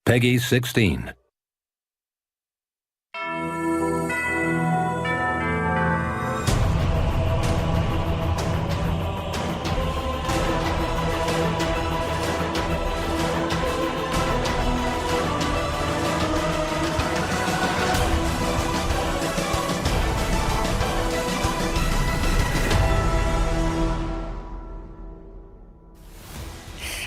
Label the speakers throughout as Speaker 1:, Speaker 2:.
Speaker 1: Peggy 16.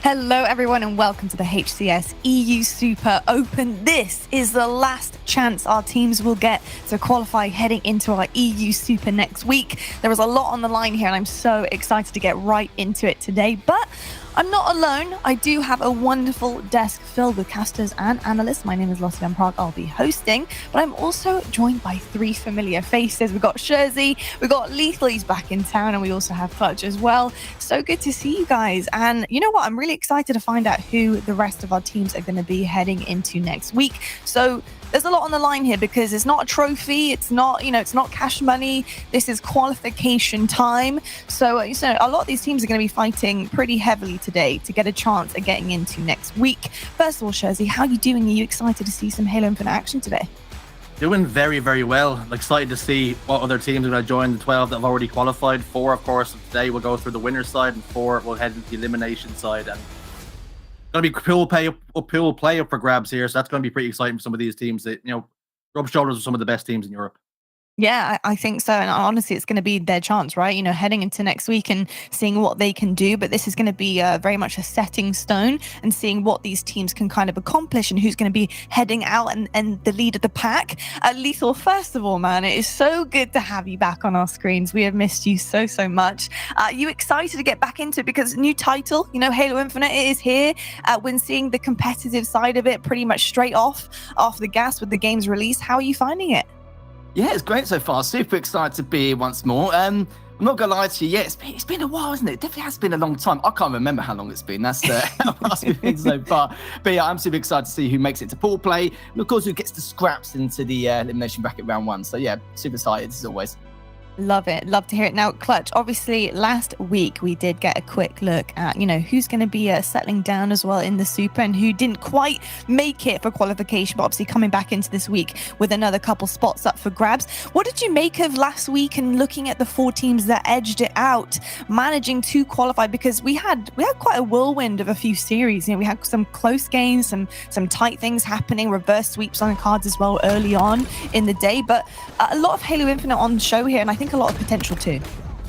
Speaker 2: Hello everyone and welcome to the HCS EU Super Open. This is the last chance our teams will get to qualify heading into our EU Super next week. There is a lot on the line here and I'm so excited to get right into it today. But I'm not alone. I do have a wonderful desk filled with casters and analysts. My name is Lottie Van Prague. I'll be hosting, but I'm also joined by three familiar faces. We've got Jersey, we've got Lethal, he's back in town, and we also have Clutch as well. So good to see you guys. And you know what? I'm really excited to find out who the rest of our teams are going to be heading into next week. So there's a lot on the line here because it's not a trophy. It's not, it's not cash money. This is qualification time. So a lot of these teams are going to be fighting pretty heavily today to get a chance at getting into next week. First of all, Jersey, how are you doing? Are you excited to see some Halo Infinite action today?
Speaker 3: Doing very, very well. Excited to see what other teams are going to join the 12 that have already qualified. 4, of course, today will go through the winner's side, and 4 will head into the elimination side. And going to be pool play up for grabs here, so that's going to be pretty exciting for some of these teams that rub shoulders with some of the best teams in Europe.
Speaker 2: Yeah, I think so. And honestly, it's going to be their chance, right? Heading into next week and seeing what they can do. But this is going to be very much a setting stone and seeing what these teams can kind of accomplish and who's going to be heading out and the lead of the pack. Lethal, first of all, man, it is so good to have you back on our screens. We have missed you so much. Are you excited to get back into it? Because new title, Halo Infinite is here. When seeing the competitive side of it pretty much straight off the gas with the game's release, how are you finding it?
Speaker 4: Yeah, it's great so far. Super excited to be here once more. I'm not gonna lie to you. Yeah, it's been a while, isn't it? It definitely has been a long time. I can't remember how long it's been. That's how fast we've been so far. But yeah, I'm super excited to see who makes it to pool play, and of course who gets the scraps into the elimination bracket round 1. So yeah, super excited as always.
Speaker 2: Love it. Love to hear it. Now, Clutch, obviously last week we did get a quick look at, who's going to be settling down as well in the Super and who didn't quite make it for qualification, but obviously coming back into this week with another couple spots up for grabs. What did you make of last week and looking at the 4 teams that edged it out, managing to qualify? Because we had quite a whirlwind of a few series. We had some close games, some tight things happening, reverse sweeps on the cards as well early on in the day, but a lot of Halo Infinite on the show here, and I think a lot of potential too.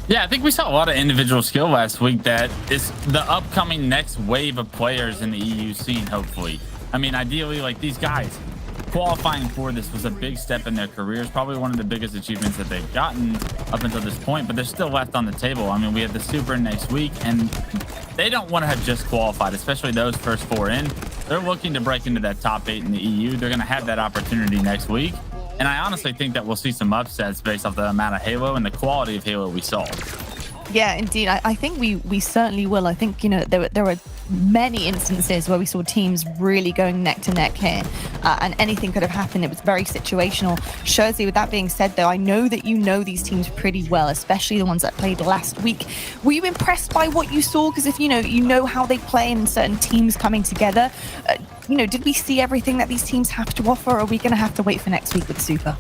Speaker 5: Yeah, I think we saw a lot of individual skill last week that is the upcoming next wave of players in the EU scene, hopefully. I mean, ideally, like these guys, qualifying for this was a big step in their careers, probably one of the biggest achievements that they've gotten up until this point, but they're still left on the table. I mean, we have the Super next week, and they don't want to have just qualified, especially those first 4 in. They're looking to break into that top 8 in the EU. They're going to have that opportunity next week. And I honestly think that we'll see some upsets based off the amount of Halo and the quality of Halo we saw.
Speaker 2: Yeah, indeed. I think we certainly will. I think, there were many instances where we saw teams really going neck to neck here, and anything could have happened. It was very situational. Jersey, with that being said, though, I know that you know these teams pretty well, especially the ones that played last week. Were you impressed by what you saw? Because if you know how they play and certain teams coming together, did we see everything that these teams have to offer, or are we going to have to wait for next week with Super?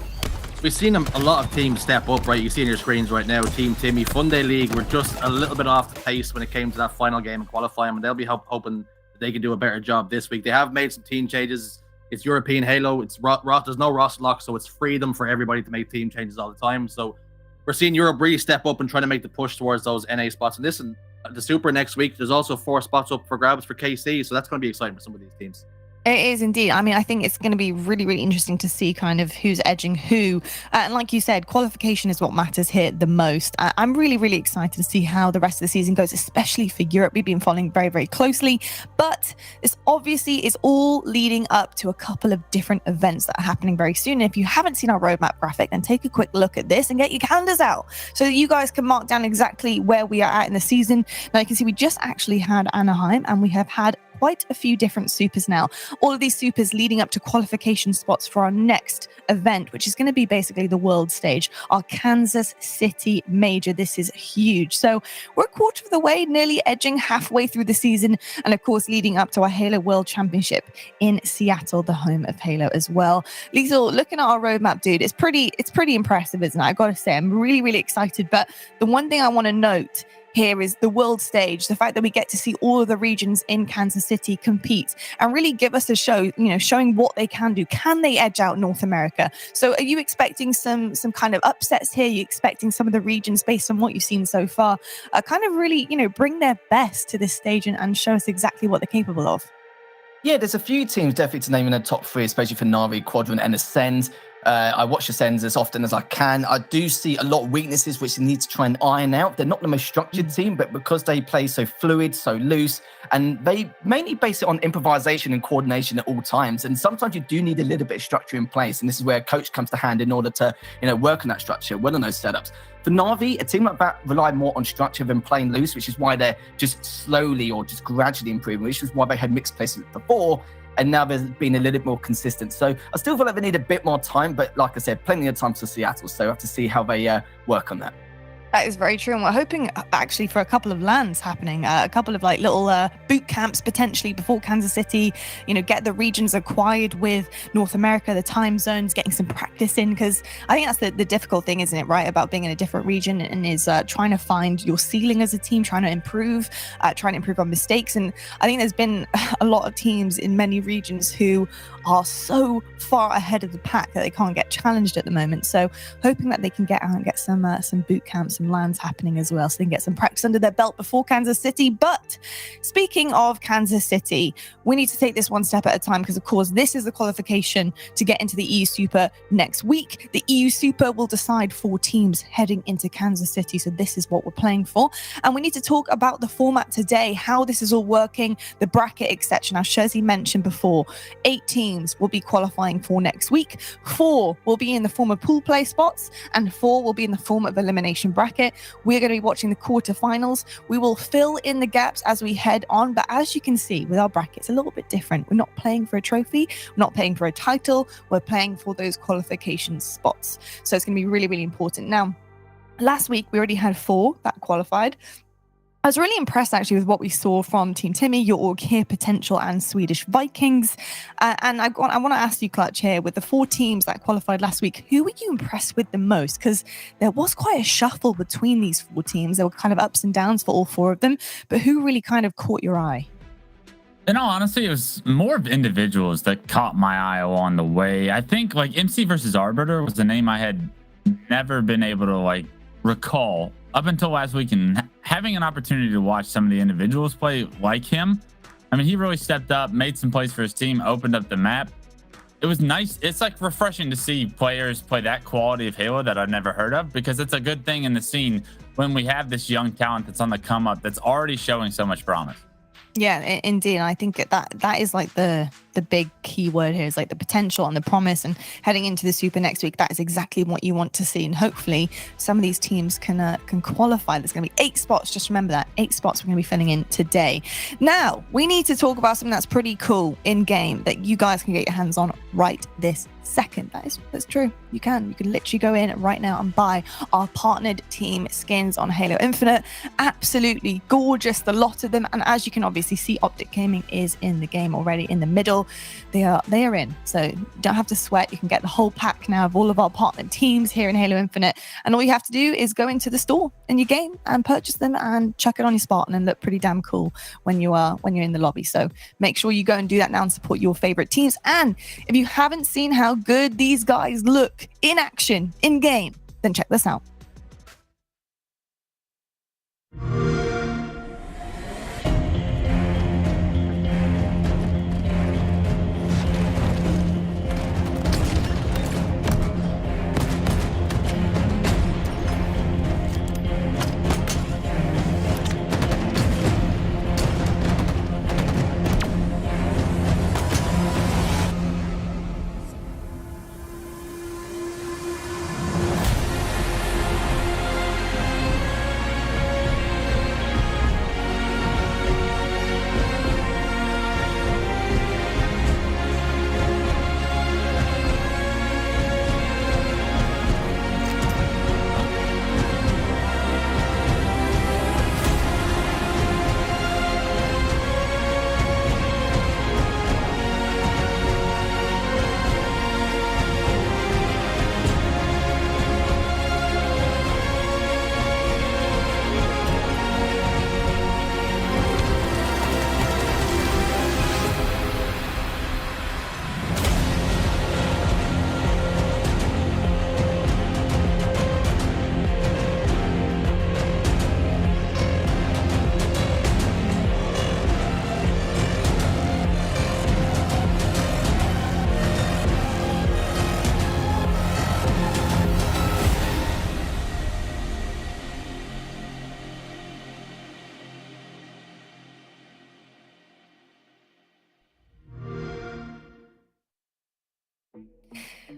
Speaker 3: We've seen a lot of teams step up, right? You see on your screens right now, Team Timmy, Funday League were just a little bit off the pace when it came to that final game and qualifying, and they'll be hoping that they can do a better job this week. They have made some team changes. It's European Halo. It's there's no roster lock, so it's freedom for everybody to make team changes all the time. So we're seeing Europe really step up and trying to make the push towards those NA spots. And listen, the Super next week, there's also 4 spots up for grabs for KC, so that's going to be exciting for some of these teams.
Speaker 2: It is indeed. I mean, I think it's going to be really, really interesting to see kind of who's edging who. And like you said, qualification is what matters here the most. I'm really, really excited to see how the rest of the season goes, especially for Europe. We've been following very, very closely. But this obviously is all leading up to a couple of different events that are happening very soon. And if you haven't seen our roadmap graphic, then take a quick look at this and get your calendars out so that you guys can mark down exactly where we are at in the season. Now you can see we just actually had Anaheim and we have had quite a few different supers now. All of these supers leading up to qualification spots for our next event, which is going to be basically the world stage, our Kansas City Major. This is huge. So we're a quarter of the way, nearly edging halfway through the season, and of course leading up to our Halo World Championship in Seattle, the home of Halo as well. Liesl, looking at our roadmap, dude, it's pretty impressive, isn't it? I gotta say, I'm really excited. But the one thing I want to note here is the world stage, the fact that we get to see all of the regions in Kansas City compete and really give us a show, showing what they can do. Can they edge out North America? So are you expecting some kind of upsets here? Are you expecting some of the regions, based on what you've seen so far, kind of really, bring their best to this stage and show us exactly what they're capable of?
Speaker 4: Yeah, there's a few teams definitely to name in the top 3, especially for Na'Vi, Quadrant, and Ascend. I watch Ascend as often as I can. I do see a lot of weaknesses which they need to try and iron out. They're not the most structured team, but because they play so fluid, so loose, and they mainly base it on improvisation and coordination at all times. And sometimes you do need a little bit of structure in place. And this is where a coach comes to hand in order to, work on that structure, work on those setups. For Na'Vi, a team like that rely more on structure than playing loose, which is why they're just slowly or just gradually improving, which is why they had mixed placements before. And now there's been a little bit more consistent. So I still feel like they need a bit more time, but like I said, plenty of time for Seattle. So I have to see how they work on that.
Speaker 2: That is very true. And we're hoping actually for a couple of lands happening, a couple of like little boot camps potentially before Kansas City, get the regions acquired with North America, the time zones, getting some practice in. Because I think that's the difficult thing, isn't it, right? About being in a different region and is trying to find your ceiling as a team, trying to improve on mistakes. And I think there's been a lot of teams in many regions who are so far ahead of the pack that they can't get challenged at the moment. So hoping that they can get out and get some boot camps, some lands happening as well, so they can get some practice under their belt before Kansas City. But speaking of Kansas City, we need to take this one step at a time, because of course this is the qualification to get into the EU Super next week. The EU Super will decide 4 teams heading into Kansas City, so this is what we're playing for. And we need to talk about the format today, how this is all working, the bracket, etc. Now, Shirzi mentioned before, 8 teams will be qualifying for next week. 4 will be in the form of pool play spots, and 4 will be in the form of elimination bracket. We're going to be watching the quarterfinals. We will fill in the gaps as we head on, but as you can see with our brackets, a little bit different. We're not playing for a trophy, we're not playing for a title, we're playing for those qualification spots. So it's going to be really important. Now, last week we already had 4 that qualified. I was really impressed actually with what we saw from Team Timmy, your org here, Potential, and Swedish Vikings. And I want to ask you, Clutch, here, with the 4 teams that qualified last week, who were you impressed with the most? Because there was quite a shuffle between these 4 teams. There were kind of ups and downs for all 4 of them. But who really kind of caught your eye?
Speaker 5: In all honesty, it was more of individuals that caught my eye along the way. I think like MC versus Arbiter was a name I had never been able to recall up until last week, and having an opportunity to watch some of the individuals play like him. I mean, he really stepped up, made some plays for his team, opened up the map. It was nice. It's refreshing to see players play that quality of Halo that I've never heard of, because it's a good thing in the scene when we have this young talent that's on the come up that's already showing so much promise.
Speaker 2: Yeah, indeed. I think that is like the big key word here, is like the potential and the promise. And heading into the Super next week, that is exactly what you want to see. And hopefully some of these teams can qualify. There's going to be 8 spots. Just remember that 8 spots we're going to be filling in today. Now we need to talk about something that's pretty cool in game that you guys can get your hands on right this second. That's true. You can literally go in right now and buy our partnered team skins on Halo Infinite. Absolutely gorgeous, the lot of them. And as you can obviously see, Optic Gaming is in the game already in the middle. They are in, so you don't have to sweat. You can get the whole pack now of all of our partnered teams here in Halo Infinite, and all you have to do is go into the store in your game and purchase them and chuck it on your Spartan and look pretty damn cool when you're in the lobby. So make sure you go and do that now and support your favorite teams. And if you haven't seen how good these guys look in action in game, then check this out.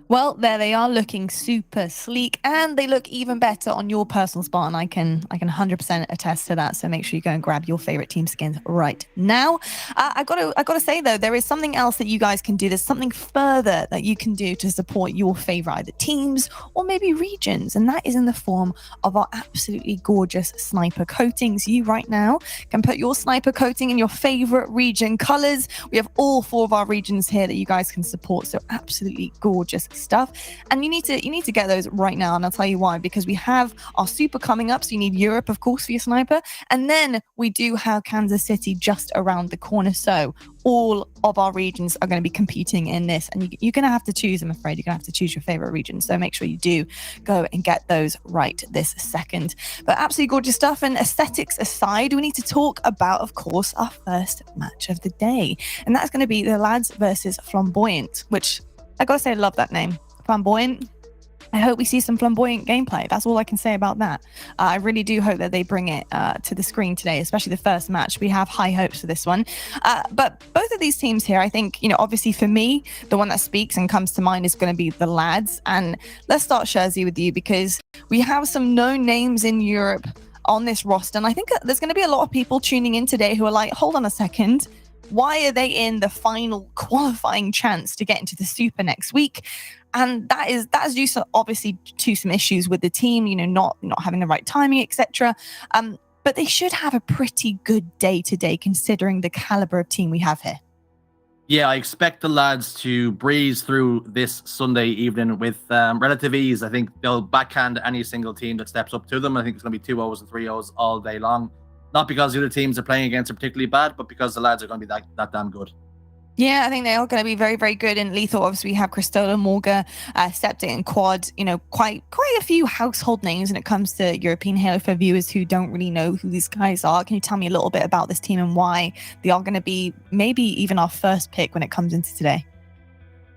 Speaker 2: Well, there they are, looking super sleek, and they look even better on your personal spot, and I can 100% attest to that. So make sure you go and grab your favorite team skins right now. I gotta say though, there is something else that you guys can do. There's something further that you can do to support your favorite either teams or maybe regions, and that is in the form of our absolutely gorgeous sniper coatings. You right now can put your sniper coating in your favorite region colors. We have all 4 of our regions here that you guys can support, so absolutely gorgeous stuff. And you need to get those right now, and I'll tell you why. Because we have our super coming up, so you need Europe, of course, for your sniper, and then we do have Kansas City just around the corner. So all of our regions are going to be competing in this, and you're going to have to choose. I'm afraid you're going to have to choose your favorite region, so make sure you do go and get those right this second. But absolutely gorgeous stuff. And aesthetics aside, we need to talk about, of course, our first match of the day, and that's going to be the lads versus Flamboyant, which I gotta say, I love that name, Flamboyant. I hope we see some flamboyant gameplay. That's all I can say about that. I really do hope that they bring it to the screen today, especially the first match. We have high hopes for this one. But both of these teams here, I think, obviously for me, the one that speaks and comes to mind is going to be the lads. And let's start, Sherzi, with you, because we have some known names in Europe on this roster. And I think there's going to be a lot of people tuning in today who are like, hold on a second. Why are they in the final qualifying chance to get into the Super next week? And that is due to, obviously, to some issues with the team, not having the right timing, etc. But they should have a pretty good day today, considering the caliber of team we have here.
Speaker 3: Yeah, I expect the lads to breeze through this Sunday evening with relative ease. I think they'll backhand any single team that steps up to them. I think it's going to be 2-0s and 3-0s all day long. Not because the other teams are playing against are particularly bad, but because the lads are going to be that damn good.
Speaker 2: Yeah, I think they are going to be very, very good. And lethal, obviously, we have Cristola, Morga, Septic, and Quad. Quite a few household names when it comes to European Halo for viewers who don't really know who these guys are. Can you tell me a little bit about this team and why they are going to be maybe even our first pick when it comes into today?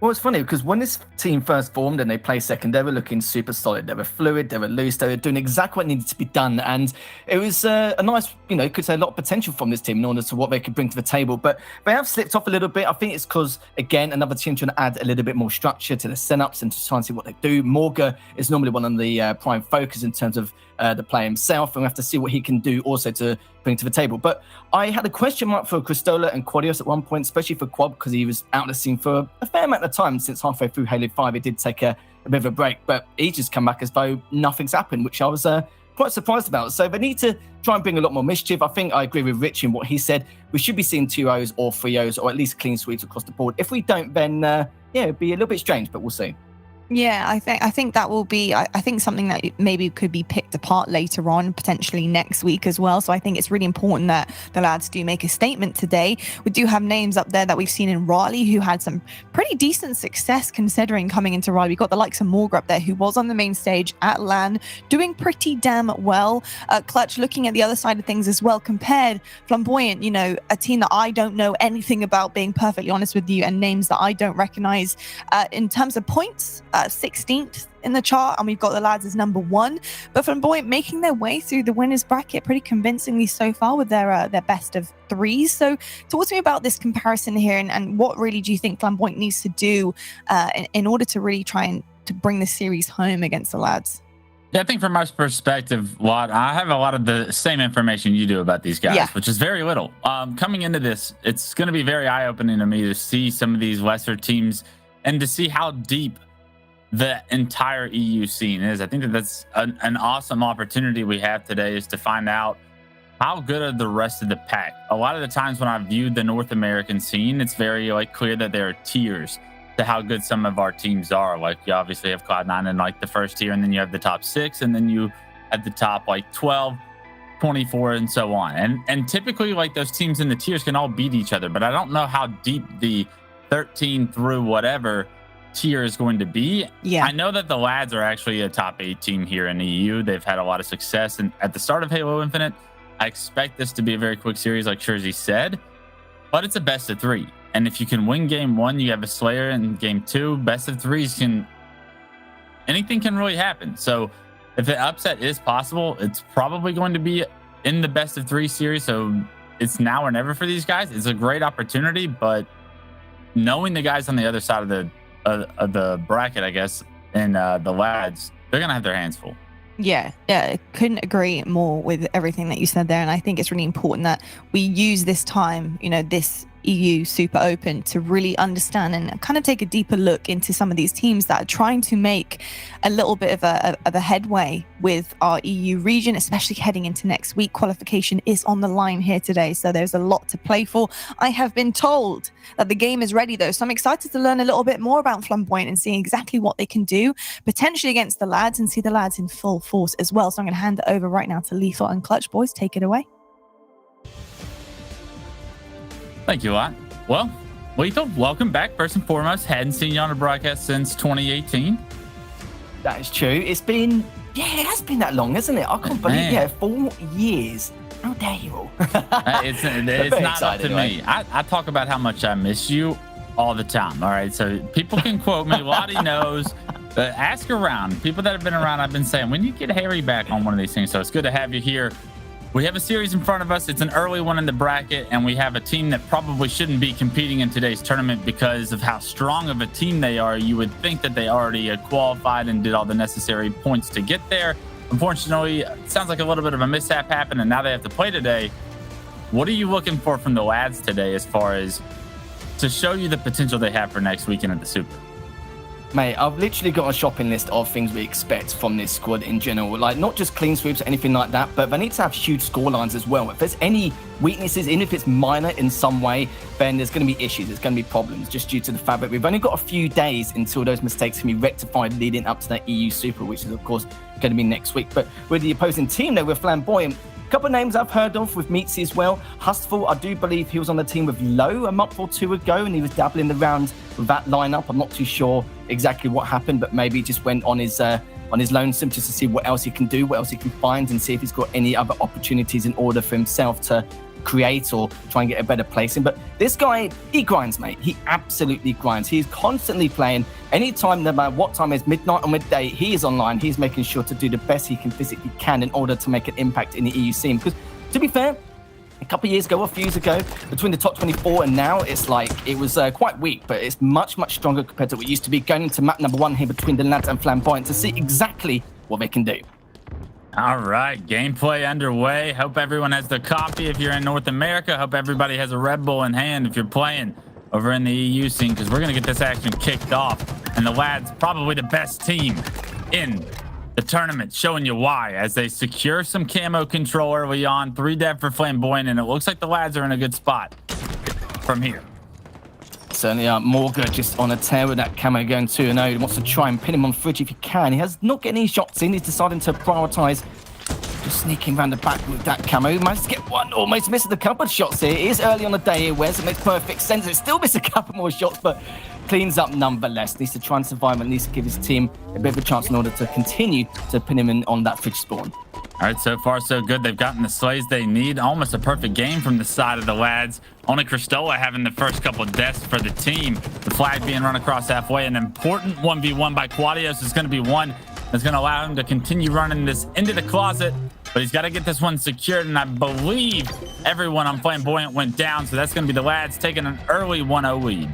Speaker 4: Well, it's funny because when this team first formed and they played second, they were looking super solid. They were fluid, they were loose, they were doing exactly what needed to be done. And it was a nice, could say a lot of potential from this team in order to what they could bring to the table. But they have slipped off a little bit. I think it's because, again, another team trying to add a little bit more structure to the setups and to try and see what they do. Morga is normally one of the prime focus in terms of the player himself, and we have to see what he can do also to bring to the table. But I had a question mark for Cristola and Quadios at one point, especially for Quad, because he was out of the scene for a fair amount of time. Since halfway through Halo 5, he did take a bit of a break, but he just come back as though nothing's happened, which I was quite surprised about. So they need to try and bring a lot more mischief. I think I agree with Rich in what he said. We should be seeing 2-0s or 3-0s, or at least clean sweeps across the board. If we don't, then it'd be a little bit strange, but we'll see.
Speaker 2: Yeah, I think that will be, I think something that maybe could be picked apart later on, potentially next week as well. So I think it's really important that the lads do make a statement today. We do have names up there that we've seen in Raleigh who had some pretty decent success considering coming into Raleigh. We've got the likes of Morga up there who was on the main stage at LAN doing pretty damn well. Clutch looking at the other side of things as well, compared Flamboyant, a team that I don't know anything about, being perfectly honest with you, and names that I don't recognize in terms of points. 16th in the chart, and we've got the lads as number 1. But Flamboyant making their way through the winners bracket pretty convincingly so far with their best of 3s. So talk to me about this comparison here, and what really do you think Flamboyant needs to do in order to really try and to bring the series home against the lads?
Speaker 5: Yeah, I think from my perspective, I have a lot of the same information you do about these guys, which is very little. Coming into this, it's going to be very eye-opening to me to see some of these lesser teams and to see how deep the entire EU scene is. I think that's an awesome opportunity we have today, is to find out how good are the rest of the pack. A lot of the times when I've viewed the North American scene, it's very clear that there are tiers to how good some of our teams are. Like, you obviously have Cloud9 in the first tier, and then you have the top 6, and then you have the top 12, 24, and so on. And typically those teams in the tiers can all beat each other, but I don't know how deep the 13 through whatever tier is going to be.
Speaker 2: Yeah,
Speaker 5: I know that the lads are actually a top 8 team here in the EU. They've had a lot of success, and at the start of Halo Infinite, I expect this to be a very quick series, like Sherzi said, but it's a best of 3. And if you can win game 1, you have a Slayer, and game 2, best of 3s anything can really happen. So if the upset is possible, it's probably going to be in the best of 3 series. So it's now or never for these guys. It's a great opportunity, but knowing the guys on the other side of of the bracket, I guess, and the lads, they're gonna have their hands full.
Speaker 2: Yeah, couldn't agree more with everything that you said there. And I think it's really important that we use this time, this EU Super Open to really understand and kind of take a deeper look into some of these teams that are trying to make a little bit of a headway with our EU region, especially heading into next week. Qualification is on the line here today, so there's a lot to play for. I have been told that the game is ready though, so I'm excited to learn a little bit more about Flamboyant and seeing exactly what they can do potentially against the lads and see the lads in full force as well. So I'm going to hand it over right now to Lethal and Clutch. Boys, take it away.
Speaker 5: Thank you a lot. Well, Lethal, welcome back. First and foremost, hadn't seen you on a broadcast since 2018.
Speaker 4: That is true. It has been that long, hasn't it? I can't believe 4 years. How dare you all?
Speaker 5: It's not up to me. I talk about how much I miss you all the time. All right, so people can quote me. Lottie knows. Ask around. People that have been around, I've been saying, we need to get Harry back on one of these things. So it's good to have you here. We have a series in front of us. It's an early one in the bracket, and we have a team that probably shouldn't be competing in today's tournament because of how strong of a team they are. You would think that they already qualified and did all the necessary points to get there. Unfortunately, it sounds like a little bit of a mishap happened, and now they have to play today. What are you looking for from the lads today as far as to show you the potential they have for next weekend at the Super?
Speaker 4: Mate, I've literally got a shopping list of things we expect from this squad in general. Like, not just clean sweeps or anything like that, but they need to have huge scorelines as well. If there's any weaknesses, even if it's minor in some way, then there's going to be issues. There's going to be problems just due to the fact that we've only got a few days until those mistakes can be rectified leading up to that EU Super, which is, of course, going to be next week. But with the opposing team, though, with Flamboyant, a couple of names I've heard of with Meatsy as well. Hustful, I do believe he was on the team with Low a month or two ago, and he was dabbling around with that lineup. I'm not too sure exactly what happened, but maybe he just went on his lonesome just to see what else he can do, what else he can find, and see if he's got any other opportunities in order for himself to create or try and get a better placing. But this guy, he grinds, mate. He absolutely grinds. He's constantly playing. Anytime, no matter what time it is, midnight or midday, he is online. He's making sure to do the best he can physically can in order to make an impact in the EU scene. Because, to be fair, a couple of years ago, a few years ago, between the top 24 and now, it's like it was quite weak, but it's much, much stronger compared to what it used to be. Going into map number 1 here between the lads and Flamboyant to see exactly what they can do.
Speaker 5: All right, gameplay underway. Hope everyone has their coffee if you're in North America. Hope everybody has a Red Bull in hand if you're playing over in the EU scene, because we're going to get this action kicked off. And the lads, probably the best team in the tournament, showing you why as they secure some camo control early on. 3 dev for Flamboyant, and it looks like the lads are in a good spot from here.
Speaker 4: Certainly are. Morga just on a tear with that camo going 2-0. He wants to try and pin him on fridge if he can. He has not getting any shots in. He's deciding to prioritise just sneaking around the back with that camo. He managed to get one, almost missed a couple of shots here. It is early on the day here, Wes. It makes perfect sense. It still missed a couple more shots, but cleans up nonetheless. Needs to try and survive and needs to give his team a bit of a chance in order to continue to pin him in on that fridge spawn.
Speaker 5: All right, so far so good. They've gotten the slays they need. Almost a perfect game from the side of the lads. Only Cristola having the first couple of deaths for the team. The flag being run across halfway. An important 1v1 by Quadios is going to be one that's going to allow him to continue running this into the closet. But he's got to get this one secured, and I believe everyone on Flamboyant went down. So that's going to be the lads taking an early 1-0 lead.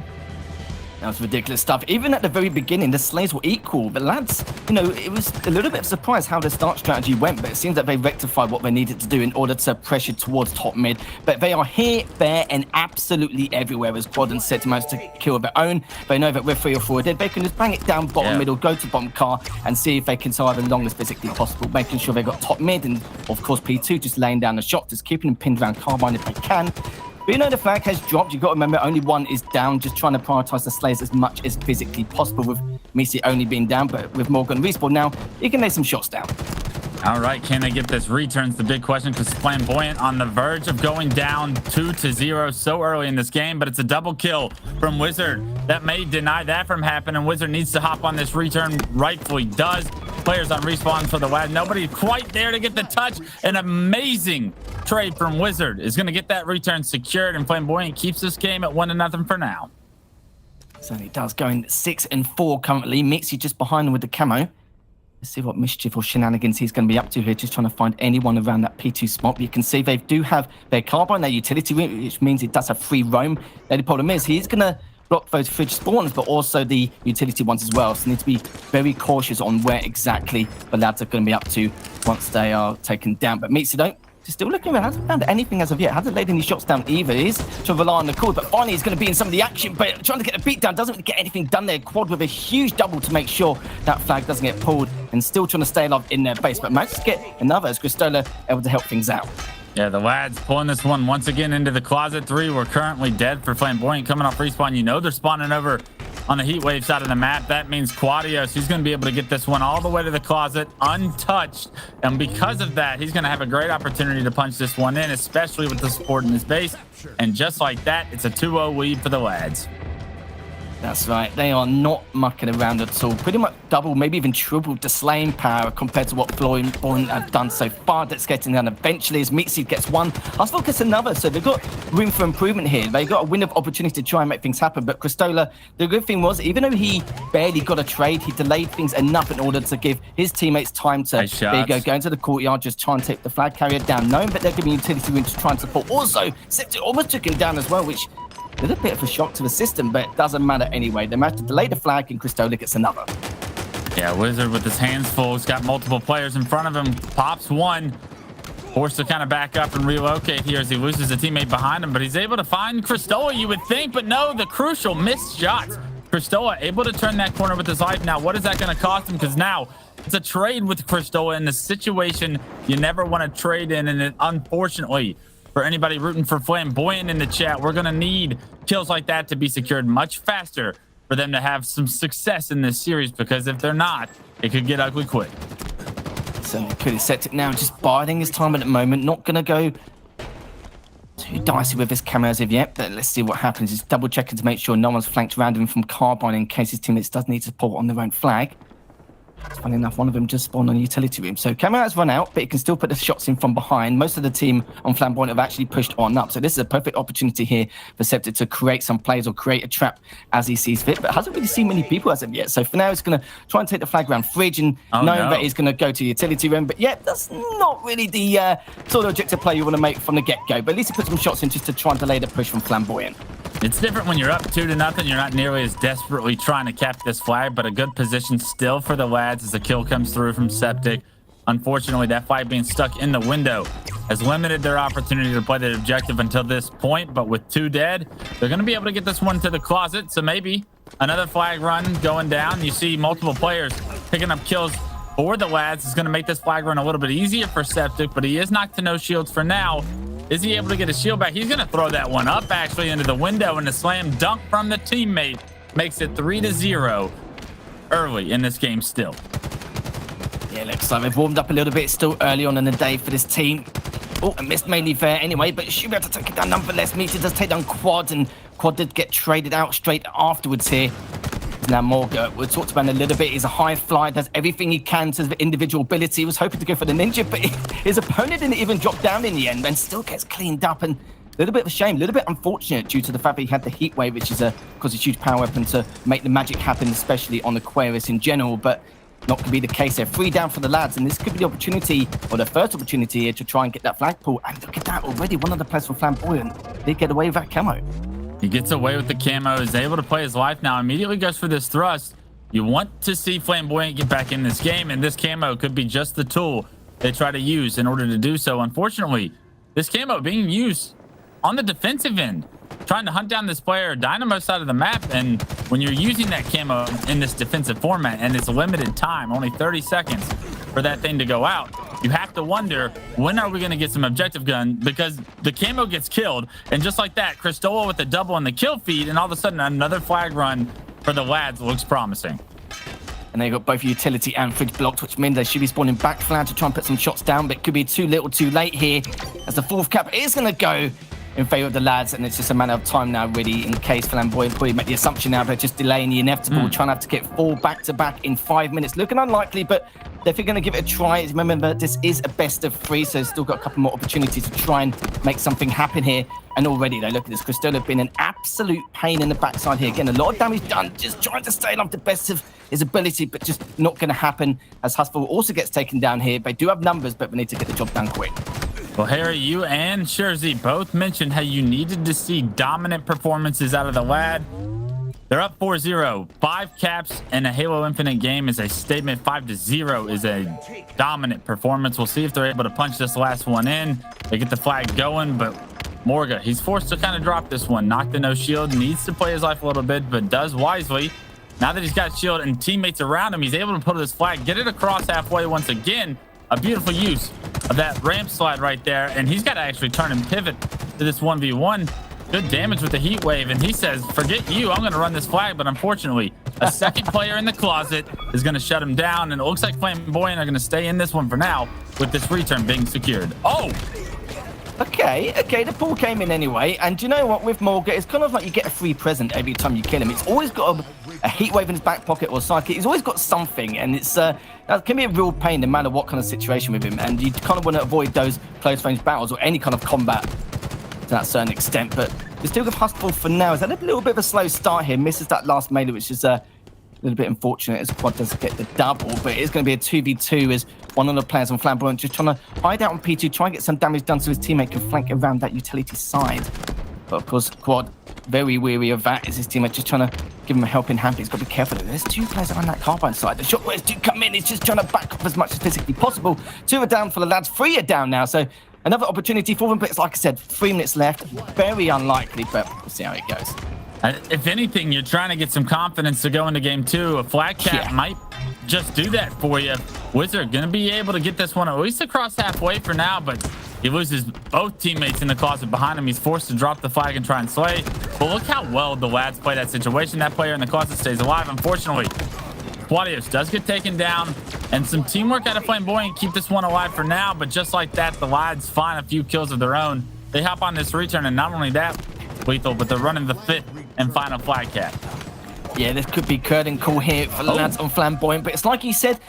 Speaker 4: That was ridiculous stuff. Even at the very beginning, the slays were equal. The lads, it was a little bit of a surprise how the start strategy went, but it seems that they rectified what they needed to do in order to pressure towards top mid. But they are here, there, and absolutely everywhere, as Quad and said, to manage to kill their own. They know that we're 3 or 4 dead. They can just bang it down bottom middle, go to bottom car, and see if they can survive as long as physically possible, making sure they got top mid, and of course P2 just laying down the shot, just keeping them pinned around Carbine if they can. But the flag has dropped. You've got to remember, only one is down, just trying to prioritize the slays as much as physically possible, with Misi only being down, but with Morgan respawn now, he can lay some shots down.
Speaker 5: All right, can they get this return's the big question, because Flamboyant on the verge of going down 2-0 so early in this game, but it's a double kill from Wizard. That may deny that from happening. Wizard needs to hop on this return, rightfully does. Players on respawn for the lad. Nobody quite there to get the touch. An amazing trade from Wizard is going to get that return secured, and Flamboyant keeps this game at 1-0 for now.
Speaker 4: So he does, going 6-4 currently. Mixie just behind him with the camo. Let's see what mischief or shenanigans he's going to be up to here, just trying to find anyone around that P2 spot. But you can see they do have their carbine, their utility room, which means it does have free roam. The only problem is he's going to block those fridge spawns, but also the utility ones as well. So need to be very cautious on where exactly the lads are going to be up to once they are taken down. But Mitsu don't. Still looking around, hasn't found anything as of yet. Hasn't laid any shots down either. He's to rely on the call, but finally he's going to be in some of the action. But trying to get a beat down, doesn't really get anything done there. Quad with a huge double to make sure that flag doesn't get pulled, and still trying to stay alive in their base. But manages to get another as Cristola able to help things out.
Speaker 5: Yeah, the lads pulling this one once again into the closet. 3 were currently dead for Flamboyant coming off respawn. You know they're spawning over on the heat wave side of the map. That means Quadios, he's going to be able to get this one all the way to the closet untouched. And because of that, he's going to have a great opportunity to punch this one in, especially with the support in his base. And just like that, it's a 2-0 lead for the lads.
Speaker 4: That's right. They are not mucking around at all. Pretty much double, maybe even triple the slaying power compared to what Flamboyant have done so far. That's getting down eventually as Mitsu gets one. Hustle gets another. So they've got room for improvement here. They've got a window of opportunity to try and make things happen. But Cristola, the good thing was, even though he barely got a trade, he delayed things enough in order to give his teammates time to go into the courtyard, just try and take the flag carrier down, knowing that they're giving utility room to try and support. Also, Septic almost took him down as well, which a little bit of a shock to the system, but it doesn't matter anyway. They managed to delay the flag, and Cristola gets another.
Speaker 5: Yeah, Wizard with his hands full. He's got multiple players in front of him. Pops one. Forced to kind of back up and relocate here as he loses a teammate behind him, but he's able to find Cristola, you would think, but no, the crucial missed shots. Cristola able to turn that corner with his life. Now, what is that going to cost him? Because now it's a trade with Cristola in the situation you never want to trade in, and it, unfortunately, for anybody rooting for Flamboyant in the chat, we're going to need kills like that to be secured much faster for them to have some success in this series, because if they're not, it could get ugly quick.
Speaker 4: So pretty Septic now just biding his time at the moment. Not going to go too dicey with his camo as of yet, but let's see what happens. He's double checking to make sure no one's flanked around him from Carbine in case his teammates does need support on their own flag. Funny enough, one of them just spawned on utility room. So Camo has run out, but he can still put the shots in from behind. Most of the team on Flamboyant have actually pushed on up. So this is a perfect opportunity here for Septic to create some plays or create a trap as he sees fit, but hasn't really seen many people as of yet. So for now, he's going to try and take the flag around Fridge and knowing that he's going to go to utility room. But yeah, that's not really the sort of objective play you want to make from the get-go. But at least he put some shots in just to try and delay the push from Flamboyant.
Speaker 5: It's different when you're up 2-0. You're not nearly as desperately trying to cap this flag, but a good position still for the lads as the kill comes through from Septic. Unfortunately, that flag being stuck in the window has limited their opportunity to play the objective until this point, but with 2 dead, they're going to be able to get this one to the closet. So maybe another flag run going down. You see multiple players picking up kills for the lads. Is going to make this flag run a little bit easier for Septic, but he is knocked to no shields for now. Is he able to get a shield back? He's going to throw that one up actually into the window, and the slam dunk from the teammate makes it 3-0 early in this game still.
Speaker 4: Yeah, looks like they've warmed up a little bit. Still early on in the day for this team. Oh, and missed mainly there anyway, but should be able to take it down nonetheless. Mitsu does take down Quad, and Quad did get traded out straight afterwards here. Now Morga, we talked about him a little bit. He's a high flyer, does everything he can to the individual ability. He was hoping to go for the ninja, but his opponent didn't even drop down in the end and still gets cleaned up. And a little bit of a shame, a little bit unfortunate due to the fact that he had the heat wave, which is a huge power weapon to make the magic happen, especially on Aquarius in general. But not going to be the case there. 3 down for the lads, and this could be the opportunity, or the first opportunity here, to try and get that flag pull. And look at that already. One of the players from Flamboyant did get away with that camo.
Speaker 5: He gets away with the camo, is able to play his life now, immediately goes for this thrust. You want to see Flamboyant get back in this game, and this camo could be just the tool they try to use in order to do so. Unfortunately, this camo being used on the defensive end, trying to hunt down this player Dynamo side of the map. And when you're using that camo in this defensive format and it's a limited time, only 30 seconds for that thing to go out, you have to wonder, when are we going to get some objective gun? Because the camo gets killed, and just like that, Cristola with the double and the kill feed, and all of a sudden another flag run for the lads looks promising.
Speaker 4: And they got both utility and fridge blocked, which means they should be spawning back flag to try and put some shots down, but it could be too little too late here, as the 4th cap is going to go in favor of the lads, and it's just a matter of time now, really, in case Flamboyant probably make the assumption now they're just delaying the inevitable, trying to have to get 4 back-to-back in 5 minutes. Looking unlikely, but definitely going to give it a try. Remember, this is a best of 3, so still got a couple more opportunities to try and make something happen here. And already, though, look at this. Cristola been an absolute pain in the backside here. Again, a lot of damage done, just trying to stay on the best of his ability, but just not going to happen, as Hustle also gets taken down here. They do have numbers, but we need to get the job done quick.
Speaker 5: Well, Harry, you and Shurzy both mentioned how you needed to see dominant performances out of the lad. They're up 4-0. 5 caps and a Halo Infinite game is a statement. 5-0 is a dominant performance. We'll see if they're able to punch this last one in. They get the flag going, but Morga, he's forced to kind of drop this one. Knocked the no shield, needs to play his life a little bit, but does wisely. Now that he's got shield and teammates around him, he's able to put his flag, get it across halfway once again. A beautiful use of that ramp slide right there, and he's got to actually turn and pivot to this 1v1. Good damage with the heat wave, and he says, forget you, I'm going to run this flag. But unfortunately, a second player in the closet is going to shut him down, and it looks like Flamboyant are going to stay in this one for now with this return being secured. Oh!
Speaker 4: Okay, the ball came in anyway, and do you know what, with Morga, it's kind of like you get a free present every time you kill him. It's always got a heat wave in his back pocket or sidekick. He's always got something, and it's that can be a real pain no matter what kind of situation with him, and you kind of want to avoid those close range battles or any kind of combat to that certain extent. But we still with Hustful for now. He's had a little bit of a slow start here, misses that last melee, which is a little bit unfortunate as Quad does get the double, but it's going to be a 2v2 as one of the players on Flamboyant just trying to hide out on P2, try and get some damage done so his teammate can flank around that utility side. But of course, Quad very weary of that as his teammate just trying to give him a helping hand. But he's got to be careful. There's 2 players on that carbine side. The shockwaves do come in. He's just trying to back up as much as physically possible. 2 are down for the lads. 3 are down now. So another opportunity for them. But it's like I said, 3 minutes left. Very unlikely, but we'll see how it goes.
Speaker 5: If anything, you're trying to get some confidence to go into game 2. A flag cap might just do that for you. Wizard going to be able to get this one at least across halfway for now, but he loses both teammates in the closet behind him. He's forced to drop the flag and try and slay. But look how well the lads play that situation. That player in the closet stays alive. Unfortunately, Quadios does get taken down, and some teamwork out of Flamboyant keep this one alive for now. But just like that, the lads find a few kills of their own. They hop on this return, and not only that, lethal, but they're running the 5th and final flag cap.
Speaker 4: Yeah, this could be curtain call here for the lads on Flamboyant, but it's like he said,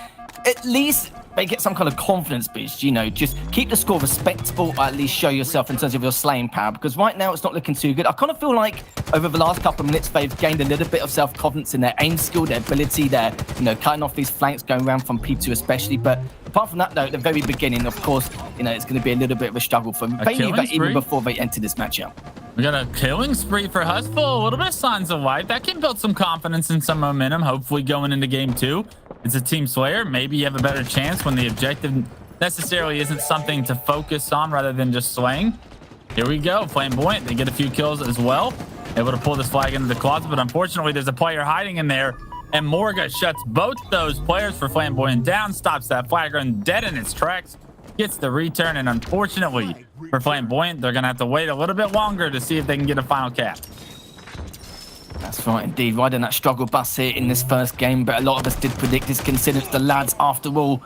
Speaker 4: at least they get some kind of confidence boost, you know, just keep the score respectable, or at least show yourself in terms of your slaying power, because right now it's not looking too good. I kind of feel like over the last couple of minutes, they've gained a little bit of self-confidence in their aim skill, their ability, their, you know, cutting off these flanks, going around from P2 especially, but apart from that, though, at the very beginning, of course, you know, it's going to be a little bit of a struggle for them. They knew that even before they entered this matchup.
Speaker 5: We got a killing spree for Hustful. A little bit of signs of life. That can build some confidence and some momentum, hopefully going into game 2. It's a team slayer. Maybe you have a better chance when the objective necessarily isn't something to focus on rather than just slaying. Here we go. Flamboyant, they get a few kills as well. Able to pull this flag into the closet, but unfortunately there's a player hiding in there, and Morga shuts both those players for Flamboyant down, stops that flag run dead in its tracks, gets the return, and unfortunately for Flamboyant, they're going to have to wait a little bit longer to see if they can get a final cap.
Speaker 4: That's right, indeed. Riding that struggle bus here in this first game, but a lot of us did predict this, considered the lads, after all,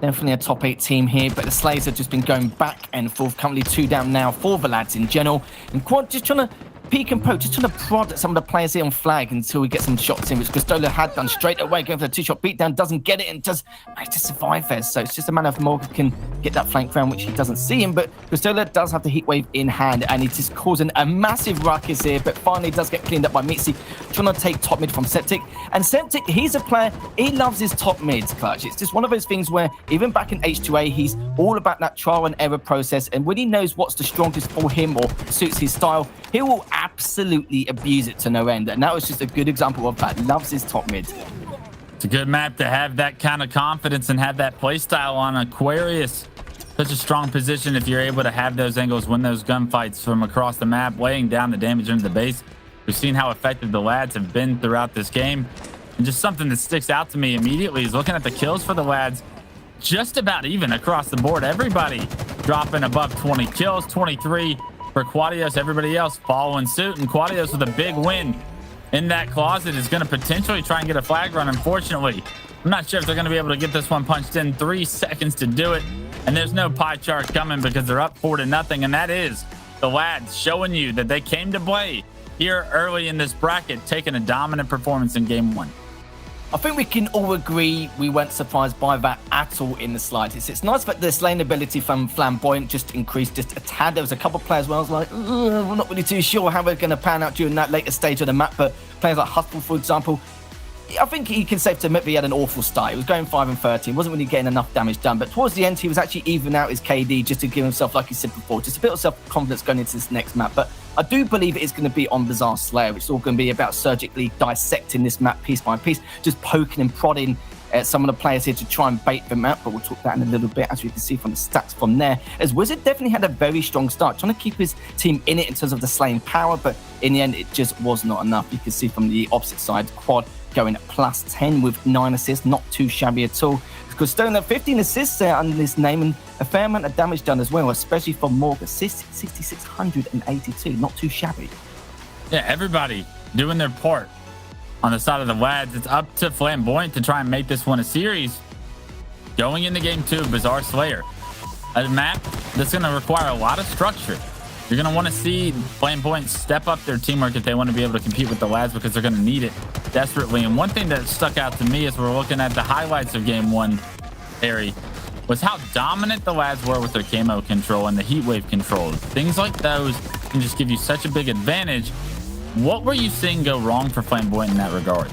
Speaker 4: definitely a top 8 team here, but the Slayers have just been going back and forth. Currently 2 down now for the lads in general. And Quad just trying to peek and poke, just trying to prod at some of the players here on flag until we get some shots in, which Gustola had done straight away, going for the 2-shot beatdown, doesn't get it, and does manage to survive there. So it's just a matter of Morgan can get that flank round, which he doesn't see him, but Gustola does have the heat wave in hand, and it is causing a massive ruckus here, but finally does get cleaned up by Mitzi, trying to take top mid from Septic. And Septic, he's a player, he loves his top mids, Clutch. It's just one of those things where, even back in H2A, he's all about that trial and error process, and when he knows what's the strongest for him or suits his style, he will absolutely abuse it to no end, and that was just a good example of that. Loves his top mid.
Speaker 5: It's a good map to have that kind of confidence and have that play style on. Aquarius, such a strong position if you're able to have those angles, win those gunfights from across the map, laying down the damage into the base. We've seen how effective the lads have been throughout this game, and just something that sticks out to me immediately is looking at the kills for the lads. Just about even across the board. Everybody dropping above 20 kills, 23 for Quadios. Everybody else following suit, and Quadios with a big win in that closet is going to potentially try and get a flag run. Unfortunately, I'm not sure if they're going to be able to get this one punched in. 3 seconds to do it, and there's no pie chart coming because they're up 4-0, and that is the lads showing you that they came to play here early in this bracket, taking a dominant performance in game 1.
Speaker 4: I think we can all agree we weren't surprised by that at all in the slightest. It's nice that the slaying ability from Flamboyant just increased just a tad. There was a couple of players where I was like, we're not really too sure how we're going to pan out during that later stage of the map, but players like Hustful, for example, I think he can safe to admit he had an awful start. He was going 5 and 13, wasn't really getting enough damage done. But towards the end, he was actually evening out his KD just to give himself, like he said before, just a bit of self-confidence going into this next map. But I do believe it is going to be on Bizarre Slayer. It's all going to be about surgically dissecting this map piece by piece, just poking and prodding some of the players here to try and bait them out, but we'll talk that in a little bit, as we can see from the stats from there. As Wizard definitely had a very strong start, trying to keep his team in it in terms of the slaying power, but in the end, it just was not enough. You can see from the opposite side, Quad going at plus 10 with 9 assists, not too shabby at all. Because Stone had 15 assists there under his name, and a fair amount of damage done as well, especially for Morg. Assists 6,682, not too shabby.
Speaker 5: Yeah, everybody doing their part on the side of the lads. It's up to Flamboyant to try and make this one a series. Going into game 2, Bizarre Slayer, a map that's going to require a lot of structure. You're going to want to see Flamboyant step up their teamwork if they want to be able to compete with the lads, because they're going to need it desperately. And one thing that stuck out to me as we're looking at the highlights of game 1, Harry, was how dominant the lads were with their camo control and the heat wave control. Things like those can just give you such a big advantage. What were you seeing go wrong for Flamboyant in that regard?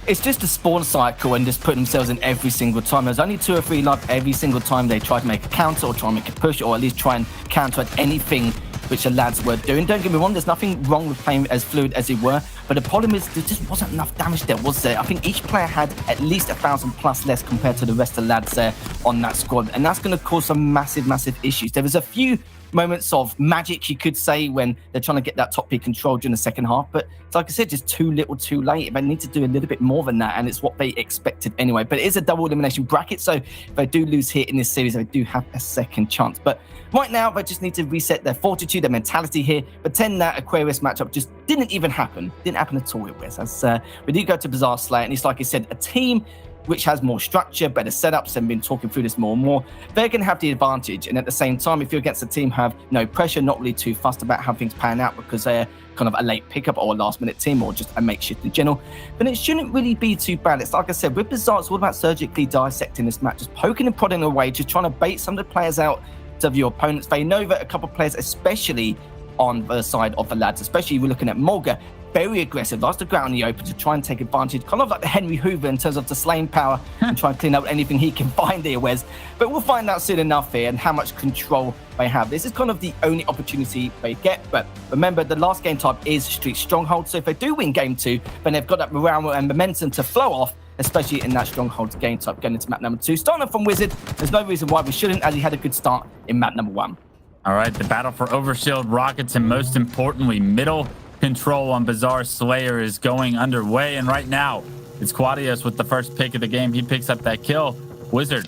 Speaker 4: It's just a spawn cycle and just putting themselves in every single time. There's only 2 or 3 life every single time they try to make a counter or try and make a push, or at least try and counter at anything which the lads were doing. Don't get me wrong, there's nothing wrong with playing as fluid as they were, but the problem is there just wasn't enough damage there, was there? I think each player had at least 1,000 plus less compared to the rest of the lads there on that squad, and that's going to cause some massive issues. There was a few moments of magic, you could say, when they're trying to get that top pick control during the second half, but like I said, just too little too late. They need to do a little bit more than that, and it's what they expected anyway. But it is a double elimination bracket, so if they do lose here in this series, they do have a second chance. But right now, they just need to reset their fortitude, their mentality here, pretend that Aquarius matchup just didn't even happen. Didn't happen at all, it was. As we do go to Bizarre Slayer, and it's like I said, a team which has more structure, better setups, and been talking through this more and more, they're going to have the advantage. And at the same time, if you're against a team who have no pressure, not really too fussed about how things pan out because they're kind of a late pickup or a last minute team or just a makeshift in general, then it shouldn't really be too bad. It's like I said, with Bizarre, it's all about surgically dissecting this match, just poking and prodding away, just trying to bait some of the players out of your opponents. They know that a couple of players, especially on the side of the lads, especially we're looking at Mulga, very aggressive, likes to go out in the open to try and take advantage, kind of like the Henry Hoover in terms of the slaying power and try and clean up anything he can find here, Wes. But we'll find out soon enough here and how much control they have. This is kind of the only opportunity they get, but remember, the last game type is Street Stronghold, so if they do win game 2, then they've got that morale and momentum to flow off, especially in that Strongholds game type going into map number 2. Starting from Wizard, there's no reason why we shouldn't, as he had a good start in map number 1.
Speaker 5: All right, the battle for Overshield Rockets, and most importantly, middle control on Bizarre Slayer is going underway. And right now, it's Quadios with the first pick of the game. He picks up that kill. Wizard,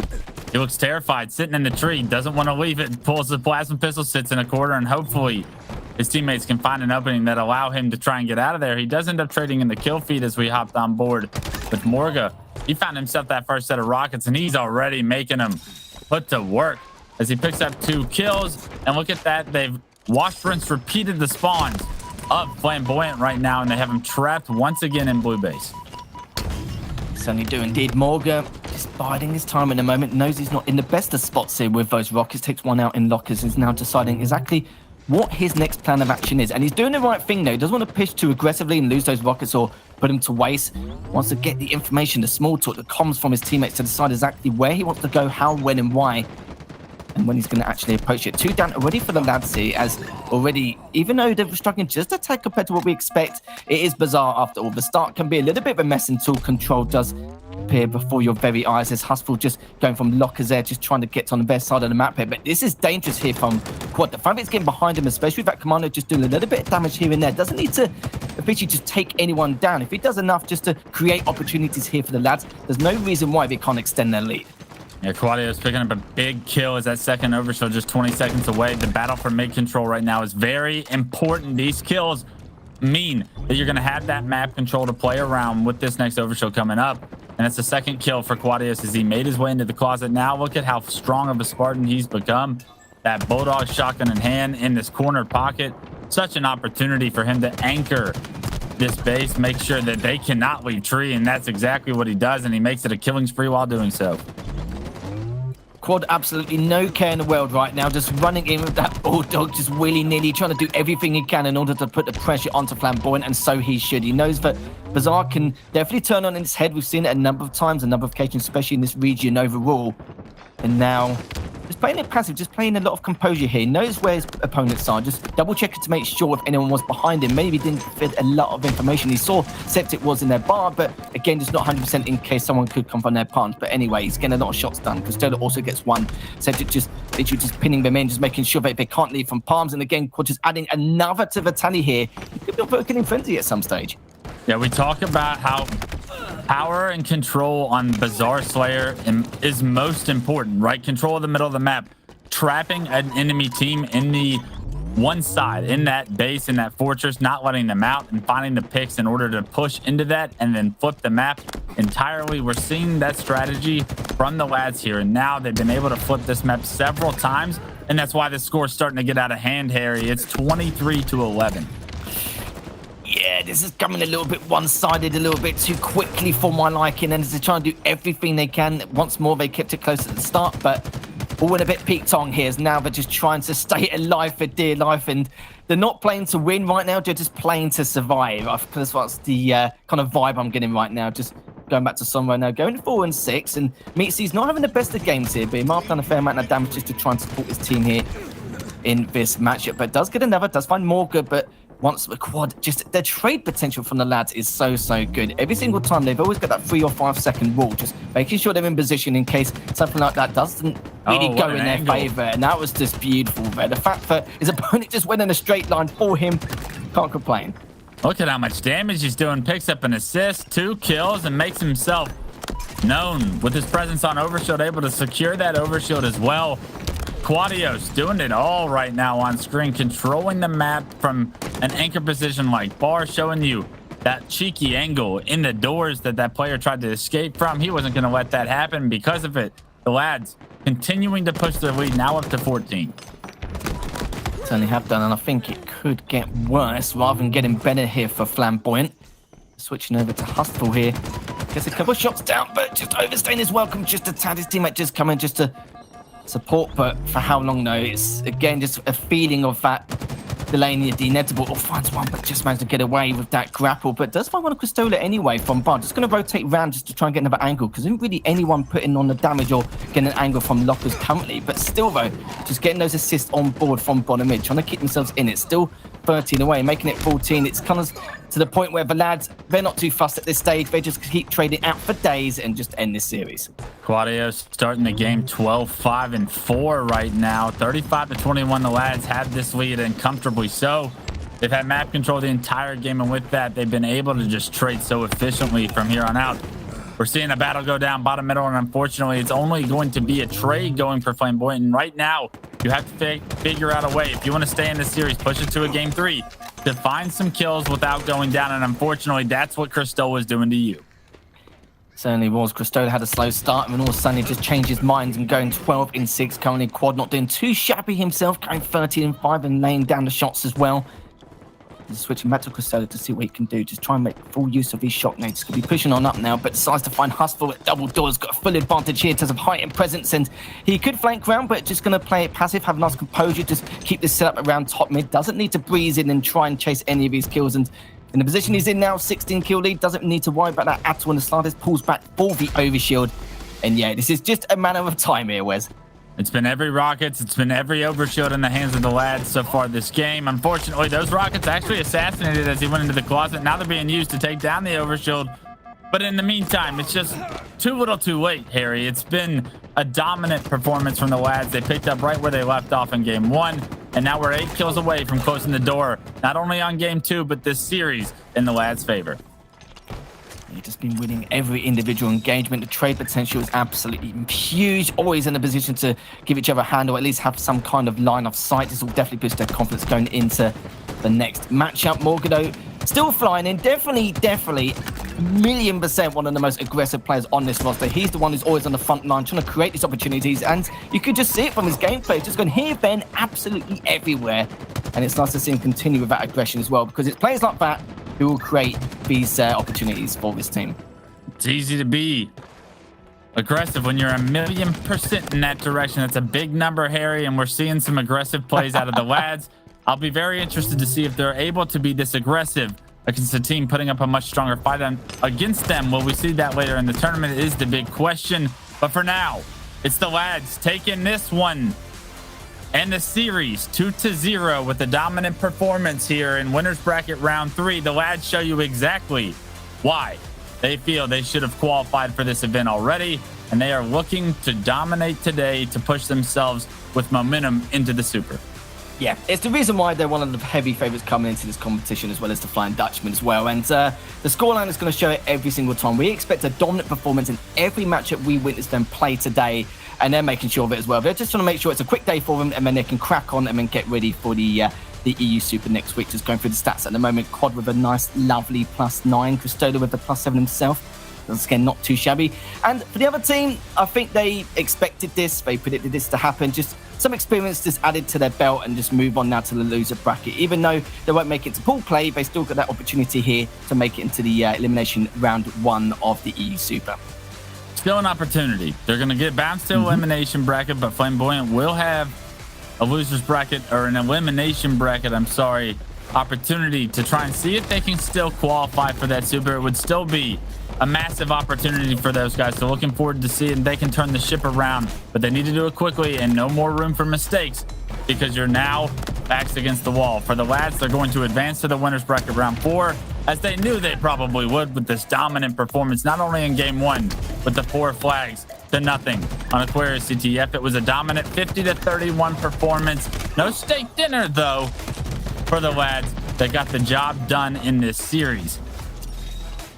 Speaker 5: he looks terrified, sitting in the tree, doesn't want to leave it, pulls the plasma pistol, sits in a corner, and hopefully his teammates can find an opening that allow him to try and get out of there. He does end up trading in the kill feed as we hopped on board with Morga. He found himself that first set of rockets, and he's already making them put to work as he picks up 2 kills. And look at that, they've washed, rinse, repeated the spawns of Flamboyant right now, and they have him trapped once again in blue base.
Speaker 4: Certainly do indeed. Morga is biding his time in the moment, knows he's not in the best of spots here with those rockets, takes one out in lockers, and is now deciding exactly what his next plan of action is. And he's doing the right thing though. He doesn't want to push too aggressively and lose those rockets or put them to waste. He wants to get the information, the small talk, the comms from his teammates to decide exactly where he wants to go, how, when, and why, and when he's going to actually approach it. 2 down already for the lads here, as already, even though they're struggling just a tad compared to what we expect, it is Bizarre after all. The start can be a little bit of a mess until control does appear before your very eyes. There's Hustle just going from lockers there, just trying to get on the best side of the map here. But this is dangerous here from Quad. The fact it's getting behind him, especially with that commander just doing a little bit of damage here and there. Doesn't need to officially just take anyone down. If he does enough just to create opportunities here for the lads, there's no reason why they can't extend their lead.
Speaker 5: Yeah, Quadio's picking up a big kill as that second overshield just 20 seconds away. The battle for mid control right now is very important. These kills mean that you're going to have that map control to play around with this next overshield coming up. And it's the second kill for Quadios as he made his way into the closet. Now look at how strong of a Spartan he's become. That Bulldog shotgun in hand in this corner pocket. Such an opportunity for him to anchor this base, make sure that they cannot leave tree, and that's exactly what he does, and he makes it a killing spree while doing so.
Speaker 4: Quad absolutely no care in the world right now, just running in with that Bulldog, just willy-nilly, trying to do everything he can in order to put the pressure onto Flamboyant, and so he should. He knows that Bazaar can definitely turn on its head. We've seen it a number of times, a number of occasions, especially in this region overall. And now, just playing it passive, just playing a lot of composure here. He knows where his opponents are, just double-checking to make sure if anyone was behind him. Maybe didn't fit a lot of information. He saw Septic was in their bar, but again, just not 100% in case someone could come from their palms. But anyway, he's getting a lot of shots done. Cristola also gets one. Septic just literally just pinning them in, just making sure that they can't leave from palms. And again, Quad just adding another to the tally here. He could be working in frenzy at some stage.
Speaker 5: Yeah, we talk about how power and control on Bazaar Slayer is most important, right? Control of the middle of the map, trapping an enemy team in the one side, in that base, in that fortress, not letting them out, and finding the picks in order to push into that and then flip the map entirely. We're seeing that strategy from the lads here, and now they've been able to flip this map several times, and that's why the score's starting to get out of hand, Harry. It's 23-11.
Speaker 4: Yeah, this is coming a little bit one-sided, a little bit too quickly for my liking, and they're trying to do everything they can. Once more, they kept it close at the start, but all in a bit peaked on here. Now they're just trying to stay alive for dear life, and they're not playing to win right now. They're just playing to survive. That's the kind of vibe I'm getting right now. Just going back to Sunray now, going 4-6, and Meatsy's not having the best of games here, but he might have done a fair amount of damage just to try and support his team here in this matchup, but does get another, does find more good, but once the Quad, just their trade potential from the lads is so good. Every single time they've always got that 3 or 5 second rule, just making sure they're in position in case something like that doesn't really go in their favor. And that was just beautiful there. The fact that his opponent just went in a straight line for him, can't complain.
Speaker 5: Look at how much damage he's doing. Picks up an assist, 2 kills, and makes himself known with his presence on Overshield, able to secure that Overshield as well. Quadios doing it all right now on screen, controlling the map from an anchor position like bar, showing you that cheeky angle in the doors that player tried to escape from. He wasn't going to let that happen. Because of it, the lads continuing to push their lead, now up to 14.
Speaker 4: Certainly have done, and I think it could get worse rather than getting better here for Flamboyant. Switching over to Hustful here. Gets a couple of shots down, but just overstaying his welcome. Just a tad, his teammate just coming just to support, but for how long though? It's again just a feeling of that delaying the inevitable. Oh, finds one, but just managed to get away with that grapple, but does find one of Cristola anyway from Bar. Just going to rotate around just to try and get another angle, because isn't really anyone putting on the damage or getting an angle from Lockers currently, but still though, just getting those assists on board from bottom mid, trying to keep themselves in it. Still 13 away, making it 14. It's kind of to the point where the lads, they're not too fussed at this stage. They just keep trading out for days and just end this series.
Speaker 5: Quadios starting the game 12-5-4 right now. 35-21, the lads have this lead, and comfortably so. They've had map control the entire game, and with that, they've been able to just trade so efficiently from here on out. We're seeing a battle go down bottom middle, and unfortunately, it's only going to be a trade going for Flamboyant. And right now, you have to figure out a way. If you want to stay in this series, push it to a game 3 to find some kills without going down. And unfortunately, that's what Cristola was doing to you.
Speaker 4: Certainly was. Cristola had a slow start, and then all of a sudden he just changed his mind and going 12-6. Currently, Quad not doing too shabby himself, going 13-5 and laying down the shots as well. Just switching back to Cristola to see what he can do. Just try and make full use of his shock nades. Could be pushing on up now, but decides to find Hustful at double doors. Got a full advantage here in terms of height and presence, and he could flank round, but just going to play it passive, have a nice composure, just keep this setup around top mid. Doesn't need to breeze in and try and chase any of his kills, and in the position he's in now, 16 kill lead, doesn't need to worry about that at all. And the slightest pulls back for the overshield. And yeah, this is just a matter of time here, Wes.
Speaker 5: It's been every rockets, it's been every overshield in the hands of the lads so far this game. Unfortunately, those rockets actually assassinated as he went into the closet. Now they're being used to take down the overshield. But in the meantime, it's just too little too late, Harry. It's been a dominant performance from the lads. They picked up right where they left off in game 1. And now we're 8 kills away from closing the door, not only on game 2, but this series in the lads' favor.
Speaker 4: They've just been winning every individual engagement. The trade potential is absolutely huge. Always in a position to give each other a hand, or at least have some kind of line of sight. This will definitely boost their confidence going into the next matchup. Morgado still flying in. Definitely, 1,000,000% one of the most aggressive players on this roster. He's the one who's always on the front line, trying to create these opportunities. And you could just see it from his gameplay. Just going here, Ben, absolutely everywhere. And it's nice to see him continue with that aggression as well, because it's players like that who will create these opportunities for this team.
Speaker 5: It's easy to be Aggressive when you're 1,000,000% in that direction. That's a big number, Harry, and we're seeing some aggressive plays out of the lads. I'll be very interested to see if they're able to be this aggressive against a team putting up a much stronger fight against them. Will we see that later in the tournament is the big question. But for now, it's the lads taking this one and the series 2-0 with a dominant performance here in winners bracket round 3. The lads show you exactly why they feel they should have qualified for this event already, and they are looking to dominate today to push themselves with momentum into the Super.
Speaker 4: Yeah, it's the reason why they're one of the heavy favourites coming into this competition, as well as the Flying Dutchman as well. And the scoreline is going to show it every single time. We expect a dominant performance in every matchup we witness them play today, and they're making sure of it as well. They're just trying to make sure it's a quick day for them, and then they can crack on and then get ready for the EU Super next week. Just going through the stats at the moment. Quad with a nice, lovely +9. Cristola with a +7 himself. Once again, not too shabby. And for the other team, I think they expected this. They predicted this to happen. Just some experience just added to their belt and just move on now to the loser bracket. Even though they won't make it to pool play, they still got that opportunity here to make it into the elimination round 1 of the EU Super.
Speaker 5: Still an opportunity. They're going to get bounced to elimination bracket, but Flamboyant will have a losers bracket, or an elimination bracket, opportunity to try and see if they can still qualify for that Super. It would still be a massive opportunity for those guys. So looking forward to seeing they can turn the ship around, but they need to do it quickly and no more room for mistakes, because you're now backs against the wall. For the lads, they're going to advance to the winners bracket round 4, as they knew they probably would with this dominant performance, not only in game 1, but the 4 flags to nothing on Aquarius CTF. It was a dominant 50-31 performance. No steak dinner though for the lads that got the job done in this series.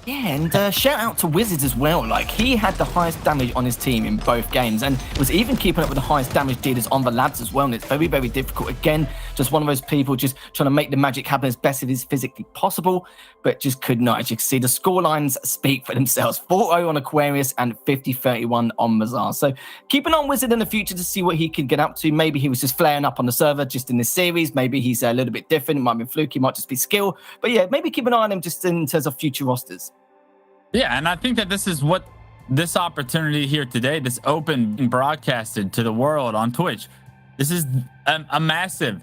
Speaker 4: Yeah, and shout out to Wizards as well. Like, he had the highest damage on his team in both games and was even keeping up with the highest damage dealers on the lads as well. And it's very, very difficult. Again, just one of those people just trying to make the magic happen as best it is physically possible, but just could not. As you can see, the scorelines speak for themselves. 4-0 on Aquarius and 50-31 on Mazar. So keep an eye on Wizard in the future to see what he could get up to. Maybe he was just flaring up on the server just in this series. Maybe he's a little bit different. It might be fluky, might just be skill. But yeah, maybe keep an eye on him just in terms of future rosters.
Speaker 5: Yeah, and I think that this is what this opportunity here today, this open being broadcasted to the world on Twitch. This is a massive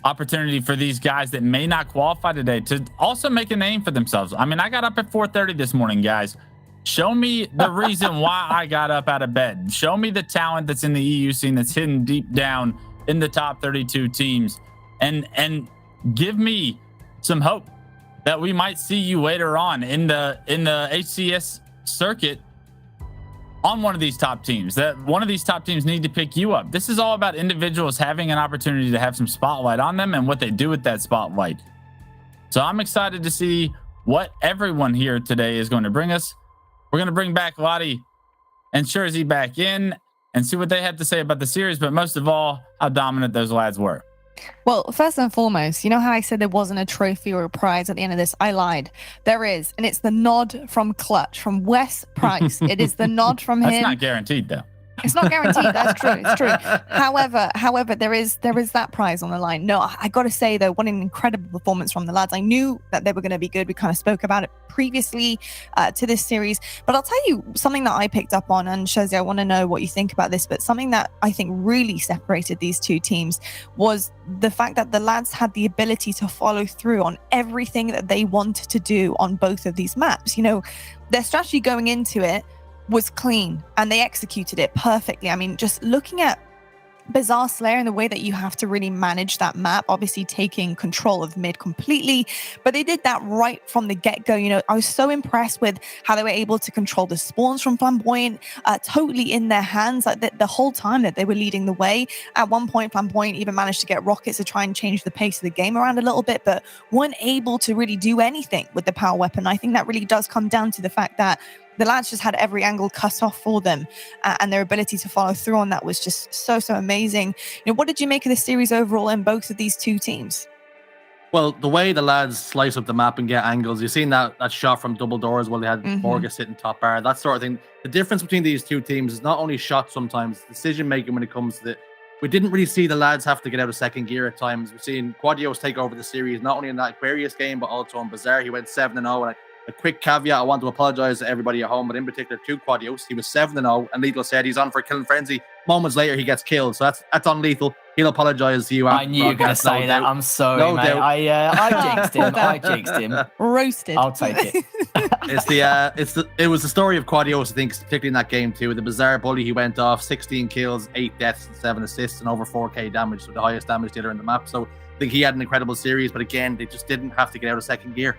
Speaker 5: opportunity for these guys that may not qualify today to also make a name for themselves. I mean, I got up at 4:30 this morning, guys. Show me the reason why I got up out of bed. Show me the talent that's in the EU scene that's hidden deep down in the top 32 teams, and give me some hope that we might see you later on in the HCS circuit on one of these top teams, that one of these top teams need to pick you up. This is all about individuals having an opportunity to have some spotlight on them and what they do with that spotlight. So I'm excited to see what everyone here today is going to bring us. We're going to bring back Lottie and Shurzy back in and see what they had to say about the series, but most of all, how dominant those lads were.
Speaker 2: Well, first and foremost, you know how I said there wasn't a trophy or a prize at the end of this? I lied. There is, and it's the nod from Clutch, from Wes Price. It is the nod from him.
Speaker 5: That's not guaranteed, though.
Speaker 2: It's not guaranteed. That's true. It's true. However, there is that prize on the line. No, I got to say though, what an incredible performance from the lads. I knew that they were going to be good. We kind of spoke about it previously to this series, but I'll tell you something that I picked up on, and Shurzy, I want to know what you think about this. But something that I think really separated these two teams was the fact that the lads had the ability to follow through on everything that they wanted to do on both of these maps. You know, their strategy going into it was clean and they executed it perfectly. I mean, just looking at Bizarre Slayer and the way that you have to really manage that map, obviously taking control of mid completely, but they did that right from the get-go. You know, I was so impressed with how they were able to control the spawns from Flamboyant, totally in their hands, like the whole time that they were leading the way. At one point, Flamboyant even managed to get rockets to try and change the pace of the game around a little bit, but weren't able to really do anything with the power weapon. I think that really does come down to the fact that the lads just had every angle cut off for them, and their ability to follow through on that was just so amazing. You know, what did you make of the series overall in both of these two teams?
Speaker 3: Well, the way the lads slice up the map and get angles, you've seen that shot from double doors while they had Morga sitting top bar, that sort of thing. The difference between these two teams is not only shot sometimes, decision making when it comes to we didn't really see the lads have to get out of second gear at times. We've seen Quadios take over the series, not only in that Aquarius game, but also on Bazaar. He went 7-0, and A quick caveat, I want to apologize to everybody at home, but in particular to Quadios. He was 7-0, and Lethal said he's on for a killing frenzy. Moments later, he gets killed, so that's on Lethal. He'll apologize to you.
Speaker 4: I knew you were going to say that. I'm sorry, mate. I jinxed him. I jinxed him.
Speaker 2: Roasted.
Speaker 4: I'll take it.
Speaker 3: It was the story of Quadios, I think, particularly in that game too. The bizarre bully, he went off 16 kills, 8 deaths, and 7 assists, and over 4k damage, so the highest damage dealer in the map. So I think he had an incredible series, but again, they just didn't have to get out of second gear.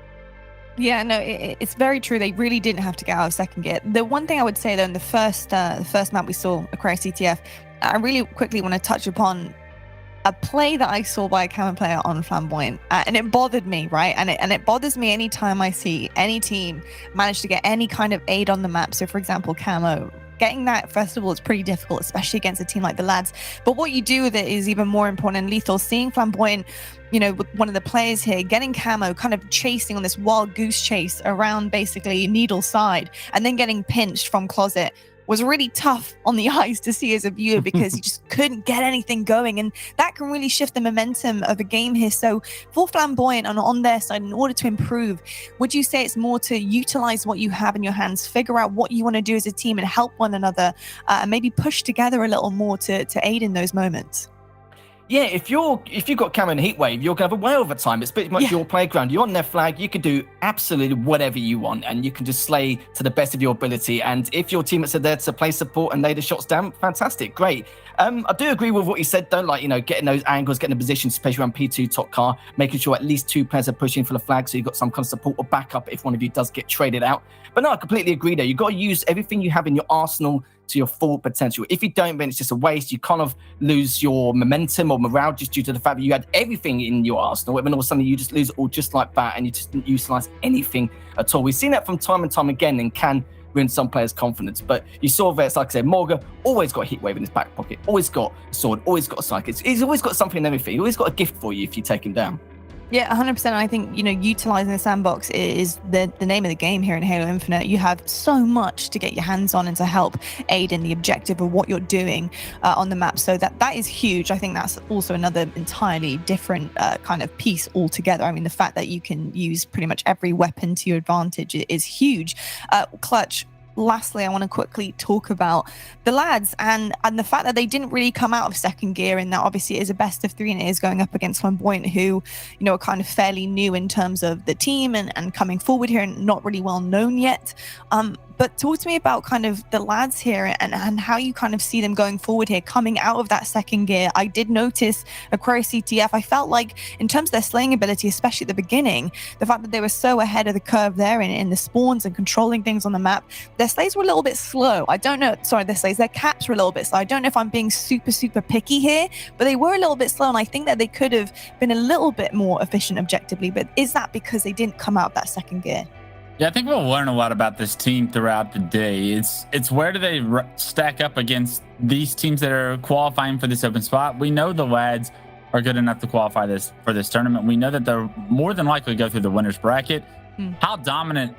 Speaker 2: Yeah, no, it's very true. They really didn't have to get out of second gear. The one thing I would say, though, in the first map we saw, Aquarius CTF, I really quickly want to touch upon a play that I saw by a Camo player on Flamboyant, and it bothered me, right? And it bothers me anytime I see any team manage to get any kind of aid on the map. So, for example, Camo. Getting that, first of all, is pretty difficult, especially against a team like the Lads. But what you do with it is even more important. And Lethal, seeing Flamboyant, with one of the players here, getting Camo, kind of chasing on this wild goose chase around basically Needle side, and then getting pinched from Closet was really tough on the eyes to see as a viewer, because you just couldn't get anything going, and that can really shift the momentum of a game here. So for Flamboyant and on their side, in order to improve, would you say it's more to utilize what you have in your hands, figure out what you want to do as a team and help one another, and maybe push together a little more to aid in those moments?
Speaker 4: Yeah, if you've got Camo and Heatwave, you're going to have a whale of a time. It's pretty much your playground. You're on their flag. You can do absolutely whatever you want, and you can just slay to the best of your ability. And if your teammates are there to play support and lay the shots down, fantastic, great. I do agree with what you said, though, like, getting those angles, getting the positions, especially around P2 top car, making sure at least 2 players are pushing for the flag, so you've got some kind of support or backup if one of you does get traded out. But no, I completely agree there. You've got to use everything you have in your arsenal to your full potential. If you don't, then it's just a waste. You kind of lose your momentum or morale just due to the fact that you had everything in your arsenal, and all of a sudden you just lose it all just like that, and you just didn't utilize anything at all. We've seen that from time and time again, and can ruin some players' confidence. But you saw there, like I said, Morga always got a Heatwave in his back pocket, always got a sword, always got a psychic. He's always got something and everything. He's always got a gift for you if you take him down.
Speaker 2: Yeah, 100%. I think, utilizing the sandbox is the name of the game here in Halo Infinite. You have so much to get your hands on and to help aid in the objective of what you're doing on the map. So that is huge. I think that's also another entirely different kind of piece altogether. I mean, the fact that you can use pretty much every weapon to your advantage is huge. Clutch, lastly, I want to quickly talk about the Lads and the fact that they didn't really come out of second gear, and that obviously it is a best of 3 and it is going up against Flamboyant, who, are kind of fairly new in terms of the team and coming forward here and not really well known yet. But talk to me about kind of the Lads here and how you kind of see them going forward here, coming out of that second gear. I did notice Aquarius CTF, I felt like in terms of their slaying ability, especially at the beginning, the fact that they were so ahead of the curve there in the spawns and controlling things on the map, their slays were a little bit slow. I don't know, sorry, their caps were a little bit slow. I don't know if I'm being super, super picky here, but they were a little bit slow, and I think that they could have been a little bit more efficient objectively. But is that because they didn't come out of that second gear?
Speaker 5: Yeah, I think we'll learn a lot about this team throughout the day. It's where do they stack up against these teams that are qualifying for this open spot. We know the Lads are good enough to qualify for this tournament. We know that they're more than likely to go through the winner's bracket. How dominant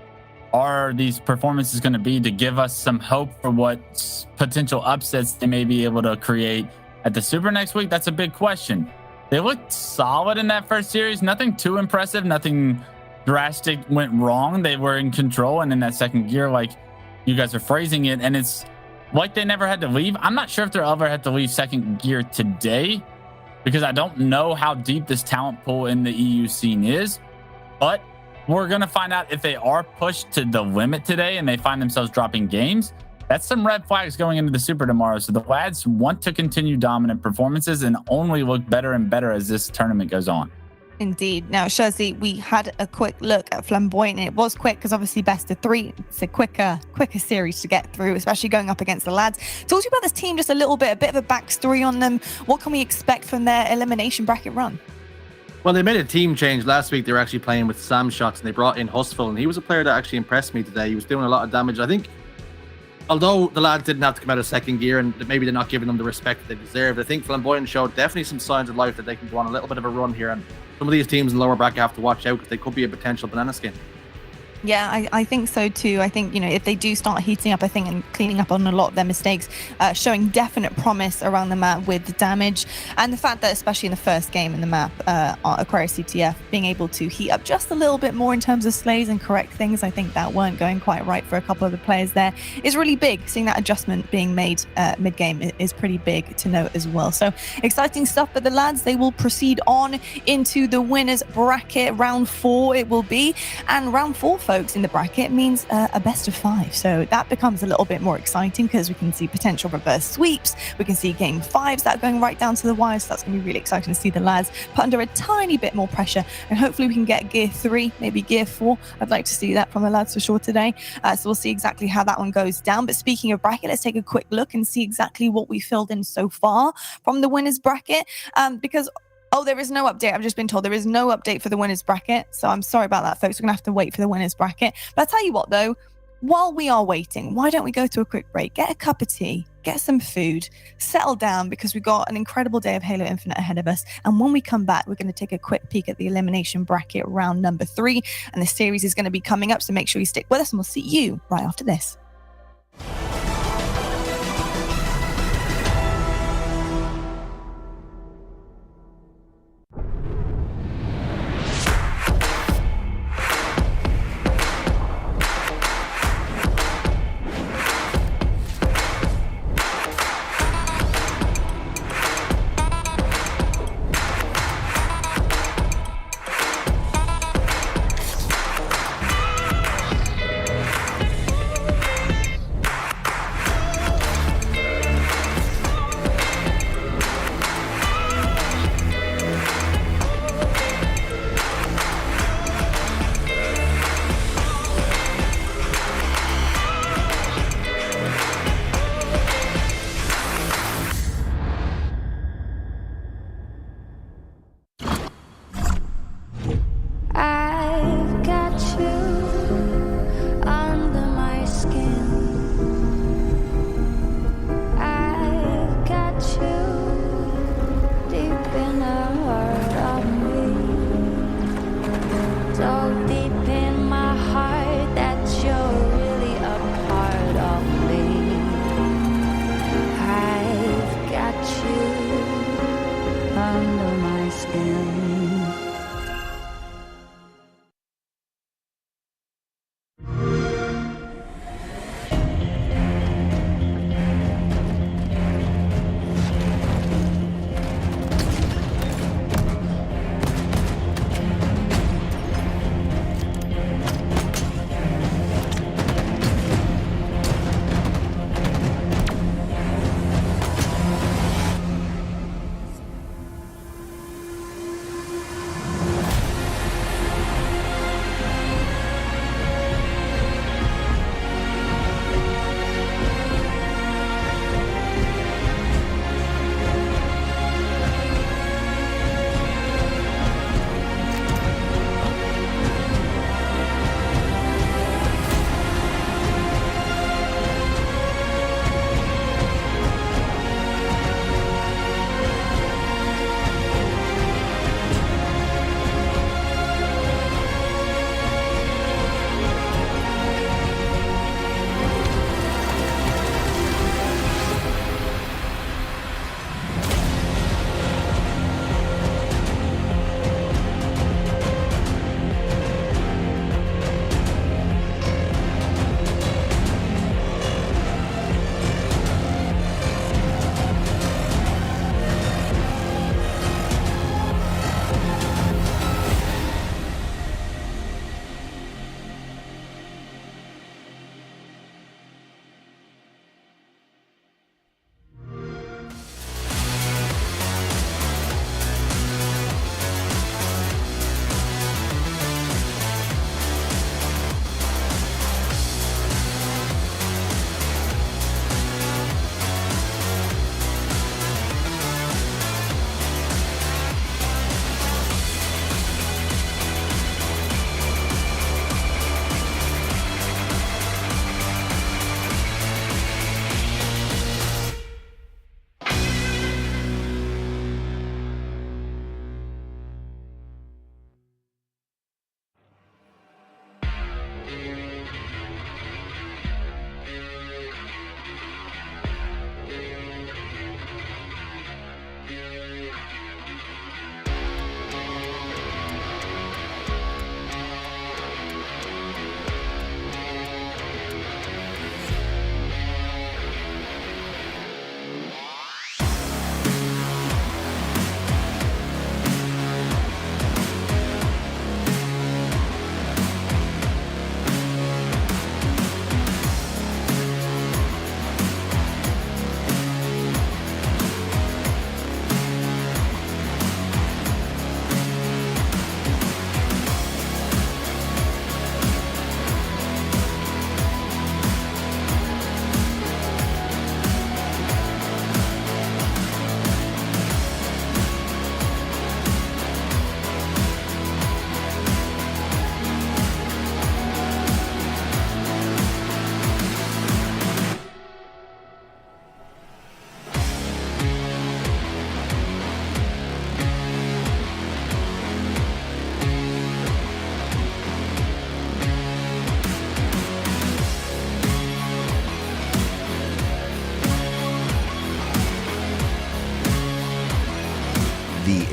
Speaker 5: are these performances going to be to give us some hope for what potential upsets they may be able to create at the Super next week? That's a big question. They looked solid in that first series. Nothing too impressive. Nothing drastic went wrong. They were in control, and in that second gear, like you guys are phrasing it, and it's like they never had to leave. I'm not sure if they'll ever have to leave second gear today, because I don't know how deep this talent pool in the EU scene is, but we're going to find out if they are pushed to the limit today and they find themselves dropping games. That's some red flags going into the Super tomorrow. So the Lads want to continue dominant performances and only look better and better as this tournament goes on.
Speaker 2: Indeed. Now, Shirley, we had a quick look at Flamboyant, and it was quick because obviously best of 3. It's a quicker series to get through, especially going up against the Lads. Talk to me about this team just a little bit, a bit of a backstory on them. What can we expect from their elimination bracket run?
Speaker 3: Well, they made a team change last week. They were actually playing with Sam shots, and they brought in Hustful, and he was a player that actually impressed me today. He was doing a lot of damage. I think, although the Lads didn't have to come out of second gear and maybe they're not giving them the respect that they deserved, I think Flamboyant showed definitely some signs of life that they can go on a little bit of a run here. And some of these teams in the lower bracket have to watch out because they could be a potential banana skin.
Speaker 2: Yeah, I think so too. I think, if they do start heating up, I think, and cleaning up on a lot of their mistakes, showing definite promise around the map with the damage, and the fact that especially in the first game in the map, Aquarius CTF being able to heat up just a little bit more in terms of slays and correct things, I think that weren't going quite right for a couple of the players there, is really big. Seeing that adjustment being made mid-game is pretty big to note as well. So exciting stuff, but the lads, they will proceed on into the winners bracket. Round 4 it will be, and round 4, folks, in the bracket means a best of 5. So that becomes a little bit more exciting because we can see potential reverse sweeps. We can see game 5s that are going right down to the wire. So that's going to be really exciting to see the lads put under a tiny bit more pressure. And hopefully we can get gear 3, maybe gear 4. I'd like to see that from the lads for sure today. So we'll see exactly how that one goes down. But speaking of bracket, let's take a quick look and see exactly what we filled in so far from the winners bracket. Because there is no update. I've just been told there is no update for the winners bracket. So I'm sorry about that, folks. We're going to have to wait for the winners bracket. But I'll tell you what, though, while we are waiting, why don't we go to a quick break, get a cup of tea, get some food, settle down, because we've got an incredible day of Halo Infinite ahead of us. And when we come back, we're going to take a quick peek at the elimination bracket round number 3. And the series is going to be coming up. So make sure you stick with us, and we'll see you right after this.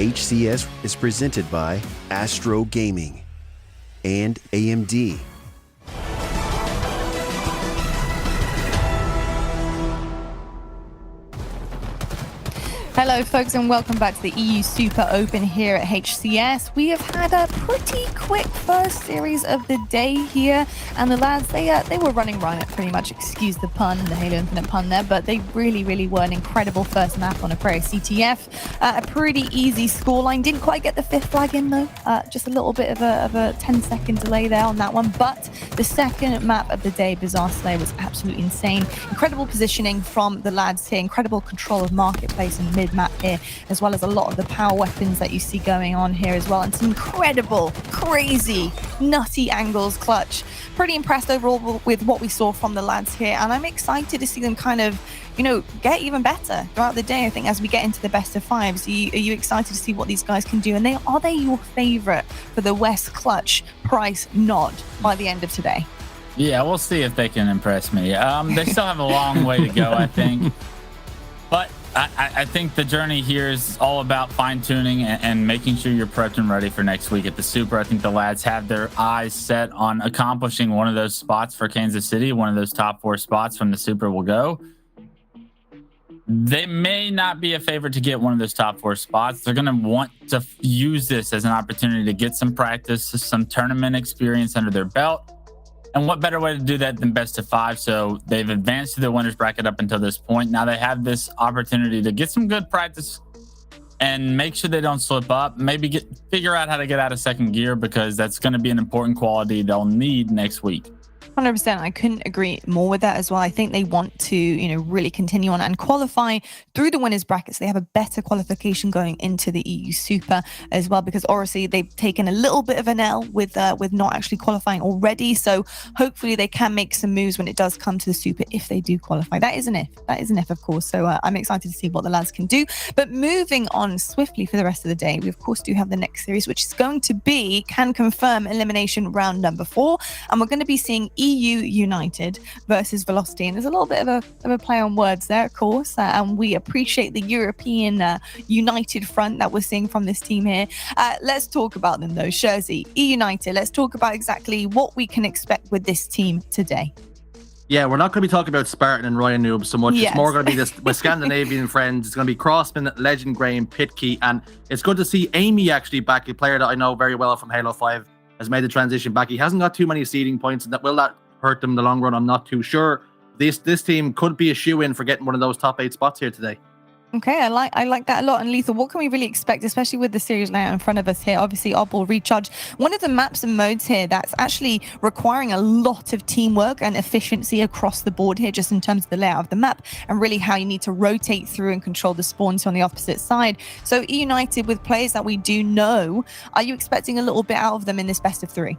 Speaker 1: HCS is presented by Astro Gaming and AMD.
Speaker 2: Hello folks and welcome back to the EU Super Open here at HCS. We have had a pretty quick first series of the day here, and the lads, they were running riot pretty much, excuse the pun, the Halo Infinite pun there, but they really were an incredible first map on a Prairie CTF. A pretty easy scoreline, didn't quite get the 5th flag in though, just a little bit of a 10-second delay there on that one, but the second map of the day, Bizarre Slayer, was absolutely insane. Incredible positioning from the lads here, incredible control of marketplace and mid-map here, as well as a lot of the power weapons that you see going on here as well, and some incredible, crazy, nutty angles clutch. Pretty impressed overall with what we saw from the lads here, and I'm excited to see them kind of, you know, get even better throughout the day. I think as we get into the best of fives, are you excited to see what these guys can do? And are they your favorite for the West Clutch price nod by the end of today?
Speaker 5: Yeah, we'll see if they can impress me. They still have a long way to go, I think. But I think the journey here is all about fine-tuning and making sure you're prepped and ready for next week at the Super. I think the lads have their eyes set on accomplishing one of those spots for Kansas City. One of those top 4 spots from the Super will go. They may not be a favorite to get one of those top 4 spots. They're going to want to use this as an opportunity to get some practice, some tournament experience under their belt. And what better way to do that than best of 5? So they've advanced to the winners bracket up until this point. Now they have this opportunity to get some good practice and make sure they don't slip up. Maybe figure out how to get out of second gear, because that's going to be an important quality they'll need next week.
Speaker 2: 100%. I couldn't agree more with that as well. I think they want to, you know, really continue on and qualify through the winners brackets. They have a better qualification going into the EU Super as well, because obviously they've taken a little bit of an L with not actually qualifying already. So hopefully they can make some moves when it does come to the Super if they do qualify. That is an if. That is an if, of course. So I'm excited to see what the lads can do. But moving on swiftly for the rest of the day, we of course do have the next series, which is going to be can confirm elimination round number 4, and we're going to be seeing EU United versus Velocity, and there's a little bit of a play on words there, of course, and we appreciate the European united front that we're seeing from this team here. Let's talk about them though. Jersey, EU United, let's talk about exactly what we can expect with this team today.
Speaker 3: Yeah, we're not going to be talking about Spartan and Ryan Noob so much.
Speaker 2: Yes.
Speaker 3: It's more going to be this with Scandinavian friends. It's going to be Crossman, Legend Graham, Pitkey, and it's good to see Amy actually back, a player that I know very well from Halo 5. Has made the transition back. He hasn't got too many seeding points, and will that hurt them in the long run? I'm not too sure. This team could be a shoe-in for getting one of those top 8 spots here today.
Speaker 2: Okay, I like that a lot. And Lethal, what can we really expect, especially with the series layout in front of us here? Obviously, Oddball Recharge, one of the maps and modes here that's actually requiring a lot of teamwork and efficiency across the board here, just in terms of the layout of the map and really how you need to rotate through and control the spawns on the opposite side. So E United, with players that we do know, are you expecting a little bit out of them in this best of 3?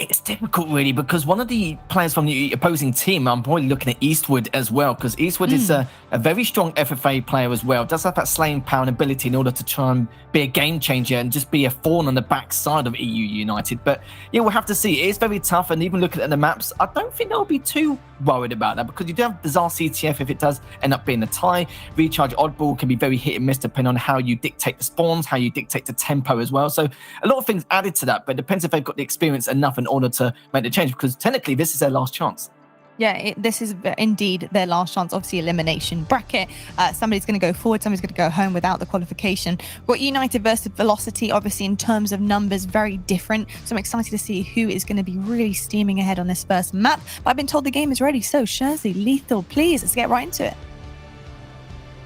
Speaker 4: It's difficult, really, because one of the players from the opposing team, I'm probably looking at Eastwood as well, because Eastwood is a very strong FFA player as well. Does have that slaying power and ability in order to try and be a game changer and just be a thorn on the backside of EU United. But yeah, we'll have to see. It is very tough, and even looking at the maps, I don't think they'll be too worried about that, because you do have Bizarre CTF if it does end up being a tie. Recharge Oddball can be very hit and miss depending on how you dictate the spawns, how you dictate the tempo as well. So a lot of things added to that, but it depends if they've got the experience enough in order to make the change, because technically this is their last chance.
Speaker 2: Yeah, this is indeed their last chance. Obviously, elimination bracket. Somebody's going to go forward, somebody's going to go home without the qualification. But United versus Velocity, obviously, in terms of numbers, very different. So I'm excited to see who is going to be really steaming ahead on this first map. But I've been told the game is ready. So, Jersey, Lethal, please, let's get right into it.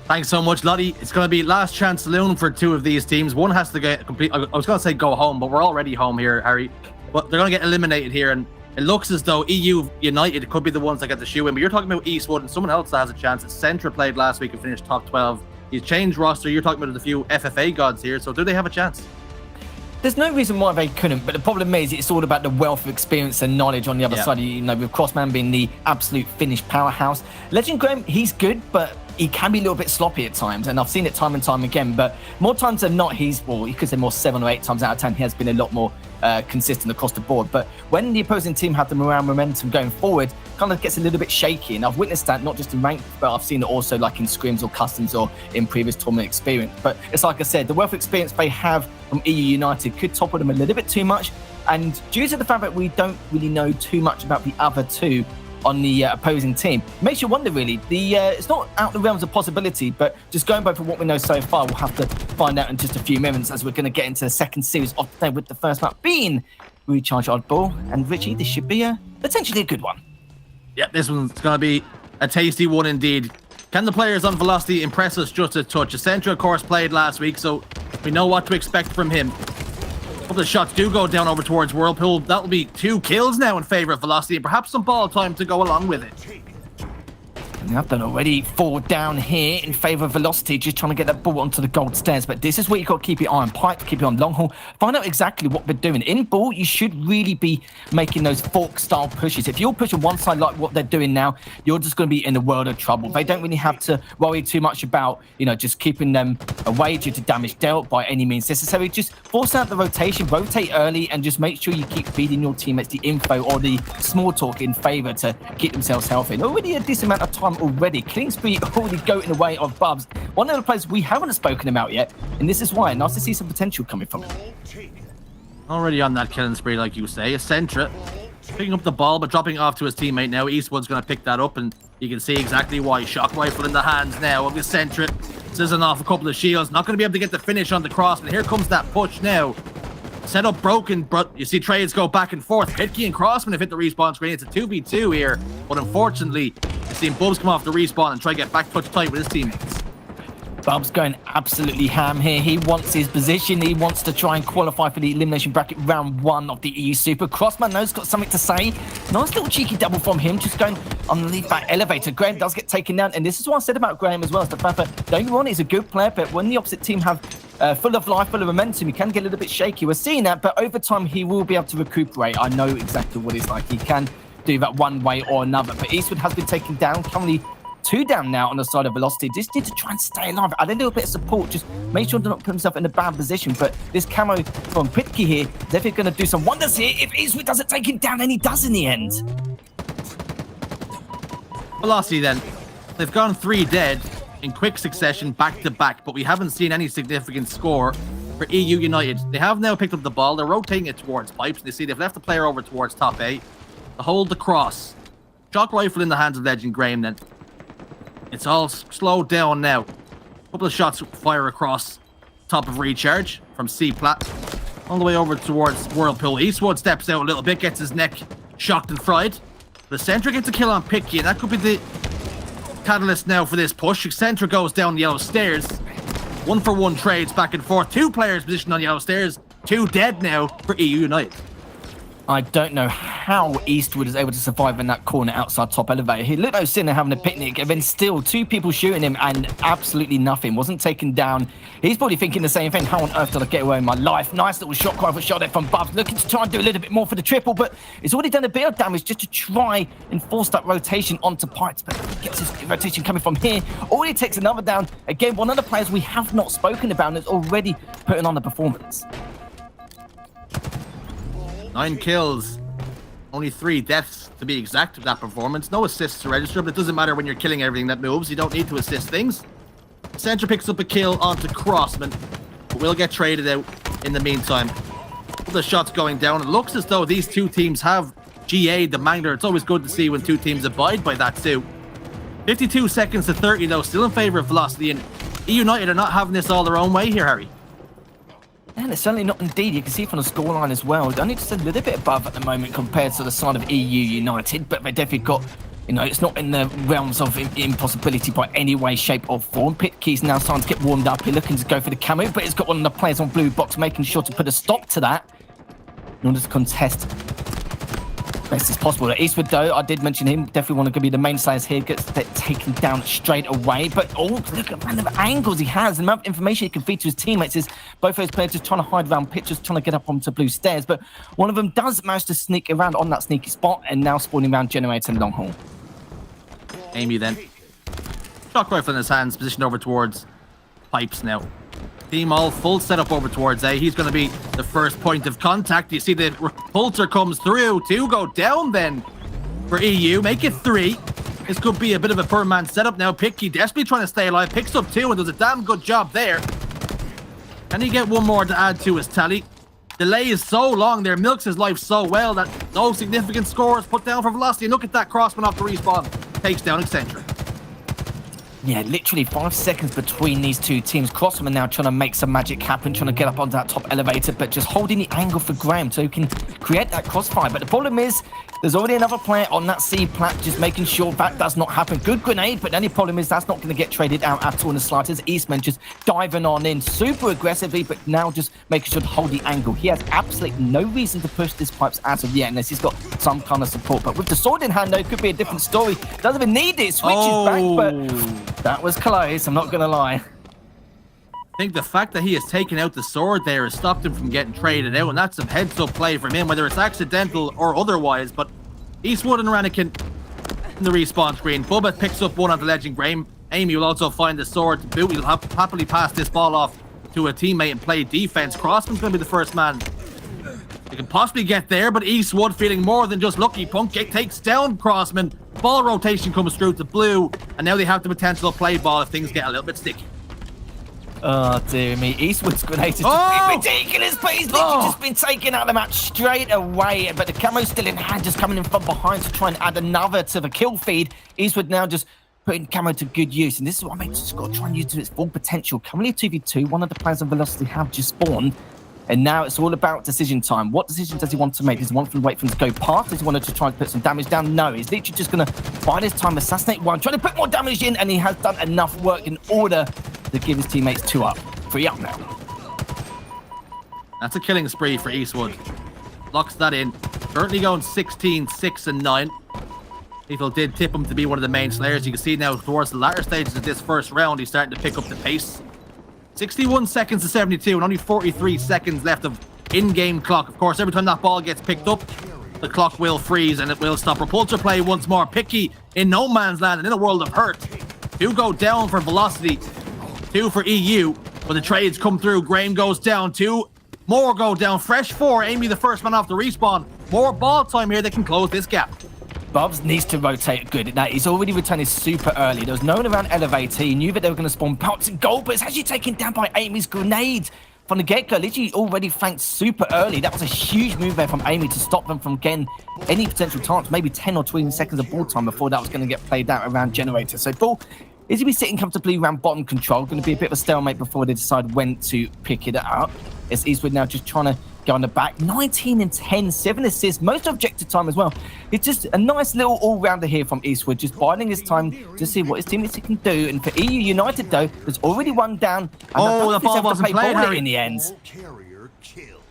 Speaker 3: Thanks so much, Lottie. It's going to be last chance saloon for 2 of these teams. One has to get complete. I was going to say go home, but we're already home here, Harry. But they're going to get eliminated here, and it looks as though EU United could be the ones that get the shoe in. But you're talking about Eastwood and someone else that has a chance. It's Centra played last week and finished top 12. He's changed roster. You're talking about a few FFA gods here. So do they have a chance?
Speaker 4: There's no reason why they couldn't, but the problem is it's all about the wealth of experience and knowledge on the other side. You know, with Crossman being the absolute Finnish powerhouse. Legend Graham, he's good, but he can be a little bit sloppy at times, and I've seen it time and time again. But more times than not, you could say more 7 or 8 times out of 10, he has been a lot more consistent across the board. But when the opposing team have the morale momentum going forward, kind of gets a little bit shaky. And I've witnessed that not just in ranked, but I've seen it also like in scrims or customs or in previous tournament experience. But it's like I said, the wealth of experience they have from EU United could topple them a little bit too much. And due to the fact that we don't really know too much about the other two on the opposing team, makes you wonder really. It's not out the realms of possibility, but just going by from what we know so far, we'll have to find out in just a few minutes as we're going to get into the second series of the day, with the first map being Recharge Oddball. And Richie, this should be potentially a good one.
Speaker 3: Yeah, this one's going to be a tasty one indeed. Can the players on Velocity impress us just a touch? Essentra, of course, played last week, so we know what to expect from him. A couple of shots do go down over towards Whirlpool. That'll be 2 kills now in favor of Velocity, and perhaps some ball time to go along with it.
Speaker 4: And I've done already 4 down here in favour of Velocity, just trying to get that ball onto the gold stairs. But this is where you've got to keep your eye on pipe, keep it on long haul, find out exactly what they're doing. In ball, you should really be making those fork-style pushes. If you're pushing one side like what they're doing now, you're just going to be in a world of trouble. They don't really have to worry too much about, just keeping them away due to damage dealt by any means necessary. Just force out the rotation, rotate early, and just make sure you keep feeding your teammates the info or the small talk in favour to keep themselves healthy. And already a decent amount of time already. Kingsbury already go in the way of Bubs, one of the players we haven't spoken about yet, and this is why. Nice to see some potential coming from him.
Speaker 3: Already on that killing spree, like you say. Essentra picking up the ball, but dropping it off to his teammate now. Eastwood's going to pick that up, and you can see exactly why. Shock rifle in the hands now of Essentra. Sizzling off a couple of shields. Not going to be able to get the finish on the cross, but here comes that push now. Setup broken, but you see trades go back and forth. Pitke and Crossman have hit the respawn screen. It's a 2v2 here, but unfortunately, you've seen Bubs come off the respawn and try to get back touch tight with his teammates.
Speaker 4: Bubs going absolutely ham here. He wants his position. He wants to try and qualify for the elimination bracket round 1 of the EU Super. Crossman knows got something to say. Nice little cheeky double from him, just going underneath that elevator. Graham does get taken down, and this is what I said about Graham as well. Is the fact that, don't get me wrong, he's a good player, but when the opposite team have full of life, full of momentum, he can get a little bit shaky. We're seeing that, but over time, he will be able to recuperate. I know exactly what he's like. He can do that one way or another, but Eastwood has been taken down, currently 2 down now on the side of Velocity. Just need to try and stay alive. Add a little bit of support. Just make sure to not put himself in a bad position. But this camo from Pitke here, definitely going to do some wonders here if Eastwood doesn't take him down, and he does in the end.
Speaker 3: Velocity then. They've gone 3 dead in quick succession, back to back, but we haven't seen any significant score for EU United. They have now picked up the ball. They're rotating it towards pipes. They see they've left the player over towards top A. To hold the cross. Shock rifle in the hands of Legend Graham then. It's all slowed down now. A couple of shots fire across top of Recharge from C-Plat. All the way over towards Whirlpool. Eastwood steps out a little bit, gets his neck shocked and fried. The Centra gets a kill on Pitke, and that could be the catalyst now for this push. Centra goes down the yellow stairs. 1-for-1 trades back and forth. 2 players positioned on yellow stairs. 2 dead now for EU United.
Speaker 4: I don't know how Eastwood is able to survive in that corner outside top elevator. He looked like he was sitting there having a picnic, and then still 2 people shooting him and absolutely nothing. Wasn't taken down. He's probably thinking the same thing. How on earth did I get away with my life? Nice little shock rifle shot there from Bubs, looking to try and do a little bit more for the triple, but it's already done a bit of damage just to try and force that rotation onto pipes. But he gets his rotation coming from here. Already takes another down. Again, one of the players we have not spoken about and is already putting on the performance.
Speaker 3: 9 kills. Only 3 deaths to be exact with that performance. No assists to register, but it doesn't matter when you're killing everything that moves. You don't need to assist things. Centra picks up a kill onto Crossman, but will get traded out in the meantime. All the shots going down. It looks as though these 2 teams have GA'd the Mangler. It's always good to see when 2 teams abide by that too. 52 seconds to 30 though, still in favour of Velocity, and EU United are not having this all their own way here, Harry.
Speaker 4: And it's certainly not indeed. You can see from the scoreline as well. They're only just a little bit above at the moment compared to the side of EU United, but they definitely got, it's not in the realms of impossibility by any way, shape or form. Pitke's now starting to get warmed up. He's looking to go for the camo, but he's got one of the players on blue box making sure to put a stop to that in order to contest best as possible. Eastwood, though, I did mention him, definitely want to be the main slayers here, gets taken down straight away. But look at the random angles he has, the amount of information he can feed to his teammates is both those players just trying to hide around pitches, trying to get up onto blue stairs. But one of them does manage to sneak around on that sneaky spot and now spawning around generator and long haul.
Speaker 3: Amy then. Shock rifle in his hands, positioned over towards pipes now. Team all full setup over towards A. He's going to be the first point of contact. You see the repulsor comes through. 2 go down then. for EU. Make it 3. This could be a bit of a per man setup now. Picky desperately trying to stay alive. Picks up 2 and does a damn good job there. Can he get one more to add to his tally? Delay is so long there. Milks his life so well that no significant score is put down for Velocity. And look at that crossman off the respawn. Takes down Accenture.
Speaker 4: Yeah, literally 5 seconds between these two teams. Crossman now trying to make some magic happen, trying to get up onto that top elevator, but just holding the angle for Graham so he can create that crossfire. But the problem is, there's already another player on that C plat, just making sure that does not happen. Good grenade, but the only problem is that's not going to get traded out at all in the slightest. Eastman just diving on in super aggressively, but now just making sure to hold the angle. He has absolutely no reason to push this pipes out of yet unless he's got some kind of support. But with the sword in hand, though, it could be a different story. Doesn't even need it. Switches back, but that was close. I'm not going to lie.
Speaker 3: I think the fact that he has taken out the sword there has stopped him from getting traded out, and that's some heads-up play from him, whether it's accidental or otherwise. But Eastwood and Ranikin in the respawn screen. Bubba picks up one on the Legend Graham. Amy will also find the sword to boot. He'll happily pass this ball off to a teammate and play defense. Crossman's going to be the first man they can possibly get there, but Eastwood feeling more than just lucky. Punk takes down Crossman. Ball rotation comes through to Blue, and now they have the potential to play ball if things get a little bit sticky.
Speaker 4: Oh, dear me. Eastwood's grenade is ridiculous, but he's literally just been taken out of the match straight away. But the camo's still in hand, just coming in from behind to try and add another to the kill feed. Eastwood now just putting camo to good use. And this is what I mean, just got to try and use to its full potential. Currently 2v2, one of the players on Velocity have just spawned. And now it's all about decision time. What decision does he want to make? Does he want to wait for him to go past? Does he want to try and put some damage down? No, he's literally just going to bide his time, assassinate one, trying to put more damage in, and he has done enough work in order to give his teammates 2 up. 3 up now.
Speaker 3: That's a killing spree for Eastwood. Locks that in. Currently going 16, 6, and 9. Lethal did tip him to be one of the main slayers. You can see now towards the latter stages of this first round, he's starting to pick up the pace. 61 seconds to 72 and only 43 seconds left of in-game clock. Of course, every time that ball gets picked up, the clock will freeze and it will stop. Repulsor play once more. Picky in no man's land and in a world of hurt. 2 go down for Velocity, 2 for EU. But the trades come through. Graham goes down, 2 more go down. Fresh 4. Amy the first man off the respawn. More ball time here. They can close this gap.
Speaker 4: Bubs needs to rotate good. Now, he's already returned super early. There was no one around elevator. He knew that they were going to spawn pounce and gold, but it's actually taken down by Amy's grenade from the get-go. Literally already flanked super early. That was a huge move there from Amy to stop them from getting any potential chance, maybe 10 or 20 seconds of ball time before that was going to get played out around generator. So Bull is he be sitting comfortably around bottom control. Going to be a bit of a stalemate before they decide when to pick it up. As Eastwood now just trying to go on the back. 19 and 10, 7 assists, most objective time as well. It's just a nice little all-rounder here from Eastwood, just biding his time to see what his teammates can do. And for EU United, though, there's already one down. And
Speaker 3: the ball wasn't played, Harry.
Speaker 4: In the end.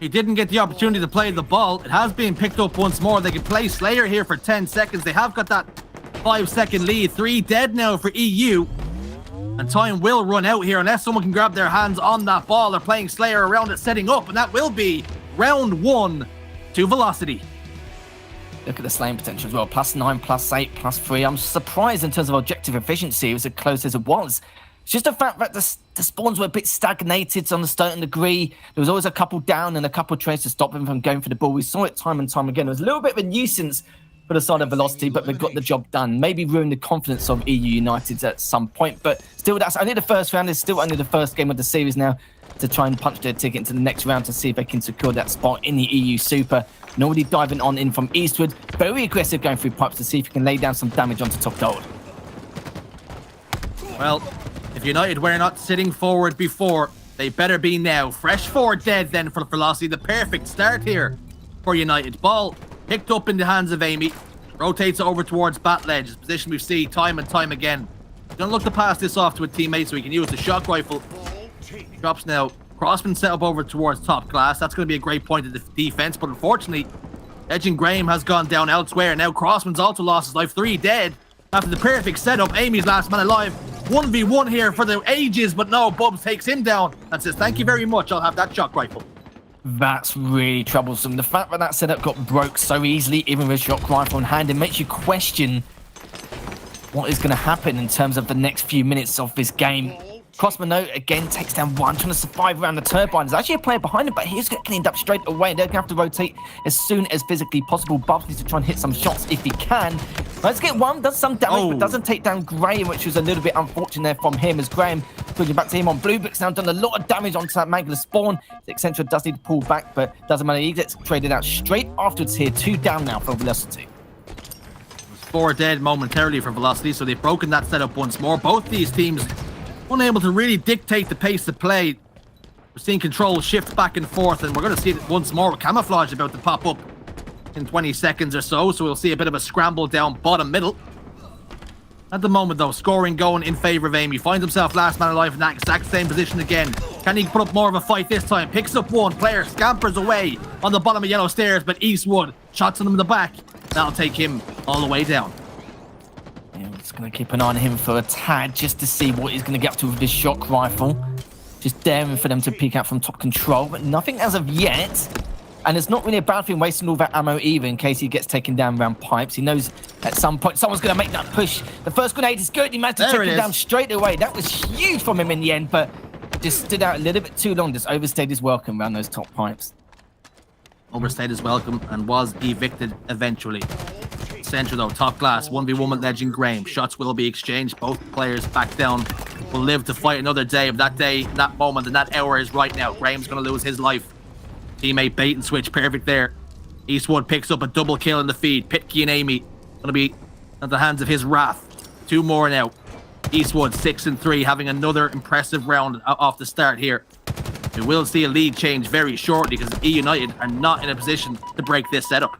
Speaker 3: He didn't get the opportunity to play the ball. It has been picked up once more. They can play Slayer here for 10 seconds. They have got that 5-second lead. 3 dead now for EU. And time will run out here unless someone can grab their hands on that ball. They're playing Slayer around it, setting up, and that will be round 1 to Velocity.
Speaker 4: Look at the slaying potential as well. +9, +8, +3. I'm surprised in terms of objective efficiency. It was as close as it was. It's just the fact that the spawns were a bit stagnated on a certain degree. There was always a couple down and a couple of trades to stop them from going for the ball. We saw it time and time again. It was a little bit of a nuisance for the side of Velocity, but they got the job done. Maybe ruined the confidence of EU United at some point, but still, that's only the first round. It's still only the first game of the series now to try and punch their ticket into the next round to see if they can secure that spot in the EU Super. And already diving on in from Eastwood. Very aggressive going through pipes to see if he can lay down some damage onto top gold.
Speaker 3: Well, if United were not sitting forward before, they better be now. Fresh 4 dead then for Velocity. The perfect start here for United. Ball picked up in the hands of Amy. Rotates over towards Bat Ledge. His position we see time and time again. Gonna look to pass this off to a teammate so he can use the shock rifle. Drops now. Crossman set up over towards top glass. That's going to be a great point of the defense, but unfortunately, Legend Graham has gone down elsewhere. Now Crossman's also lost his life. 3 dead after the perfect setup. Amy's last man alive. 1v1 here for the ages, but no, Bubs takes him down and says, thank you very much, I'll have that shock rifle.
Speaker 4: That's really troublesome. The fact that that setup got broke so easily, even with a shock rifle in hand, it makes you question what is going to happen in terms of the next few minutes of this game. Crossman again takes down one, trying to survive around the turbine. There's actually a player behind him, but he's going to cleaned up straight away. They're going to have to rotate as soon as physically possible. Bubs needs to try and hit some shots if he can. Let's get one, does some damage, but doesn't take down Graham, which was a little bit unfortunate there from him, as Graham pushing back to him on Blue Bricks now, done a lot of damage onto that Mangler spawn. The Accenture does need to pull back, but doesn't matter. He gets traded out straight afterwards here. 2 down now for Velocity.
Speaker 3: 4 dead momentarily for Velocity, so they've broken that setup once more. Both these teams unable to really dictate the pace of play. We're seeing control shift back and forth, and we're going to see it once more with Camouflage about to pop up in 20 seconds or so. So we'll see a bit of a scramble down bottom middle. At the moment, though, scoring going in favor of Amy. Finds himself last man alive in that exact same position again. Can he put up more of a fight this time? Picks up one. Player scampers away on the bottom of yellow stairs, but Eastwood shots on him in the back. That'll take him all the way down.
Speaker 4: Just going to keep an eye on him for a tad just to see what he's going to get up to with this shock rifle. Just daring for them to peek out from top control, but nothing as of yet. And it's not really a bad thing wasting all that ammo either in case he gets taken down around pipes. He knows at some point someone's going to make that push. The first grenade is good. He managed to take him down straight away. That was huge from him in the end, but just stood out a little bit too long. Just overstayed his welcome around those top pipes.
Speaker 3: Overstayed his welcome and was evicted eventually. Central though, top glass, 1v1 with Legend Graham. Shots will be exchanged. Both players back down. Will live to fight another day. Of that day, that moment, and that hour is right now. Graham's going to lose his life. Teammate bait and switch, perfect there. Eastwood picks up a double kill in the feed. Pitke and Amy going to be at the hands of his wrath. 2 more now. Eastwood 6 and 3, having another impressive round off the start here. We will see a lead change very shortly because E United are not in a position to break this setup.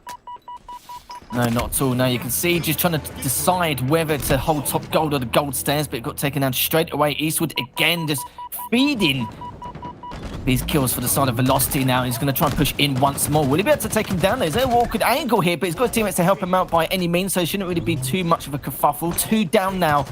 Speaker 4: No, not at all. No, you can see just trying to decide whether to hold top gold or the gold stairs, but it got taken down straight away. Eastwood again just feeding these kills for the side of Velocity now. He's going to try and push in once more. Will he be able to take him down? There's no awkward angle here, but he's got teammates to help him out by any means, so it shouldn't really be too much of a kerfuffle. 2 down now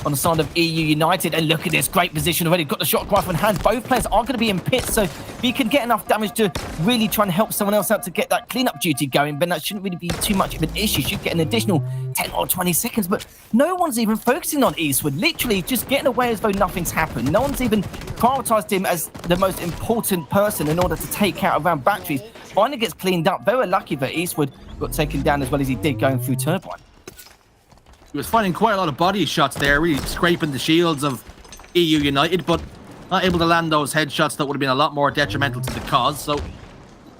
Speaker 4: on the side of EU United, and look at this, great position already. Got the shot rifle in hand. Both players are going to be in pits, so if you can get enough damage to really try and help someone else out to get that cleanup duty going, then that shouldn't really be too much of an issue. Should get an additional 10 or 20 seconds, but no one's even focusing on Eastwood. Literally just getting away as though nothing's happened. No one's even prioritized him as the most important person in order to take out around batteries. Finally gets cleaned up. Very lucky that Eastwood got taken down as well as he did going through Turbine.
Speaker 3: He was finding quite a lot of body shots there, really scraping the shields of EU United, but not able to land those headshots that would have been a lot more detrimental to the cause. So,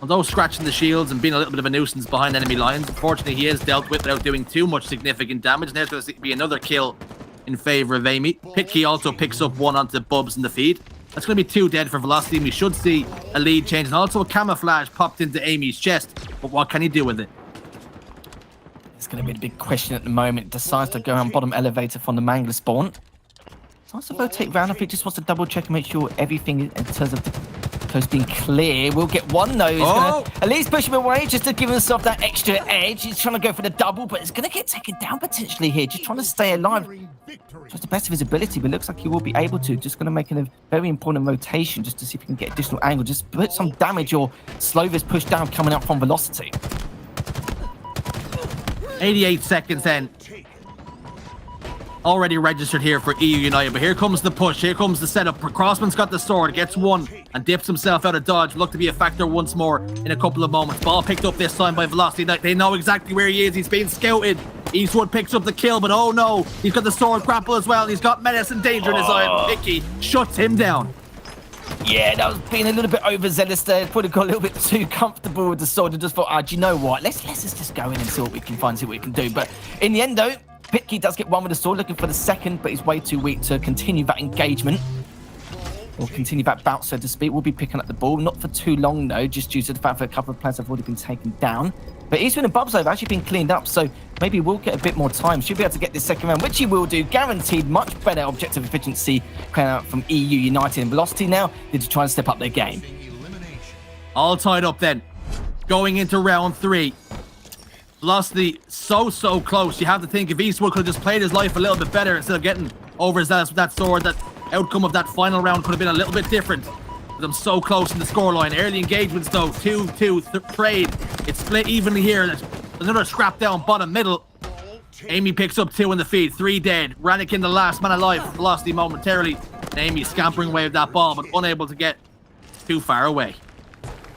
Speaker 3: although scratching the shields and being a little bit of a nuisance behind enemy lines, unfortunately he is dealt with without doing too much significant damage. And there's going to be another kill in favor of Amy. Pitke also picks up one onto Bubs in the feed. That's going to be 2 dead for Velocity, and we should see a lead change. And also a camouflage popped into Amy's chest, but what can he do with it?
Speaker 4: It's going to be the big question at the moment. Decides to go on bottom elevator from the Mangler spawn. Decides to rotate round. I think just wants to double check and make sure everything in terms of the coast being clear. We'll get one though. He's going to at least push him away just to give himself that extra edge. He's trying to go for the double, but it's going to get taken down potentially here. Just trying to stay alive. Just the best of his ability, but looks like he will be able to. Just going to make a very important rotation just to see if he can get additional angle. Just put some damage or slow this push down coming up from Velocity.
Speaker 3: 88 seconds then. Already registered here for EU United, but here comes the push, here comes the setup. Crossman's got the sword, gets one and dips himself out of dodge. Look to be a factor once more in a couple of moments. Ball picked up this time by Velocity. They know exactly where he is. He's being scouted. Eastwood picks up the kill, but oh no, he's got the sword grapple as well. He's got menace and danger in his eye. Pitke shuts him down.
Speaker 4: Yeah, that was being a little bit overzealous there. Probably got a little bit too comfortable with the sword and just thought, do you know what? Let's just go in and see what we can find, see what we can do. But in the end, though, Pitke does get one with the sword, looking for the second, but he's way too weak to continue that engagement. Or continue that bout, so to speak. We'll be picking up the ball. Not for too long, though, just due to the fact that a couple of players have already been taken down. But Eastwood and Bubs have actually been cleaned up, so maybe we'll get a bit more time. Should be able to get this second round, which he will do. Guaranteed much better objective efficiency coming out from EU United. And Velocity now need to try and step up their game.
Speaker 3: All tied up then. Going into round 3. Velocity so close. You have to think if Eastwood could have just played his life a little bit better instead of getting over that sword, that outcome of that final round could have been a little bit different. Them so close in the scoreline. Early engagements though, 2-2 trade. It's split evenly here. There's another scrap down bottom middle. Amy picks up 2 in the feed, 3 dead. Rannick in the last man alive for Velocity momentarily. And Amy scampering away with that ball, but unable to get too far away.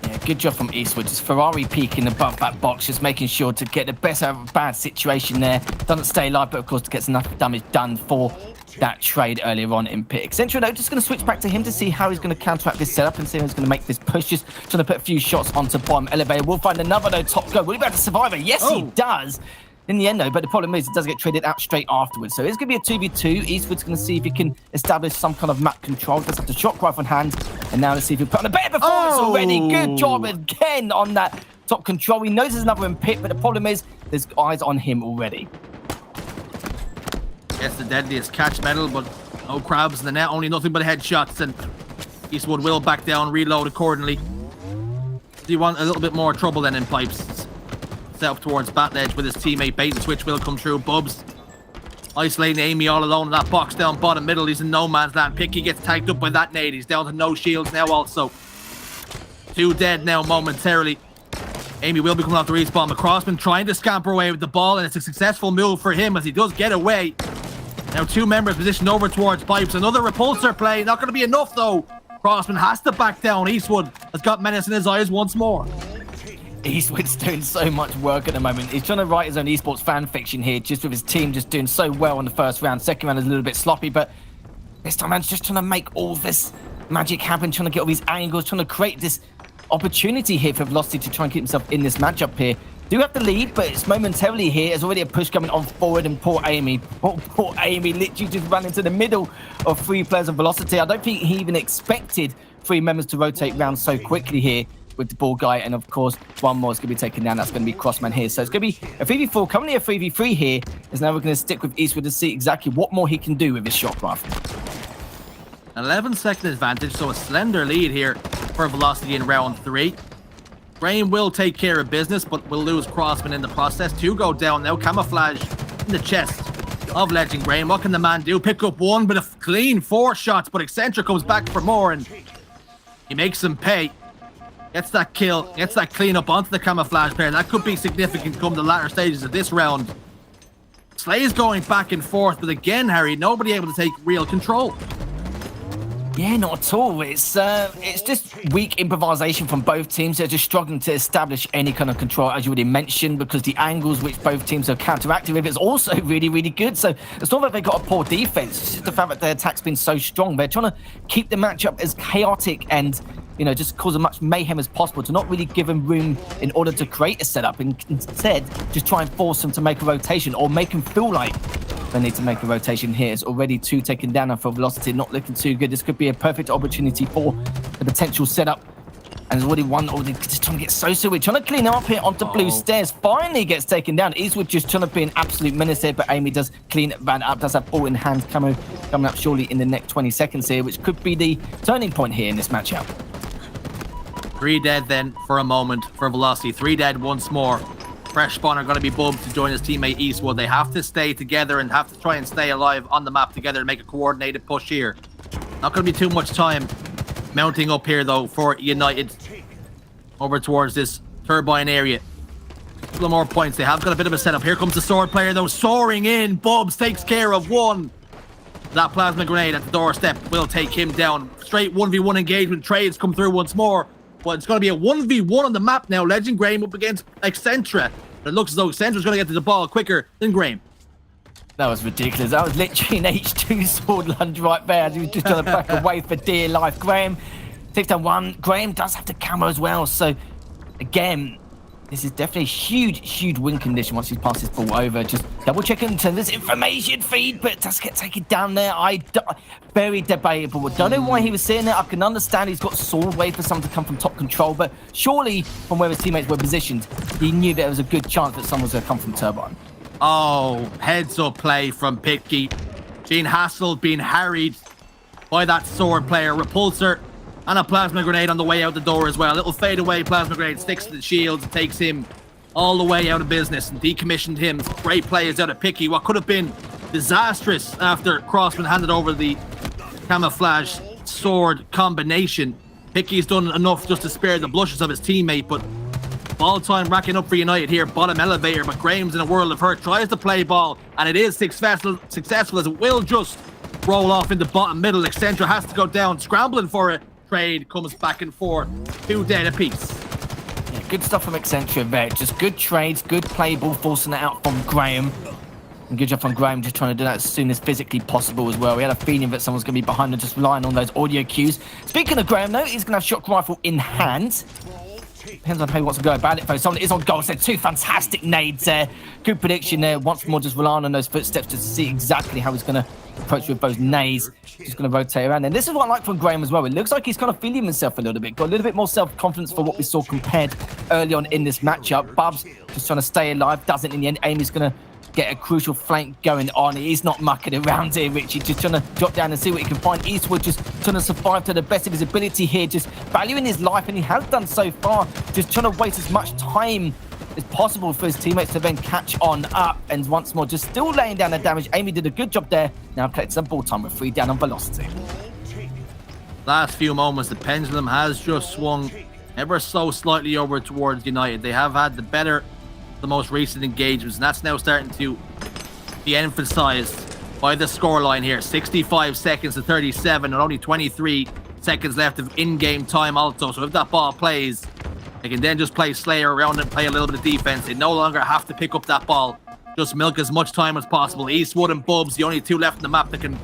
Speaker 4: Yeah, good job from Eastwood. Just Ferrari peeking above that box, just making sure to get the best out of a bad situation there. Doesn't stay alive, but of course gets enough damage done for that trade earlier on in pick. Central, though, just going to switch back to him to see how he's going to counteract this setup and see how he's going to make this push. Just trying to put a few shots onto bottom elevator. We'll find another, though, top go. Will he be able to survive it? Yes, he does. In the end, though, but the problem is it does get traded out straight afterwards. So it's going to be a 2v2. Eastwood's going to see if he can establish some kind of map control. Does have the shock rifle in hand. And now let's see if he put on a better performance already. Good job again on that top control. He knows there's another in pit, but the problem is there's eyes on him already.
Speaker 3: Gets the deadliest catch medal, but no crabs in the net. Only nothing but headshots. And Eastwood will back down, reload accordingly. Do you want a little bit more trouble than in pipes? Set up towards bat edge with his teammate. Bait and switch will come through. Bubs isolating Amy all alone in that box down bottom middle. He's in no man's land. Picky gets tagged up by that nade. He's down to no shields now also. 2 dead now momentarily. Amy will be coming off the respawn. McCrossman trying to scamper away with the ball, and it's a successful move for him as he does get away. Now 2 members positioned over towards pipes. Another repulsor play. Not going to be enough though. Crossman has to back down. Eastwood has got menace in his eyes once more.
Speaker 4: Eastwood's doing so much work at the moment. He's trying to write his own esports fan fiction here, just with his team just doing so well in the first round. Second round is a little bit sloppy, but this time man's just trying to make all this magic happen, trying to get all these angles, trying to create this opportunity here for Velocity to try and keep himself in this matchup here. Do have the lead, but it's momentarily here. There's already a push coming on forward, and poor Amy literally just ran into the middle of 3 players of Velocity. I don't think he even expected 3 members to rotate round so quickly here with the ball guy, and of course one more is going to be taken down. That's going to be Crossman here. So it's going to be a 3v4, currently a 3v3 here, as now we're going to stick with Eastwood to see exactly what more he can do with his shot rifle.
Speaker 3: 11-second advantage, so a slender lead here for Velocity in round 3. Graham will take care of business, but will lose Crossman in the process. 2 go down now. Camouflage in the chest of Legend Graham. What can the man do? Pick up 1 with a clean 4 shots, but Eccentric comes back for more, and he makes him pay. Gets that kill, gets that clean up onto the camouflage player. That could be significant come the latter stages of this round. Slay's going back and forth, but again, Harry, nobody able to take real control.
Speaker 4: Yeah, not at all. It's just weak improvisation from both teams. They're just struggling to establish any kind of control, as you already mentioned, because the angles which both teams are counteracting with is also really, really good. So it's not that they've got a poor defense. It's just the fact that their attack's been so strong. They're trying to keep the matchup as chaotic and, you know, just cause as much mayhem as possible, to not really give them room in order to create a setup, and instead just try and force them to make a rotation or make them feel like they need to make a rotation here. It's already 2 taken down, and for Velocity not looking too good. This could be a perfect opportunity for the potential setup. And there's already 1 already just trying to get so we're trying to clean up here onto blue stairs. Finally gets taken down. Eastwood just trying to be an absolute menace here, but Amy does clean that up, does have all in hand. Camo coming up surely in the next 20 seconds here, which could be the turning point here in this matchup.
Speaker 3: 3 dead then for a moment for Velocity. 3 dead once more. Fresh spawn are going to be bumped to join his teammate Eastwood. They have to stay together and have to try and stay alive on the map together to make a coordinated push here. Not going to be too much time mounting up here though for United over towards this turbine area. A couple more points. They have got a bit of a setup. Here comes the sword player though, soaring in. Bubs takes care of 1. That plasma grenade at the doorstep will take him down. Straight 1v1 engagement. Trades come through once more. But it's going to be a 1v1 on the map now. Legend Graham up against Eccentra. But it looks as though Eccentra's going to get to the ball quicker than Graham.
Speaker 4: That was ridiculous. That was literally an H2 sword lunge right there. He was just trying to back away for dear life. Graham takes down 1. Graham does have the camo as well. So, again, this is definitely a huge win condition once he passes this ball over. Just double checking to this information feed, but it does get taken down there. Very debatable. Don't know why he was sitting there. I can understand he's got sword wave for someone to come from top control, but surely from where his teammates were positioned, he knew there was a good chance that someone was going to come from turbine.
Speaker 3: Oh, heads up play from Picky. Being hassled, being harried by that sword player. Repulsor and a plasma grenade on the way out the door as well. A little fadeaway plasma grenade sticks to the shields and takes him all the way out of business and decommissioned him. Great players out of Picky. What could have been disastrous after Crossman handed over the camouflage sword combination. Picky's done enough just to spare the blushes of his teammate, but Ball time racking up for United here. Bottom elevator, but Graham's in a world of hurt. Tries to play ball, and it is successful as it will just roll off in the bottom middle. Accenture has to go down, scrambling for it. Trade comes back and forth. 2 dead apiece.
Speaker 4: Yeah, good stuff from Accenture there. Just good trades, good play ball, forcing it out from Graham. And good job from Graham just trying to do that as soon as physically possible as well. We had a feeling that someone's going to be behind and just relying on those audio cues. Speaking of Graham, though, he's going to have shock rifle in hand. Depends on how he wants to go about it, though. Someone is on goal. So 2 fantastic nades there. Good prediction there. Once more, just relying on those footsteps just to see exactly how he's going to approach with those nades. Just going to rotate around. And this is what I like from Graham as well. It looks like he's kind of feeling himself a little bit. Got a little bit more self-confidence for what we saw compared early on in this matchup. Bubs just trying to stay alive. Doesn't in the end. Amy's going to get a crucial flank going on. He's not mucking around here, Richie. Just trying to drop down and see what he can find. Eastwood just trying to survive to the best of his ability here. Just valuing his life, and he has done so far. Just trying to waste as much time as possible for his teammates to then catch on up. And once more, just still laying down the damage. Amy did a good job there. Now collecting some ball time with 3 down on velocity.
Speaker 3: Last few moments, the pendulum has just swung ever so slightly over towards United. They have had the most recent engagements, and that's now starting to be emphasized by the scoreline here. 65 seconds to 37, and only 23 seconds left of in-game time also. So if that ball plays, they can then just play Slayer around and play a little bit of defense. They no longer have to pick up that ball, just milk as much time as possible. Eastwood and Bubs, the only 2 left in the map that can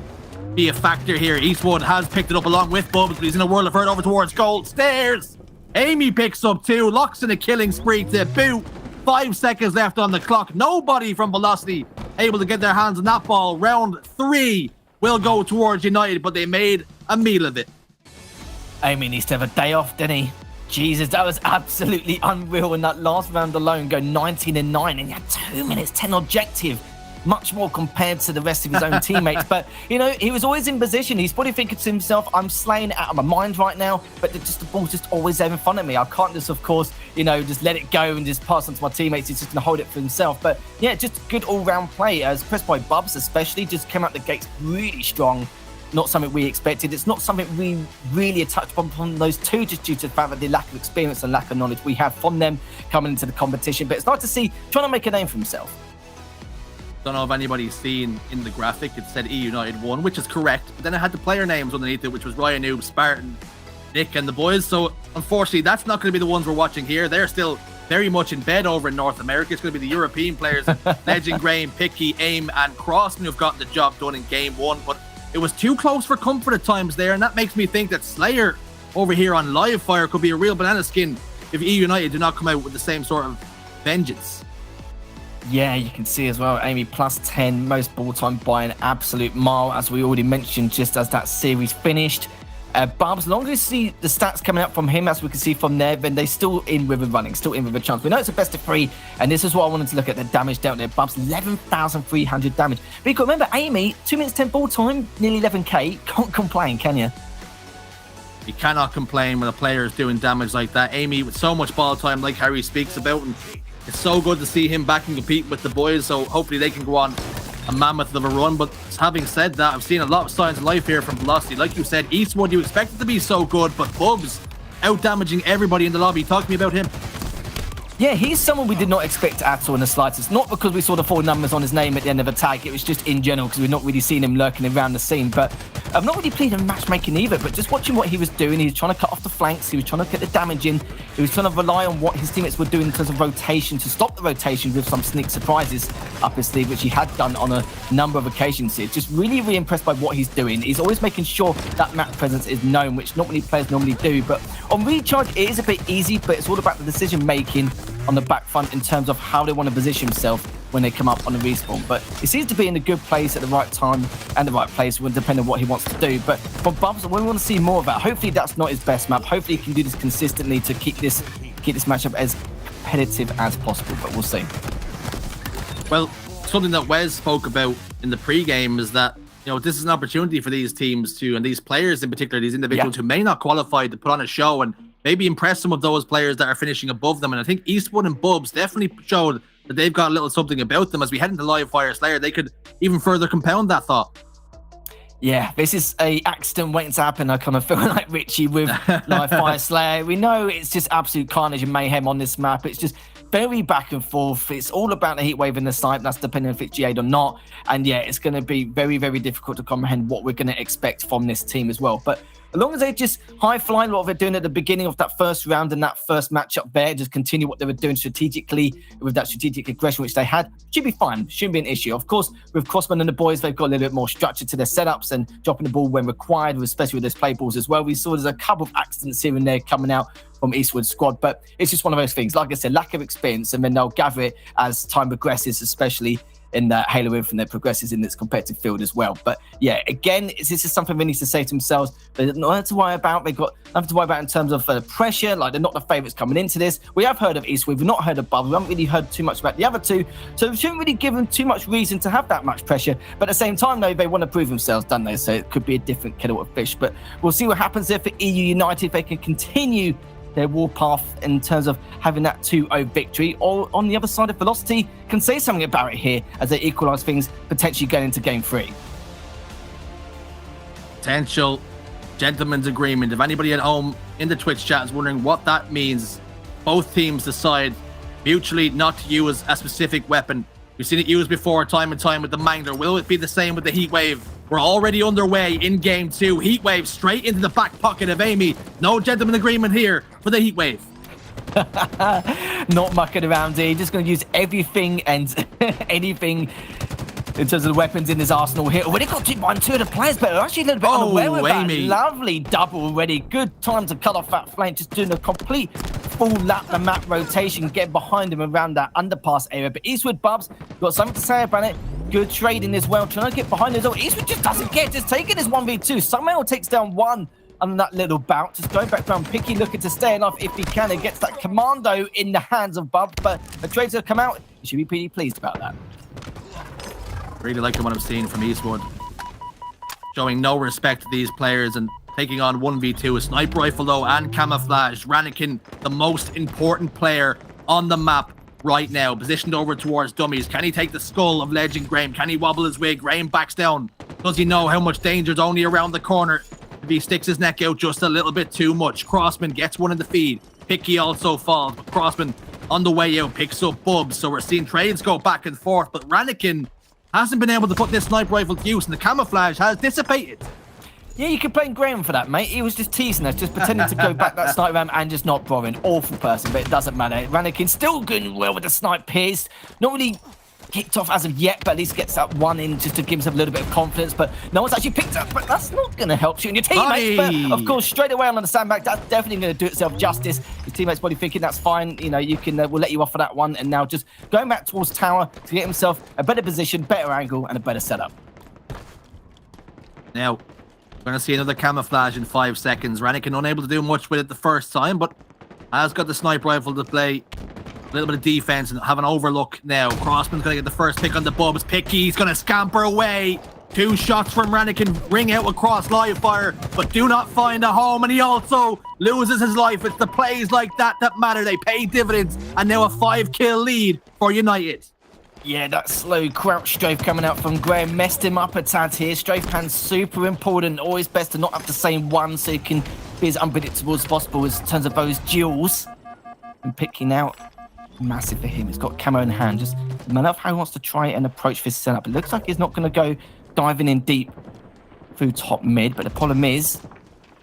Speaker 3: be a factor here. Eastwood has picked it up along with Bubs, but he's in a world of hurt over towards goal. Stairs! Amy picks up 2, locks in a killing spree to boot. 5 seconds left on the clock. Nobody from Velocity able to get their hands on that ball. Round 3 will go towards United, but they made a meal of it.
Speaker 4: Amy needs to have a day off, didn't he? Jesus, that was absolutely unreal in that last round alone. Go 19 and 9, and he had 2 minutes 10 objective. Much more compared to the rest of his own teammates. But, you know, he was always in position. He's probably thinking to himself, I'm slaying it out of my mind right now, but the ball's just always there in front of me. I can't just, of course, you know, just let it go and just pass on to my teammates. He's just going to hold it for himself. But, yeah, just good all-round play. As pressed by Bubs especially, just came out the gates really strong. Not something we expected. It's not something we really touched upon from those 2, just due to the fact that the lack of experience and lack of knowledge we have from them coming into the competition. But it's nice to see trying to make a name for himself.
Speaker 3: Don't know if anybody's seen in the graphic, it said EU United 1, which is correct. But then it had the player names underneath it, which was Ryan Noob, Spartan, Nick, and the boys. So, unfortunately, that's not going to be the ones we're watching here. They're still very much in bed over in North America. It's going to be the European players, Legend, Graham, Picky, Aim, and Crossman, who've gotten the job done in Game 1. But it was too close for comfort at times there, and that makes me think that Slayer over here on Live Fire could be a real banana skin if EU United do not come out with the same sort of vengeance.
Speaker 4: Yeah, you can see as well, Amy plus 10, most ball time by an absolute mile, as we already mentioned just as that series finished. Bubs, long as you see the stats coming up from him, as we can see from there, then they're still in with a running, still in with a chance. We know it's a best of 3, and this is what I wanted to look at, the damage down there. Bubs, 11,300 damage. But you can remember, Amy, 2 minutes 10 ball time, nearly 11k. Can't complain, can you?
Speaker 3: You cannot complain when a player is doing damage like that. Amy, with so much ball time, like Harry speaks about, and it's so good to see him back and compete with the boys, so hopefully they can go on a mammoth of a run. But having said that, I've seen a lot of signs of life here from Velocity. Like you said, Eastwood, you expect it to be so good, but Bubs out-damaging everybody in the lobby. Talk to me about him.
Speaker 4: Yeah, he's someone we did not expect at all in the slightest. Not because we saw the 4 numbers on his name at the end of a tag. It was just in general because we've not really seen him lurking around the scene. But I've not really played in matchmaking either, but just watching what he was doing, he was trying to cut off the flanks, he was trying to get the damage in, he was trying to rely on what his teammates were doing in terms of rotation to stop the rotation with some sneak surprises up his sleeve, which he had done on a number of occasions here. Just really, really impressed by what he's doing. He's always making sure that map presence is known, which not many players normally do. But on recharge, it is a bit easy, but it's all about the decision making on the back front in terms of how they want to position himself when they come up on the respawn. But he seems to be in a good place at the right time and the right place, depending on what he wants to do. But for Bubs, we want to see more of that. Hopefully that's not his best map. Hopefully he can do this consistently to keep this matchup as competitive as possible, but we'll see.
Speaker 3: Well, something that Wes spoke about in the pre-game is that, you know, this is an opportunity for these teams to, and these players in particular, these individuals who may not qualify, to put on a show and maybe impress some of those players that are finishing above them. And I think Eastwood and Bubs definitely showed that they've got a little something about them. As we head into Live Fire Slayer, they could even further compound that thought.
Speaker 4: Yeah, this is a accident waiting to happen. I kind of feel like Richie with Live Fire Slayer. We know it's just absolute carnage and mayhem on this map. It's just very back and forth. It's all about the heat wave in the snipe. That's depending if it's G8 or not. And yeah, it's going to be very, very difficult to comprehend what we're going to expect from this team as well. But as long as they just high fly what they're doing at the beginning of that first round and that first matchup there, just continue what they were doing strategically with that strategic aggression which they had, should be fine. Shouldn't be an issue. Of course, with Crossman and the boys, they've got a little bit more structure to their setups and dropping the ball when required, especially with those play balls as well. We saw there's a couple of accidents here and there coming out from Eastwood's squad, but it's just one of those things. Like I said, lack of experience, and then they'll gather it as time progresses, especially in that Halo Infinite that progresses in this competitive field as well. But yeah, again, this is something they need to say to themselves. They're not to worry about. They've got nothing to worry about in terms of pressure. Like, they're not the favourites coming into this. We have heard of Eastwood. We've not heard of Bubble. We haven't really heard too much about the other two. So we shouldn't really give them too much reason to have that much pressure. But at the same time, though, they want to prove themselves, don't they? So it could be a different kettle of fish. But we'll see what happens there for EU United. If they can continue their warpath in terms of having that 2-0 victory, or on the other side of Velocity can say something about it here as they equalise things, potentially going into game 3.
Speaker 3: Potential gentleman's agreement. If anybody at home in the Twitch chat is wondering what that means, both teams decide mutually not to use a specific weapon. We've seen it used before time and time with the Mangler. Will it be the same with the Heat Wave? We're already underway in game 2. Heat Wave straight into the back pocket of Amy. No gentleman agreement here for the Heat Wave.
Speaker 4: Not mucking around here. Just going to use everything and anything in terms of the weapons in his arsenal here. Already got two of the players, but actually a little bit unaware of that. Lovely double already. Good time to cut off that flank. Just doing a complete full lap the map rotation, get behind him around that underpass area. But Eastwood, Bubs, got something to say about it. Good trading as well, trying to get behind his own. Eastwood just doesn't get, just taking his 1v2. Somehow takes down one on that little bout. Just going back down, Picky looking to stay enough if he can. It gets that commando in the hands of Bub, but the trades have come out. He should be pretty pleased about that.
Speaker 3: Really liking what I'm seeing from Eastwood. Showing no respect to these players and taking on 1v2. A sniper rifle though and camouflage. Ranakin, the most important player on the map right now, positioned over towards dummies. Can he take the skull of Legend Graham? Can he wobble his way? Graham backs down. Does he know how much danger is only around the corner if he sticks his neck out just a little bit too much? Crossman gets one in the feed. Picky also falls, but Crossman on the way out picks up Bubs. So we're seeing trades go back and forth, but Ranakin hasn't been able to put this sniper rifle to use, and the camouflage has dissipated.
Speaker 4: Yeah, you can blame Graham for that, mate. He was just teasing us, just pretending to go back that snipe round and just not bothering. Awful person, but it doesn't matter. Ranakin still doing well with the snipe pierced. Not really kicked off as of yet, but at least gets that one in just to give himself a little bit of confidence. But no one's actually picked up, but that's not going to help shooting your teammates. But of course, straight away on the sandbag, that's definitely going to do itself justice. His teammates probably thinking that's fine. You know, you can, we'll let you off for that one. And now just going back towards tower to get himself a better position, better angle, and a better setup.
Speaker 3: Now, we're going to see another camouflage in 5 seconds. Ranakin unable to do much with it the first time, but has got the sniper rifle to play. A little bit of defense and have an overlook now. Crossman's going to get the first pick on the Bubs. Picky's going to scamper away. 2 shots from Ranakin ring out across live fire, but do not find a home. And he also loses his life. It's the plays like that that matter. They pay dividends. And now a 5-kill lead for United.
Speaker 4: Yeah, that slow crouch strafe coming out from Graham messed him up a tad here. Strafe pan's super important. Always best to not have the same one so you can be as unpredictable as possible in terms of those duels. And picking out massive for him. He's got camo in hand. Just I love how he wants to try and approach this setup. It looks like he's not going to go diving in deep through top mid, but the problem is,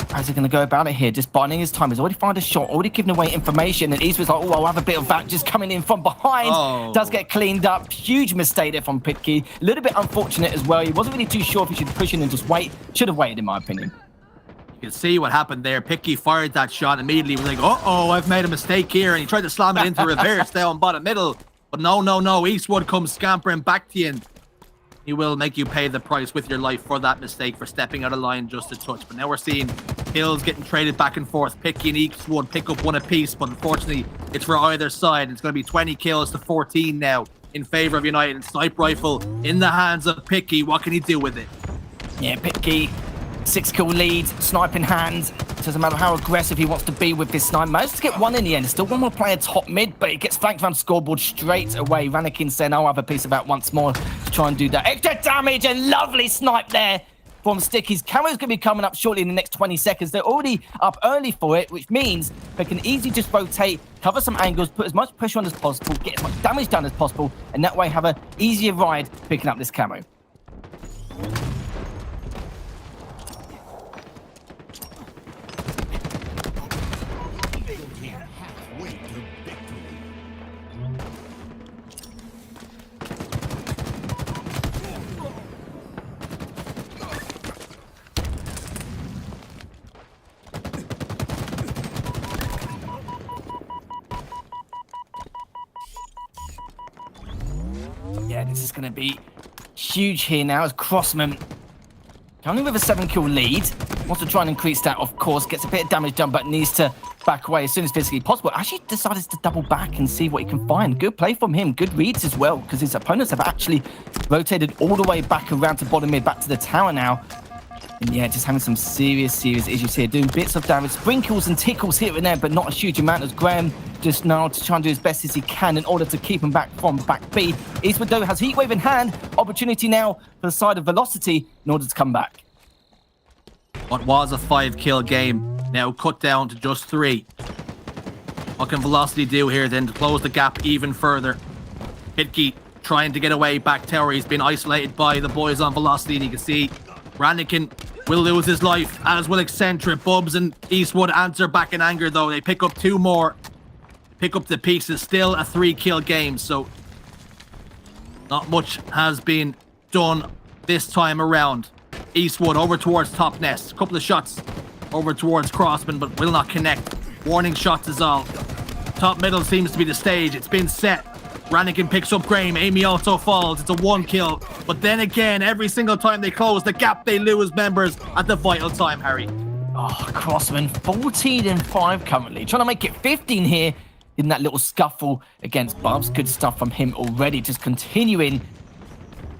Speaker 4: how's he going to go about it here? Just biding his time. He's already fired a shot, already given away information, and Eastwood's like, oh, I'll have a bit of that. Just coming in from behind. Does get cleaned up. Huge mistake there from Pitke. A little bit unfortunate as well. He wasn't really too sure if he should push in and just wait. Should have waited, in my opinion.
Speaker 3: You can see what happened there. Picky fired that shot immediately. He was like, uh-oh, I've made a mistake here. And he tried to slam it into reverse down bottom middle. But no. Eastwood comes scampering back to you. And he will make you pay the price with your life for that mistake, for stepping out of line just a touch. But now we're seeing kills getting traded back and forth. Picky and Eastwood pick up one apiece. But unfortunately, it's for either side. It's going to be 20 kills to 14 now in favor of United. Sniper rifle in the hands of Picky. What can he do with it?
Speaker 4: Yeah, Picky. 6-kill lead, snipe in hand. Doesn't matter how aggressive he wants to be with this snipe. Managed to get one in the end. Still one more player top mid, but he gets flanked around scoreboard straight away. Ranakin saying, I'll have a piece of that once more to try and do that extra damage. And lovely snipe there from Sticky's. Camo's going to be coming up shortly in the next 20 seconds. They're already up early for it, which means they can easily just rotate, cover some angles, put as much pressure on as possible, get as much damage done as possible, and that way have an easier ride picking up this Camo. Yeah, this is going to be huge here now as Crossman, only with a 7-kill lead, wants to try and increase that, of course, gets a bit of damage done, but needs to back away as soon as physically possible. Actually decided to double back and see what he can find. Good play from him, good reads as well, because his opponents have actually rotated all the way back around to bottom mid, back to the tower now. And yeah, just having some serious issues here, doing bits of damage, sprinkles and tickles here and there, but not a huge amount, as Graham just now to try and do as best as he can in order to keep him back from back B. Eastwood, though, has Heatwave in hand. Opportunity now for the side of Velocity in order to come back.
Speaker 3: What was a 5-kill game, now cut down to just 3. What can Velocity do here then to close the gap even further? Pitke trying to get away back tower. He's been isolated by the boys on Velocity, and you can see Rannikin will lose his life, as will Eccentric. Bubs and Eastwood answer back in anger, though. They pick up 2 more. Pick up the pieces. Still a 3-kill game, so not much has been done this time around. Eastwood over towards top nest. A couple of shots over towards Crossman, but will not connect. Warning shots is all. Top middle seems to be the stage. It's been set. Rannikin picks up Graham. Amy also falls. It's a 1-kill. But then again, every single time they close the gap, they lose members at the vital time, Harry.
Speaker 4: Oh, Crossman, 14 and 5 currently. Trying to make it 15 here in that little scuffle against Bubs. Good stuff from him already. Just continuing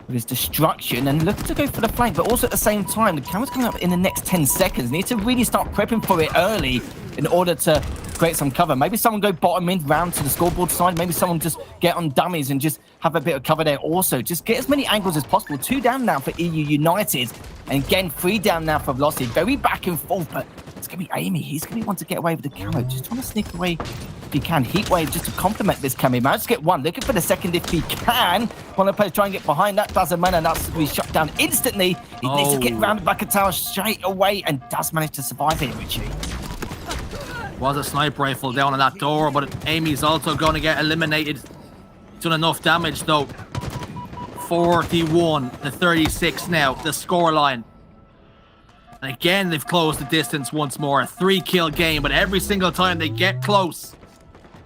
Speaker 4: with his destruction and looking to go for the flank. But also at the same time, the camera's coming up in the next 10 seconds. Need to really start prepping for it early in order to create some cover. Maybe someone go bottom mid round to the scoreboard side. Maybe someone just get on dummies and just have a bit of cover there also. Just get as many angles as possible. 2 down now for EU United. And again, 3 down now for Velocity. Very back and forth, but it's going to be Amy. He's going to want to get away with the camo. Just trying to sneak away if he can. Heatwave just to complement this camo. Managed to get 1. Looking for the second if he can. One of the players try and get behind. That doesn't matter. That's going to be shut down instantly. He needs to get round the back of tower straight away and does manage to survive here, Richie.
Speaker 3: Was a sniper rifle down on that door, but Amy's also going to get eliminated. Done enough damage though. 41 to 36 now, the scoreline. And again, they've closed the distance once more. A 3-kill game, but every single time they get close,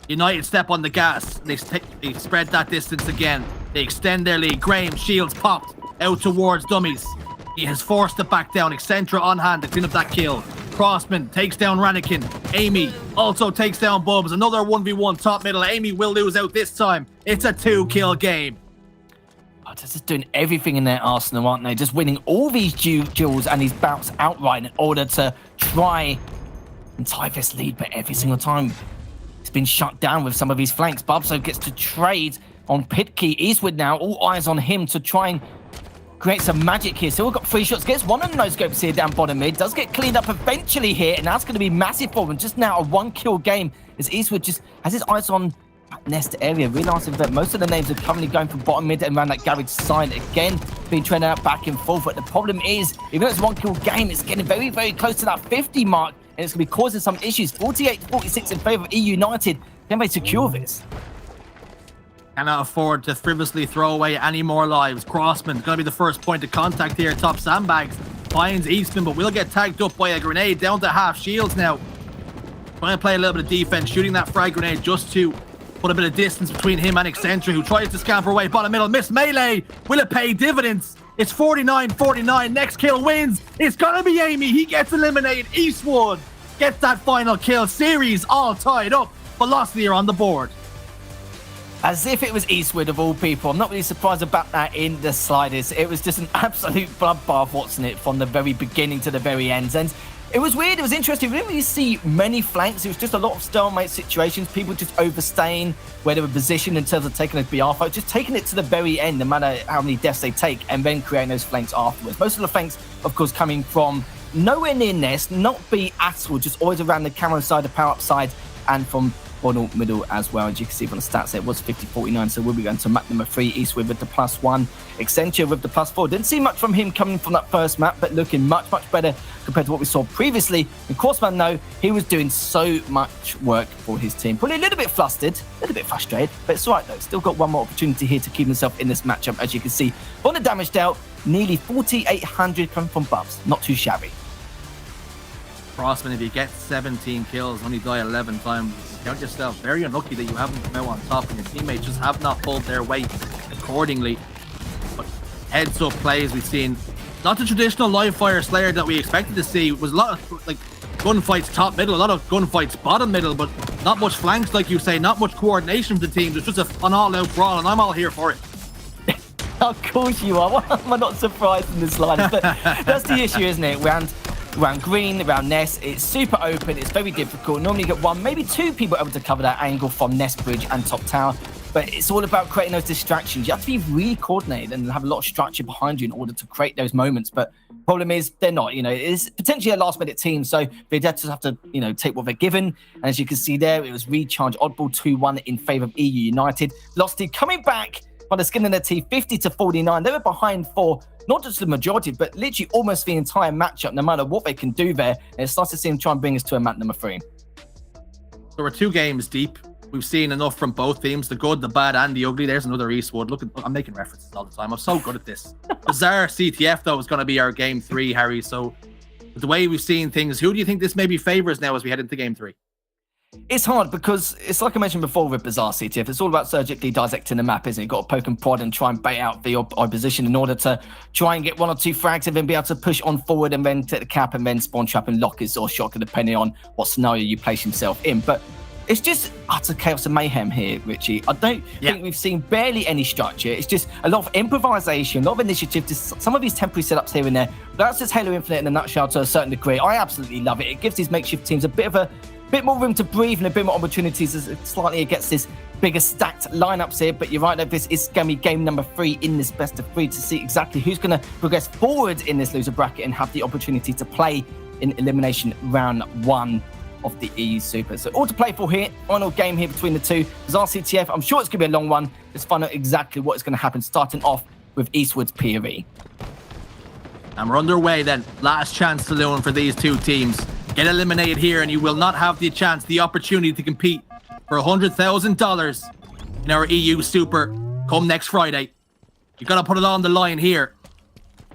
Speaker 3: United step on the gas. They spread that distance again. They extend their lead. Graham, shields popped out towards dummies. He has forced it back down. Excentra on hand to clean up that kill. Crossman takes down Rannikin. Amy also takes down Bubs. Another 1v1 top middle. Amy will lose out this time. It's a 2-kill game.
Speaker 4: Oh, they're just doing everything in their arsenal, aren't they? Just winning all these duels and these bouts outright in order to try and tie this lead. But every single time, it's been shut down with some of his flanks. Bubso gets to trade on Pitke. Eastwood now, all eyes on him to try and create some magic here. Still got 3 shots. Gets 1 on the no-scopes here down bottom mid. Does get cleaned up eventually here, and that's going to be massive for him. Just now a 1-kill game as Eastwood just has his eyes on that nest area, realizing that most of the names are currently going from bottom mid and around that garage side again, being trained out back and forth. But the problem is, even though it's a 1-kill game, it's getting very, very close to that 50 mark, and it's going to be causing some issues. 48-46 in favor of EU United. Can they secure this?
Speaker 3: Cannot afford to frivolously throw away any more lives. Crossman going to be the first point of contact here. Top sandbags finds Eastman, but will get tagged up by a grenade. Down to half shields now. Trying to play a little bit of defense, shooting that frag grenade just to put a bit of distance between him and Eccentric, who tries to scamper away bottom middle. Miss melee. Will it pay dividends? It's 49-49. Next kill wins. It's going to be Amy. He gets eliminated. Eastwood gets that final kill. Series all tied up. Velocity are on the board.
Speaker 4: As if it was Eastwood of all people. I'm not really surprised about that in the slightest. It was just an absolute bloodbath, wasn't it, from the very beginning to the very end. And It was weird. It was interesting. We didn't really see many flanks. It was just a lot of stalemate situations. People just overstaying where they were positioned in terms of taking a BR fight, just taking it to the very end, no matter how many deaths they take, and then creating those flanks afterwards. Most of the flanks, of course, coming from nowhere near Nest, not B at all, just always around the camo side, the power up side, and from bottom middle as well. As you can see from the stats, it was 50-49, so we'll be going to map number 3, Eastwood with the +1, Accenture with the +4. Didn't see much from him coming from that first map, but looking much better compared to what we saw previously. And Coursman, though, he was doing so much work for his team. Probably a little bit flustered, a little bit frustrated, but it's all right, though. Still got one more opportunity here to keep himself in this matchup, as you can see. On the damage dealt, nearly 4,800 coming from Bubs. Not too shabby.
Speaker 3: Crossman, if you get 17 kills, only die 11 times, you count yourself very unlucky that you haven't come out on top and your teammates just have not pulled their weight accordingly. But heads up plays we've seen, not the traditional live fire Slayer that we expected to see. It was a lot of like gunfights top middle, a lot of gunfights bottom middle, but not much flanks like you say, not much coordination from the team. There's just an all-out brawl, and I'm all here for it.
Speaker 4: Of course you are. Why am I not surprised in this line? But that's the issue, isn't it? Around green, around Nest, it's super open, it's very difficult. Normally you get one, maybe two people able to cover that angle from Nest Bridge and top tower, but it's all about creating those distractions. You have to be really coordinated and have a lot of structure behind you in order to create those moments, but problem is they're not. It's potentially a last minute team, so they just have to take what they're given. And as you can see there, it was recharge oddball 2-1 in favor of EU United. Velocity coming back by the skin of their teeth, 50-49. They were behind for not just the majority, but literally almost the entire matchup, no matter what they can do there. And it starts to see them try and bring us to a map number 3.
Speaker 3: So we're 2 games deep. We've seen enough from both teams, the good, the bad, and the ugly. There's another Eastwood. Look, I'm making references all the time. I'm so good at this. Bizarre CTF, though, is going to be our game 3, Harry. So with the way we've seen things, who do you think this maybe favors now as we head into game 3?
Speaker 4: It's hard because it's like I mentioned before with Bizarre CTF, it's all about surgically dissecting the map, isn't it? You've got to poke and prod and try and bait out the opposition in order to try and get 1 or 2 frags and then be able to push on forward and then take the cap and then spawn trap and lock his or shocker depending on what scenario you place himself in. But it's just utter chaos and mayhem here, Richie. I don't think we've seen barely any structure. It's just a lot of improvisation, a lot of initiative, just some of these temporary setups here and there. But that's just Halo Infinite in a nutshell to a certain degree. I absolutely love it. It gives these makeshift teams a bit more room to breathe and a bit more opportunities as it slightly gets this bigger stacked lineups here. But you're right, that this is going to be game number 3 in this best of 3 to see exactly who's going to progress forward in this loser bracket and have the opportunity to play in elimination round 1 of the EU Super. So all to play for here. Final game here between the two. Bizarre CTF, I'm sure it's going to be a long one. Let's find out exactly what is going to happen, starting off with Eastwood's POV.
Speaker 3: And we're underway then. Last chance saloon for these 2 teams. Get eliminated here and you will not have the chance, the opportunity to compete for $100,000 in our EU Super come next Friday. You got to put it on the line here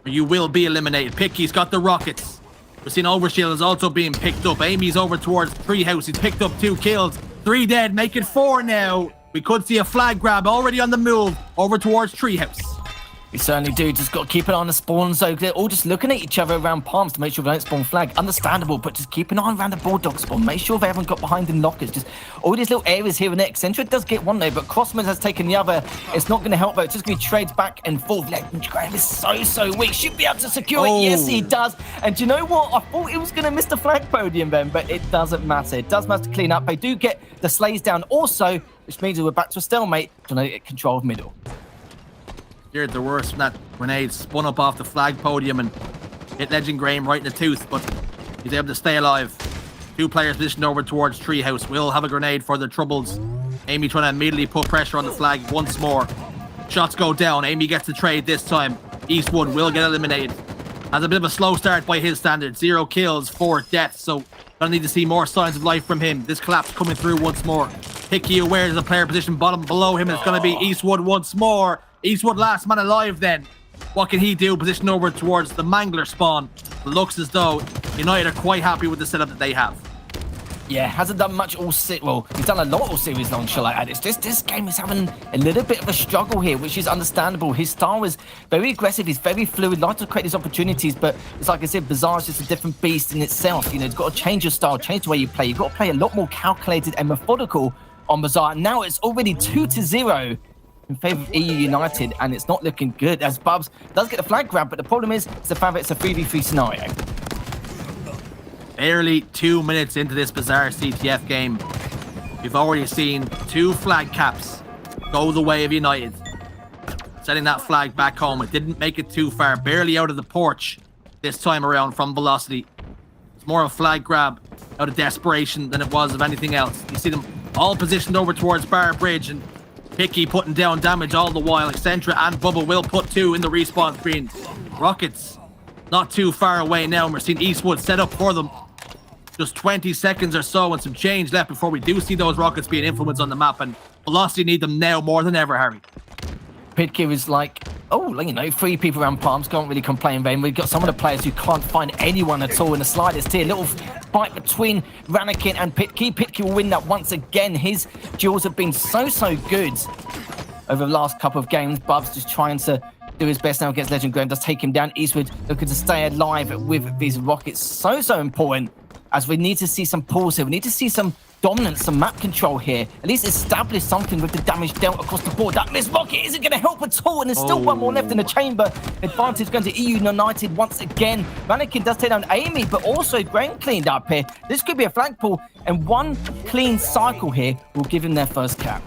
Speaker 3: or you will be eliminated. Picky's got the rockets. We're seeing Overshield is also being picked up. Amy's over towards Treehouse. He's picked up 2 kills. 3 dead, make it 4 now. We could see a flag grab already on the move over towards Treehouse.
Speaker 4: We certainly do. Just got to keep an eye on the spawn. So they're all just looking at each other around palms to make sure they don't spawn flag. Understandable, but just keep an eye around the Bulldog spawn. Make sure they haven't got behind in lockers. Just all these little areas here and there. Accenture does get one though, but Crossman has taken the other. It's not going to help though. It's just going to be trades back and forth. Graham is so weak. Should be able to secure it. Yes, he does. And do you know what? I thought it was going to miss the flag podium then, but it doesn't matter. It does matter to clean up. They do get the slays down also, which means we're back to a stalemate. Trying to get control of middle.
Speaker 3: Scared the worst from that grenade spun up off the flag podium and hit Legend Graham right in the tooth, but he's able to stay alive. 2 players positioned over towards Treehouse. Will have a grenade for the troubles. Amy trying to immediately put pressure on the flag once more. Shots go down. Amy gets the trade this time. Eastwood will get eliminated. Has a bit of a slow start by his standards. 0 kills, 4 deaths, so gonna need to see more signs of life from him. This collapse coming through once more. Picky aware there's a player position bottom below him. It's gonna be Eastwood once more. Eastwood last man alive then. What can he do? Position over towards the Mangler spawn. Looks as though United are quite happy with the setup that they have.
Speaker 4: Yeah, hasn't done much all series. Well, he's done a lot all series long, shall I add. It's just this game is having a little bit of a struggle here, which is understandable. His style is very aggressive. He's very fluid, likes to create these opportunities, but it's like I said, Bizarre is just a different beast in itself. It's got to change your style, change the way you play. You've got to play a lot more calculated and methodical on Bizarre. Now it's already 2-0 in favour of EU United, and it's not looking good as Bubs does get the flag grab, but the problem is it's the fact that it's a 3v3 scenario.
Speaker 3: barely 2 minutes into this bizarre CTF game, we've already seen 2 flag caps go the way of United. Setting that flag back home. It didn't make it too far, barely out of the porch this time around from Velocity. It's more a flag grab out of desperation than it was of anything else. You see them all positioned over towards Bar Bridge, and Picky putting down damage all the while. Excentra and Bubba will put 2 in the respawn screen. Rockets not too far away now, and we're seeing Eastwood set up for them. Just 20 seconds or so and some change left before we do see those rockets being influenced on the map, and Velocity need them now more than ever, Harry.
Speaker 4: Pitke was like, oh, you know, 3 people around Palms, can't really complain, Vane. We've got some of the players who can't find anyone at all in the slightest here. Little fight between Ranakin and Pitke. Pitke will win that once again. His duels have been so good over the last couple of games. Bubs just trying to do his best now against Legend Graham. Does take him down. Eastwood looking to stay alive with these rockets. So important, as we need to see some pulls here. We need to see some dominance, some map control here. At least establish something with the damage dealt across the board. That missed rocket isn't going to help at all, and there's still one more left in the chamber. Advantage going to EU United once again. Mannequin does take down Amy, but also Graham cleaned up here. This could be a flag pull, and one clean cycle here will give him their first cap.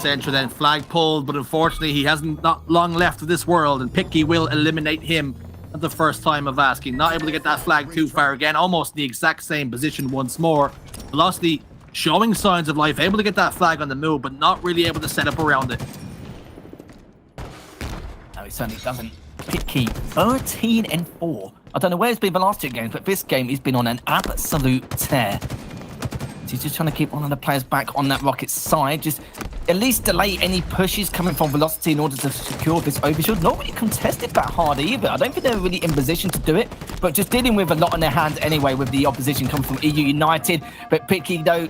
Speaker 3: Centra then flag pulled, but unfortunately he hasn't not long left of this world, and Picky will eliminate him at the first time of asking. Not able to get that flag too far again, almost the exact same position once more. Velocity showing signs of life, able to get that flag on the move, but not really able to set up around it.
Speaker 4: No, he certainly doesn't. Picky, 13-4. I don't know where he's been the last 2 games, but this game he's been on an absolute tear. So he's just trying to keep one of the players back on that rocket side, just at least delay any pushes coming from Velocity in order to secure this overshield. Not really contested that hard either. I don't think they're really in position to do it, but just dealing with a lot on their hands anyway with the opposition coming from EU United. But Picky, though,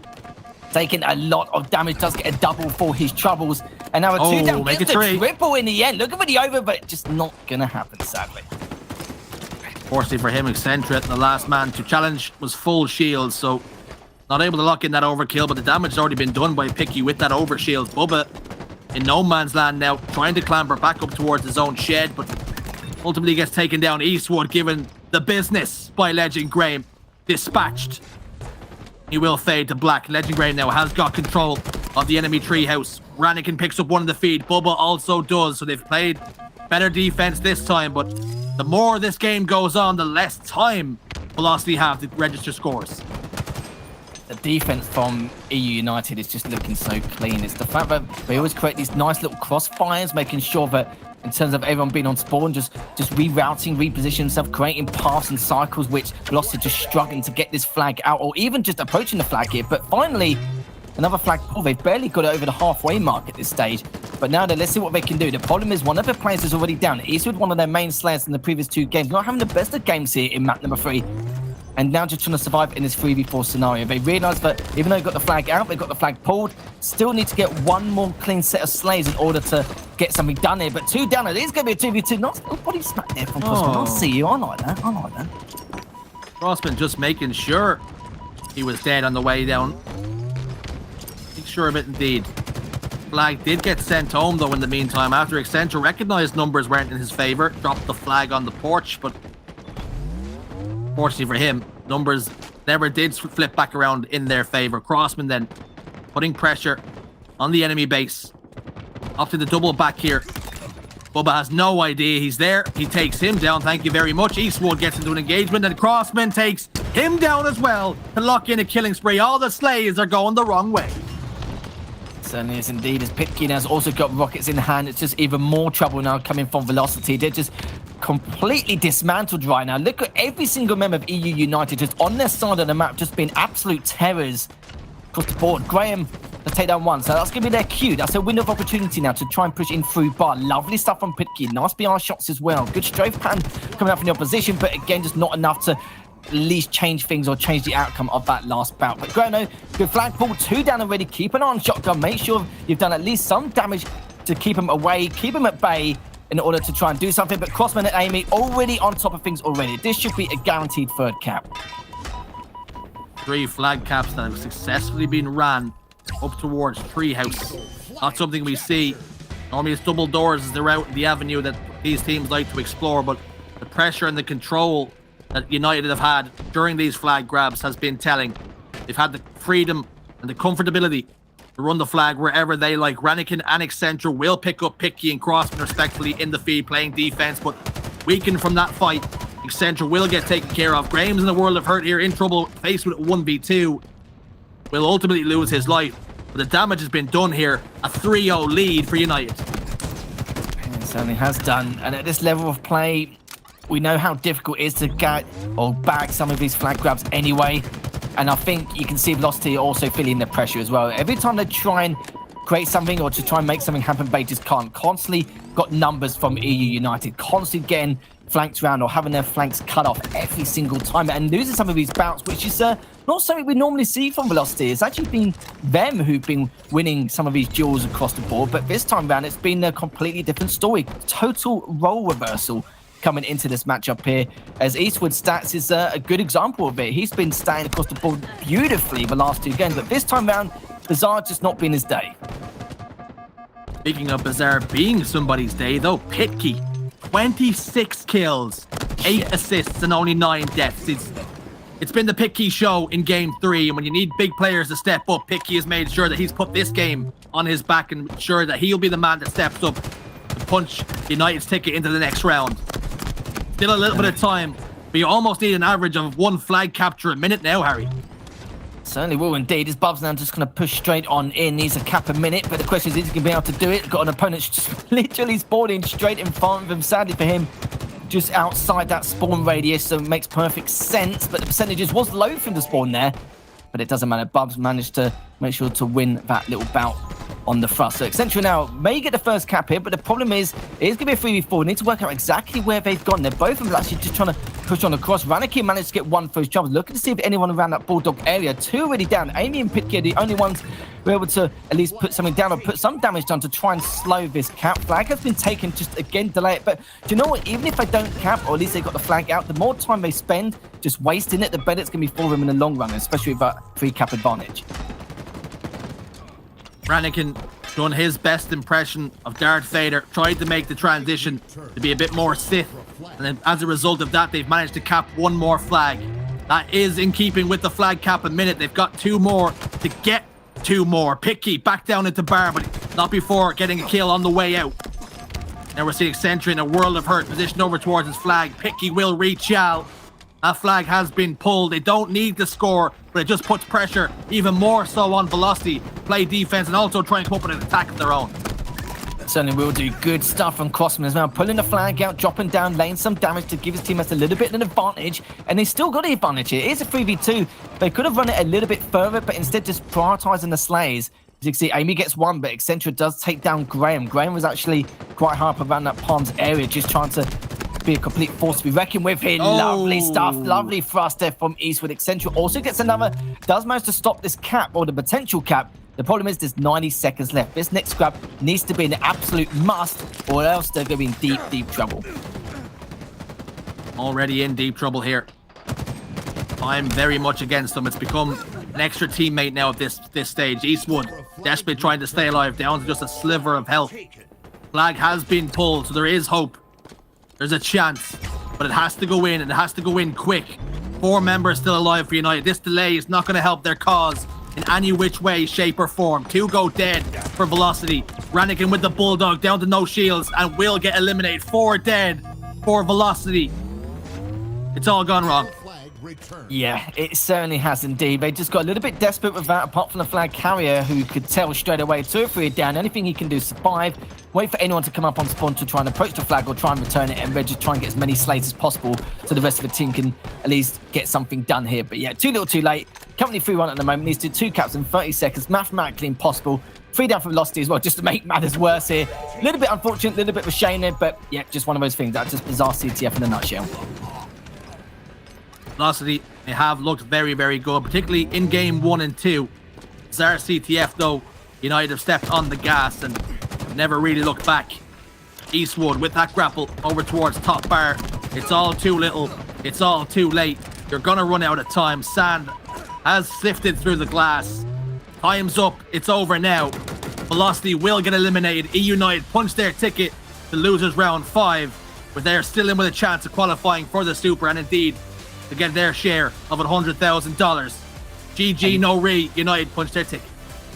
Speaker 4: taking a lot of damage, does get a double for his troubles. And now a 2 down,
Speaker 3: make
Speaker 4: gets
Speaker 3: it
Speaker 4: a triple in the end. Looking for the over, but just not going to happen, sadly.
Speaker 3: Fortunately for him, Excentric, the last man to challenge, was full shield, so not able to lock in that overkill, but the damage has already been done by Picky with that overshield. Bubba in no man's land now, trying to clamber back up towards his own shed, but ultimately gets taken down. Eastwood given the business by Legend Graham. Dispatched. He will fade to black. Legend Graham now has got control of the enemy treehouse. Ranakin picks up one of the feed. Bubba also does, so they've played better defense this time, but the more this game goes on, the less time Velocity have to register scores.
Speaker 4: The defense from EU United is just looking so clean. It's the fact that they always create these nice little crossfires, making sure that in terms of everyone being on spawn, just rerouting, repositioning himself, creating paths and cycles, which Velocity just struggling to get this flag out, or even just approaching the flag here. But finally, another flag pull. They've barely got it over the halfway mark at this stage. But now let's see what they can do. The problem is one of their players is already down. Eastwood, one of their main slayers in the previous 2 games, not having the best of games here in map number 3. And now just trying to survive in this 3v4 scenario. They realise that even though they've got the flag out, they've got the flag pulled, still need to get one more clean set of slays in order to get something done here. But 2 down, it is going to be a 2v2. Not a body smack there from Crossman. I'll see you. I like that. I like that.
Speaker 3: Crossman just making sure he was dead on the way down. Make sure of it indeed. Flag did get sent home though in the meantime after Accenture recognised numbers weren't in his favour. Dropped the flag on the porch, but fortunately for him, numbers never did flip back around in their favour. Crossman then putting pressure on the enemy base. Up to the double back here. Bubba has no idea he's there. He takes him down. Thank you very much. Eastwood gets into an engagement and Crossman takes him down as well to lock in a killing spree. All the slays are going the wrong way.
Speaker 4: Certainly is indeed, as Pitkin has also got rockets in hand. It's just even more trouble now coming from Velocity. They're just completely dismantled right now. Look at every single member of EU United just on their side of the map, just being absolute terrors across the board. Graham to take down 1, so that's going to be their cue. That's a window of opportunity now to try and push in through bar. Lovely stuff from Pitkin. Nice BR shots as well. Good strafe pan coming out from the opposition, but again, just not enough to at least change things or change the outcome of that last bout. But Grano, good flag pull, 2 down already. Keep an eye on shotgun. Make sure you've done at least some damage to keep him away, keep him at bay in order to try and do something. But Crossman and Amy already on top of things already. This should be a guaranteed 3rd cap.
Speaker 3: 3 flag caps that have successfully been ran up towards Treehouse. Not something we see. Normally it's double doors as they're out the avenue that these teams like to explore, but the pressure and the control that United have had during these flag grabs has been telling. They've had the freedom and the comfortability to run the flag wherever they like. Ranakin and Accenture will pick up Picky and Crossman respectfully in the feed, playing defense, but weakened from that fight. Accenture will get taken care of. Graham's in the world of hurt here, in trouble, faced with a 1v2. Will ultimately lose his life, but the damage has been done here. A 3-0 lead for United.
Speaker 4: It certainly has done. And at this level of play, we know how difficult it is to get or bag some of these flag grabs anyway. And I think you can see Velocity also feeling the pressure as well. Every time they try and create something or to try and make something happen, they just can't. Constantly got numbers from EU United, constantly getting flanked around or having their flanks cut off every single time and losing some of these bouts, which is not something we normally see from Velocity. It's actually been them who've been winning some of these duels across the board, but this time around it's been a completely different story. Total role reversal coming into this matchup here, as Eastwood's stats is a good example of it. He's been staying across the board beautifully the last two games, but this time around, Bizarre just not been his day.
Speaker 3: Speaking of Bizarre being somebody's day, though, Pitke, 26 kills, 8 assists, and only 9 deaths. It's been the Pitke show in Game 3, and when you need big players to step up, Pitke has made sure that he's put this game on his back and sure that he'll be the man that steps up to punch United's ticket into the next round. Still a little bit of time, but you almost need an average of 1 flag capture a minute now, Harry.
Speaker 4: Certainly will indeed. His Bub's now just going to push straight on in. Needs a cap a minute, but the question is he going to be able to do it? Got an opponent just literally spawning straight in front of him. Sadly for him, just outside that spawn radius, so it makes perfect sense. But the percentages was low from the spawn there, but it doesn't matter. Bubs managed to make sure to win that little bout on the thrust. So Accenture now may get the first cap here, but the problem is it is going to be a 3v4. Need to work out exactly where they've gone. They're both of them actually just trying to push on across. Ranakin managed to get one for his jump. Looking to see if anyone around that Bulldog area. 2 already down. Amy and Pitke are the only ones who are able to at least put something down or put some damage down to try and slow this cap. Flag has been taken, just again delay it. But do you know what? Even if they don't cap, or at least they got the flag out, the more time they spend just wasting it, the better it's going to be for them in the long run, especially with that 3 cap advantage.
Speaker 3: Ranakin done his best impression of Darth Vader, tried to make the transition to be a bit more Sith, and then as a result of that, they've managed to cap 1 more flag. That is in keeping with the flag cap a minute. They've got 2 more to get 2 more. Pitke back down into bar, but not before getting a kill on the way out. Now we're seeing Accenture in a world of hurt, positioned over towards his flag. Pitke will reach out. That flag has been pulled. They don't need to score, but it just puts pressure even more so on Velocity. Play defense and also try and come up with an attack of their own.
Speaker 4: Certainly will do. Good stuff from Crossman as well. Pulling the flag out, dropping down, laying some damage to give his teammates a little bit of an advantage. And they still got the advantage here. It is a 3v2. They could have run it a little bit further, but instead just prioritising the slays. As you can see, Amy gets 1, but Accenture does take down Graham. Graham was actually quite high up around that Palms area, just trying to be a complete force to be reckoned with here.
Speaker 3: Oh.
Speaker 4: Lovely stuff. Lovely thrust there from Eastwood. Accenture also gets another. Does manage to stop this cap, or the potential cap. The problem is there's 90 seconds left. This next grab needs to be an absolute must, or else they're going to be in deep, deep trouble.
Speaker 3: Already in deep trouble here. I'm very much against them. It's become an extra teammate now at this stage. Eastwood desperately trying to stay alive, down to just a sliver of health. Flag has been pulled, so there is hope. There's a chance, but it has to go in, and it has to go in quick. 4 members still alive for United. This delay is not going to help their cause in any which way, shape, or form. 2 go dead for Velocity. Ranakin with the Bulldog down to no shields and will get eliminated. 4 dead for Velocity. It's all gone wrong.
Speaker 4: Yeah, it certainly has indeed. They just got a little bit desperate with that, apart from the flag carrier, who could tell straight away 2 or 3 down. Anything he can do is survive, wait for anyone to come up on spawn to try and approach the flag or try and return it, and then just try and get as many slays as possible so the rest of the team can at least get something done here. But yeah, too little too late. Company 3-1 at the moment, needs to do 2 caps in 30 seconds. Mathematically impossible. 3 down for Velocity as well, just to make matters worse here. A little bit unfortunate, a little bit of a shame there, but yeah, just one of those things. That's just bizarre CTF in a nutshell.
Speaker 3: Velocity, they have looked very, very good, particularly in game 1 and 2. Bizarre CTF, though, United have stepped on the gas and never really looked back. Eastwood with that grapple over towards top bar. It's all too little. It's all too late. You're going to run out of time. Sand has sifted through the glass. Time's up. It's over now. Velocity will get eliminated. EU United punch their ticket to losers round 5, but they're still in with a chance of qualifying for the Super, and indeed to get their share of $100,000. GG, no re, United punched their ticket.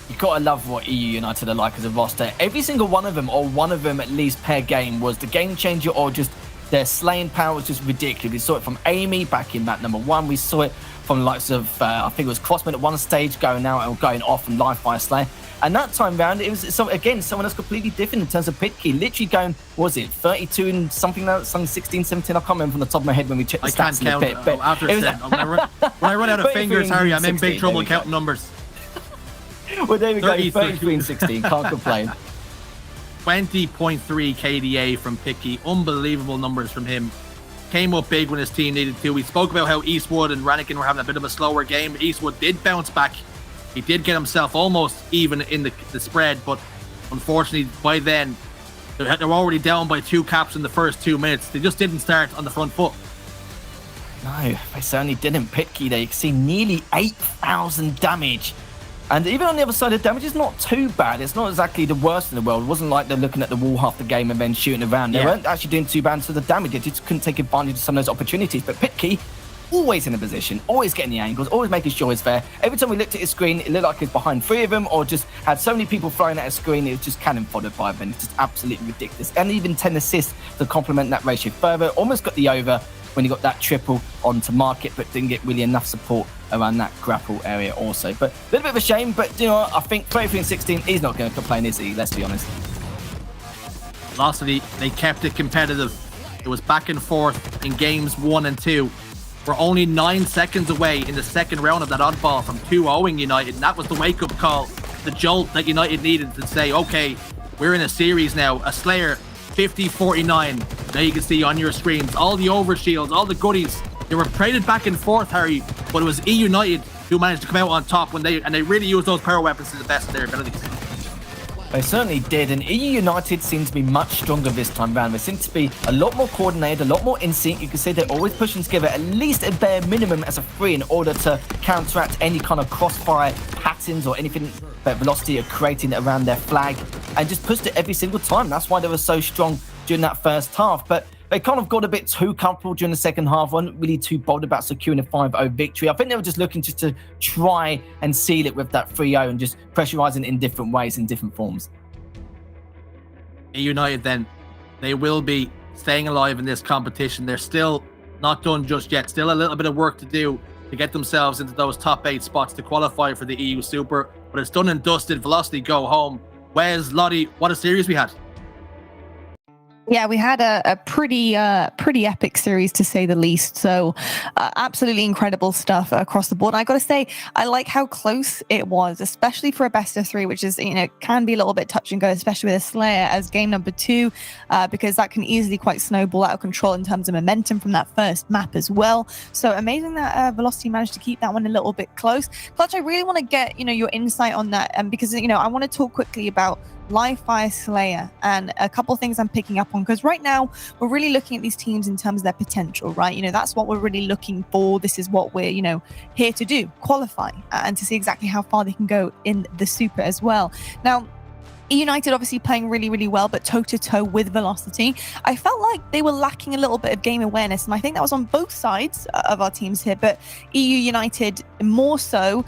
Speaker 4: You gotta love what EU United are like as a roster. Every single one of them, or one of them at least per game, was the game changer, or just their slaying power was just ridiculous. We saw it from Amy back in map number 1. We saw it from the likes of, I think it was Crossman at one stage going out and going off and live fire Slayer. And that time round, it was, so again, someone else completely different in terms of Pitkey. Literally going, was it 32 and something, 16, 17? I can't remember from the top of my head when we checked the stats in the pit.
Speaker 3: But after when I run out of fingers, Harry, I'm in big trouble counting numbers.
Speaker 4: Well, there we go, 33 and 16, can't complain.
Speaker 3: 20.3 KDA from Picky, unbelievable numbers from him. Came up big when his team needed to. We spoke about how Eastwood and Ranikin were having a bit of a slower game. Eastwood did bounce back. He did get himself almost even in the spread, but unfortunately by then they were already down by 2 caps in the first 2 minutes. They just didn't start on the front foot.
Speaker 4: No, they certainly didn't. Pitkey, they see nearly 8,000 damage. And even on the other side, the damage is not too bad. It's not exactly the worst in the world. It wasn't like they're looking at the wall half the game and then shooting around. They weren't actually doing too bad to the damage. They just couldn't take advantage of some of those opportunities. But Pitkey, always in a position, always getting the angles, always making sure it's fair. Every time we looked at his screen, it looked like he was behind 3 of them, or just had so many people flying at his screen, it was just cannon fodder by them. It's just absolutely ridiculous. And even 10 assists to complement that ratio further. Almost got the over when he got that triple onto market, but didn't get really enough support around that grapple area also. But a little bit of a shame, but you know, I think 33 and 16, he's not going to complain, is he? Let's be honest.
Speaker 3: Velocity, they kept it competitive. It was back and forth in games 1 and 2. We're only 9 seconds away in the second round of that oddball from 2-0ing United, and that was the wake-up call, the jolt that United needed to say, okay, we're in a series now. A Slayer 50-49. Now you can see on your screens all the overshields, all the goodies. They were traded back and forth, Harry, but it was EU United who managed to come out on top when they really used those power weapons to the best of their abilities.
Speaker 4: They certainly did, and EU United seem to be much stronger this time round. They seem to be a lot more coordinated, a lot more in sync. You can see they're always pushing together at least a bare minimum as a 3 in order to counteract any kind of crossfire patterns or anything that Velocity are creating around their flag, and just pushed it every single time. That's why they were so strong during that first half. But they kind of got a bit too comfortable during the second half, weren't really too bold about securing a 5-0 victory. I think they were just looking just to try and seal it with that 3-0 and just pressurizing in different ways, in different forms.
Speaker 3: United then, they will be staying alive in this competition. They're still not done just yet. Still a little bit of work to do to get themselves into those top 8 spots to qualify for the EU Super. But it's done and dusted. Velocity go home. Wes, Lottie, what a series we had.
Speaker 2: Yeah, we had a pretty epic series, to say the least. So absolutely incredible stuff across the board. And I got to say, I like how close it was, especially for a best of 3, which is, can be a little bit touch and go, especially with a Slayer as game number 2, because that can easily quite snowball out of control in terms of momentum from that first map as well. So amazing that Velocity managed to keep that one a little bit close. Clutch, I really want to get, your insight on that, because, I want to talk quickly about Live Fire Slayer and a couple things I'm picking up on, because right now we're really looking at these teams in terms of their potential, right? That's what we're really looking for. This is what we're, here to do, qualify, and to see exactly how far they can go in the Super as well. Now, United obviously playing really, really well, but toe-to-toe with Velocity. I felt like they were lacking a little bit of game awareness, and I think that was on both sides of our teams here, but EU United more so.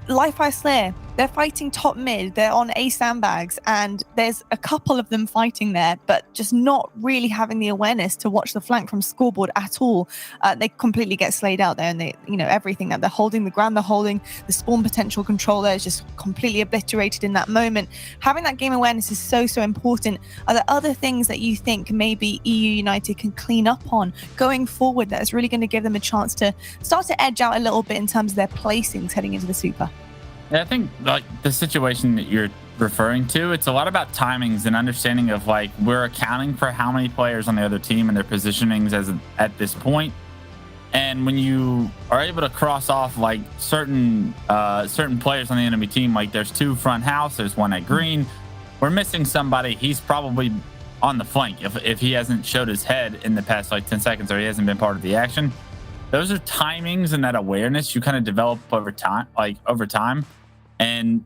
Speaker 2: Live Fire Slayer, they're fighting top mid, they're on A sandbags, and there's a couple of them fighting there, but just not really having the awareness to watch the flank from scoreboard at all. They completely get slayed out there, and they, everything that they're holding the ground, they're holding the spawn potential controller is just completely obliterated in that moment. Having that game awareness is so important. Are there other things that you think maybe EU United can clean up on going forward that is really going to give them a chance to start to edge out a little bit in terms of their placings heading into the Super?
Speaker 5: Yeah, I think like the situation that you're referring to, it's a lot about timings and understanding of like we're accounting for how many players on the other team and their positionings at this point. And when you are able to cross off like certain players on the enemy team, like there's 2 front house, there's 1 at green, we're missing somebody. He's probably on the flank if he hasn't showed his head in the past like 10 seconds or he hasn't been part of the action. Those are timings and that awareness you kind of develop over time. And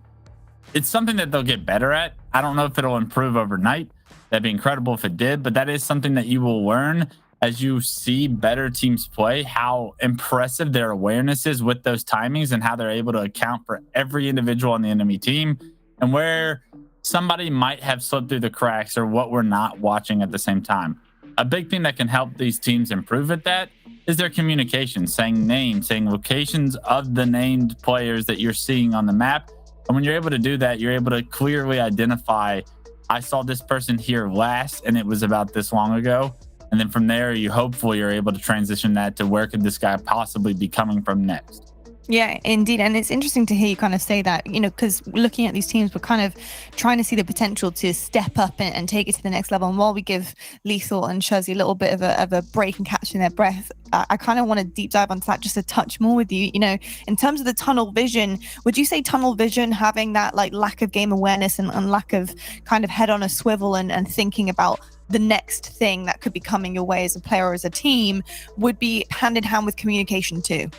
Speaker 5: it's something that they'll get better at. I don't know if it'll improve overnight. That'd be incredible if it did, but that is something that you will learn as you see better teams play, how impressive their awareness is with those timings and how they're able to account for every individual on the enemy team and where somebody might have slipped through the cracks or what we're not watching at the same time. A big thing that can help these teams improve at that is their communication, saying names, saying locations of the named players that you're seeing on the map. And when you're able to do that, you're able to clearly identify, I saw this person here last and it was about this long ago. And then from there, you hopefully are able to transition that to where could this guy possibly be coming from next.
Speaker 2: Yeah, indeed. And it's interesting to hear you kind of say that, because looking at these teams, we're kind of trying to see the potential to step up and take it to the next level. And while we give Lethal and Shuzzy a little bit of a break and catching their breath, I kind of want to deep dive onto that just a touch more with you. In terms of the tunnel vision, would you say tunnel vision, having that like lack of game awareness and lack of kind of head on a swivel and thinking about the next thing that could be coming your way as a player or as a team, would be hand in hand with communication too?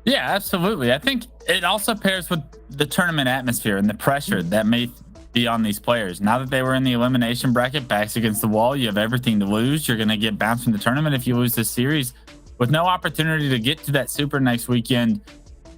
Speaker 5: Yeah, absolutely. I think it also pairs with the tournament atmosphere and the pressure that may be on these players. Now that they were in the elimination bracket, backs against the wall, you have everything to lose. You're going to get bounced from the tournament if you lose this series with no opportunity to get to that super next weekend.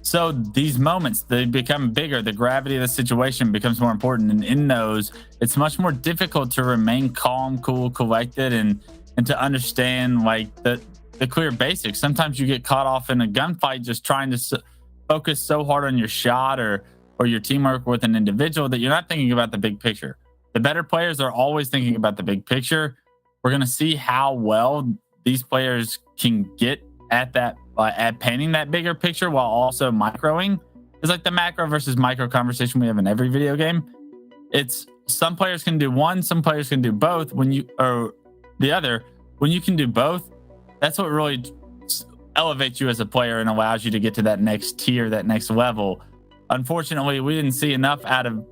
Speaker 5: So these moments, they become bigger. The gravity of the situation becomes more important. And in those, it's much more difficult to remain calm, cool, collected, and to understand like the clear basics. Sometimes you get caught off in a gunfight just trying to focus so hard on your shot or your teamwork with an individual that you're not thinking about the big picture. The better players are always thinking about the big picture. We're going to see how well these players can get at that, at painting that bigger picture while also microing. It's like the macro versus micro conversation we have in every video game. It's some players can do one, some players can do both. When you can do both, that's what really elevates you as a player and allows you to get to that next tier, that next level. Unfortunately, we didn't see enough out of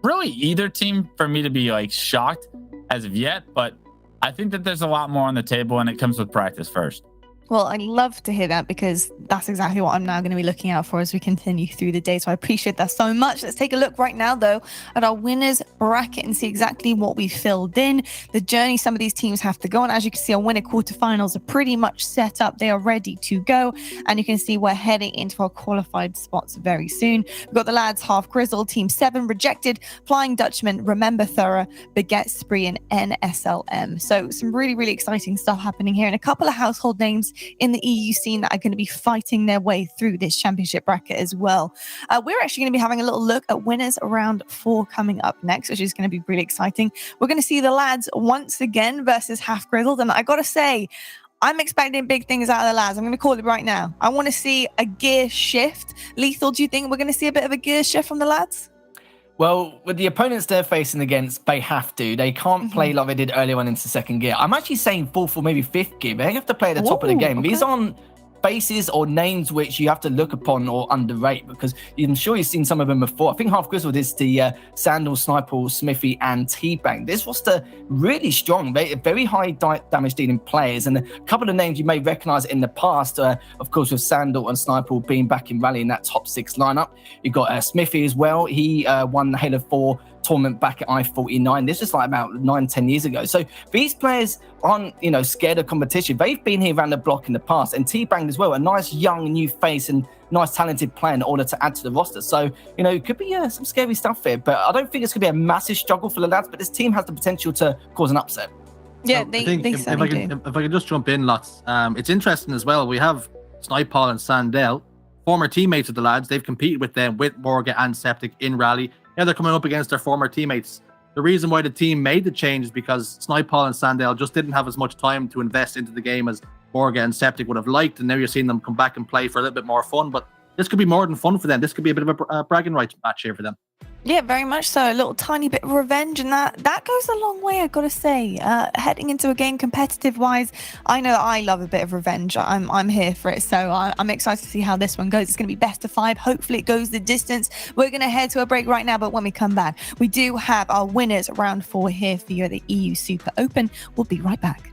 Speaker 5: really either team for me to be like shocked as of yet, but I think that there's a lot more on the table and it comes with practice first.
Speaker 2: Well, I'd love to hear that because that's exactly what I'm now going to be looking out for as we continue through the day. So I appreciate that so much. Let's take a look right now, though, at our winners bracket and see exactly what we filled in. The journey some of these teams have to go on. As you can see, our winner quarterfinals are pretty much set up. They are ready to go. And you can see we're heading into our qualified spots very soon. We've got the lads, Half Grizzled, Team 7, Rejected, Flying Dutchman, Remember Thorough, Baguette Spree, and NSLM. So some really, really exciting stuff happening here. And a couple of household names in the EU scene that are going to be fighting their way through this championship bracket as well. We're actually going to be having a little look at winners round 4 coming up next, which is going to be really exciting. We're going to see the lads once again versus Half Grizzled, and I got to say, I'm expecting big things out of the lads. I'm going to call it right now. I want to see a gear shift. Lethal, do you think we're going to see a bit of a gear shift from the lads?
Speaker 4: Well, with the opponents they're facing against, they have to. They can't play like they did earlier on into second gear. I'm actually saying 4th or maybe 5th gear. They have to play at the top of the game. Okay. These aren't faces or names which you have to look upon or underrate because I'm sure you've seen some of them before. I think Half Grizzled is the Sandal, Sniper, Smithy, and T-Bang. This roster really strong, very high damage dealing players, and a couple of names you may recognize in the past, of course, with Sandal and Sniper being back in Rally in that top 6 lineup. You've got Smithy as well. He won the Halo 4 tournament back at I-49. This was like about 9-10 years ago. So these players aren't, scared of competition. They've been here around the block in the past, and T-Bang as well, a nice young new face and nice talented player in order to add to the roster. So, it could be some scary stuff here, but I don't think it's going to be a massive struggle for the lads, but this team has the potential to cause an upset.
Speaker 2: Yeah,
Speaker 3: so
Speaker 2: they
Speaker 3: if I can just jump in, lots. It's interesting as well. We have Snipeball and Sandel, former teammates of the lads. They've competed with them, with Morgan and Septic in Rally. Now they're coming up against their former teammates. The reason why the team made the change is because Snipeball and Sandel just didn't have as much time to invest into the game as Morgan and Septic would have liked, and now you're seeing them come back and play for a little bit more fun. But this could be more than fun for them. This could be a bit of a bragging rights match here for them.
Speaker 2: Yeah, very much so. A little tiny bit of revenge, and that goes a long way, I've got to say. Heading into a game competitive-wise, I know that I love a bit of revenge. I'm here for it, so I'm excited to see how this one goes. It's going to be best of 5. Hopefully it goes the distance. We're going to head to a break right now, but when we come back, we do have our winners round 4 here for you at the EU Super Open. We'll be right back.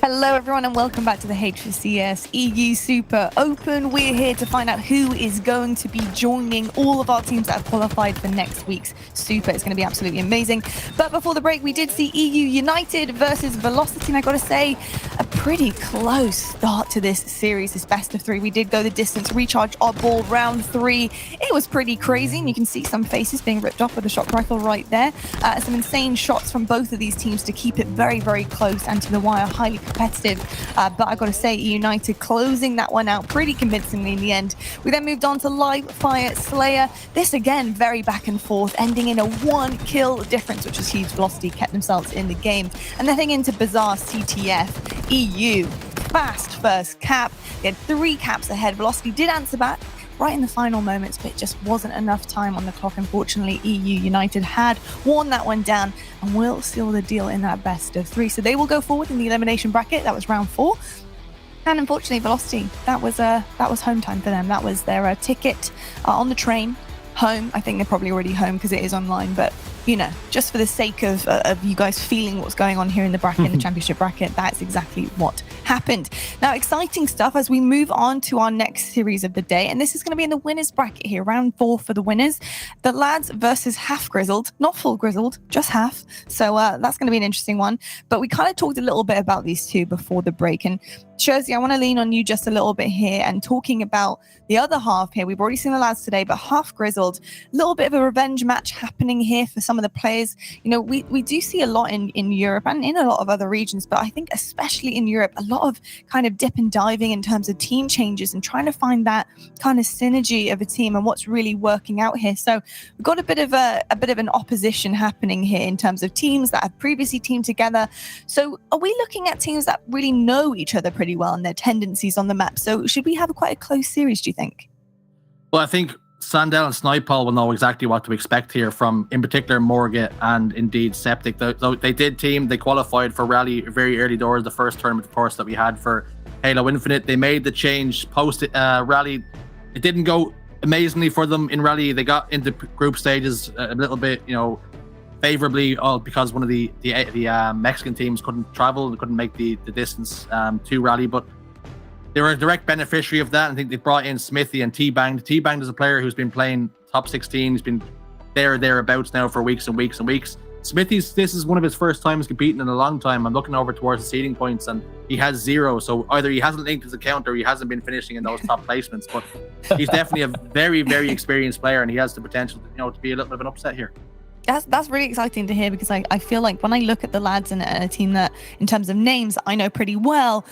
Speaker 2: Hello everyone and welcome back to the HCS EU Super Open. We're here to find out who is going to be joining all of our teams that have qualified for next week's Super. It's going to be absolutely amazing. But before the break, we did see EU United versus Velocity, and I got to say, a pretty close start to this series, this best of 3. We did go the distance, recharge our ball round 3. It was pretty crazy, and you can see some faces being ripped off with a shock rifle right there. Some insane shots from both of these teams to keep it very, very close and to the wire, highly competitive, but I gotta say, United closing that one out pretty convincingly in the end. We then moved on to Live Fire Slayer. This again very back and forth, ending in a 1 kill difference, which was huge. Velocity kept themselves in the game. And then heading into Bizarre CTF EU, fast first cap. They had 3 caps ahead. Velocity did answer back right in the final moments, but it just wasn't enough time on the clock. Unfortunately, EU United had worn that one down and will seal the deal in that best of 3. So they will go forward in the elimination bracket. That was round 4. And unfortunately, Velocity, that was home time for them. That was their ticket on the train home. I think they're probably already home because it is online, but you know, just for the sake of you guys feeling what's going on here in the bracket, in the championship bracket, that's exactly what happened. Now, exciting stuff as we move on to our next series of the day, and this is going to be in the winners bracket here, round 4 for the winners. The lads versus half grizzled, not full grizzled, just half. So that's going to be an interesting one. But we kind of talked a little bit about these two before the break, and Jersey, I want to lean on you just a little bit here and talking about the other half here. We've already seen the lads today, but half grizzled, a little bit of a revenge match happening here for some of the players. You know, we do see a lot in Europe and in a lot of other regions, but I think especially in Europe, a lot of kind of dip and diving in terms of team changes and trying to find that kind of synergy of a team and what's really working out here. So we've got a bit of an opposition happening here in terms of teams that have previously teamed together. So are we looking at teams that really know each other pretty well and their tendencies on the map? So should we have quite a close series, do you think?
Speaker 3: Well, I think Sandel and Snipeball will know exactly what to expect here from, in particular, Morga and indeed Septic. Though they did team, they qualified for Rally very early doors, the first tournament, of course, that we had for Halo Infinite. They made the change post Rally. It didn't go amazingly for them in Rally. They got into group stages a little bit, you know, favorably, all because one of the Mexican teams couldn't travel and couldn't make the distance to Rally, but they were a direct beneficiary of that. I think they brought in Smithy and T-Banged. T-Banged is a player who's been playing top 16. He's been thereabouts now for weeks and weeks and weeks. Smithy's, this is one of his first times competing in a long time. I'm looking over towards the seeding points and he has 0. So either he hasn't linked his account or he hasn't been finishing in those top placements. But he's definitely a very, very experienced player and he has the potential, you know, to be a little bit of an upset here.
Speaker 2: That's really exciting to hear because I feel like when I look at the lads and a team that, in terms of names, I know pretty well,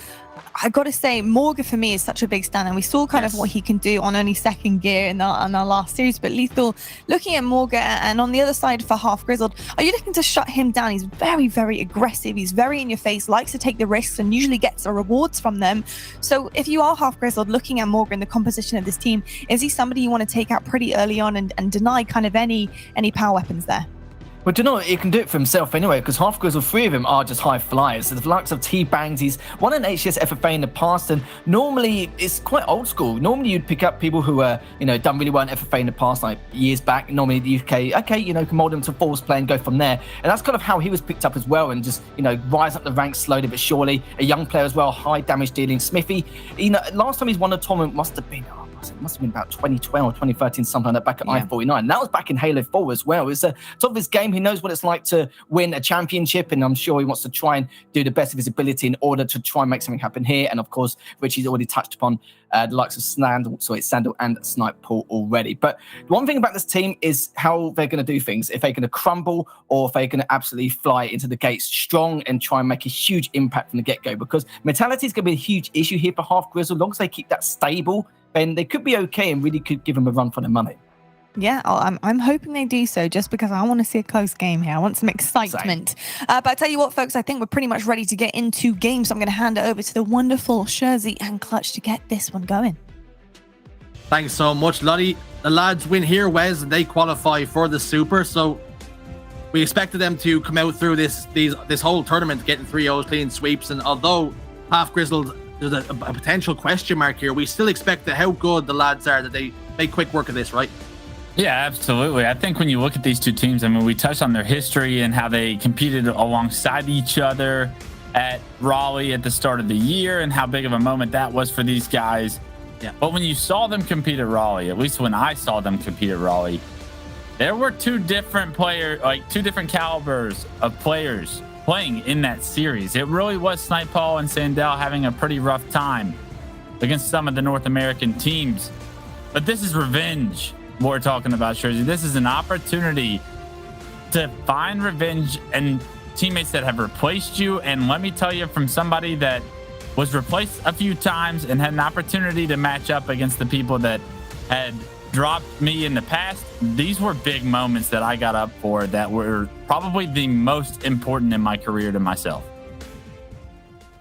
Speaker 2: I got to say, Morga for me is such a big stand, and we saw kind of what he can do on only second gear in our last series. But Lethal, looking at Morga, and on the other side for Half Grizzled, are you looking to shut him down? He's very, very aggressive. He's very in your face, likes to take the risks, and usually gets the rewards from them. So if you are Half Grizzled, looking at Morga and the composition of this team, is he somebody you want to take out pretty early on and deny kind of any power weapons there?
Speaker 4: Well, do you know what? He can do it for himself anyway, because half grizzled, 3 of them are just high flyers. So the likes of T-Bangs, he's won an HCS FFA in the past, and normally it's quite old school. Normally you'd pick up people who are, you know, done really well in FFA in the past, like years back. Normally the UK, okay, you know, can mold them to force play and go from there. And that's kind of how he was picked up as well, and just, you know, rise up the ranks slowly but surely. A young player as well, high damage dealing. Smithy, you know, last time he's won a tournament must have been about 2012, 2013, something like that, back at I-49. That was back in Halo 4 as well. It's top of his game. He knows what it's like to win a championship, and I'm sure he wants to try and do the best of his ability in order to try and make something happen here. And of course, Richie's already touched upon the likes of Sandal and Snipeball already. But one thing about this team is how they're going to do things. If they're going to crumble or if they're going to absolutely fly into the gates strong and try and make a huge impact from the get-go. Because mentality is going to be a huge issue here for Half Grizzle. As long as they keep that stable, then they could be okay and really could give them a run for their money.
Speaker 2: Yeah, I'm hoping they do so, just because I want to see a close game here. I want some excitement. But I tell you what, folks, I think we're pretty much ready to get into games. So I'm going to hand it over to the wonderful Jersey and Clutch to get this one going.
Speaker 3: Thanks so much, Lottie. The lads win here, Wes, and they qualify for the Super. So we expected them to come out through this whole tournament getting 3-0 clean sweeps. And although Half Grizzled, there's a potential question mark here, we still expect that how good the lads are, that they make quick work of this, right?
Speaker 5: Yeah, absolutely. I think when you look at these two teams, I mean, we touched on their history and how they competed alongside each other. at Raleigh at the start of the year and how big of a moment that was for these guys.
Speaker 3: Yeah.
Speaker 5: But when you saw them compete at Raleigh, at least when I saw them compete at Raleigh, there were two different calibers of players playing in that series. It really was Snipeball and Sandell having a pretty rough time against some of the North American teams. But this is revenge we're talking about, Jersey. This is an opportunity to find revenge and teammates that have replaced you. And let me tell you, from somebody that was replaced a few times and had an opportunity to match up against the people that had dropped me in the past, these were big moments that I got up for that were probably the most important in my career to myself.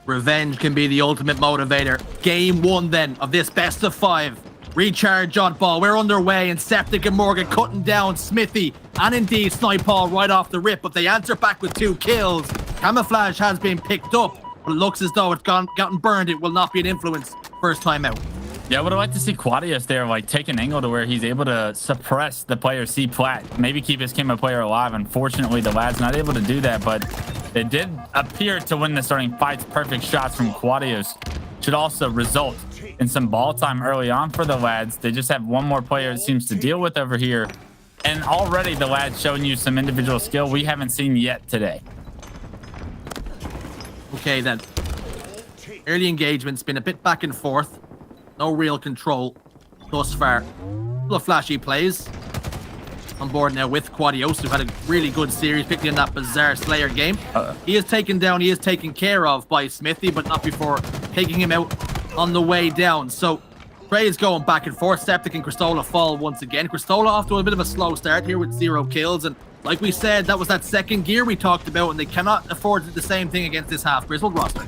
Speaker 3: Revenge can be the ultimate motivator. Game 1 then of this best of 5. Recharge on ball. We're underway, and Septic and Morgan cutting down Smithy and indeed Snipeball right off the rip, but they answer back with 2 kills. Camouflage has been picked up, but it looks as though it's gotten burned. It will not be an influence first time out.
Speaker 5: Yeah, I would like to see Quadios there, like, take an angle to where he's able to suppress the player C-Plat, maybe keep his Kimo player alive. Unfortunately, the lad's not able to do that, but it did appear to win the starting fights. Perfect shots from Quadios should also result in some ball time early on for the lads. They just have one more player it seems to deal with over here, and already the lads showing you some individual skill we haven't seen yet today.
Speaker 3: Okay, then. Early engagement's been a bit back and forth. No real control thus far. Couple of flashy plays. On board now with Quadios, who had a really good series, particularly in that bizarre Slayer game. He is taken down, he is taken care of by Smithy, but not before taking him out on the way down. So Trey is going back and forth. Septic and Cristola fall once again. Cristola off to a bit of a slow start here with 0 kills. And like we said, that was that second gear we talked about, and they cannot afford to do the same thing against this half-grizzled roster.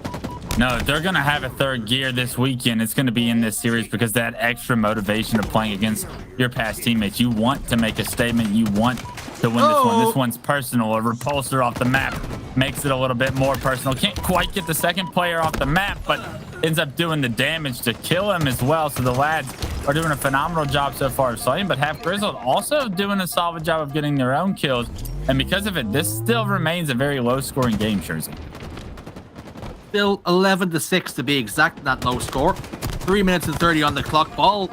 Speaker 5: No, they're going to have a third gear this weekend. It's going to be in this series because that extra motivation of playing against your past teammates. You want to make a statement. You want to win this one. This one's personal. A repulsor off the map makes it a little bit more personal. Can't quite get the second player off the map, but ends up doing the damage to kill him as well. So the lads are doing a phenomenal job so far of slaying, but Half Grizzled also doing a solid job of getting their own kills. And because of it, this still remains a very low-scoring game, Jersey.
Speaker 3: Still 11-6 to be exact, that low score. 3 minutes and 30 on the clock. Ball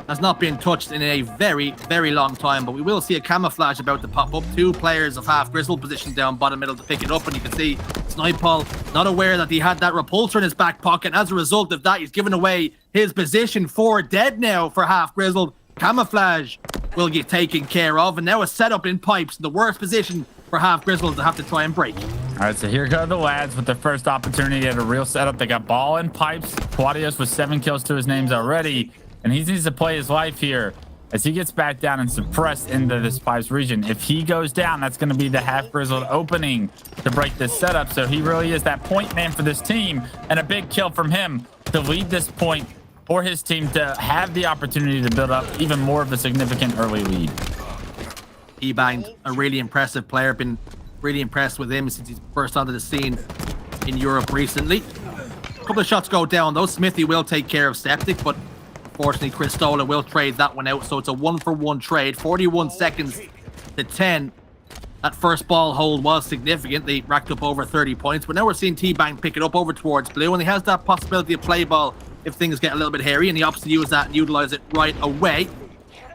Speaker 3: has not been touched in a very, very long time, but we will see a camouflage about to pop up. 2 players of Half Grizzled positioned down bottom middle to pick it up, and you can see Snipeball not aware that he had that repulsor in his back pocket. As a result of that, he's given away his position. 4 dead now for Half Grizzled. Camouflage will get taken care of, and now a setup in pipes, the worst position for Half Grizzled to have to try and break.
Speaker 5: All right, so here go the lads with their first opportunity at a real setup. They got ball and pipes. Quadios with 7 kills to his names already, and he needs to play his life here as he gets back down and suppressed into this pipes region. If he goes down, that's going to be the Half Grizzled opening to break this setup. So he really is that point man for this team, and a big kill from him to lead this point for his team to have the opportunity to build up even more of a significant early lead.
Speaker 3: He banged a really impressive player. Been really impressed with him since he's burst onto the scene in Europe recently. A couple of shots go down though. Smithy will take care of Septic, but unfortunately Cristola will trade that one out. So it's a 1-for-1 trade. 41 seconds to 10. That first ball hold was significant. They racked up over 30 points, but now we're seeing T-Bang pick it up over towards blue, and he has that possibility of play ball if things get a little bit hairy, and he opts to use that and utilize it right away.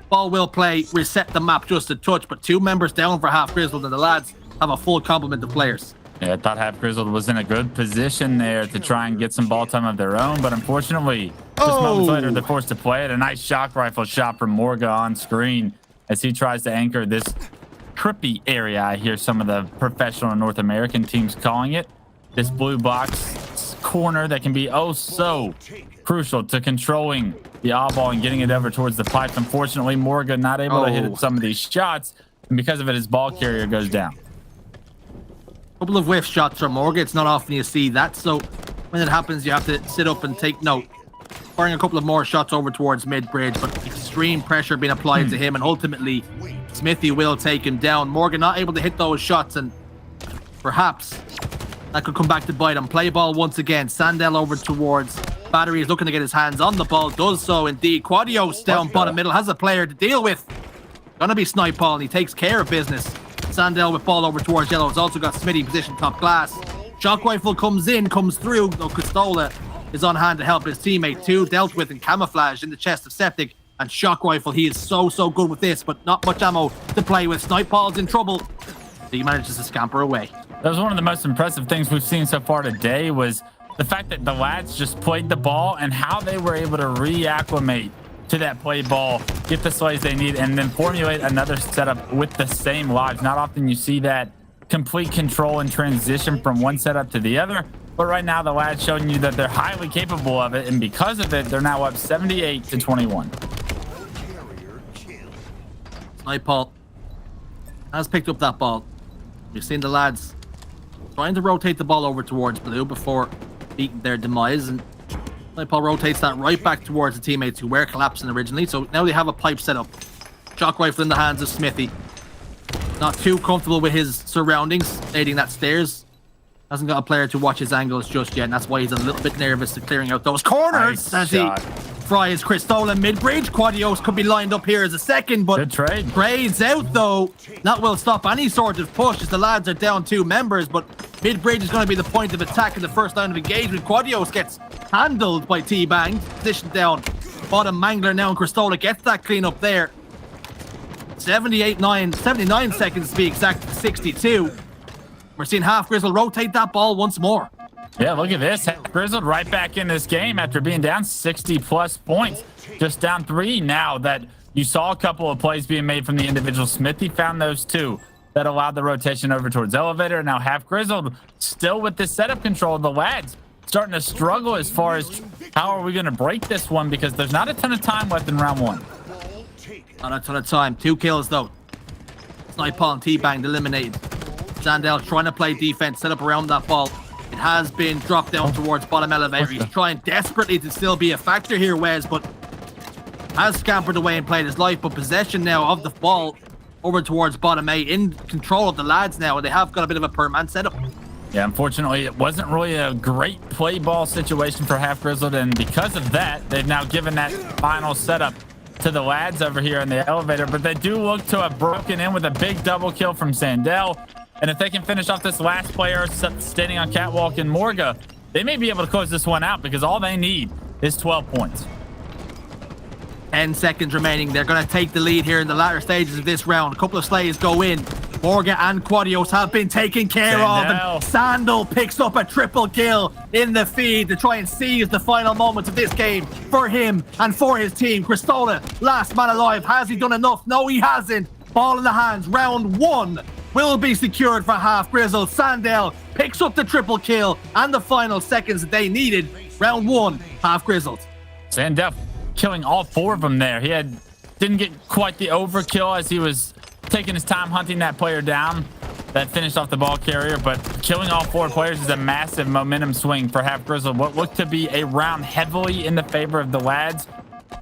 Speaker 3: Ball will play, reset the map just a touch, but 2 members down for Half Grizzled, and the lads have a full complement of players.
Speaker 5: Yeah, I thought Half Grizzled was in a good position there to try and get some ball time of their own, but unfortunately, just moments later, they're forced to play it. A nice shock rifle shot from Morga on screen as he tries to anchor this trippy area. I hear some of the professional North American teams calling it. This blue box corner that can be oh so crucial to controlling the oddball and getting it over towards the pipe. Unfortunately, Morgan not able to hit some of these shots, and because of it, his ball carrier goes down.
Speaker 3: Couple of whiff shots from Morgan. It's not often you see that, so when it happens, you have to sit up and take note. Firing a couple of more shots over towards mid-bridge, but extreme pressure being applied to him, and ultimately, Smithy will take him down. Morgan not able to hit those shots, and perhaps that could come back to bite him. Play ball once again. Sandell over towards Battery is looking to get his hands on the ball. Does so indeed. Quadios down bottom middle. Has a player to deal with. Gonna be Snipeball, and he takes care of business. Sandell with ball over towards yellow. Has also got Smitty position top glass. Shock Rifle comes through. No, Cristola is on hand to help his teammate too. Dealt with and camouflaged in the chest of Septic. And Shock Rifle, he is so good with this, but not much ammo to play with. Snipe Paul's in trouble. He manages to scamper away.
Speaker 5: That was one of the most impressive things we've seen so far today, was the fact that the lads just played the ball and how they were able to reacclimate to that play ball, get the slays they need, and then formulate another setup with the same lives. Not often you see that complete control and transition from one setup to the other, but right now the lads showing you that they're highly capable of it, and because of it, they're now up 78-21.
Speaker 3: Snipe Paul has picked up that ball. You've seen the lads trying to rotate the ball over towards blue before beating their demise, and Snipe Paul rotates that right back towards the teammates who were collapsing originally. So now they have a pipe set up. Shock Rifle in the hands of Smithy. Not too comfortable with his surroundings, aiding that stairs. Hasn't got a player to watch his angles just yet, and that's why he's a little bit nervous to clearing out those corners. As he fries Cristola mid-bridge. Quadios could be lined up here as a second, but
Speaker 5: good trade.
Speaker 3: Trades out though. That will stop any sort of push as the lads are down 2 members, but mid-bridge is going to be the point of attack in the first line of engagement. Quadios gets handled by T-Bang, positioned down. Bottom Mangler now, and Cristola gets that clean up there. 79 seconds to be exact, 62. We're seeing Half Grizzled rotate that ball once more.
Speaker 5: Yeah, look at this. Grizzled right back in this game after being down 60+ points. Just down 3 now that you saw a couple of plays being made from the individual. Smithy found those 2 that allowed the rotation over towards Elevator. Now Half Grizzled still with this setup control. The lads starting to struggle as far as how are we going to break this one, because there's not a ton of time left in round 1.
Speaker 3: Not a ton of time. 2 kills though. Snipe Paul and T-Bang eliminated. Sandel trying to play defense, set up around that ball. It has been dropped down towards bottom elevator. He's trying desperately to still be a factor here, Wes, but has scampered away and played his life. But possession now of the ball over towards bottom A, in control of the lads now, and they have got a bit of a per man setup.
Speaker 5: Yeah, unfortunately, it wasn't really a great play ball situation for Half Grizzled, and because of that, they've now given that final setup to the lads over here in the elevator. But they do look to have broken in with a big double kill from Sandel. And if they can finish off this last player standing on catwalk in Morga, they may be able to close this one out, because all they need is 12 points.
Speaker 3: 10 seconds remaining. They're going to take the lead here in the latter stages of this round. A couple of slays go in. Morga and Quadios have been taken care of, and Sandal picks up a triple kill in the feed to try and seize the final moments of this game for him and for his team. Cristola, last man alive. Has he done enough? No, he hasn't. Ball in the hands. Round 1 will be secured for Half Grizzled. Sandel picks up the triple kill and the final seconds that they needed. Round 1, Half Grizzled.
Speaker 5: Sandel killing all 4 of them there. He didn't get quite the overkill as he was taking his time hunting that player down that finished off the ball carrier, but killing all 4 players is a massive momentum swing for Half Grizzled. What looked to be a round heavily in the favor of the lads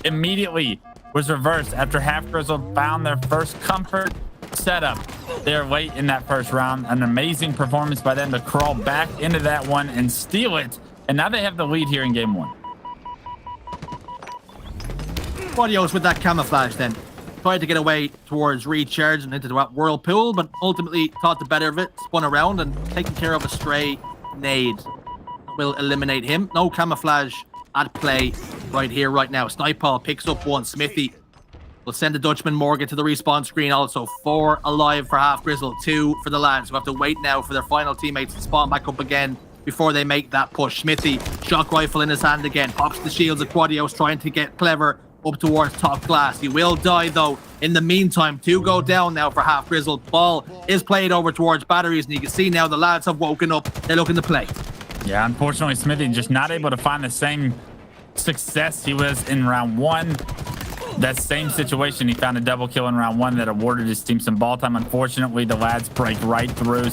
Speaker 5: immediately was reversed after Half Grizzled found their first comfort setup there late in that first round. An amazing performance by them to crawl back into that one and steal it, and now they have the lead here in game 1.
Speaker 3: Quadios with that camouflage then. Tried to get away towards recharge and into the whirlpool, but ultimately thought the better of it, spun around and taking care of a stray nade. Will eliminate him. No camouflage at play right here, right now. Snipe Paul picks up 1. Smithy will send the Dutchman Morgan to the respawn screen. Also 4 alive for Half Grizzled, 2 for the lads who have to wait now for their final teammates to spawn back up again before they make that push. Smithy, shock rifle in his hand again, pops the shields of Quadios, trying to get clever up towards top glass. He will die though. In the meantime, 2 go down now for Half Grizzled. Ball is played over towards batteries, and you can see now the lads have woken up. They're looking to play.
Speaker 5: Yeah, unfortunately, Smithy just not able to find the same success he was in round 1. That same situation, he found a double kill in round 1 that awarded his team some ball time. Unfortunately, the lads break right through.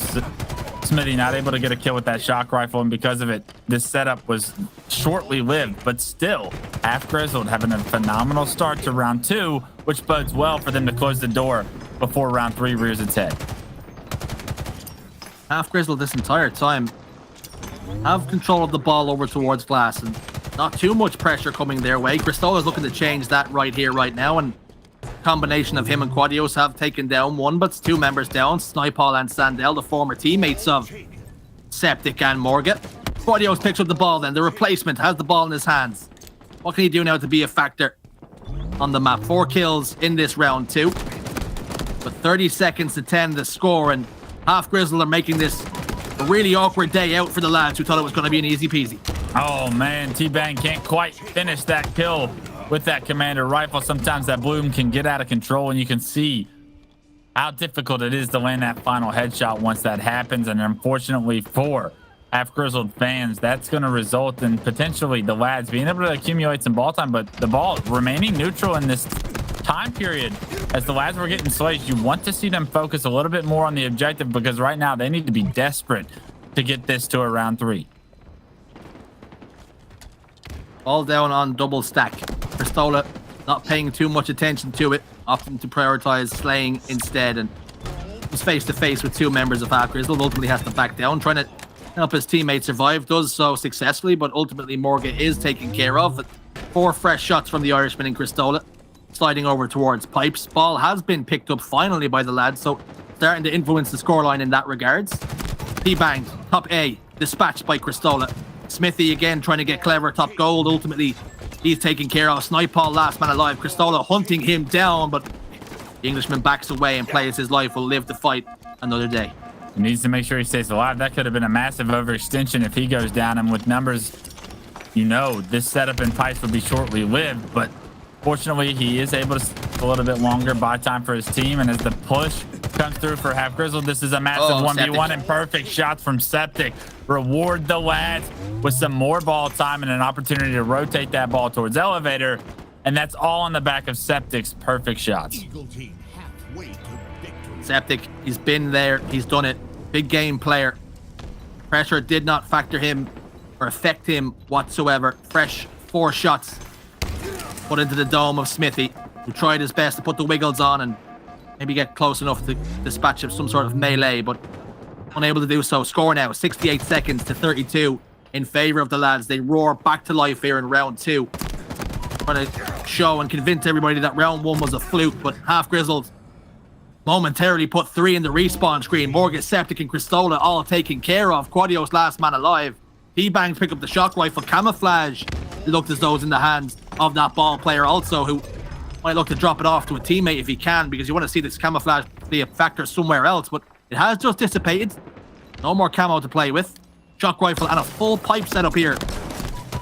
Speaker 5: Smithy not able to get a kill with that shock rifle, and because of it, this setup was shortly lived. But still, Half Grizzled having a phenomenal start to round 2, which bodes well for them to close the door before round 3 rears its head.
Speaker 3: Half Grizzled this entire time have control of the ball over towards glass, and not too much pressure coming their way. Cristola is looking to change that right here, right now, and combination of him and Quadios have taken down 1, but it's 2 members down. Snipe Paul and Sandel, the former teammates of Septic and Morgan. Quadios picks up the ball then. The replacement has the ball in his hands. What can he do now to be a factor on the map? 4 kills in this round 2. But 30 seconds to 10 the score, and Half Grizzled are making this a really awkward day out for the lads who thought it was going to be an easy peasy.
Speaker 5: Oh man, T-Bang can't quite finish that kill with that commander rifle. Sometimes that bloom can get out of control, and you can see how difficult it is to land that final headshot once that happens. And unfortunately for Half Grizzled fans, that's going to result in potentially the lads being able to accumulate some ball time, but the ball remaining neutral in this time period as the lads were getting sliced. You want to see them focus a little bit more on the objective, because right now they need to be desperate to get this to a round 3.
Speaker 3: All down on double stack. Cristola not paying too much attention to it, opting to prioritize slaying instead, and was face to face with 2 members of Half Grizzled. Ultimately has to back down, trying to help his teammate survive. Does so successfully, but ultimately Morgan is taken care of. 4 fresh shots from the Irishman in Cristola, sliding over towards pipes. Ball has been picked up finally by the lads, so starting to influence the scoreline in that regards. T-Bang, top A, dispatched by Cristola. Smithy again trying to get clever, top gold. Ultimately, he's taken care of. Snipeball, last man alive. Cristola hunting him down, but the Englishman backs away and plays his life. Will live to fight another day.
Speaker 5: He needs to make sure he stays alive. That could have been a massive overextension if he goes down, and with numbers, you know, this setup in pipes would be shortly lived, but fortunately, he is able to stay a little bit longer, buy time for his team, and as the push comes through for Half Grizzled, this is a massive 1v1 and perfect shots from Septic. Reward the lads with some more ball time and an opportunity to rotate that ball towards Elevator, and that's all on the back of Septic's perfect shots.
Speaker 3: Septic, he's been there, he's done it. Big game player. Pressure did not factor him or affect him whatsoever. Fresh 4 shots put into the dome of Smithy, who tried his best to put the wiggles on and maybe get close enough to dispatch of some sort of melee, but unable to do so. Score now, 68 seconds to 32 in favor of the lads. They roar back to life here in round 2. Trying to show and convince everybody that round 1 was a fluke, but Half Grizzled momentarily put 3 in the respawn screen. Morgan, Septic, and Cristola all taken care of. Quadios last man alive. T-Bang pick up the shock rifle. Camouflage, it looked as though it's in the hands of that ball player also, who might look to drop it off to a teammate if he can, because you want to see this camouflage be a factor somewhere else, but it has just dissipated. No more camo to play with. Shock rifle and a full pipe setup here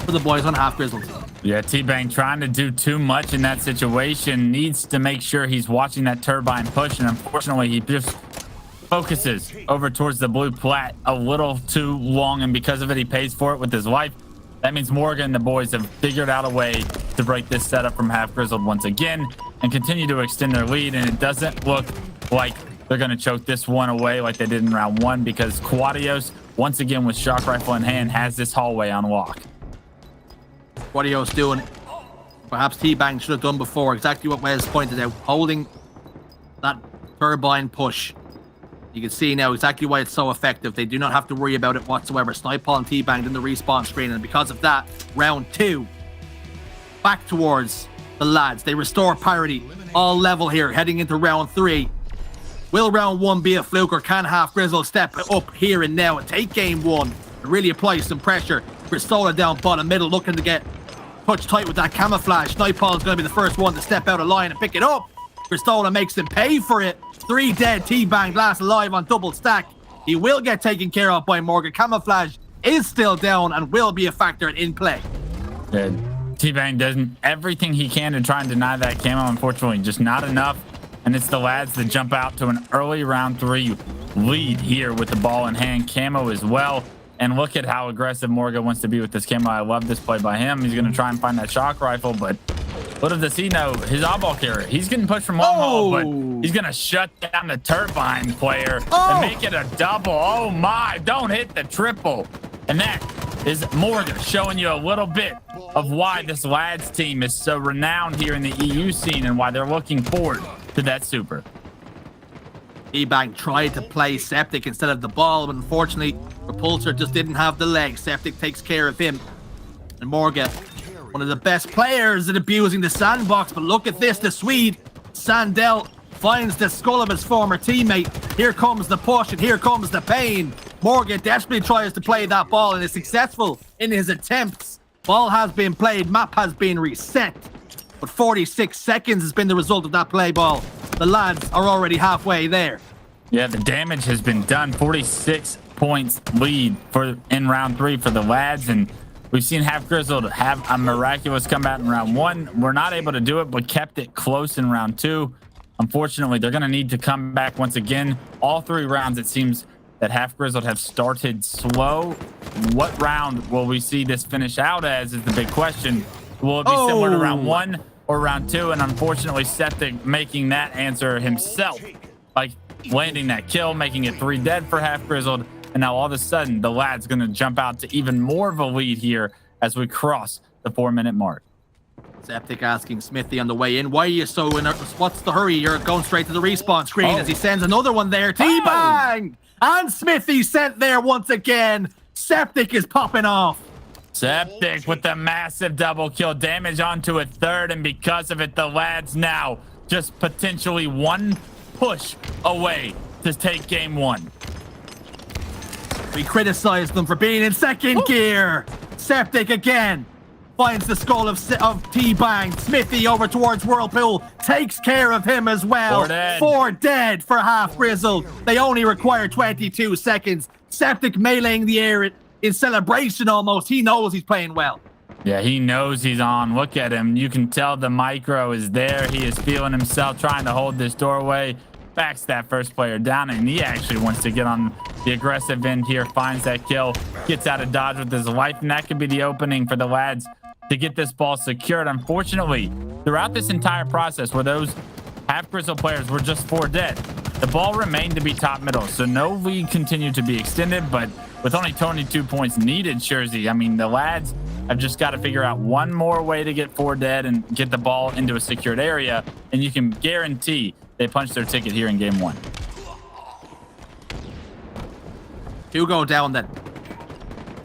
Speaker 3: for the boys on Half Grizzled.
Speaker 5: Yeah, T-Bang trying to do too much in that situation. Needs to make sure he's watching that turbine push, and unfortunately he just focuses over towards the blue plat a little too long, and because of it he pays for it with his life. That means Morgan and the boys have figured out a way to break this setup from Half Grizzled once again and continue to extend their lead, and it doesn't look like they're going to choke this one away like they did in round 1, because Quadios, once again with shock rifle in hand, has this hallway on lock.
Speaker 3: Quadios doing perhaps T-Bang should have done before, exactly what Wes pointed out, holding that turbine push. You can see now exactly why it's so effective. They do not have to worry about it whatsoever. Snipeball and T-Bang in the respawn screen, and because of that, round 2 back towards the lads. They restore parity, all level here, heading into round 3. Will round 1 be a fluke, or can Half Grizzled step up here and now and take game 1 and really apply some pressure? Cristola down bottom middle, looking to get touch tight with that camouflage. Snipeball is going to be the first one to step out of line and pick it up. Cristola makes them pay for it. 3 dead. T-Bang last alive on double stack. He will get taken care of by Morgan. Camouflage is still down and will be a factor in play.
Speaker 5: Good. T-Bang does everything he can to try and deny that camo. Unfortunately, just not enough. And it's the lads that jump out to an early round 3 lead here with the ball in hand. Camo as well. And look at how aggressive Morgan wants to be with this camo. I love this play by him. He's going to try and find that shock rifle, but little does he know, his eyeball carrier, he's getting pushed from long haul, but he's going to shut down the turbine player and make it a double. Oh my, don't hit the triple. And that is Morgan showing you a little bit of why this lads team is so renowned here in the EU scene and why they're looking forward to that super.
Speaker 3: T-Bang tried to play Septic instead of the ball, but unfortunately, Repulsor just didn't have the legs. Septic takes care of him. And Morgan, one of the best players at abusing the sandbox, but look at this, the Swede, Sandell, finds the skull of his former teammate. Here comes the push and here comes the pain. Morgan desperately tries to play that ball and is successful in his attempts. Ball has been played, map has been reset. But 46 seconds has been the result of that play ball. The lads are already halfway there.
Speaker 5: Yeah, the damage has been done. 46 points lead in round 3 for the lads, and we've seen Half Grizzled have a miraculous comeback in round 1. We're not able to do it, but kept it close in round 2. Unfortunately, they're going to need to come back once again. All 3 rounds, it seems that Half Grizzled have started slow. What round will we see this finish out as is the big question. Will it be similar to round 1 or round 2? And unfortunately, Septic making that answer himself by landing that kill, making it 3 dead for Half Grizzled. And now all of a sudden, the lad's going to jump out to even more of a lead here as we cross the 4-minute mark.
Speaker 3: Septic asking Smithy on the way in, why are you so in? What's the hurry? You're going straight to the respawn screen as he sends another one there. T-bang! And Smithy sent there once again. Septic is popping off.
Speaker 5: Septic with the massive double kill, damage onto a 3rd, and because of it, the lads now just potentially 1 push away to take game 1.
Speaker 3: We criticized them for being in second gear. Septic again finds the skull of T-Bang. Smithy over towards Whirlpool takes care of him as well. 4 dead for Half Grizzled. They only require 22 seconds. Septic meleeing the air in celebration almost. He knows he's playing well.
Speaker 5: Yeah, he knows he's on. Look at him. You can tell the micro is there. He is feeling himself, trying to hold this doorway. Backs that first player down, and he actually wants to get on the aggressive end here, finds that kill, gets out of dodge with his life, and that could be the opening for the lads to get this ball secured. Unfortunately, throughout this entire process where those Half Grizzled players were just 4 dead, the ball remained to be top middle, so no lead continued to be extended. But with only 22 points needed, Shurzy, I mean, the lads have just got to figure out one more way to get 4 dead and get the ball into a secured area, and you can guarantee they punch their ticket here in game 1.
Speaker 3: 2 go down then.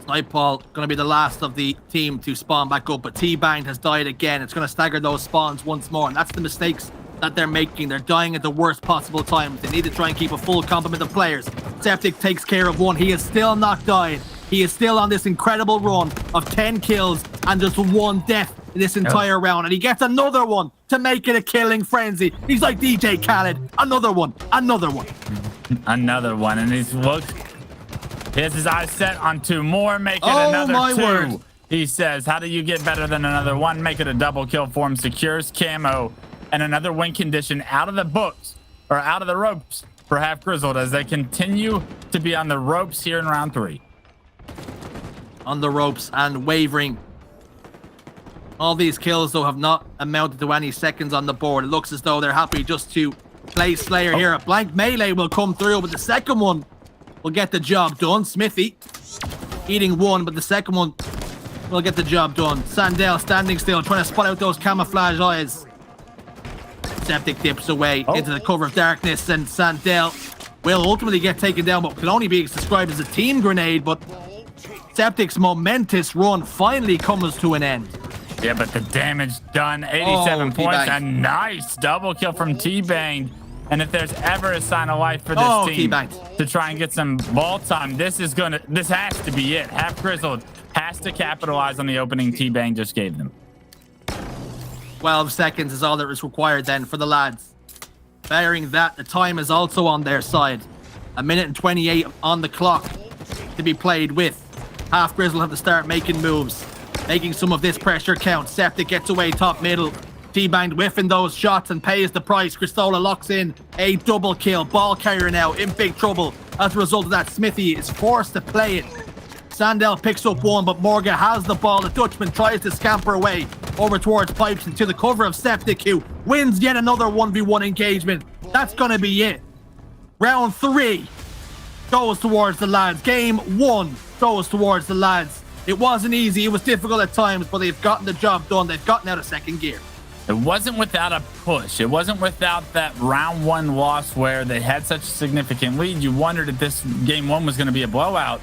Speaker 3: Nightfall going to be the last of the team to spawn back up, but T-Bang has died again. It's going to stagger those spawns once more, and that's the mistakes that they're making. They're dying at the worst possible times. They need to try and keep a full complement of players. Septic takes care of 1. He has still not died. He is still on this incredible run of 10 kills and just 1 death in this entire round, and he gets another one to make it a killing frenzy. He's like DJ Khaled. Another one, another one.
Speaker 5: Another one, and he's looked. He has his eyes set on 2 more, make it another 2.
Speaker 3: My word.
Speaker 5: He says, how do you get better than another 1? Make it a double kill for him, secures camo, and another win condition out of the books, or out of the ropes for Half Grizzled as they continue to be on the ropes here in round 3.
Speaker 3: On the ropes and wavering. All these kills, though, have not amounted to any seconds on the board. It looks as though they're happy just to play Slayer here. A blank melee will come through, but the second one will get the job done. Smithy eating 1, but the second one will get the job done. Sandel standing still, trying to spot out those camouflage eyes. Septic dips away into the cover of darkness, and Sandel will ultimately get taken down, but can only be described as a team grenade. But Septic's momentous run finally comes to an end.
Speaker 5: Yeah, but the damage done, 87 points. A nice double kill from T-Bang. And if there's ever a sign of life for this team to try and get some ball time, this has to be it. Half Grizzled has to capitalize on the opening T-Bang just gave them.
Speaker 3: 12 seconds is all that is required then for the lads. Bearing that, the time is also on their side. 1 minute and 28 on the clock to be played with. Half Grizzled have to start making moves, making some of this pressure count. Septic gets away top middle. T-Bang whiffing those shots and pays the price. Cristola locks in a double kill. Ball carrier now in big trouble. As a result of that, Smithy is forced to play it. Sandel picks up 1, but Morgan has the ball. The Dutchman tries to scamper away over towards Pipes and to the cover of Septic, who wins yet another 1v1 engagement. That's going to be it. Round 3 goes towards the lads. Game 1 goes towards the lads. It wasn't easy. It was difficult at times, but they've gotten the job done. They've gotten out of second gear.
Speaker 5: It wasn't without a push. It wasn't without that round 1 loss where they had such a significant lead. You wondered if this game 1 was going to be a blowout.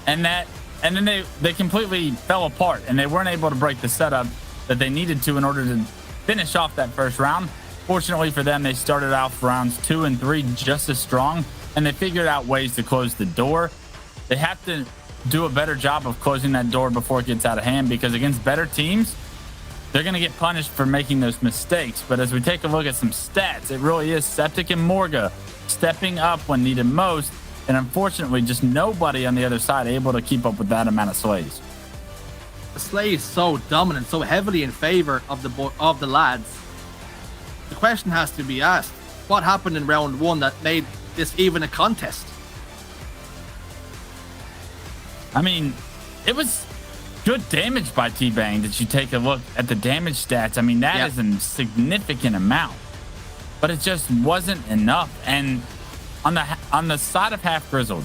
Speaker 5: And then they completely fell apart, and they weren't able to break the setup that they needed to in order to finish off that first round. Fortunately for them, they started off rounds 2 and 3 just as strong, and they figured out ways to close the door. They have to do a better job of closing that door before it gets out of hand, because against better teams, they're going to get punished for making those mistakes. But as we take a look at some stats, it really is Septic and Morga stepping up when needed most. And unfortunately, just nobody on the other side able to keep up with that amount of slays.
Speaker 3: The slay is so dominant, so heavily in favor of the lads. The question has to be asked, what happened in round 1 that made this even a contest?
Speaker 5: I mean, it was good damage by T-Bang. Did you take a look at the damage stats? I mean, that is a significant amount, but it just wasn't enough. And on the side of Half Grizzled,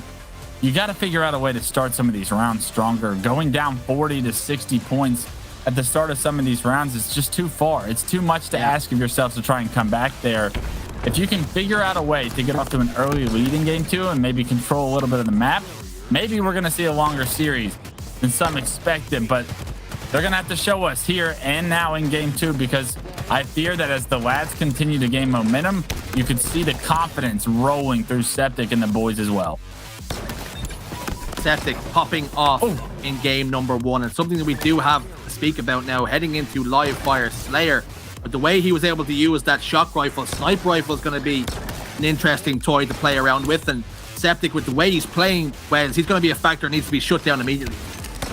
Speaker 5: you got to figure out a way to start some of these rounds stronger. Going down 40 to 60 points at the start of some of these rounds is just too far. It's too much to ask of yourself to try and come back there. If you can figure out a way to get off to an early lead in game 2 and maybe control a little bit of the map, maybe we're going to see a longer series than some expected, but they're going to have to show us here and now in game 2, because I fear that as the lads continue to gain momentum, you could see the confidence rolling through Septic and the boys as well.
Speaker 3: Septic popping off in game number 1, and something that we do have to speak about now heading into live fire Slayer. But the way he was able to use that shock rifle, sniper rifle is going to be an interesting toy to play around with. And Septic, with the way he's playing, well, he's going to be a factor, needs to be shut down immediately.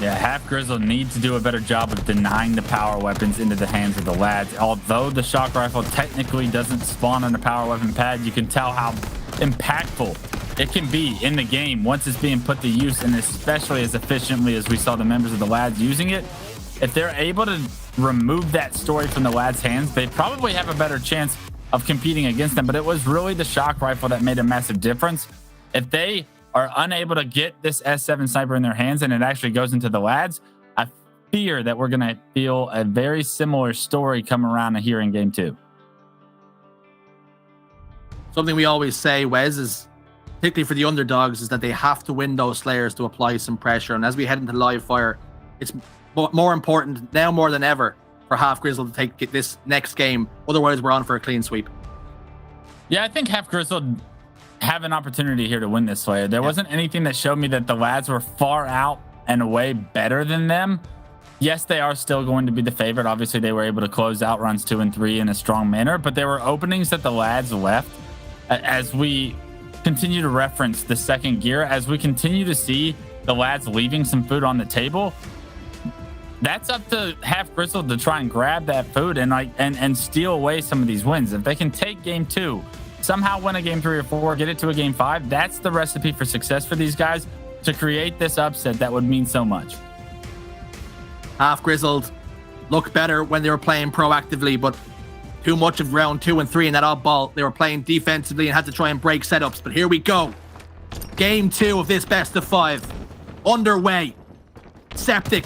Speaker 5: Yeah, Half Grizzled needs to do a better job of denying the power weapons into the hands of the lads. Although the shock rifle technically doesn't spawn on a power weapon pad, you can tell how impactful it can be in the game once it's being put to use, and especially as efficiently as we saw the members of the lads using it. If they're able to remove that story from the lads' hands, they probably have a better chance of competing against them. But it was really the shock rifle that made a massive difference. If they are unable to get this S7 sniper in their hands and it actually goes into the lads, I fear that we're going to feel a very similar story come around here in game 2.
Speaker 3: Something we always say, Wes, is particularly for the underdogs, is that they have to win those Slayers to apply some pressure. And as we head into live fire, it's more important now more than ever for Half Grizzled to take this next game. Otherwise, we're on for a clean sweep.
Speaker 5: Yeah, I think Half Grizzled have an opportunity here to win this Slayer. There wasn't anything that showed me that the lads were far out and away better than them. Yes, they are still going to be the favorite. Obviously, they were able to close out rounds 2 and 3 in a strong manner, but there were openings that the lads left. As we continue to reference the second gear, as we continue to see the lads leaving some food on the table, that's up to Half Grizzled to try and grab that food and steal away some of these wins. If they can take game 2, somehow win a game 3 or 4, get it to a game 5, that's the recipe for success for these guys to create this upset that would mean so much.
Speaker 3: Half Grizzled looked better when they were playing proactively, but too much of round 2 and 3 in that odd ball. They were playing defensively and had to try and break setups. But here we go. Game 2 of this best of 5 underway. Septic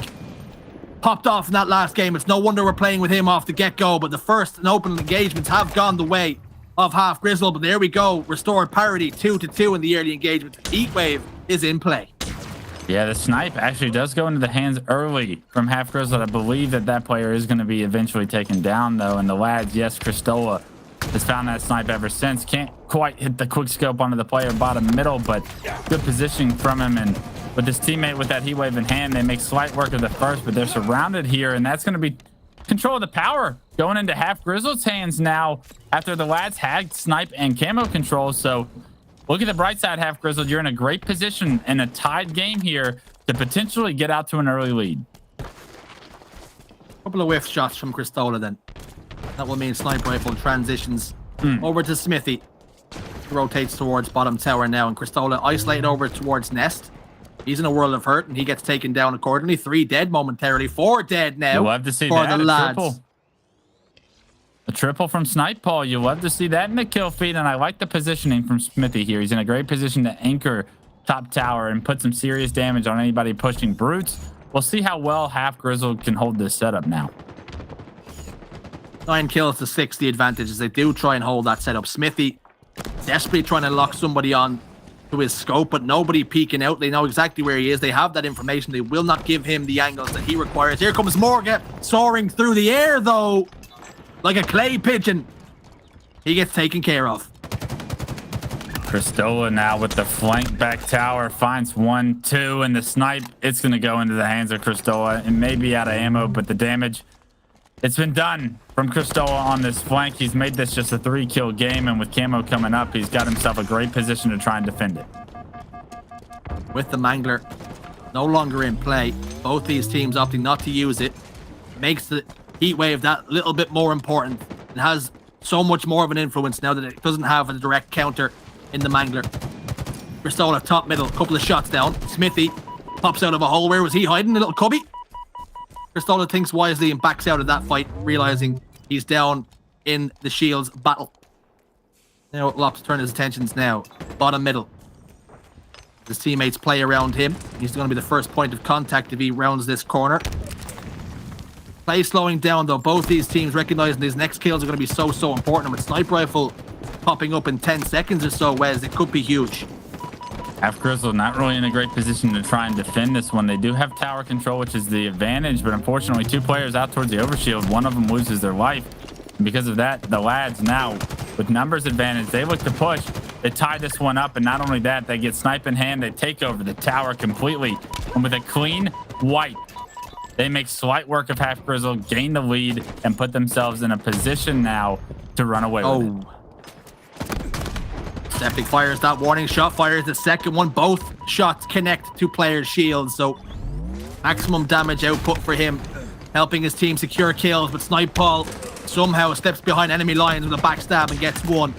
Speaker 3: popped off in that last game. It's no wonder we're playing with him off the get-go, but the first and open engagements have gone the way of Half Grizzled. But there we go. Restored parity 2-2 in the early engagement. Heat Wave is in play.
Speaker 5: Yeah, the snipe actually does go into the hands early from Half Grizzled. I believe that player is going to be eventually taken down, though. And the lads, yes, Cristola has found that snipe ever since. Can't quite hit the quick scope onto the player bottom middle, but good positioning from him. And with his teammate with that heat wave in hand, they make slight work of the first, but they're surrounded here. And that's going to be control of the power going into Half Grizzled's hands now after the lads had snipe and camo control. So look at the bright side, Half Grizzled. You're in a great position in a tied game here to potentially get out to an early lead.
Speaker 3: Couple of whiff shots from Cristola then. That will mean sniper rifle transitions over to Smithy. He rotates towards bottom tower now, and Cristola isolated over towards Nest. He's in a world of hurt, and he gets taken down accordingly. 3 dead momentarily. 4 dead now.
Speaker 5: You'll love to see
Speaker 3: for
Speaker 5: that.
Speaker 3: The lads.
Speaker 5: A triple from Snipe, Paul. You'll love to see that in the kill feed, and I like the positioning from Smithy here. He's in a great position to anchor top tower and put some serious damage on anybody pushing brutes. We'll see how well Half Grizzled can hold this setup now.
Speaker 3: 9 kills to 6, the advantage as they do try and hold that setup. Smithy desperately trying to lock somebody on to his scope, but nobody peeking out. They know exactly where he is. They have that information. They will not give him the angles that he requires. Here comes Morga soaring through the air, though, like a clay pigeon. He gets taken care of.
Speaker 5: Cristola now with the flank back tower, finds 1, 2, and the snipe. It's going to go into the hands of Cristola and maybe out of ammo, but the damage, it's been done from Cristola on this flank. He's made this just a 3-kill game, and with camo coming up, he's got himself a great position to try and defend it.
Speaker 3: With the Mangler no longer in play, both these teams opting not to use it, makes the heat wave that little bit more important and has so much more of an influence now that it doesn't have a direct counter in the Mangler. Cristola top middle, couple of shots down. Smithy pops out of a hole. Where was he hiding? A little cubby. Cristola thinks wisely and backs out of that fight, realizing he's down in the Shields battle. Now Lop's turn his attentions now. Bottom middle. His teammates play around him. He's going to be the first point of contact if he rounds this corner. Play slowing down though. Both these teams recognizing these next kills are going to be so important. And with sniper rifle popping up in 10 seconds or so, Wes, it could be huge.
Speaker 5: Half Grizzle not really in a great position to try and defend this one. They do have tower control, which is the advantage, but unfortunately 2 players out towards the overshield. One of them loses their life. And because of that, the lads now with numbers advantage, they look to push. They tie this one up, and not only that, they get snipe in hand. They take over the tower completely, and with a clean wipe, they make slight work of Half Grizzle, gain the lead, and put themselves in a position now to run away with it.
Speaker 3: Septic fires that warning shot, fires the second one. Both shots connect to players' shields, so maximum damage output for him, helping his team secure kills. But Snipe Paul somehow steps behind enemy lines with a backstab and gets one.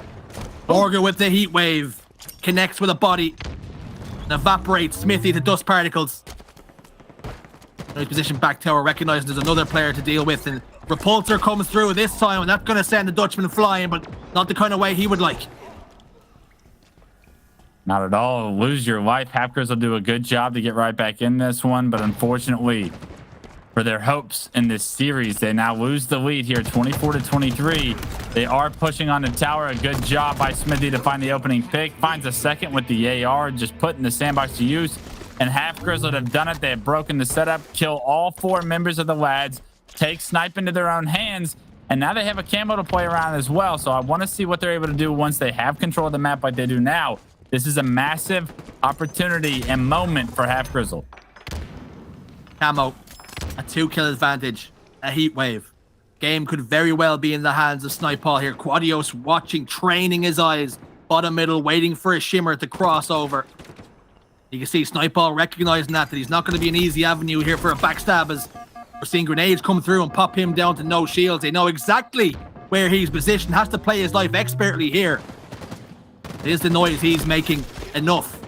Speaker 3: Morgan with the heat wave connects with a body and evaporates Smithy to dust particles. His position back tower, recognizing there's another player to deal with, and Repulsor comes through this time, and that's going to send the Dutchman flying, but not the kind of way he would like.
Speaker 5: Not at all. Lose your life. Halfgers will do a good job to get right back in this one, but unfortunately for their hopes in this series, they now lose the lead here, 24-23. They are pushing on the tower. A good job by Smithy to find the opening pick. Finds a second with the AR, just putting the sandbox to use. And Half Grizzled have done it. They have broken the setup, kill all 4 members of the lads, take snipe into their own hands, and now they have a camo to play around as well. So I want to see what they're able to do once they have control of the map like they do now. This is a massive opportunity and moment for Half Grizzled.
Speaker 3: Camo, a 2-kill advantage, a heat wave. Game could very well be in the hands of Snipe Paul here. Quadios watching, training his eyes. Bottom middle, waiting for a shimmer to cross over. You can see Snipe Paul recognizing that he's not going to be an easy avenue here for a backstab, as we're seeing grenades come through and pop him down to no shields. They know exactly where he's positioned. Has to play his life expertly here. Is the noise he's making enough?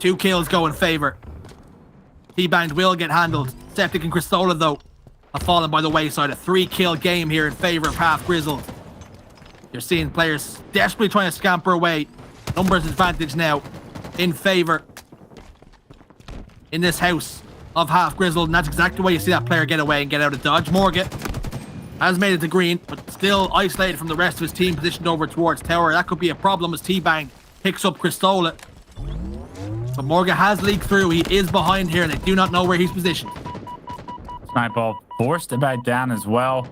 Speaker 3: 2 kills go in favor. T-Band will get handled. Septic and Cristola, though, have fallen by the wayside. A 3-kill game here in favor of Half Grizzled. You're seeing players desperately trying to scamper away. Numbers advantage now in favor in this house of Half Grizzled, and that's exactly why you see that player get away and get out of dodge. Morgan has made it to green, but still isolated from the rest of his team, positioned over towards tower. That could be a problem as T-Bang picks up Cristola. But Morgan has leaked through. He is behind here, and they do not know where he's positioned.
Speaker 5: Snipe Ball forced to back down as well.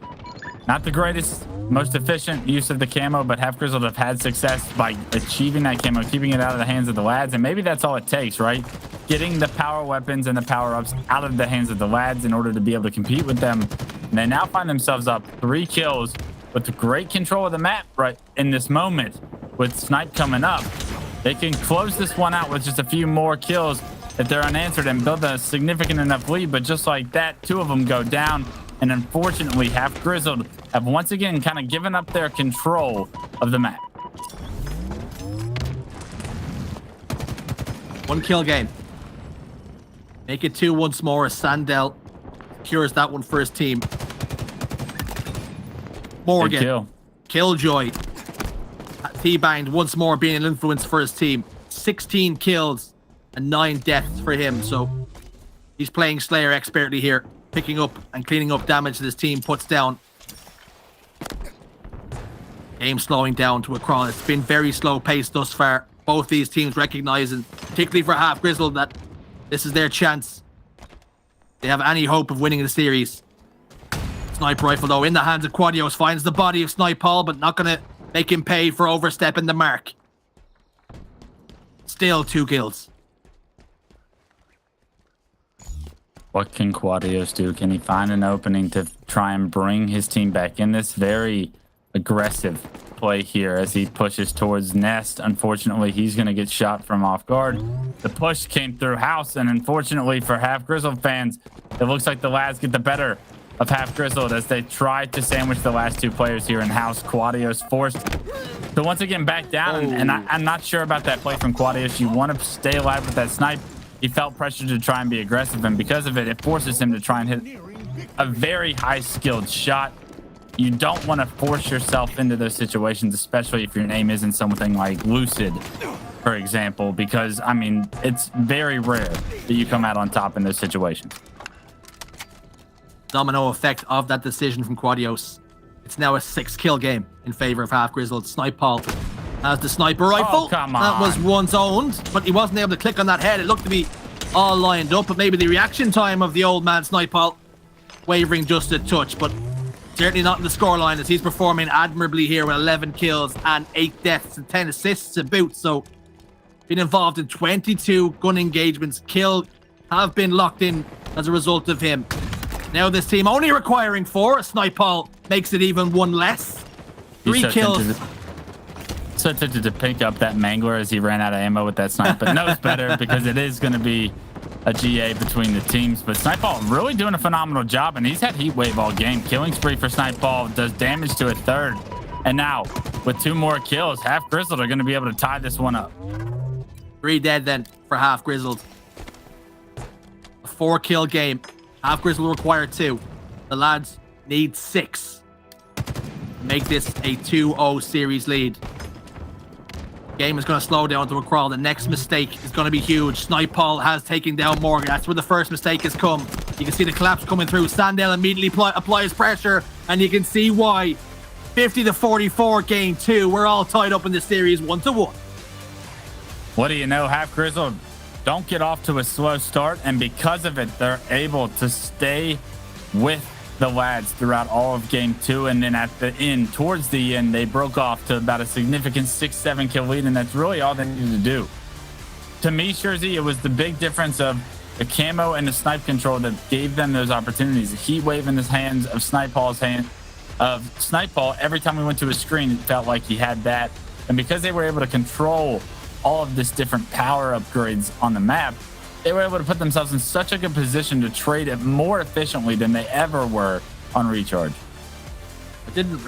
Speaker 5: Not the greatest, most efficient use of the camo, but Half Grizzled have had success by achieving that camo, keeping it out of the hands of the lads, and maybe that's all it takes, right? Getting the power weapons and the power-ups out of the hands of the lads in order to be able to compete with them. And they now find themselves up 3 kills with great control of the map right in this moment. With Snipe coming up, they can close this one out with just a few more kills if they're unanswered and build a significant enough lead. But just like that, 2 of them go down. And unfortunately, Half Grizzled have once again kind of given up their control of the map.
Speaker 3: 1-kill game. Make it 2 once more as Sandel secures that one for his team. Morgan, Killjoy, T-Banged once more being an influence for his team. 16 kills and 9 deaths for him. So he's playing Slayer expertly here, picking up and cleaning up damage that his team puts down. Game slowing down to a crawl. It's been very slow paced thus far. Both these teams recognizing, particularly for Half Grizzled, that this is their chance. They have any hope of winning the series. Sniper rifle, though, in the hands of Quadios, finds the body of Snipe Paul, but not going to make him pay for overstepping the mark. Still 2 kills.
Speaker 5: What can Quadios do? Can he find an opening to try and bring his team back in this very aggressive play here as he pushes towards Nest? Unfortunately, he's going to get shot from off guard. The push came through House, and unfortunately for Half Grizzled fans, it looks like the lads get the better of Half Grizzled as they tried to sandwich the last 2 players here in House. Quadios forced to once again back down, and I'm not sure about that play from Quadios. You want to stay alive with that snipe. He felt pressure to try and be aggressive, and because of it, it forces him to try and hit a very high-skilled shot. You don't want to force yourself into those situations, especially if your name isn't something like Lucid, for example, because, I mean, it's very rare that you come out on top in those situations.
Speaker 3: Domino effect of that decision from Quadios. It's now a 6-kill game in favor of Half Grizzled. Snipeball has the sniper rifle.
Speaker 5: Oh, come on.
Speaker 3: That was once owned, but he wasn't able to click on that head. It looked to be all lined up, but maybe the reaction time of the old man Snipeball wavering just a touch, but certainly not in the scoreline as he's performing admirably here with 11 kills and 8 deaths and 10 assists to boot. So been involved in 22 gun engagements. Kill have been locked in as a result of him. Now this team only requiring 4. Snipeball makes it even 1 less. 3 kills.
Speaker 5: So tempted to pick up that Mangler as he ran out of ammo with that snipe, but knows better because it is going to be a GA between the teams. But Snipeball really doing a phenomenal job, and he's had heat wave all game. Killing spree for Snipeball does damage to a 3rd. And now, with 2 more kills, Half Grizzled are going to be able to tie this one up.
Speaker 3: 3 dead then for Half Grizzled. A 4-kill game. Half Grizzled require 2. The lads need 6. Make this a 2-0 series lead. Game is going to slow down to a crawl. The next mistake is going to be huge. Snipeball has taken down Morgan. That's where the first mistake has come. You can see the collapse coming through. Sandell immediately applies pressure, and you can see why. 50-44, game 2. We're all tied up in this series 1-1.
Speaker 5: What do you know? Half Grizzled don't get off to a slow start, and because of it, they're able to stay with the lads throughout all of game 2, and then at the end, towards the end, they broke off to about a significant 6-7 kill lead, and that's really all they needed to do. To me, Shurzy, it was the big difference of the camo and the snipe control that gave them those opportunities. The heat wave in the hands of Snipeball every time we went to a screen, it felt like he had that, and because they were able to control all of this different power upgrades on the map, they were able to put themselves in such a good position to trade it more efficiently than they ever were on recharge.
Speaker 3: I didn't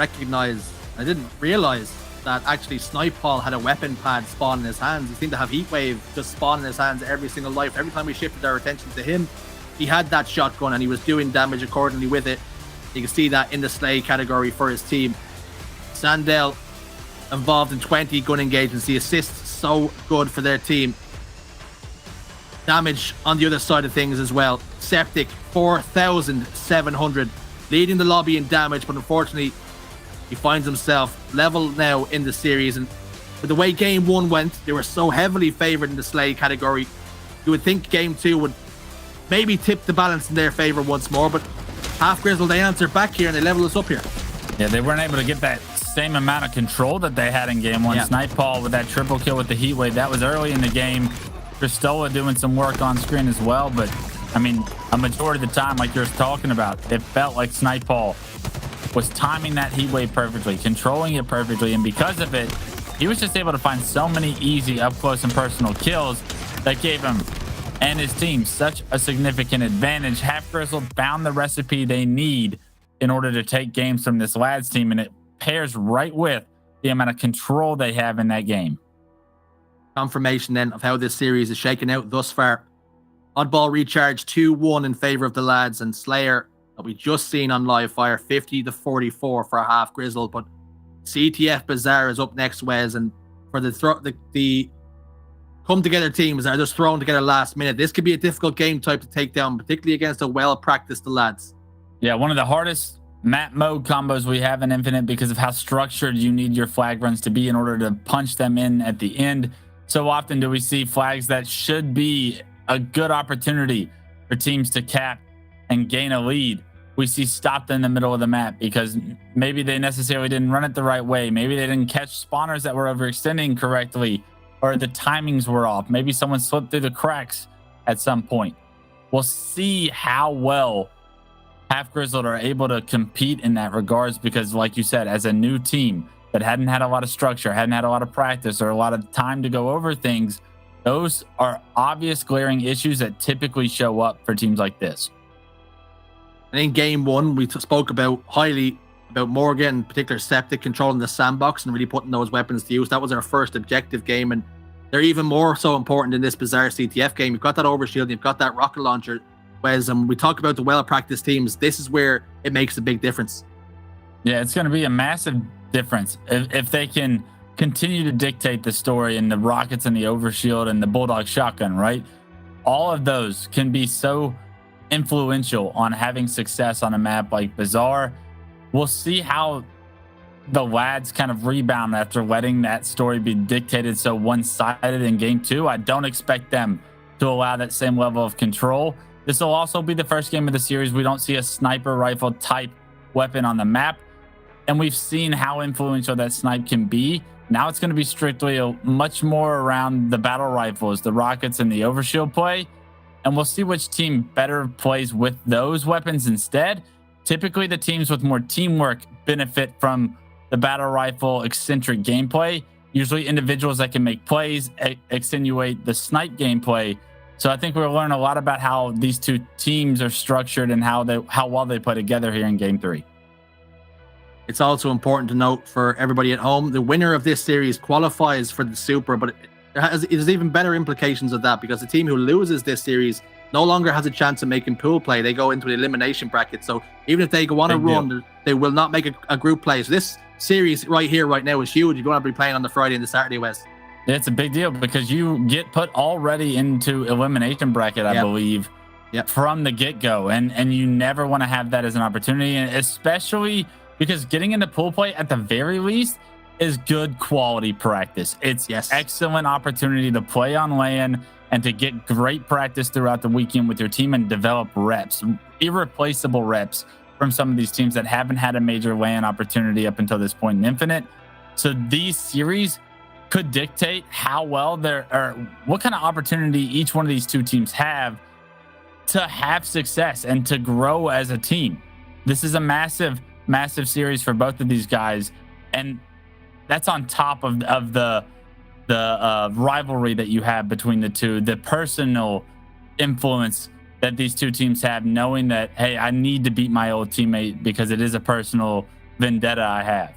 Speaker 3: realize that actually Snipeball had a weapon pad spawn in his hands. He seemed to have heat wave just spawn in his hands every single life. Every time we shifted our attention to him, he had that shotgun and he was doing damage accordingly with it. You can see that in the slay category for his team. Sandell involved in 20 gun engagements. The assists so good for their team. Damage on the other side of things as well. Septic 4,700, leading the lobby in damage, but unfortunately he finds himself level now in the series. And with the way game 1 went, they were so heavily favored in the slay category. You would think game 2 would maybe tip the balance in their favor once more, but Half Grizzled, they answer back here and they level us up here.
Speaker 5: Yeah, they weren't able to get that same amount of control that they had in game 1.
Speaker 3: Yeah.
Speaker 5: Snipeball with that triple kill with the heat wave, that was early in the game. Cristola doing some work on screen as well, but I mean, a majority of the time, like you're talking about, it felt like Snipeball was timing that heat wave perfectly, controlling it perfectly, and because of it, he was just able to find so many easy up close and personal kills that gave him and his team such a significant advantage. Half Grizzled found the recipe they need in order to take games from this lads team, and it pairs right with the amount of control they have in that game.
Speaker 3: Confirmation then of how this series is shaking out thus far. Oddball recharge 2-1 in favor of the lads, and Slayer that we just seen on live fire 50-44 for Half Grizzled. But CTF Bazaar is up next, Wes, and for the come together teams are just thrown together last minute. This could be a difficult game type to take down, particularly against a well-practiced lads.
Speaker 5: Yeah, one of the hardest map mode combos we have in Infinite because of how structured you need your flag runs to be in order to punch them in at the end. So often do we see flags that should be a good opportunity for teams to cap and gain a lead. We see stopped in the middle of the map because maybe they necessarily didn't run it the right way. Maybe they didn't catch spawners that were overextending correctly, or the timings were off. Maybe someone slipped through the cracks at some point. We'll see how well Half Grizzled are able to compete in that regards, because like you said, as a new team that hadn't had a lot of structure, hadn't had a lot of practice or a lot of time to go over things, those are obvious glaring issues that typically show up for teams like this.
Speaker 3: And in game one, we spoke highly about Morgan, in particular Septic, controlling the sandbox and really putting those weapons to use. That was our first objective game, and they're even more so important in this bizarre CTF game. You've got that overshield, you've got that rocket launcher, Wes, and we talk about the well-practiced teams. This is where it makes a big difference.
Speaker 5: Yeah, it's going to be a massive difference if they can continue to dictate the story, and the rockets and the overshield and the Bulldog shotgun, right? All of those can be so influential on having success on a map like Bazaar. We'll see how the lads kind of rebound after letting that story be dictated so one-sided in game 2. I don't expect them to allow that same level of control. This will also be the first game of the series we don't see a sniper rifle type weapon on the map, and we've seen how influential that snipe can be. Now it's going to be strictly much more around the battle rifles, the rockets, and the overshield play, and we'll see which team better plays with those weapons instead. Typically, the teams with more teamwork benefit from the battle rifle eccentric gameplay. Usually individuals that can make plays extenuate the snipe gameplay. So I think we'll learn a lot about how these two teams are structured and how well they play together here in game 3.
Speaker 3: It's also important to note for everybody at home, the winner of this series qualifies for the Super, but it has even better implications of that, because the team who loses this series no longer has a chance of making pool play. They go into the elimination bracket. So even if they go on a run, they will not make a group play. So this series right here, right now is huge. You're going to be playing on the Friday and the Saturday, Wes.
Speaker 5: It's a big deal because you get put already into elimination bracket, I believe, from the get-go. And you never want to have that as an opportunity, and especially because getting into pool play at the very least is good quality practice. It's excellent opportunity to play on LAN and to get great practice throughout the weekend with your team and develop reps, irreplaceable reps from some of these teams that haven't had a major LAN opportunity up until this point in Infinite. So these series could dictate how well what kind of opportunity each one of these two teams have to have success and to grow as a team. This is a massive series for both of these guys, and that's on top of the rivalry that you have between the two, the personal influence that these two teams have, knowing that, hey, I need to beat my old teammate because it is a personal vendetta I have.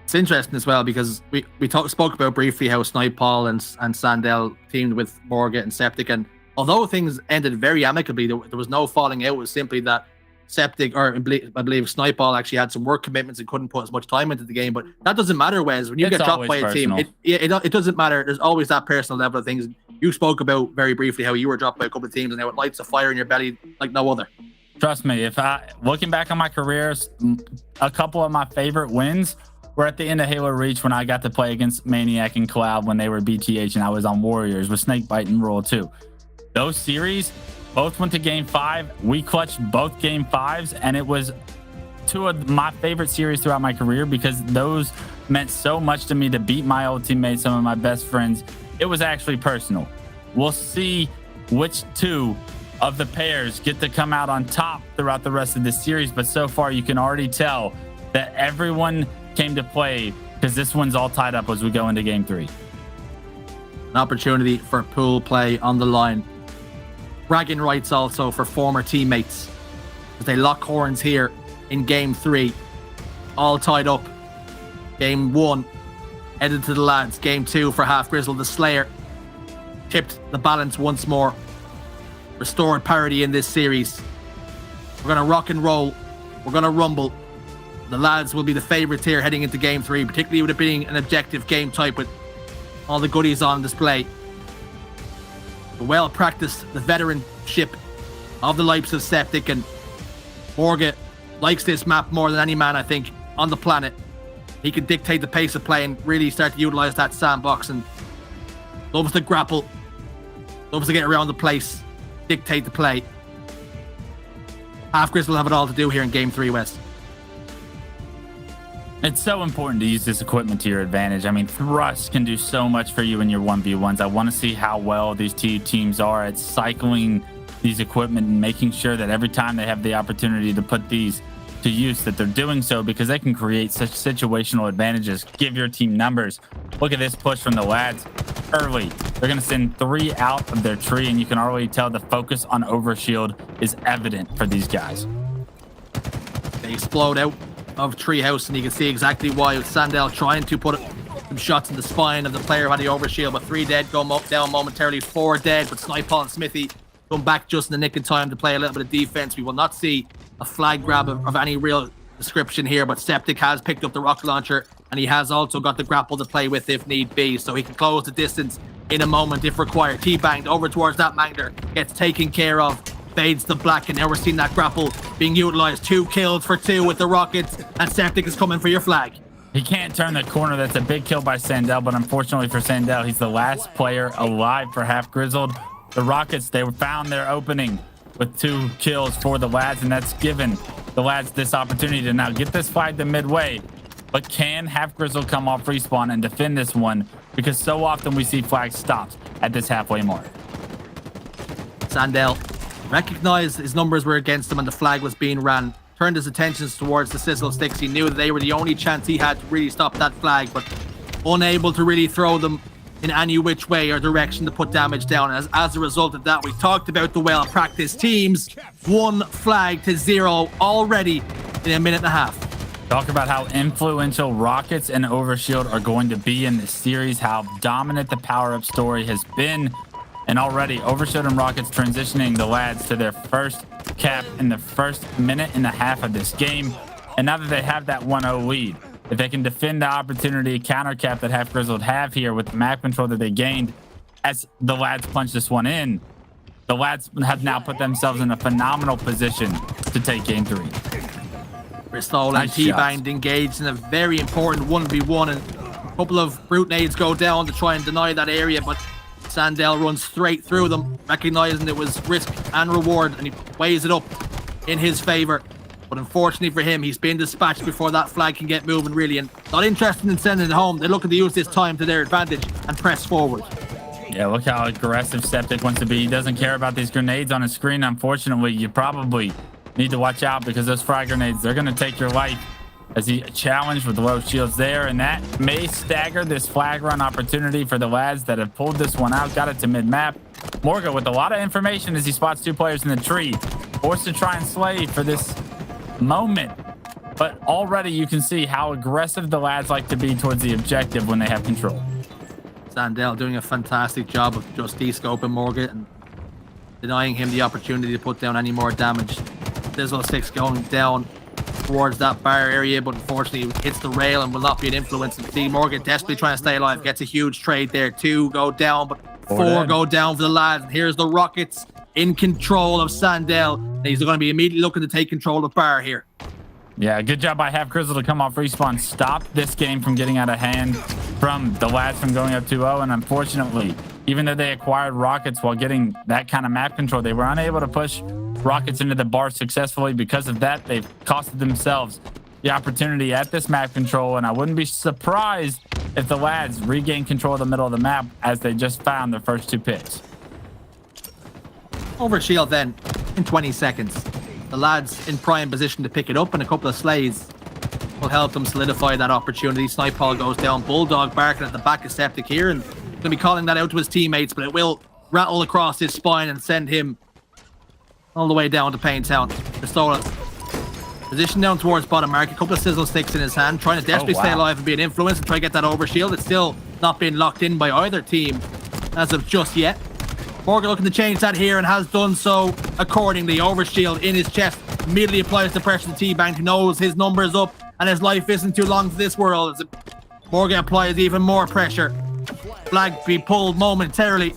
Speaker 3: It's interesting as well because we spoke about briefly how Snipe Paul and Sandel teamed with Morgan and Septic, and although things ended very amicably, there was no falling out. It was simply that Septic, or I believe Snipeball, actually had some work commitments and couldn't put as much time into the game. But that doesn't matter, Wes. When you get dropped by a team, it doesn't matter. There's always that personal level of things. You spoke about very briefly how you were dropped by a couple of teams and how it lights a fire in your belly like no other.
Speaker 5: Trust me, looking back on my career, a couple of my favorite wins were at the end of Halo Reach when I got to play against Maniac and Cloud when they were BTH and I was on Warriors with Snakebite and Roll 2. Those series both went to game 5. We clutched both game 5s, and it was two of my favorite series throughout my career because those meant so much to me to beat my old teammates, some of my best friends. It was actually personal. We'll see which two of the pairs get to come out on top throughout the rest of this series, but so far you can already tell that everyone came to play because this one's all tied up as we go into game 3.
Speaker 3: An opportunity for pool play on the line. Bragging rights also for former teammates as they lock horns here in game 3. All tied up. Game 1 headed to the lads. Game 2 for Half Grizzle. The Slayer tipped the balance once more. Restored parity in this series. We're going to rock and roll. We're going to rumble. The lads will be the favourites here heading into game 3, particularly with it being an objective game type with all the goodies on display. The well-practiced, the veteranship of the likes of Septic, and Morgan likes this map more than any man, I think, on the planet. He can dictate the pace of play and really start to utilize that sandbox, and loves to grapple, loves to get around the place, dictate the play. Half Grizzle will have it all to do here in game 3, West.
Speaker 5: It's so important to use this equipment to your advantage. I mean, thrust can do so much for you in your 1v1s. I want to see how well these two teams are at cycling these equipment and making sure that every time they have the opportunity to put these to use, that they're doing so, because they can create such situational advantages, give your team numbers. Look at this push from the lads early. They're going to send 3 out of their tree, and you can already tell the focus on overshield is evident for these guys.
Speaker 3: They explode out of treehouse, and you can see exactly why, with Sandel trying to put some shots in the spine of the player who had the overshield, but 3 dead, go down momentarily, 4 dead, but Snipeball and Smithy come back just in the nick of time to play a little bit of defense. We will not see a flag grab of any real description here, but Septic has picked up the rocket launcher, and he has also got the grapple to play with if need be, so he can close the distance in a moment if required. T-banged over towards that Mangler, gets taken care of, fades to black, and now we're seeing that grapple being utilized. 2 kills for 2 with the rockets, and Septic is coming for your flag.
Speaker 5: He can't turn the corner. That's a big kill by Sandel, but unfortunately for Sandel, he's the last player alive for Half Grizzled. The Rockets, they found their opening with 2 kills for the lads, and that's given the lads this opportunity to now get this flag to midway. But can Half Grizzled come off respawn and defend this one? Because so often we see flags stopped at this halfway mark.
Speaker 3: Sandel recognized his numbers were against him and the flag was being ran, turned his attentions towards the sizzle sticks. He knew that they were the only chance he had to really stop that flag, but unable to really throw them in any which way or direction to put damage down. As a result of that, we talked about the well-practiced teams. 1 flag to 0 already in a minute and a half.
Speaker 5: Talk about how influential Rockets and Overshield are going to be in this series, how dominant the power-up story has been. And already, Overshield and Rockets transitioning the lads to their first cap in the first minute and a half of this game. And now that they have that 1-0 lead, if they can defend the opportunity counter cap that Half Grizzled have here with the map control that they gained as the lads punch this one in, the lads have now put themselves in a phenomenal position to take game 3.
Speaker 3: Bristol and T-Banged engaged in a very important 1v1, and a couple of brute nades go down to try and deny that area, but Sandel runs straight through them, recognizing it was risk and reward, and he weighs it up in his favor. But unfortunately for him, he's been dispatched before that flag can get moving, really, and not interested in sending it home. They're looking to use this time to their advantage and press forward.
Speaker 5: Yeah, look how aggressive Septic wants to be. He doesn't care about these grenades on his screen. Unfortunately, you probably need to watch out, because those frag grenades, they're going to take your life, as he challenged with low shields there, and that may stagger this flag run opportunity for the lads that have pulled this one out. Got it to mid-map. Morga with a lot of information as he spots 2 players in the tree, forced to try and slay for this moment. But already you can see how aggressive the lads like to be towards the objective when they have control.
Speaker 3: Sandel doing a fantastic job of just de-scoping Morgan and denying him the opportunity to put down any more damage. Sizzle sticks going down towards that bar area, but unfortunately hits the rail and will not be an influence. And see Morgan desperately trying to stay alive, gets a huge trade there. 2 go down, but 4 go down for the lads. And here's the Rockets in control of Sandel. And he's going to be immediately looking to take control of bar here.
Speaker 5: Yeah, good job by Half Grizzle to come off respawn, stop this game from getting out of hand from the lads from going up 2-0. And unfortunately, even though they acquired Rockets while getting that kind of map control, they were unable to push Rockets into the bar successfully. Because of that, they've costed themselves the opportunity at this map control, and I wouldn't be surprised if the lads regain control of the middle of the map, as they just found their first 2 picks.
Speaker 3: Overshield then in 20 seconds. The lads in prime position to pick it up, and a couple of slays will help them solidify that opportunity. Snipeball goes down, Bulldog barking at the back of Septic here, and going to be calling that out to his teammates, but it will rattle across his spine and send him all the way down to Paintown. Pistola position down towards bottom mark, a couple of sizzle sticks in his hand, trying to desperately stay alive and be an influence and try to get that overshield. It's still not being locked in by either team as of just yet. Morgan looking to change that here and has done so accordingly. Overshield in his chest, immediately applies the pressure to T-Bang, who knows his number is up and his life isn't too long for this world. As Morgan applies even more pressure. Flag be pulled momentarily.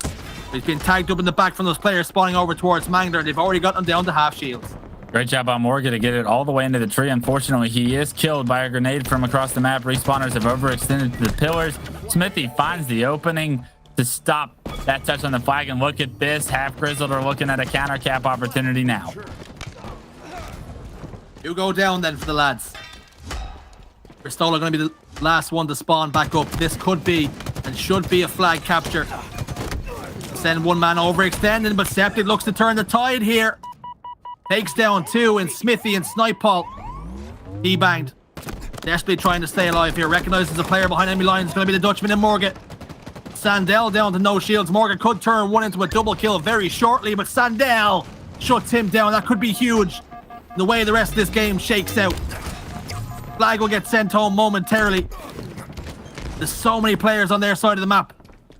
Speaker 3: He's been tagged up in the back from those players spawning over towards Mangler. They've already got him down to half shields.
Speaker 5: Great job on Morgan to get it all the way into the tree. Unfortunately, he is killed by a grenade from across the map. Respawners have overextended to the pillars. Smithy finds the opening to stop that touch on the flag, and look at this. Half Grizzled are looking at a counter cap opportunity now.
Speaker 3: You go down then for the lads. Bristola going to be the last one to spawn back up. This could be and should be a flag capture. Send one man overextending, but Septic looks to turn the tide here. Takes down two in Smithy and Snipeball. Debanged. Desperately trying to stay alive here. Recognizes a player behind enemy lines. It's going to be the Dutchman and Morgan. Sandell down to no shields. Morgan could turn one into a double kill very shortly, but Sandell shuts him down. That could be huge. The way the rest of this game shakes out. Flag will get sent home momentarily. There's so many players on their side of the map.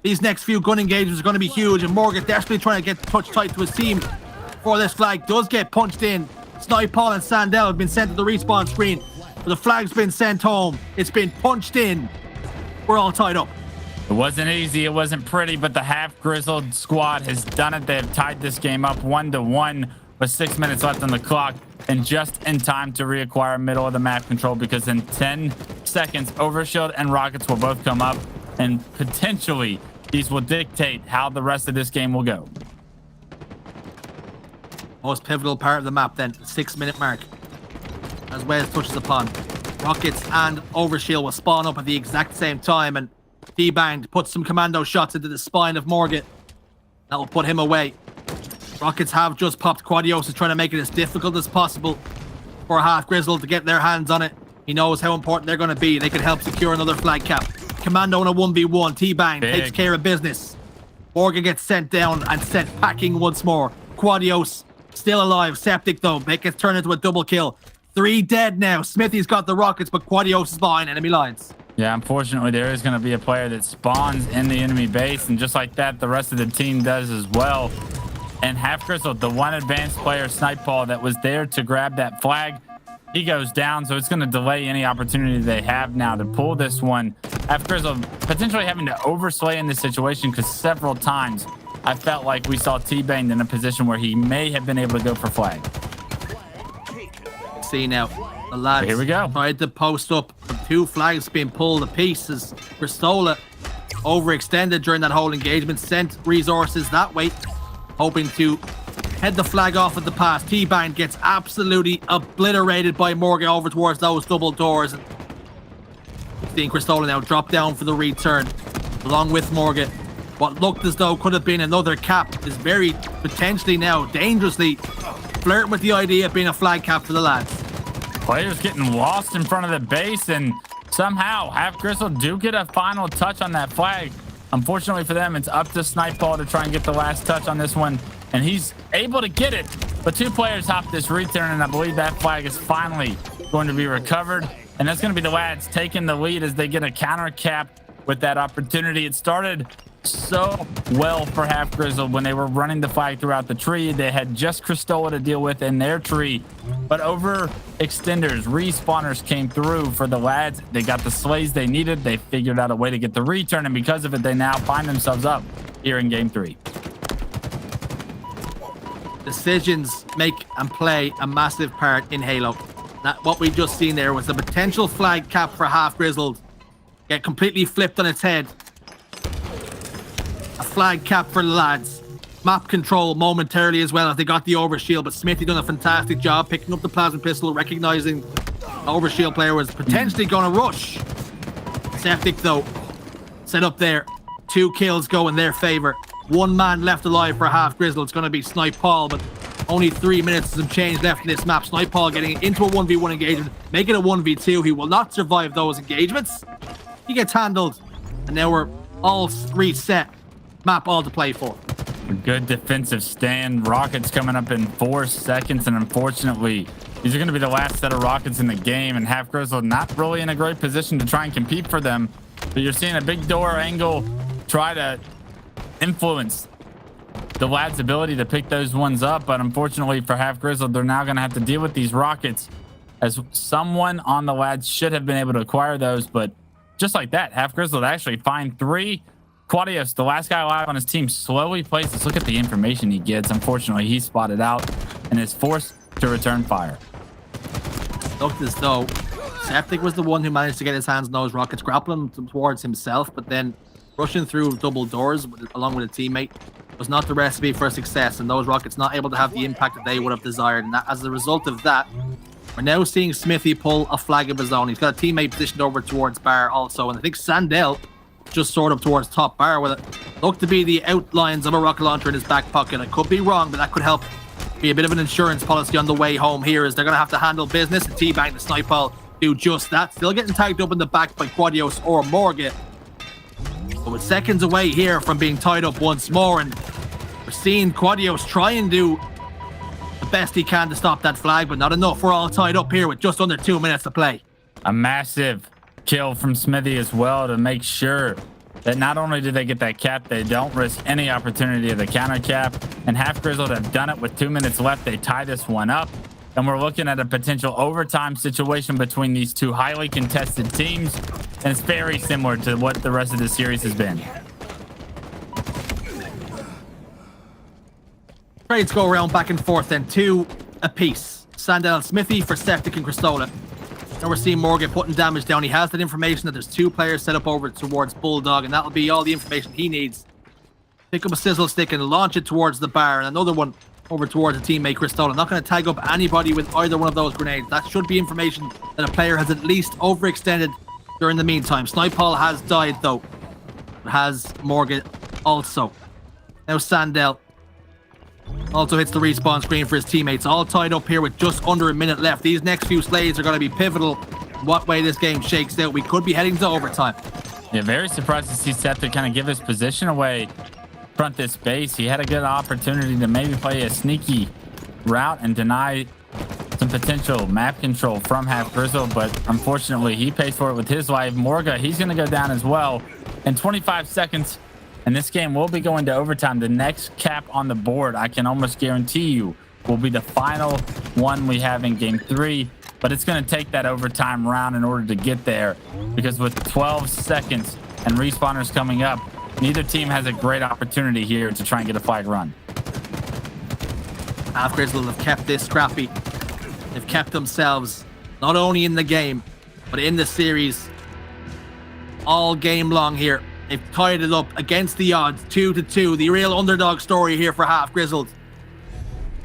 Speaker 3: These next few gun engagements are going to be huge, and Morgan desperately trying to get touch tight to his team before this flag does get punched in. Snipeball and Sandell have been sent to the respawn screen, but the flag's been sent home. It's been punched in. We're all tied up.
Speaker 5: It wasn't easy, it wasn't pretty, but the half-grizzled squad has done it. They have tied this game up 1-1 with 6 minutes left on the clock, and just in time to reacquire middle of the map control, because in 10 seconds, Overshield and Rockets will both come up, and potentially these will dictate how the rest of this game will go.
Speaker 3: Most pivotal part of the map then, the 6-minute mark. As Wes touches upon, Rockets and Overshield will spawn up at the exact same time, and Debanged puts some commando shots into the spine of Morgan. That will put him away. Rockets have just popped Quadiosa, trying to make it as difficult as possible for Half Grizzled to get their hands on it. He knows how important they're going to be. They could help secure another flag cap. Commando in a 1v1. T-Bang takes care of business. Morgan gets sent down and sent packing once more. Quadios still alive. Septic though. It gets turned into a double kill. 3 dead now. Smithy's got the Rockets, but Quadios is behind enemy lines.
Speaker 5: Yeah, unfortunately, there is going to be a player that spawns in the enemy base, and just like that, the rest of the team does as well. And Half Grizzled, the one advanced player, Snipeball, that was there to grab that flag, he goes down, so it's going to delay any opportunity they have now to pull this one. Half Grizzled potentially having to overslay in this situation, because several times I felt like we saw T-Banged in a position where he may have been able to go for flag.
Speaker 3: See now, the lads
Speaker 5: here we go.
Speaker 3: Tried to post up. 2 flags being pulled to pieces. Bristola overextended during that whole engagement, sent resources that way, hoping to head the flag off at the pass. T-Bang gets absolutely obliterated by Morgan over towards those double doors. Seeing Cristola now drop down for the return, along with Morgan. What looked as though could have been another cap is very potentially now dangerously flirting with the idea of being a flag cap for the lads.
Speaker 5: Players getting lost in front of the base, and somehow Half Grizzled do get a final touch on that flag. Unfortunately for them, it's up to Snipeball to try and get the last touch on this one, and he's able to get it, but 2 players hop this return, and I believe that flag is finally going to be recovered, and that's going to be the lads taking the lead as they get a counter cap with that opportunity. It started so well for Half Grizzled when they were running the flag throughout the tree. They had just Cristola to deal with in their tree, but overextenders, respawners came through for the lads. They got the slays they needed. They figured out a way to get the return, and because of it, they now find themselves up here in game 3.
Speaker 3: Decisions make and play a massive part in Halo. That what we just seen there was the potential flag cap for Half Grizzled get completely flipped on its head. A flag cap for the lads. Map control momentarily as well as they got the overshield, but Smithy done a fantastic job picking up the plasma pistol, recognizing the overshield player was potentially going to rush. Septic though, set up there. 2 kills go in their favor. 1 man left alive for Half Grizzled. It's going to be Snipeball, but only 3 minutes and some change left in this map. Snipeball getting into a 1v1 engagement, make it a 1v2. He will not survive those engagements. He gets handled, and now we're all reset. Map all to play for.
Speaker 5: A good defensive stand. Rockets coming up in 4 seconds, and unfortunately, these are going to be the last set of rockets in the game, and Half Grizzled not really in a great position to try and compete for them. But you're seeing a big door angle try to influence the lads' ability to pick those ones up, but unfortunately for Half Grizzled, they're now going to have to deal with these rockets, as someone on the lads should have been able to acquire those, but just like that, Half Grizzled actually find 3. Quadios, the last guy alive on his team, slowly places. Look at the information he gets. Unfortunately, he's spotted out and is forced to return fire.
Speaker 3: Looked as though Septic was the one who managed to get his hands on those rockets, grappling towards himself, but then rushing through double doors along with a teammate was not the recipe for success, and those rockets not able to have the impact that they would have desired. And that, as a result of that, We're now seeing Smithy pull a flag of his own. He's got a teammate positioned over towards bar also. And I think Sandel just sort of towards top bar with it. Look to be the outlines of a rocket launcher in his back pocket. I could be wrong, but that could help be a bit of an insurance policy on the way home here, as they're going to have to handle business. And T-Bang, the snipe ball, do just that. Still getting tagged up in the back by Quadios or Morgan. But with seconds away here from being tied up once more, and we're seeing Quadios try and do the best he can to stop that flag, but not enough. We're all tied up here with just under 2 minutes to play.
Speaker 5: A massive kill from Smithy as well to make sure that not only do they get that cap, they don't risk any opportunity of the counter cap. And Half Grizzled have done it with 2 minutes left. They tie this one up, and we're looking at a potential overtime situation between these two highly contested teams, and it's very similar to what the rest of the series has been.
Speaker 3: Trades go around back and forth then, 2 apiece. Sandel and Smithy for Septic and Cristola. Now we're seeing Morgan putting damage down. He has that information that there's 2 players set up over towards Bulldog, and that'll be all the information he needs. Pick up a sizzle stick and launch it towards the bar, and another one over towards a teammate, Cristola. Not going to tag up anybody with either one of those grenades. That should be information that a player has at least overextended during the meantime. Snipe Hall has died though. Has Morgan also. Now Sandel also hits the respawn screen for his teammates. All tied up here with just under a minute left. These next few slays are going to be pivotal in what way this game shakes out. We could be heading to overtime.
Speaker 5: Yeah, very surprised to see Seth to kind of give his position away front this base. He had a good opportunity to maybe play a sneaky route and deny some potential map control from Half Grizzled, but unfortunately he pays for it with his life. Morga, he's going to go down as well in 25 seconds. And this game will be going to overtime. The next cap on the board, I can almost guarantee you, will be the final one we have in game 3. But it's going to take that overtime round in order to get there, because with 12 seconds and respawners coming up, neither team has a great opportunity here to try and get a flag run.
Speaker 3: Half Grizzled have kept this scrappy. They've kept themselves not only in the game, but in the series all game long here. They've tied it up against the odds, 2-2. The real underdog story here for Half Grizzled.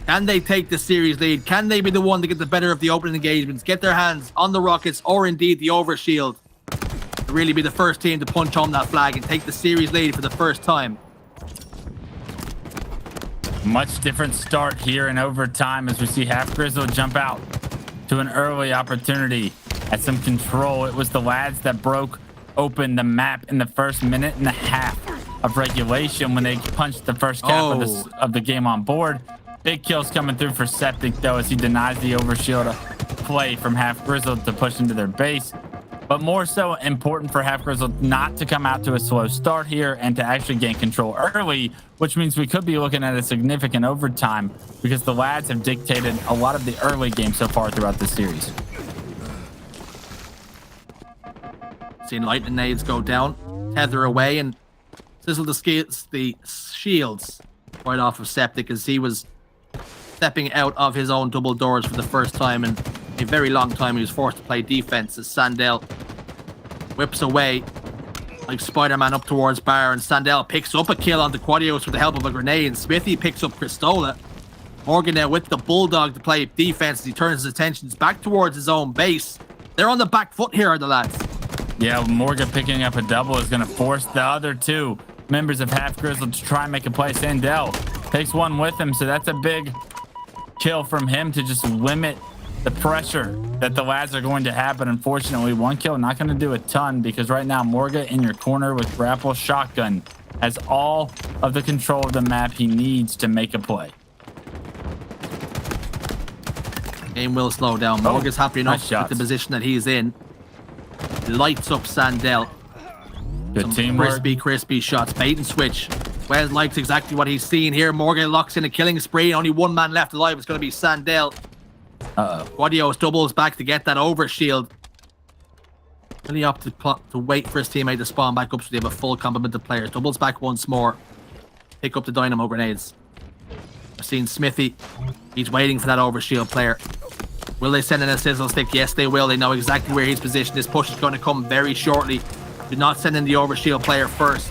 Speaker 3: Can they take the series lead? Can they be the one to get the better of the opening engagements, get their hands on the rockets or indeed the overshield, to really be the first team to punch home that flag and take the series lead for the first time?
Speaker 5: Much different start here in overtime as we see Half Grizzled jump out to an early opportunity at some control. It was the lads that broke open the map in the first minute and a half of regulation when they punched the first cap of the game on board. Big kills coming through for Septic though, as he denies the overshield play from Half Grizzled to push into their base. But more so important for Half Grizzled not to come out to a slow start here and to actually gain control early, which means we could be looking at a significant overtime, because the lads have dictated a lot of the early game so far throughout the series.
Speaker 3: Seeing lightning nades go down, tether away, and sizzle the shields right off of Septic as he was stepping out of his own double doors for the first time in a very long time. He was forced to play defense as Sandel whips away like Spider-Man up towards bar, and Sandel picks up a kill onto Quadios with the help of a grenade, and Smithy picks up Cristola. Morgan now with the Bulldog to play defense as he turns his attentions back towards his own base. They're on the back foot here, are the lads.
Speaker 5: Yeah, Morgan picking up a double is going to force the other 2 members of Half Grizzled to try and make a play. Sandel takes one with him, so that's a big kill from him to just limit the pressure that the lads are going to have. But unfortunately, 1 kill not going to do a ton, because right now Morgan in your corner with grapple shotgun has all of the control of the map he needs to make a play.
Speaker 3: Game will slow down. Morgan's happy enough with the position that he's in. Lights up Sandel.
Speaker 5: Good teamwork.
Speaker 3: Crispy shots. Bait and switch. Wes likes exactly what he's seeing here. Morgan locks in a killing spree. Only 1 man left alive. It's going to be Sandel. Quadios doubles back to get that overshield. Really up to wait for his teammate to spawn back up so they have a full complement of players. Doubles back once more. Pick up the dynamo grenades. I've seen Smithy. He's waiting for that overshield player. Will they send in a sizzle stick? Yes, they will. They know exactly where he's positioned. This push is going to come very shortly. Do not send in the overshield player first.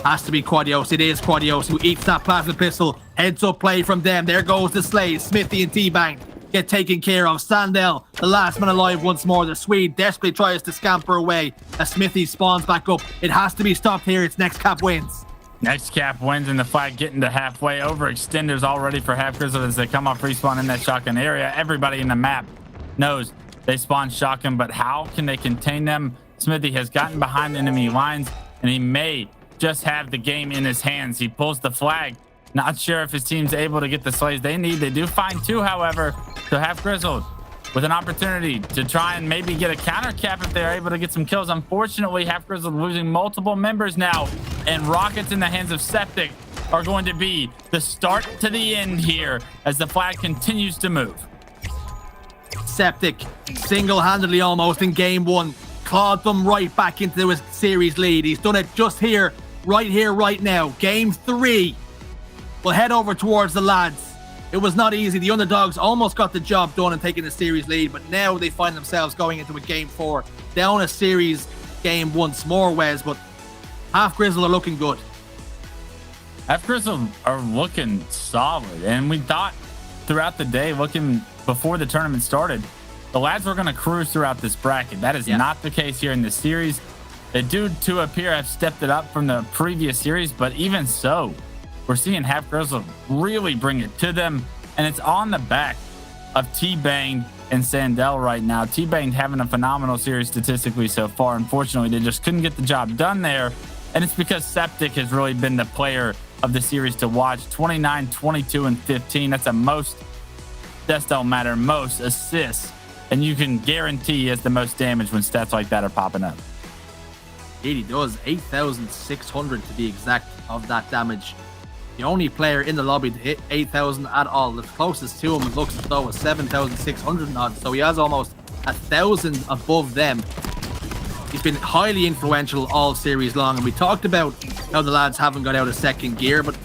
Speaker 3: Has to be Quadios. It is Quadios who eats that plasma pistol. Heads up play from them. There goes the slay. Smithy and T-Bang get taken care of. Sandell, the last man alive once more. The Swede desperately tries to scamper away as Smithy spawns back up. It has to be stopped here. It's Next Cap wins.
Speaker 5: Next Cap wins, and the flag getting to halfway. Overextenders all ready for Half Grizzled as they come off respawn in that shotgun area. Everybody in the map knows they spawn shotgun, but how can they contain them? Smithy has gotten behind enemy lines, and he may just have the game in his hands. He pulls the flag. Not sure if his team's able to get the slays they need. They do find 2, however, so Half Grizzled with an opportunity to try and maybe get a counter cap if they're able to get some kills. Unfortunately, Half Grizzled losing multiple members now, and rockets in the hands of Septic are going to be the start to the end here as the flag continues to move.
Speaker 3: Septic single-handedly almost in game 1 clawed them right back into his series lead. He's done it just here, right now. Game 3. We'll head over towards the lads. It was not easy. The underdogs almost got the job done and taking the series lead, but now they find themselves going into a game 4, down a series game once more, Wes, but Half Grizzled are looking good.
Speaker 5: Half Grizzled are looking solid, and we thought throughout the day, looking before the tournament started, the lads were going to cruise throughout this bracket. That is not the case here in this series. They do, to appear, have stepped it up from the previous series, but even so, we're seeing Half Grizzled really bring it to them, and it's on the back of T-Banged and Sandell right now. T-Banged having a phenomenal series statistically so far. Unfortunately, they just couldn't get the job done there, and it's because Septic has really been the player of the series to watch. 29, 22, and 15. That's a most, stats don't matter, most assists, and you can guarantee he has the most damage when stats like that are popping up.
Speaker 3: He does 8,600 to be exact of that damage. The only player in the lobby to hit 8,000 at all. The closest to him looks as though was 7,600 odd. So he has almost 1,000 above them. He's been highly influential all series long. And we talked about how the lads haven't got out of second gear, but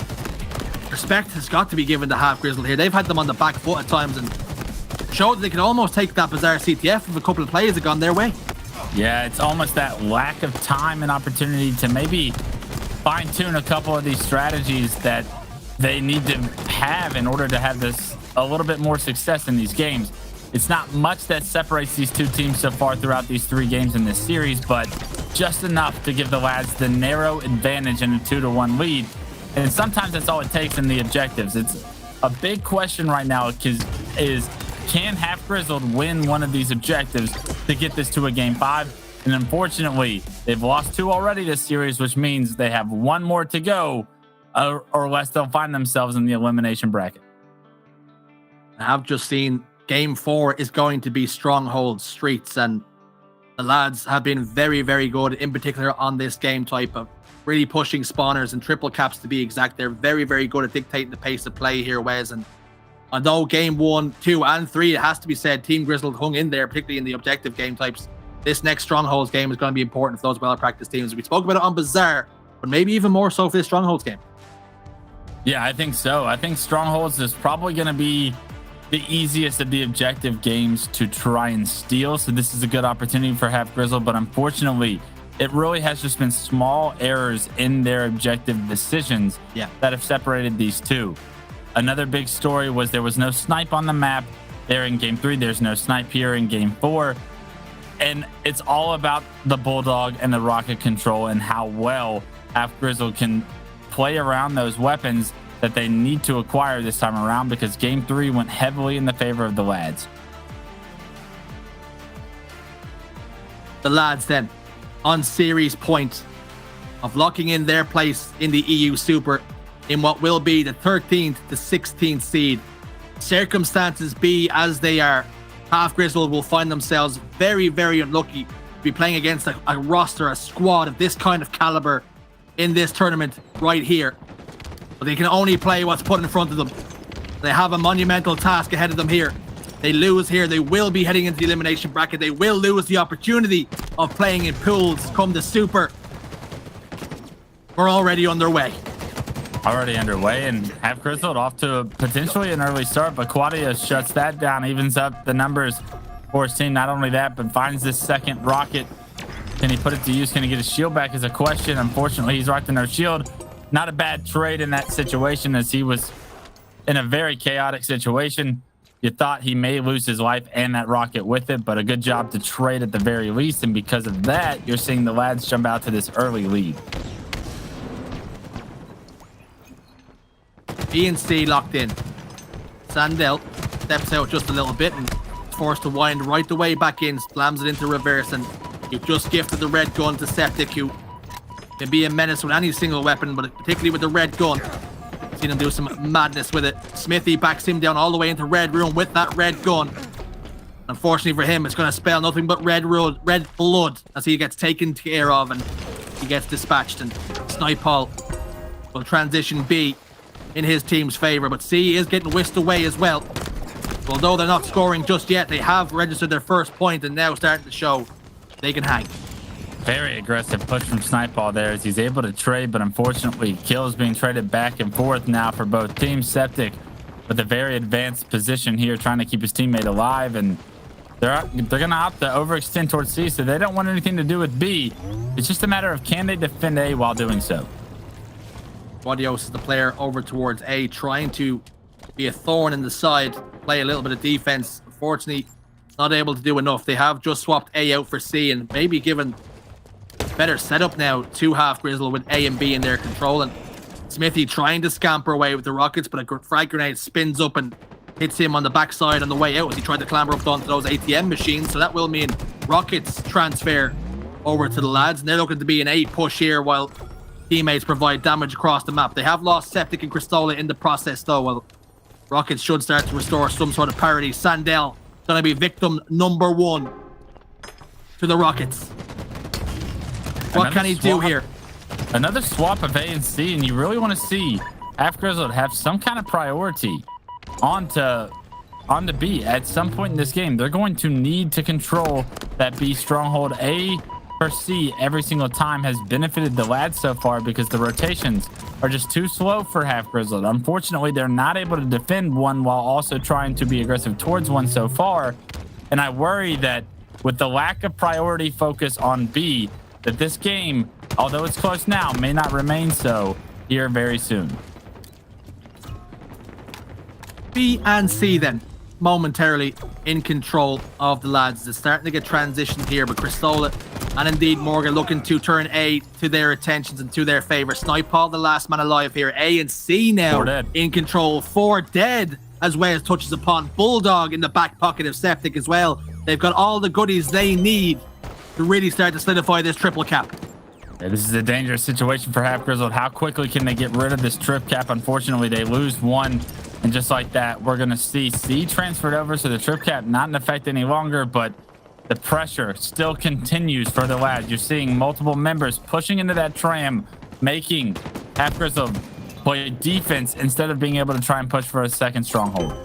Speaker 3: respect has got to be given to Half Grizzled here. They've had them on the back foot at times and showed that they could almost take that bizarre CTF if a couple of plays had gone their way.
Speaker 5: Yeah, it's almost that lack of time and opportunity to maybe fine-tune a couple of these strategies that they need to have in order to have this a little bit more success in these games. It's not much that separates these two teams so far throughout these 3 games in this series, but just enough to give the lads the narrow advantage in a 2-1 lead. And sometimes that's all it takes in the objectives. It's a big question right now is can Half Grizzled win one of these objectives to get this to a game 5? And unfortunately, they've lost 2 already this series, which means they have 1 more to go, or less they'll find themselves in the elimination bracket.
Speaker 3: I've just seen game 4 is going to be Stronghold Streets, and the lads have been very, very good, in particular on this game type of really pushing spawners and triple caps to be exact. They're very, very good at dictating the pace of play here, Wes. And although game 1, 2, and 3, it has to be said, Team Grizzled hung in there, particularly in the objective game types. This next Strongholds game is going to be important for those well-practiced teams. We spoke about it on Bazaar, but maybe even more so for this Strongholds game.
Speaker 5: Yeah, I think so. I think Strongholds is probably going to be the easiest of the objective games to try and steal. So this is a good opportunity for Half Grizzled, but unfortunately, it really has just been small errors in their objective decisions that have separated these two. Another big story was there was no snipe on the map there in game 3. There's no snipe here in game 4. And it's all about the Bulldog and the rocket control and how well Half Grizzled can play around those weapons that they need to acquire this time around, because game 3 went heavily in the favor of the lads.
Speaker 3: The lads then on series point of locking in their place in the EU Super in what will be the 13th to 16th seed. Circumstances be as they are, Half Grizzled will find themselves very, very unlucky to be playing against a roster, a squad of this kind of caliber in this tournament right here. But they can only play what's put in front of them. They have a monumental task ahead of them here. They lose here, they will be heading into the elimination bracket. They will lose the opportunity of playing in pools come the Super. We're already underway.
Speaker 5: Already underway, and Half Grizzled off to potentially an early start, but Quadia shuts that down, evens up the numbers for his team. Not only that, but finds this second rocket. Can he put it to use? Can he get his shield back is a question. Unfortunately, he's right to no shield. Not a bad trade in that situation, as he was in a very chaotic situation. You thought he may lose his life and that rocket with it, but a good job to trade at the very least. And because of that, you're seeing the lads jump out to this early lead.
Speaker 3: E&C locked in. Sandel steps out just a little bit and forced to wind right the way back in, slams it into reverse, and you've just gifted the red gun to Septic, who can be a menace with any single weapon, but particularly with the red gun. Seen him do some madness with it. Smithy backs him down all the way into red room with that red gun. Unfortunately for him, it's going to spell nothing but red blood as he gets taken care of and he gets dispatched. And Snipeball will transition B in his team's favor, but C is getting whisked away as well. Although they're not scoring just yet, they have registered their first point and now starting to show they can hang.
Speaker 5: Very aggressive push from Snipeball there as he's able to trade, but unfortunately kills being traded back and forth now for both teams. Septic with a very advanced position here, trying to keep his teammate alive, and they're going to opt to overextend towards C, so they don't want anything to do with B. It's just a matter of can they defend A while doing so.
Speaker 3: Guadios is the player over towards A, trying to be a thorn in the side, play a little bit of defense. Unfortunately, not able to do enough. They have just swapped A out for C and maybe given better setup now to Half Grizzle with A and B in their control. And Smithy trying to scamper away with the rockets, but a frag grenade spins up and hits him on the backside on the way out as he tried to clamber up onto those ATM machines. So that will mean rockets transfer over to the lads, and they're looking to be an A push here while teammates provide damage across the map. They have lost Septic and Cristola in the process though. Well, rockets should start to restore some sort of parity. Sandel gonna be victim number 1 to the rockets. What can he do here?
Speaker 5: Another swap of A and C, and you really want to see Half Grizzled have some kind of priority onto B at some point in this game. They're going to need to control that B stronghold. A for C every single time has benefited the lads so far because the rotations are just too slow for Half Grizzled. Unfortunately, they're not able to defend one while also trying to be aggressive towards one so far. And I worry that with the lack of priority focus on B, that this game, although it's close now, may not remain so here very soon.
Speaker 3: B and C then momentarily in control of the lads. They're starting to get transitioned here, but Cristola and indeed Morgan looking to turn A to their attentions and to their favor. Snipeball, the last man alive here. A and C now in control. 4 dead as Wes touches upon. Bulldog in the back pocket of Septic as well. They've got all the goodies they need to really start to solidify this triple cap.
Speaker 5: Yeah, this is a dangerous situation for Half Grizzled. How quickly can they get rid of this trip cap? Unfortunately, they lose one, and just like that, we're going to see C transferred over, so the trip cap not in effect any longer, but the pressure still continues for the lads. You're seeing multiple members pushing into that tram, making Half Grizzled play defense instead of being able to try and push for a second stronghold.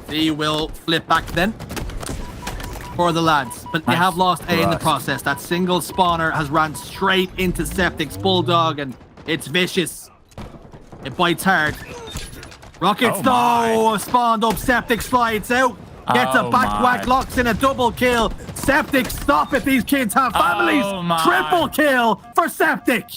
Speaker 3: C will flip back then for the lads, but they have lost A in the process. That single spawner has ran straight into Septic's Bulldog, and it's vicious. It bites hard. Rockets though spawned up. Septic slides out, gets a back whack, locks in a double kill. Septic, stop it. These kids have families. Triple kill for Septic.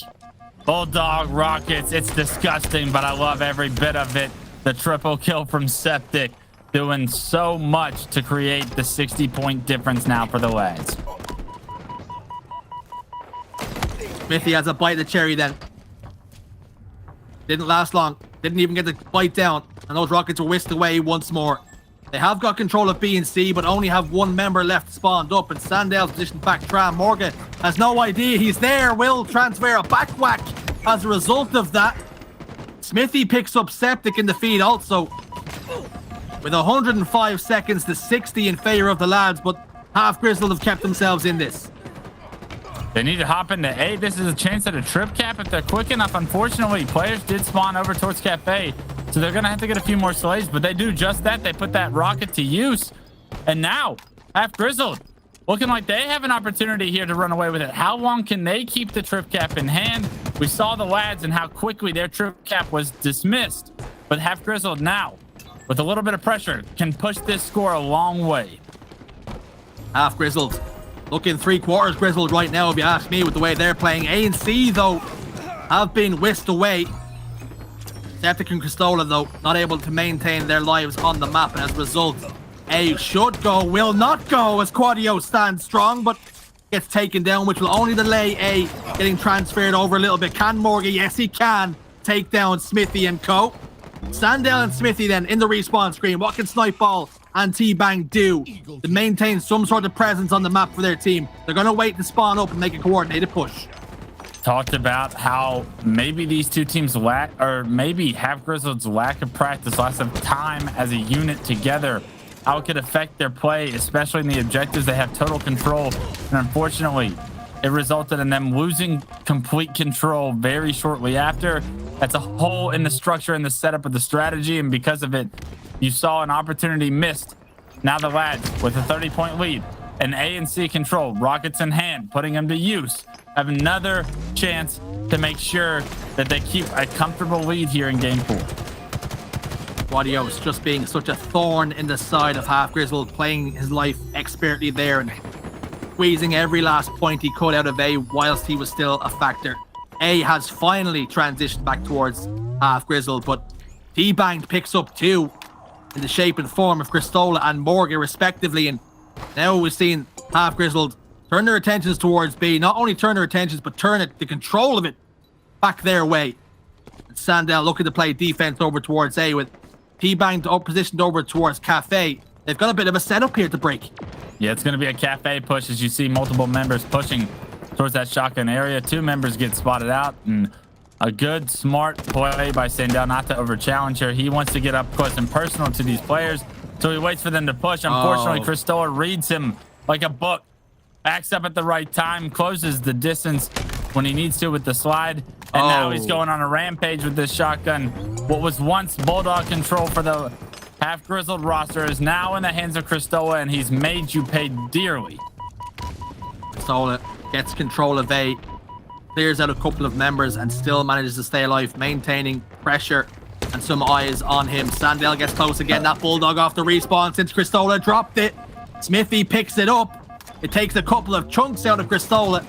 Speaker 5: Bulldog, rockets, it's disgusting, but I love every bit of it. The triple kill from Septic, doing so much to create the 60-point difference now for the lads.
Speaker 3: Smithy has a bite of the cherry then. Didn't last long. Didn't even get the bite down. And those rockets were whisked away once more. They have got control of B and C, but only have one member left spawned up. And Sandel's positioned back tram. Morgan has no idea he's there. Will transfer a back whack as a result of that. Smithy picks up Septic in the feed also, with 105 seconds to 60 in favor of the lads, but Half Grizzled have kept themselves in this.
Speaker 5: They need to hop into A. This is a chance at a trip cap if they're quick enough. Unfortunately, players did spawn over towards Cafe, so they're going to have to get a few more slaves, but they do just that. They put that rocket to use, and now Half Grizzled looking like they have an opportunity here to run away with it. How long can they keep the trip cap in hand? We saw the lads and how quickly their trip cap was dismissed, but Half Grizzled now, with a little bit of pressure, can push this score a long way.
Speaker 3: Half Grizzled looking 3/4 Grizzled right now, if you ask me, with the way they're playing. A and C, though, have been whisked away. Septic and Cristola, though, not able to maintain their lives on the map, and as a result, A should go, will not go, as Quadio stands strong, but gets taken down, which will only delay A getting transferred over a little bit. Can Morgan? Yes, he can take down Smithy and co. Sandell and Smithy then in the respawn screen. What can Snipeball and T-Bang do to maintain some sort of presence on the map for their team? They're going to wait to spawn up and make a coordinated push.
Speaker 5: Talked about how maybe these two teams lack, or maybe Half Grizzled's lack of practice, loss of time as a unit together, how it could affect their play, especially in the objectives. They have total control, and unfortunately it resulted in them losing complete control very shortly after. That's a hole in the structure and the setup of the strategy, and because of it, you saw an opportunity missed. Now the lads with a 30-point lead and A and C control, rockets in hand, putting them to use, have another chance to make sure that they keep a comfortable lead here in game 4.
Speaker 3: Quadios just being such a thorn in the side of Half Grizzled, playing his life expertly there and squeezing every last point he could out of A whilst he was still a factor. A has finally transitioned back towards Half Grizzled, but T-Bang picks up 2 in the shape and form of Cristola and Morgan respectively, and now we've seen Half Grizzled turn their attentions towards B. Not only turn their attentions, but turn it, the control of it, back their way. And Sandell looking to play defense over towards A with T-Bang positioned over towards Cafe. They've got a bit of a setup here to break.
Speaker 5: Yeah, it's going to be a Cafe push as you see multiple members pushing towards that shotgun area. 2 members get spotted out, and a good, smart play by Sandell not to over-challenge here. He wants to get up close and personal to these players, so he waits for them to push. Unfortunately, Cristola reads him like a book, backs up at the right time, closes the distance when he needs to with the slide, and now he's going on a rampage with this shotgun. What was once Bulldog control for the Half Grizzled roster is now in the hands of Cristola, and he's made you pay dearly.
Speaker 3: Cristola gets control of A, clears out a couple of members, and still manages to stay alive, maintaining pressure and some eyes on him. Sandell gets close again. That Bulldog off the respawn since Cristola dropped it. Smithy picks it up. It takes a couple of chunks out of Cristola,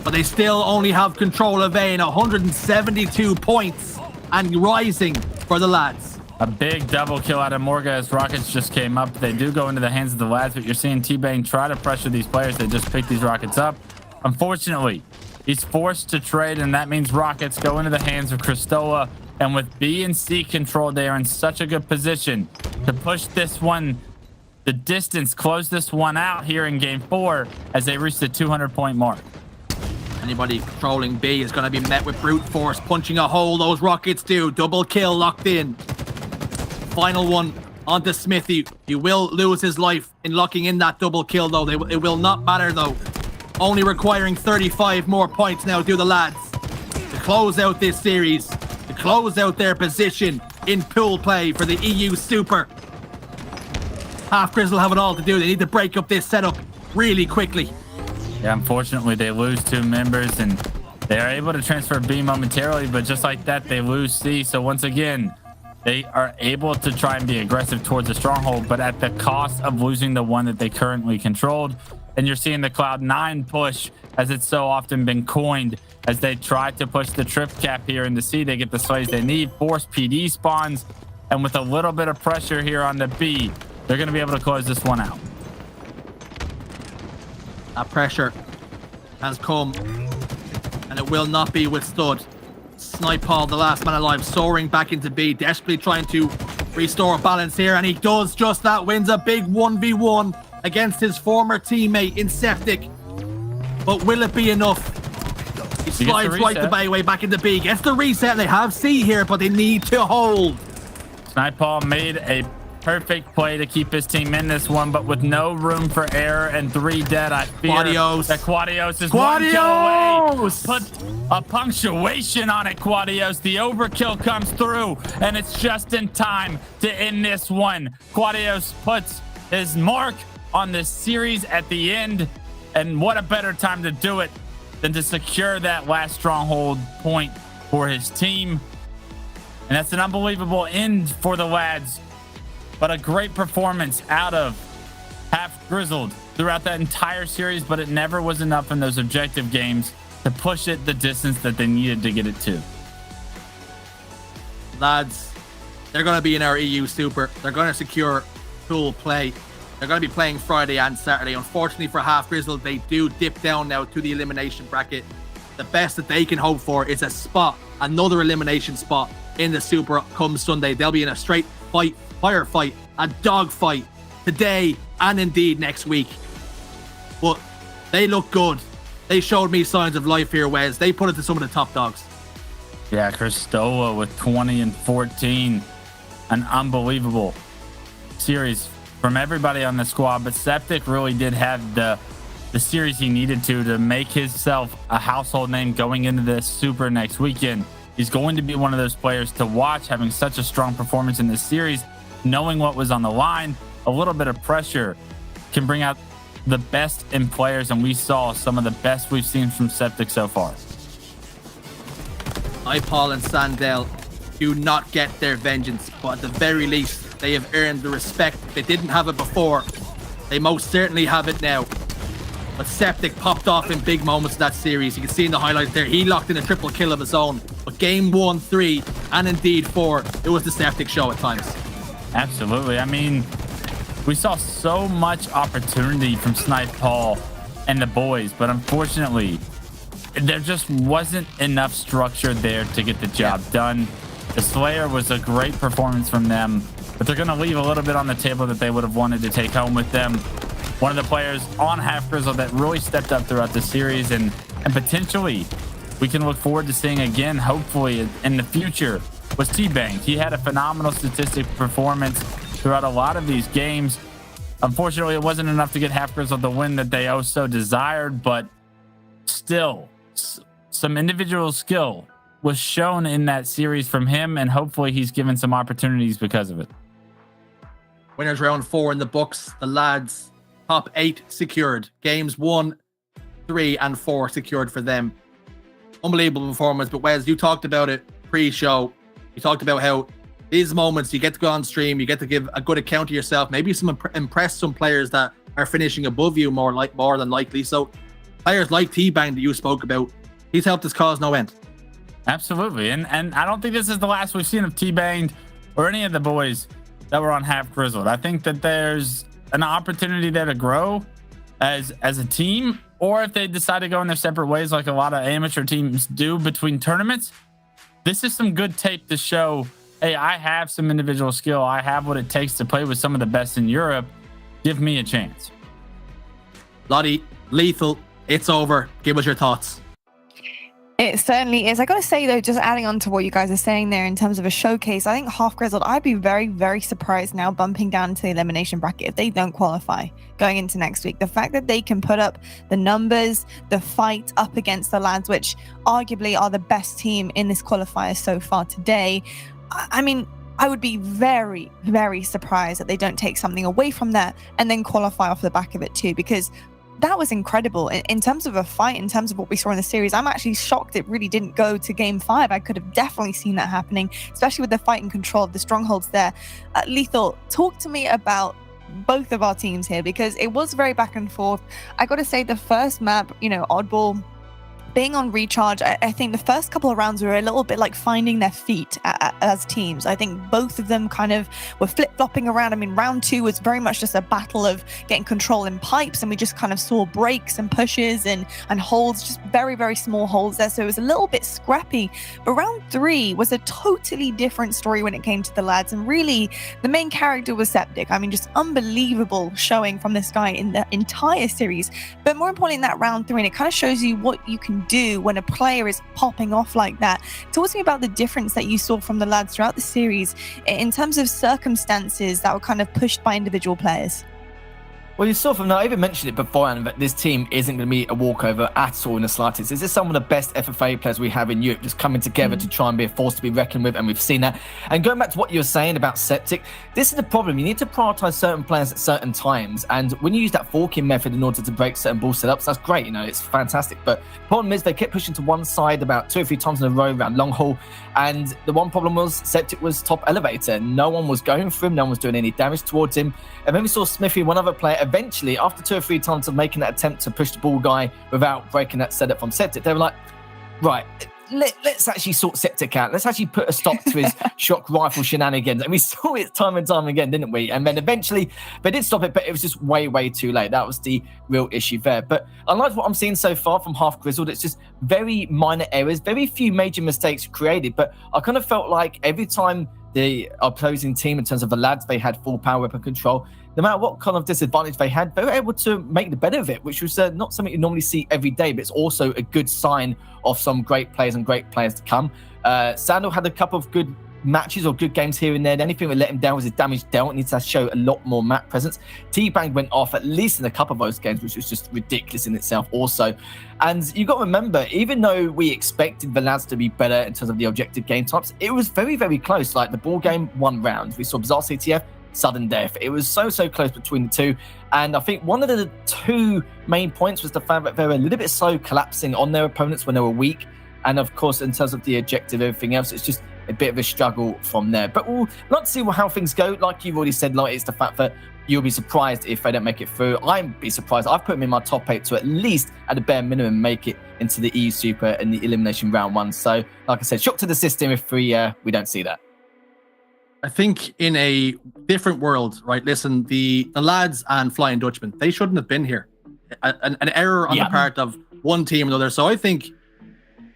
Speaker 3: but they still only have control of A, and 172 points and rising for the lads.
Speaker 5: A big double kill out of Morga as rockets just came up. They do go into the hands of the lads, but you're seeing T-Bang try to pressure these players. They just pick these rockets up. Unfortunately, he's forced to trade, and that means rockets go into the hands of Cristola. And with B and C controlled, they are in such a good position to push this one the distance, close this one out here in game 4 as they reach the 200-point mark.
Speaker 3: Anybody controlling B is going to be met with brute force, punching a hole. Those rockets do. Double kill locked in. Final one onto Smithy. He will lose his life in locking in that double kill, though. It will not matter, though. Only requiring 35 more points now do the lads to close out this series, to close out their position in pool play for the EU Super. Half Grizzle have it all to do. They need to break up this setup really quickly.
Speaker 5: Yeah, unfortunately, they lose 2 members, and they are able to transfer B momentarily, but just like that, they lose C. So once again, they are able to try and be aggressive towards the stronghold, but at the cost of losing the one that they currently controlled. And you're seeing the Cloud9 push, as it's so often been coined, as they try to push the trip cap here into C. They get the slays they need, force PD spawns, and with a little bit of pressure here on the B, they're going to be able to close this one out.
Speaker 3: That pressure has come, and it will not be withstood. Snipeball, the last man alive, soaring back into B, desperately trying to restore balance here, and he does just that. Wins a big 1v1 against his former teammate in Septic. But will it be enough? He slides right the way back into B, gets the reset. They have C here, but they need to hold.
Speaker 5: Snipeball made a perfect play to keep his team in this one, but with no room for error and 3 dead, I fear that Quadios is 1 kill away. Put a punctuation on it, Quadios. The overkill comes through, and it's just in time to end this one. Quadios puts his mark on this series at the end, and what a better time to do it than to secure that last stronghold point for his team. And that's an unbelievable end for the lads. But a great performance out of Half Grizzled throughout that entire series, but it never was enough in those objective games to push it the distance that they needed to get it to.
Speaker 3: lads, they're going to be in our EU Super. They're going to secure full play. They're going to be playing Friday and Saturday. Unfortunately for Half Grizzled, they do dip down now to the elimination bracket. The best that they can hope for is a spot, another elimination spot in the Super come Sunday. They'll be in a straight fight, firefight, a dog fight today and indeed next week. But they look good. They showed me signs of life here, Wes. They put it to some of the top dogs.
Speaker 5: Yeah, Kristola with 20 and 14. An unbelievable series from everybody on the squad. But Septic really did have the series he needed to make himself a household name going into this Super next weekend. He's going to be one of those players to watch, having such a strong performance in this series, knowing what was on the line. A little bit of pressure can bring out the best in players, and we saw some of the best we've seen from Septic so far.
Speaker 3: Paul and Sandel do not get their vengeance, but at the very least, they have earned the respect. They didn't have it before. They most certainly have it now. But Septic popped off in big moments of that series. You can see in the highlights there, he locked in a triple kill of his own. But game 1, 3, and indeed 4, it was the Septic show at times.
Speaker 5: Absolutely. I mean, we saw so much opportunity from Snipe Paul and the boys, but unfortunately, there just wasn't enough structure there to get the job done. The Slayer was a great performance from them, but they're going to leave a little bit on the table that they would have wanted to take home with them. One of the players on Half Grizzle that really stepped up throughout the series, and potentially we can look forward to seeing again, hopefully in the future, was T-Bang. He had a phenomenal statistic performance throughout a lot of these games. Unfortunately, it wasn't enough to get Half Grizzle the win that they oh so desired, but still, some individual skill was shown in that series from him, and hopefully he's given some opportunities because of it.
Speaker 3: Winners round 4 in the books. The lads, top 8 secured. Games 1, 3, and 4 secured for them. Unbelievable performance. But Wes, you talked about it pre-show. You talked about how these moments, you get to go on stream, you get to give a good account of yourself, maybe some impress some players that are finishing above you more than likely. So players like T-Bang that you spoke about, he's helped his cause no end.
Speaker 5: Absolutely. And I don't think this is the last we've seen of T-Bang or any of the boys that were on Half Grizzled. I think that there's an opportunity there to grow as a team, or if they decide to go in their separate ways like a lot of amateur teams do between tournaments. This is some good tape to show, hey, I have some individual skill. I have what it takes to play with some of the best in Europe. Give me a chance.
Speaker 3: Lottie, Lethal, it's over. Give us your thoughts.
Speaker 2: It certainly is. I got to say, though, just adding on to what you guys are saying there in terms of a showcase, I think Half Grizzled, I'd be very, very surprised now bumping down to the elimination bracket if they don't qualify going into next week. The fact that they can put up the numbers, the fight up against the lads, which arguably are the best team in this qualifier so far today. I mean, I would be very, very surprised that they don't take something away from that and then qualify off the back of it too, because that was incredible in terms of a fight, in terms of what we saw in the series. I'm actually shocked it really didn't go to game 5. I could have definitely seen that happening, especially with the fight and control of the strongholds there. Lethal, talk to me about both of our teams here, because it was very back and forth. I got to say, the first map, Oddball being on recharge, I think the first couple of rounds were a little bit like finding their feet as teams. I think both of them kind of were flip-flopping around. I mean, round 2 was very much just a battle of getting control in pipes, and we just kind of saw breaks and pushes and holds, just very, very small holds there. So it was a little bit scrappy. But round 3 was a totally different story when it came to the lads. And really, the main character was Septic. I mean, just unbelievable showing from this guy in the entire series. But more importantly, in that round 3, and it kind of shows you what you can do when a player is popping off like that. Talk to me about the difference that you saw from the lads throughout the series in terms of circumstances that were kind of pushed by individual players.
Speaker 4: Well, you saw from that, I even mentioned it beforehand, that this team isn't going to be a walkover at all in the slightest. This is some of the best FFA players we have in Europe, just coming together to try and be a force to be reckoned with, and we've seen that. And going back to what you were saying about Septic, this is the problem. You need to prioritize certain players at certain times, and when you use that forking method in order to break certain ball setups, that's great, it's fantastic. But the problem is they kept pushing to one side about 2 or 3 times in a row around long haul, and the one problem was Septic was top elevator. No one was going for him, no one was doing any damage towards him. And then we saw Smithy, one other player, eventually, after 2 or 3 times of making that attempt to push the ball guy without breaking that setup from Septic, they were like, right, let's actually sort Septic out. Let's actually put a stop to his shock rifle shenanigans. And we saw it time and time again, didn't we? And then eventually they did stop it, but it was just way, way too late. That was the real issue there. But I like what I'm seeing so far from Half Grizzled. It's just very minor errors, very few major mistakes created. But I kind of felt like every time the opposing team, in terms of the lads, they had full power weapon control, no matter what kind of disadvantage they had, they were able to make the better of it, which was not something you normally see every day, but it's also a good sign of some great players and great players to come. Sandal had a couple of good matches or good games here and there. The only thing that let him down was his damage dealt. He needs to show a lot more map presence. T-Bang went off at least in a couple of those games, which was just ridiculous in itself also. And you got to remember, even though we expected the lads to be better in terms of the objective game types, it was very, very close. Like the ball game, 1 round. We saw Bizarre CTF, sudden death. It was so close between the two. And I think one of the 2 main points was the fact that they were a little bit slow collapsing on their opponents when they were weak. And of course, in terms of the objective, everything else, it's just a bit of a struggle from there. But we'll like to see how things go. Like you've already said, like, it's the fact that you'll be surprised if they don't make it through. I'd be surprised. I've put them in my top 8 to at least, at a bare minimum, make it into the EU Super and the elimination round 1. So, like I said, shock to the system if we don't see that.
Speaker 3: I think in a different world, right? Listen, the lads and Flying Dutchman, they shouldn't have been here. An error on the part of one team or the other. So I think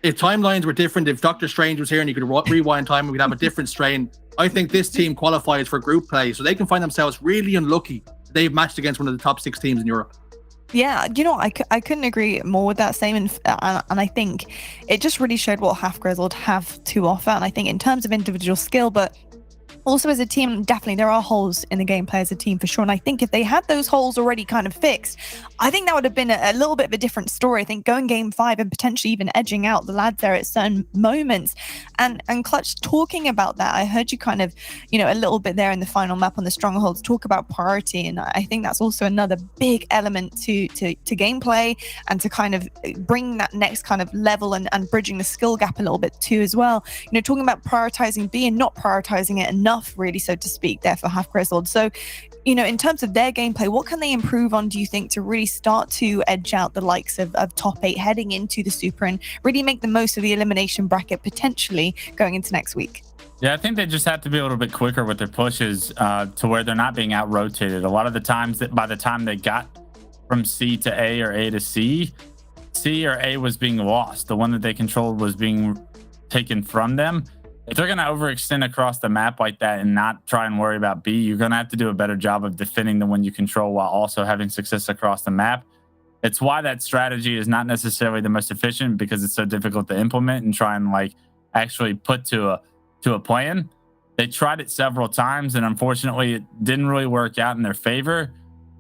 Speaker 3: if timelines were different, if Doctor Strange was here and you could rewind time and we'd have a different strain, I think this team qualifies for group play. So they can find themselves really unlucky. They've matched against one of the top 6 teams in Europe.
Speaker 2: Yeah, you know, I couldn't agree more with that statement. And I think it just really showed what Half Grizzled have to offer. And I think in terms of individual skill, but also as a team, definitely there are holes in the gameplay as a team for sure. And I think if they had those holes already kind of fixed, I think that would have been a little bit of a different story. I think going game 5 and potentially even edging out the lads there at certain moments. And Clutch, talking about that, I heard you kind of, you know, a little bit there in the final map on the strongholds, talk about priority. And I think that's also another big element to gameplay and to kind of bring that next kind of level and bridging the skill gap a little bit too as well. You know, talking about prioritizing B and not prioritizing it enough, really, so to speak, there for Half Grizzled. So, you know, in terms of their gameplay, what can they improve on, do you think, to really start to edge out the likes of top 8 heading into the Super and really make the most of the elimination bracket potentially going into next week?
Speaker 5: Yeah, I think they just have to be a little bit quicker with their pushes to where they're not being out rotated. A lot of the times that by the time they got from C to A or A to C, C or A was being lost. The one that they controlled was being taken from them. If they're going to overextend across the map like that and not try and worry about B, you're going to have to do a better job of defending the one you control while also having success across the map. It's why that strategy is not necessarily the most efficient, because it's so difficult to implement and try and like actually put to a plan. They tried it several times and unfortunately it didn't really work out in their favor.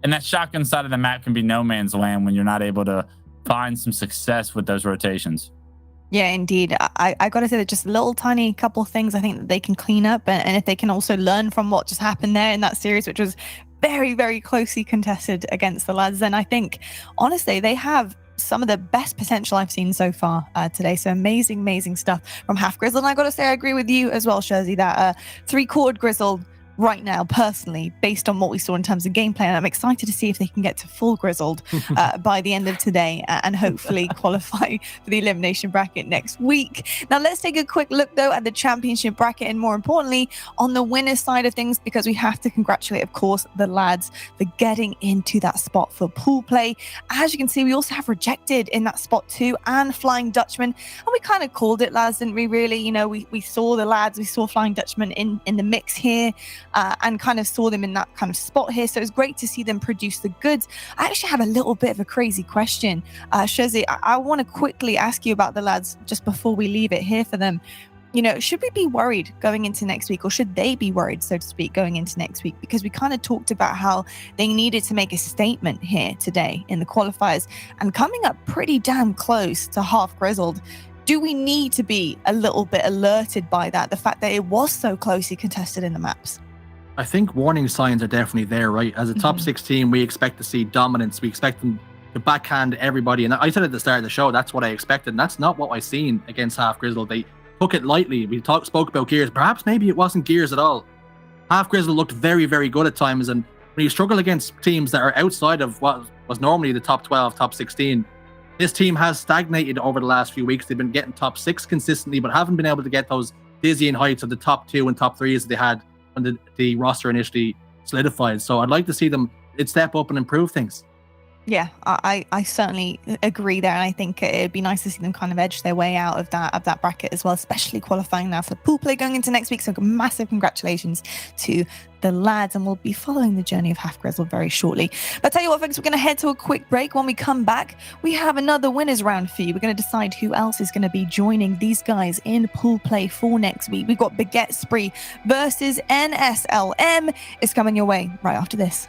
Speaker 5: And that shotgun side of the map can be no man's land when you're not able to find some success with those rotations.
Speaker 2: Yeah, indeed. I got to say that just a little tiny couple of things I think that they can clean up. And if they can also learn from what just happened there in that series, which was very, very closely contested against the lads, then I think, honestly, they have some of the best potential I've seen so far today. So amazing stuff from Half Grizzled. And I got to say, I agree with you as well, Shurzy, that 3-quarter Grizzled right now, personally, based on what we saw in terms of gameplay, and I'm excited to see if they can get to full Grizzled by the end of today and hopefully qualify for the elimination bracket next week. Now let's take a quick look though at the championship bracket and more importantly on the winners side of things, because we have to congratulate, of course, the lads for getting into that spot for pool play. As you can see, we also have Rejected in that spot too, and Flying Dutchman, and we kind of called it, lads, didn't we? Really, you know, we saw the lads, we saw Flying Dutchman in the mix here. And kind of saw them in that kind of spot here. So it's great to see them produce the goods. I actually have a little bit of a crazy question. Shurzy, I want to quickly ask you about the lads just before we leave it here for them. You know, should we be worried going into next week, or should they be worried, so to speak, going into next week? Because we kind of talked about how they needed to make a statement here today in the qualifiers and coming up pretty damn close to Half Grizzled. Do we need to be a little bit alerted by that, the fact that it was so closely contested in the maps?
Speaker 3: I think warning signs are definitely there, right? As a top 6 team, we expect to see dominance. We expect them to backhand everybody. And I said at the start of the show, that's what I expected. And that's not what I seen against Half Grizzled. They took it lightly. We spoke about Gears. Perhaps maybe it wasn't Gears at all. Half Grizzled looked very, very good at times. And when you struggle against teams that are outside of what was normally the top 12, top 16, this team has stagnated over the last few weeks. They've been getting top 6 consistently, but haven't been able to get those dizzying heights of the top 2 and top 3s that they had when the roster initially solidified. So I'd like to see them step up and improve things.
Speaker 2: Yeah, I certainly agree there, and I think it'd be nice to see them kind of edge their way out of that bracket as well, especially qualifying now for pool play going into next week. So massive congratulations to the lads, and we'll be following the journey of Half Grizzle very shortly. But I tell you what, folks, we're going to head to a quick break. When we come back, we have another winners round for you. We're going to decide who else is going to be joining these guys in pool play for next week. We've got Baguette Spree versus NSLM. It's coming your way right after this.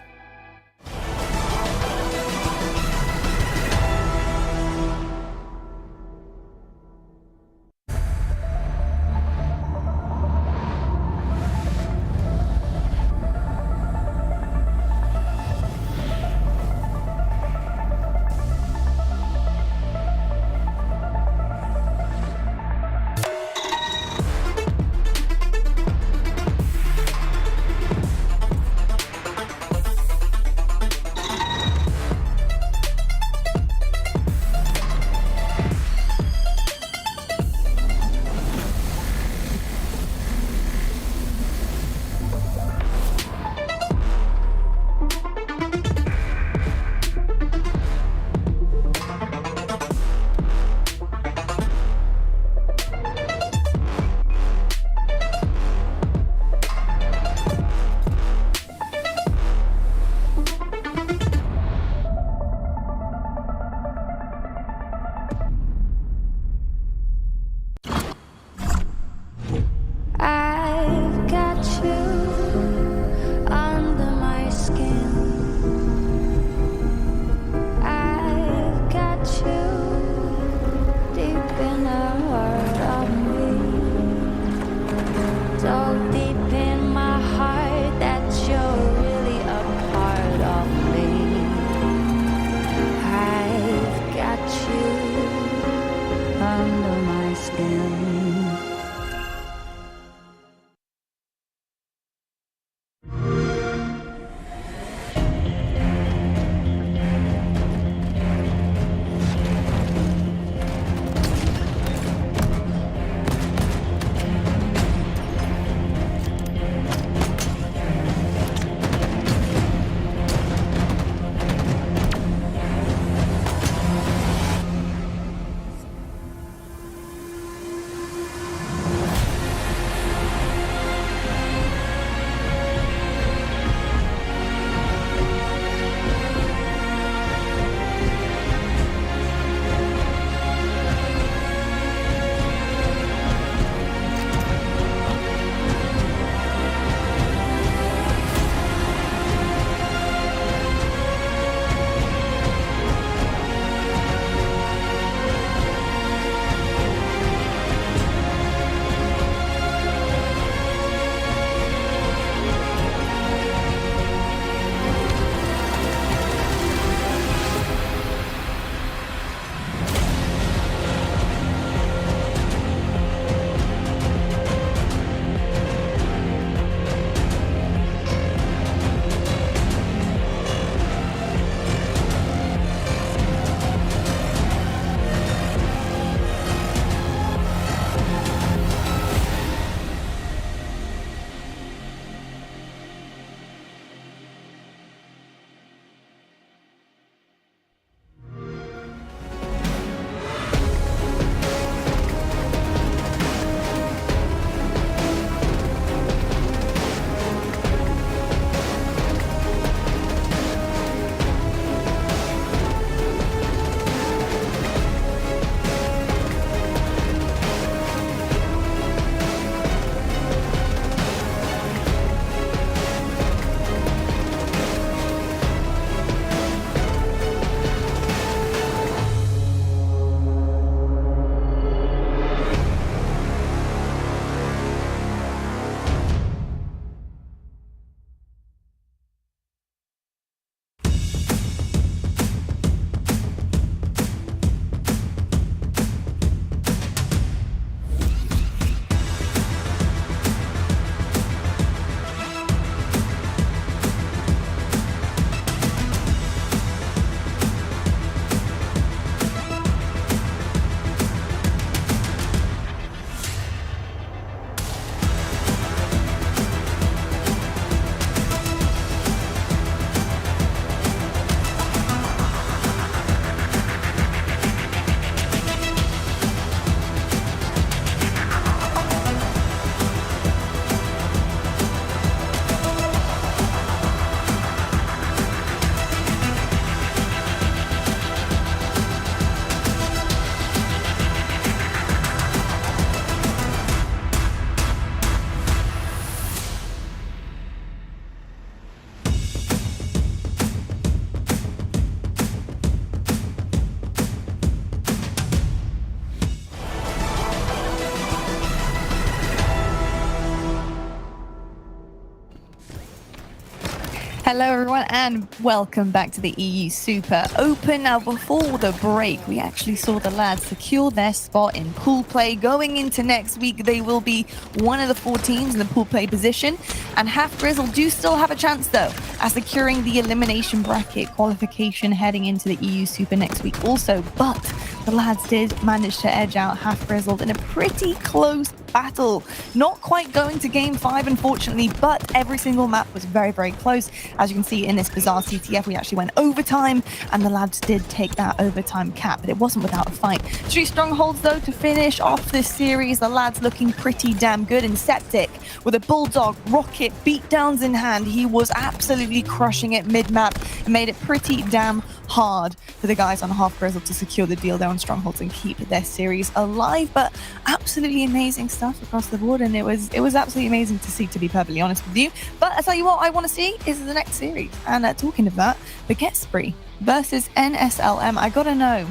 Speaker 2: Hello everyone and welcome back to the EU Super Open. Now before the break, we actually saw the lads secure their spot in pool play. Going into next week, they will be one of the 4 teams in the pool play position. And Half Grizzle do still have a chance though, at securing the elimination bracket qualification heading into the EU Super next week also. But the lads did manage to edge out Half Grizzled in a pretty close battle. Not quite going to game 5 unfortunately, but every single map was very, very close. As you can see in this bizarre CTF, we actually went overtime and the lads did take that overtime cap, but it wasn't without a fight. 3 strongholds though to finish off this series. The lads looking pretty damn good. And Septic with a Bulldog rocket beatdowns in hand, he was absolutely crushing it mid-map and made it pretty damn hard for the guys on Half Grizzle to secure the deal there on strongholds and keep their series alive. But absolutely amazing stuff across the board, and it was absolutely amazing to see, to be perfectly honest with you. But I tell you what, I want to see is the next series. And talking of that, Baguette Spree versus NSLM. I gotta know,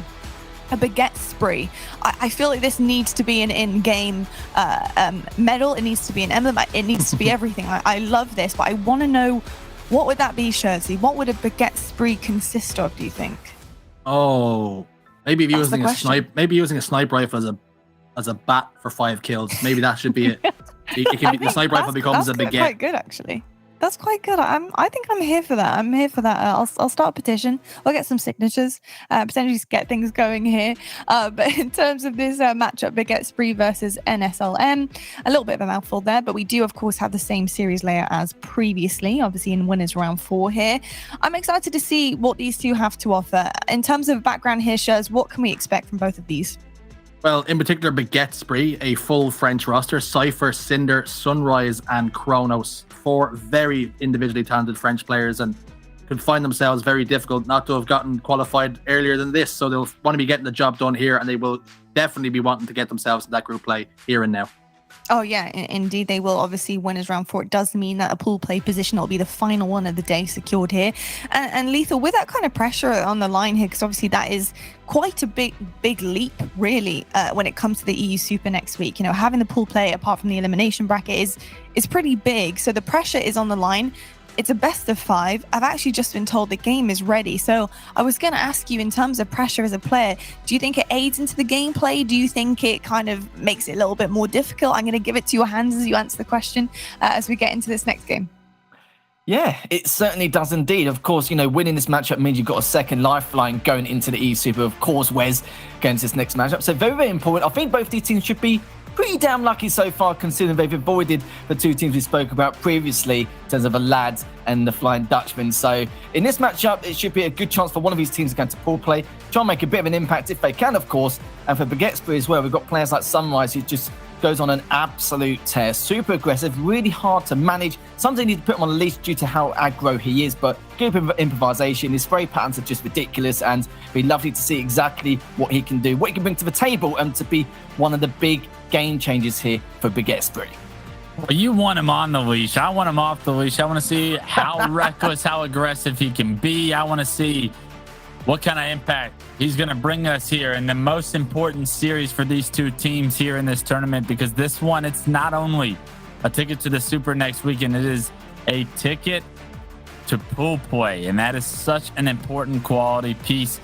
Speaker 2: a Baguette Spree. I feel like this needs to be an in-game medal. It needs to be an emblem. It needs to be everything. I love this, but I want to know, what would that be, Scherzi? What would a Baguette Spree consist of, do you think?
Speaker 3: Oh, maybe using a sniper rifle as a bat for 5 kills. Maybe that should be it. It can be the sniper rifle becomes a baguette.
Speaker 2: That's quite good, actually. That's quite good. I think I'm here for that. I'm here for that. I'll start a petition. I'll get some signatures, potentially just get things going here. But in terms of this matchup, Baguette Spree versus NSLM, a little bit of a mouthful there, but we do, of course, have the same series layout as previously, obviously in winners round 4 here. I'm excited to see what these two have to offer. In terms of background here, Shaz, what can we expect from both of these?
Speaker 3: Well, in particular, Baguette Spree, a full French roster. Cypher, Cinder, Sunrise, and Kronos. 4 very individually talented French players, and could find themselves very difficult not to have gotten qualified earlier than this. So they'll want to be getting the job done here, and they will definitely be wanting to get themselves in that group play here and now.
Speaker 2: Oh yeah, indeed they will. Obviously, winners round 4, it does mean that a pool play position will be the final one of the day secured here. And Lethal, with that kind of pressure on the line here, because obviously that is quite a big leap, really, when it comes to the EU Super next week. You know, having the pool play apart from the elimination bracket is pretty big. So the pressure is on the line. It's a best of 5. I've actually just been told the game is ready. So I was going to ask you, in terms of pressure as a player, do you think it aids into the gameplay? Do you think it kind of makes it a little bit more difficult? I'm going to give it to your hands as you answer the question as we get into this next game.
Speaker 4: Yeah, it certainly does indeed. Of course, you know, winning this matchup means you've got a second lifeline going into the EU Super. Of course, Wes going to this next matchup. So very, very important. I think both these teams should be pretty damn lucky so far, considering they've avoided the 2 teams we spoke about previously in terms of the Lads and the Flying Dutchman. So in this matchup, it should be a good chance for one of these teams to go into pool play, try and make a bit of an impact if they can, of course. And for Baguette Spree as well, we've got players like Sunrise who just goes on an absolute tear. Super aggressive, really hard to manage. Sometimes you need to put him on a leash due to how aggro he is, but good improvisation. His spray patterns are just ridiculous, and it'd be lovely to see exactly what he can do, what he can bring to the table, and to be one of the big game changers here for Baguette Spree.
Speaker 5: Well, you want him on the leash. I want him off the leash. I want to see how reckless, how aggressive he can be. I want to see what kind of impact he's going to bring us here in the most important series for these 2 teams here in this tournament, because this one, it's not only a ticket to the Super next weekend, it is a ticket to pool play, and that is such an important quality piece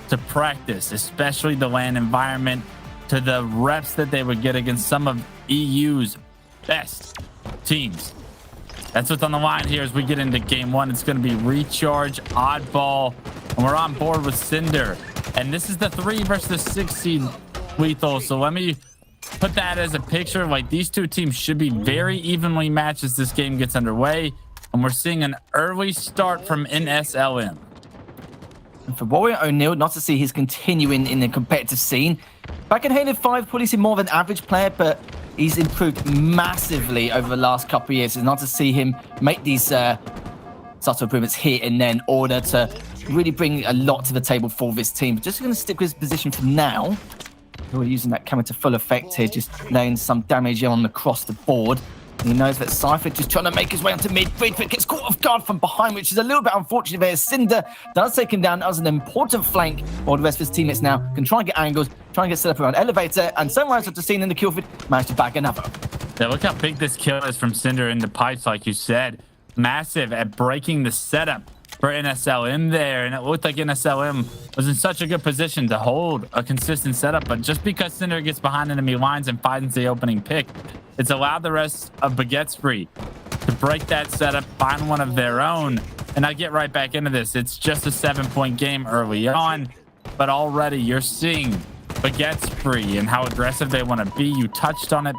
Speaker 5: to practice, especially the LAN environment, to the reps that they would get against some of EU's best teams. That's what's on the line here as we get into game 1. It's going to be Recharge, Oddball, and we're on board with Cinder. And this is the 3 versus 6 seed, Lethal. So let me put that as a picture. Like, these 2 teams should be very evenly matched as this game gets underway. And we're seeing an early start from NSLM.
Speaker 4: And for Warrior O'Neill, not to see his continuing in the competitive scene. Back in Halo 5, probably seen more of an average player, but he's improved massively over the last couple of years. It's not to see him make these subtle improvements here and then in order to really bring a lot to the table for this team. Just going to stick with his position for now. We're using that camera to full effect here, just laying some damage on across the board. And he knows that Cypher just trying to make his way onto mid. Friedfeld gets caught off guard from behind, which is a little bit unfortunate there. Cinder does take him down as an important flank, while the rest of his teammates now can try and get angles, try and get set up around elevator, and Sunrise, after seeing in the kill feed, managed to bag another.
Speaker 5: Yeah, look how big this kill is from Cinder in the pipes, like you said. massive at breaking the setup for NSLM there, and it looked like NSLM was in such a good position to hold a consistent setup, but just because Cinder gets behind enemy lines and finds the opening pick, it's allowed the rest of Baguette Spree to break that setup, find one of their own, and I get right back into this. It's just a 7-point game early on, but already you're seeing Baguette Spree and how aggressive they want to be. You touched on it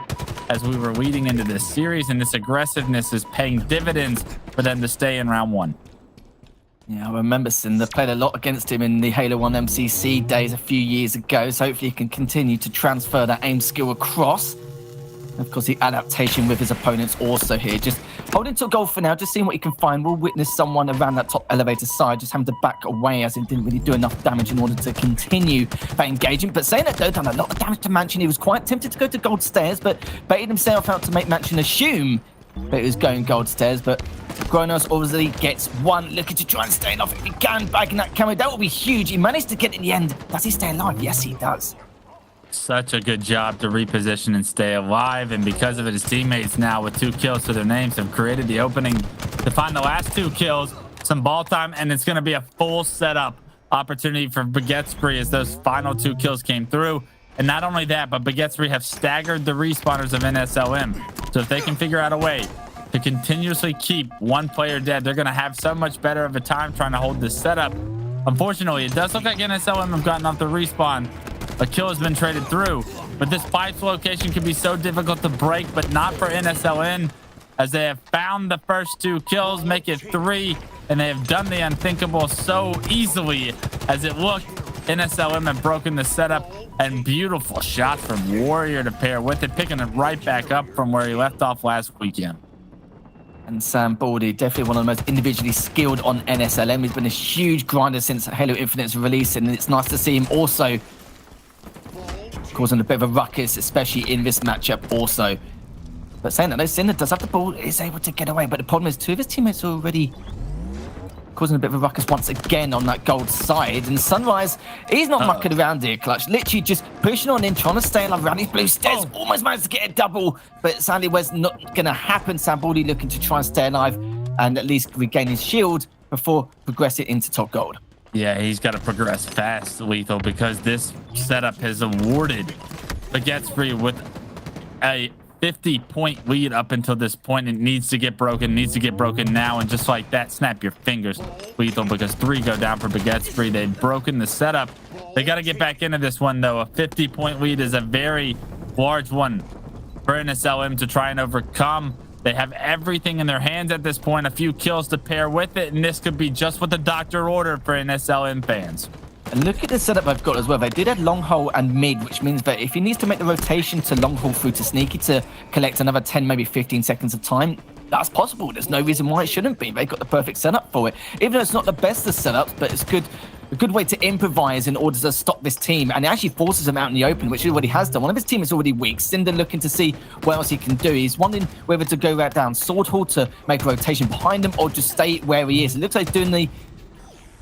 Speaker 5: as we were leading into this series, and this aggressiveness is paying dividends for them to stay in round one.
Speaker 4: Yeah, I remember Cinder played a lot against him in the Halo 1 MCC days a few years ago, so hopefully he can continue to transfer that aim skill across. Of course, the adaptation with his opponents also here. Just holding to a goal for now, just seeing what he can find. We'll witness someone around that top elevator side just having to back away as he didn't really do enough damage in order to continue that engagement. But saying that, though, done a lot of damage to Mansion. He was quite tempted to go to gold stairs, but baited himself out to make Mansion assume that he was going gold stairs. But Kronos obviously gets one, looking to try and stay alive if he can, bagging that camera. That will be huge. He managed to get it in the end. Does he stay alive? Yes, he does.
Speaker 5: Such a good job to reposition and stay alive, and because of it, his teammates now with 2 kills to their names have created the opening to find the last 2 kills, some ball time, and it's going to be a full setup opportunity for Baguette Spree as those final 2 kills came through. And not only that, but Baguette Spree have staggered the respawners of NSLM. So if they can figure out a way to continuously keep one player dead, they're going to have so much better of a time trying to hold this setup. Unfortunately, it does look like NSLM have gotten off the respawn. A kill has been traded through, but this pipes location can be so difficult to break, but not for NSLN, as they have found the first 2 kills, make it 3, and they have done the unthinkable so easily. As it looked, NSLM have broken the setup, and beautiful shot from Warrior to pair with it, picking it right back up from where he left off last weekend.
Speaker 4: And Sam Baldy, definitely one of the most individually skilled on NSLM. He's been a huge grinder since Halo Infinite's release, and it's nice to see him also causing a bit of a ruckus, especially in this matchup also. But saying that, though, Cinder does have the ball, is able to get away, but the problem is 2 of his teammates are already causing a bit of a ruckus once again on that gold side. And Sunrise, he's not mucking around here, Clutch. Literally just pushing on in, trying to stay alive around these blue stairs. Almost managed to get a double, but sadly, was not going to happen. Sam Baldy looking to try and stay alive and at least regain his shield before progressing into top gold.
Speaker 5: Yeah, he's got to progress fast, Lethal, because this setup has awarded Baguette Spree with a 50-point lead up until this point. It needs to get broken now, and just like that, snap your fingers, Lethal, because 3 go down for Baguette Spree. They've broken the setup. They got to get back into this one, though. A 50-point lead is a very large one for NSLM to try and overcome. They have everything in their hands at this point, a few kills to pair with it, and this could be just what the doctor ordered for NSLM fans.
Speaker 4: And look at the setup I've got as well. They did have long hole and mid, which means that if he needs to make the rotation to long hole through to Sneaky to collect another 10, maybe 15 seconds of time, that's possible. There's no reason why it shouldn't be. They've got the perfect setup for it. Even though it's not the best of setups, but it's a good way to improvise in order to stop this team. And it actually forces him out in the open, which is what he has done. One of his team is already weak. Cinder looking to see what else he can do. He's wondering whether to go right down Sword Hall to make a rotation behind him or just stay where he is. It looks like he's doing the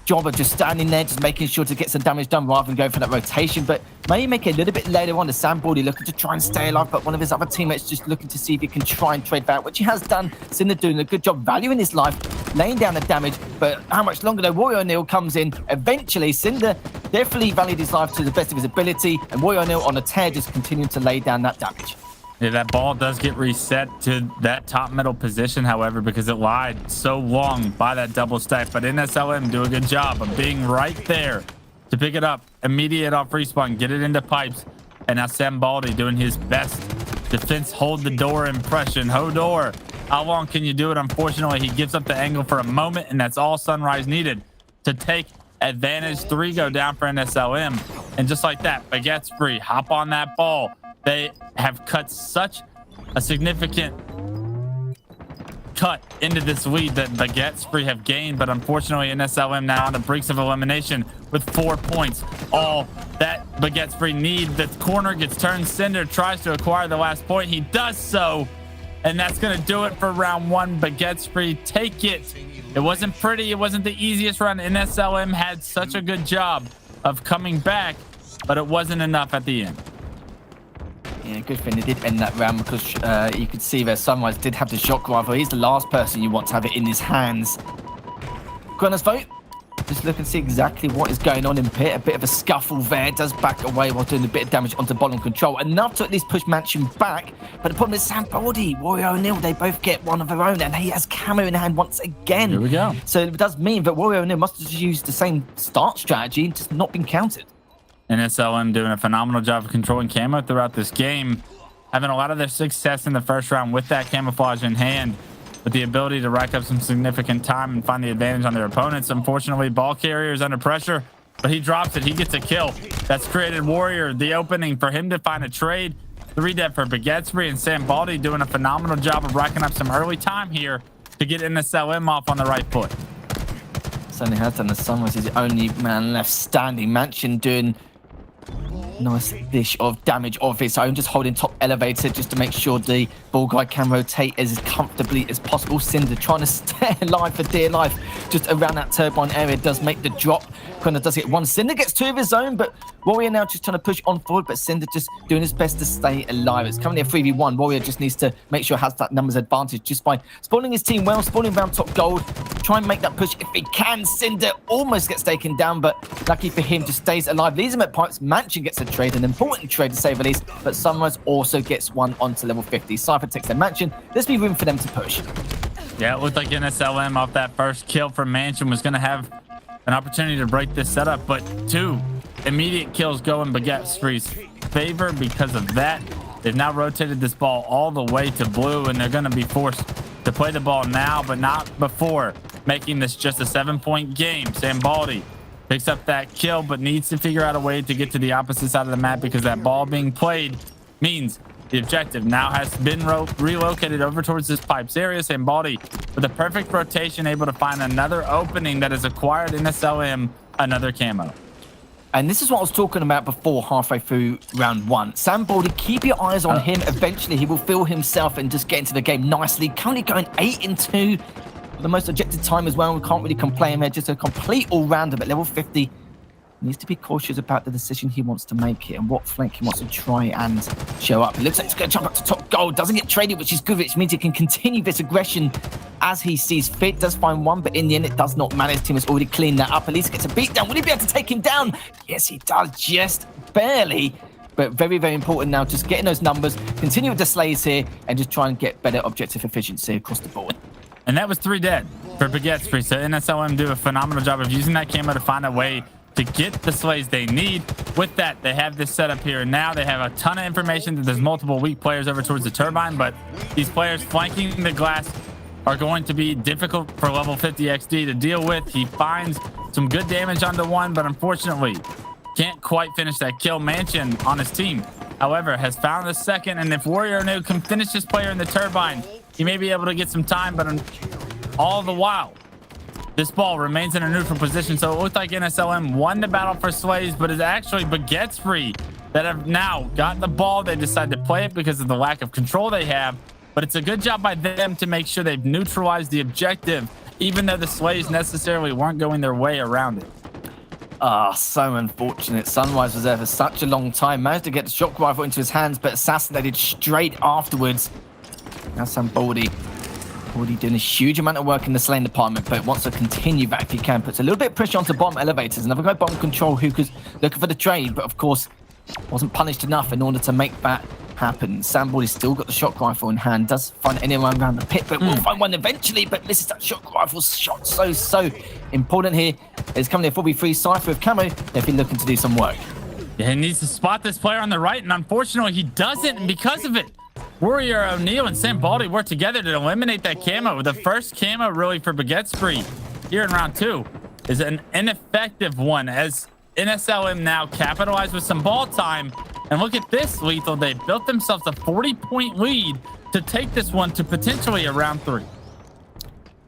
Speaker 4: job of just standing there, just making sure to get some damage done rather than going for that rotation. But maybe make it a little bit later on. The Sam Baldy looking to try and stay alive, but one of his other teammates just looking to see if he can try and trade that, which he has done. Cinder doing a good job valuing his life, laying down the damage. But how much longer though? Warrior O'Neal comes in. Eventually, Cinder definitely valued his life to the best of his ability, and Warrior O'Neal on a tear just continuing to lay down that damage.
Speaker 5: Yeah, that ball does get reset to that top middle position, however, because it lied so long by that double stack. But NSLM do a good job of being right there to pick it up, immediate off respawn, get it into pipes. And now Sam Baldy doing his best defense, hold the door impression. Hodor, how long can you do it? Unfortunately, he gives up the angle for a moment, and that's all Sunrise needed to take advantage. 3 go down for NSLM. And just like that, Baguette Spree hop on that ball. They have cut such a significant cut into this lead that Baguette Spree have gained, but unfortunately NSLM now on the brinks of elimination with 4 points. All that Baguette Spree need. The corner gets turned. Cinder tries to acquire the last point. He does so, and that's going to do it for round 1. Baguette Spree take it. It wasn't pretty. It wasn't the easiest run. NSLM had such a good job of coming back, but it wasn't enough at the end.
Speaker 4: Yeah, good thing they did end that round because you could see there Sunrise did have the shock rifle. He's the last person you want to have it in his hands. Grenner's vote. Just look and see exactly what is going on in pit. A bit of a scuffle there. Does back away while doing a bit of damage onto bottom control. Enough to at least push Mansion back. But the problem is Sambody, Warrior O'Neill, they both get one of their own. And he has camo in hand once again.
Speaker 5: Here we go.
Speaker 4: So it does mean that Warrior O'Neill must have just used the same start strategy and just not been counted.
Speaker 5: NSLM doing a phenomenal job of controlling camo throughout this game. Having a lot of their success in the first round with that camouflage in hand. With the ability to rack up some significant time and find the advantage on their opponents. Unfortunately, ball carrier is under pressure, but he drops it. He gets a kill. That's created Warrior the opening for him to find a trade. 3 dead for Baguettesbury, and Sam Baldy doing a phenomenal job of racking up some early time here to get NSLM off on the right foot.
Speaker 4: Certainly has done. The Sunrise is the only man left standing. Mansion doing nice dish of damage of his own, just holding top elevator just to make sure the ball guy can rotate as comfortably as possible. Cinder trying to stay alive for dear life just around that turbine area. Does make the drop. Quinna does get one. Cinder gets 2 of his own, but Warrior now just trying to push on forward, but Cinder just doing his best to stay alive. It's currently a 3v1. Warrior just needs to make sure he has that numbers advantage just by spawning his team well, spawning around top gold, try and make that push if he can. Cinder almost gets taken down, but lucky for him, just stays alive. Leaves him at pipes. Mansion gets a trade, an important trade to say the least, but Sunrise also gets one onto level 50. Cypher takes their Mansion. There's be room for them to push.
Speaker 5: Yeah, it looked like NSLM off that first kill from Mansion was going to have an opportunity to break this setup, but 2 immediate kills go in Baguettesbury's favor. Because of that, they've now rotated this ball all the way to blue, and they're going to be forced to play the ball now, but not before, making this just a 7-point game. Sambaldi picks up that kill, but needs to figure out a way to get to the opposite side of the map, because that ball being played means the objective now has been relocated over towards this pipes area. Sambaldi with a perfect rotation, able to find another opening that has acquired NSLM another camo.
Speaker 4: And this is what I was talking about before, halfway through round 1. Sam Baldy, keep your eyes on him. Eventually, he will feel himself and just get into the game nicely. Currently going 8-2. The most objective time as well. We can't really complain there. Just a complete all-rounder, but level 50 needs to be cautious about the decision he wants to make here and what flank he wants to try and show up. It looks like he's going to jump up to top gold. Doesn't get traded, which is good, which means he can continue this aggression as he sees fit. Does find one, but in the end, it does not matter. His team has already cleaned that up. At least gets a beat down. Will he be able to take him down? Yes, he does, just barely. But very, very important now, just getting those numbers, continue with the slays here, and just try and get better objective efficiency across the board. And
Speaker 5: that was 3 dead for Baguettesbury. So NSLM do a phenomenal job of using that camo to find a way to get the slays they need. With that, they have this setup here. Now they have a ton of information that there's multiple weak players over towards the turbine, but these players flanking the glass are going to be difficult for level 50 XD to deal with. He finds some good damage onto one, but unfortunately can't quite finish that kill. Mansion on his team, however, has found the second, and if Warrior O'Neill can finish this player in the turbine, he may be able to get some time, but all the while, this ball remains in a neutral position. So it looks like NSLM won the battle for slays, but it's actually Baguettesbury that have now gotten the ball. They decide to play it because of the lack of control they have, but it's a good job by them to make sure they've neutralized the objective, even though the slays necessarily weren't going their way around it.
Speaker 4: So unfortunate. Sunrise was there for such a long time. Managed to get the shock rifle into his hands, but assassinated straight afterwards. Now Sambaldi already doing a huge amount of work in the slaying department, but wants to continue that if he can. Puts a little bit of pressure onto bottom elevators. Another guy bottom control who was looking for the trade, but of course wasn't punished enough in order to make that happen. Sambaldi's still got the shock rifle in hand. Does find anyone around the pit, but will find one eventually, but misses that shock rifle shot. So important here. It's coming in 4v3 Cypher with camo. They've been looking to do some work.
Speaker 5: Yeah, he needs to spot this player on the right, and unfortunately he doesn't, and because of it, Warrior O'Neill and Sam Baldy work together to eliminate that camo. The first camo really for Baguettesbury here in round 2 is an ineffective one, as NSLM now capitalized with some ball time. And look at this, Lethal. They built themselves a 40-point lead to take this one to potentially a round 3.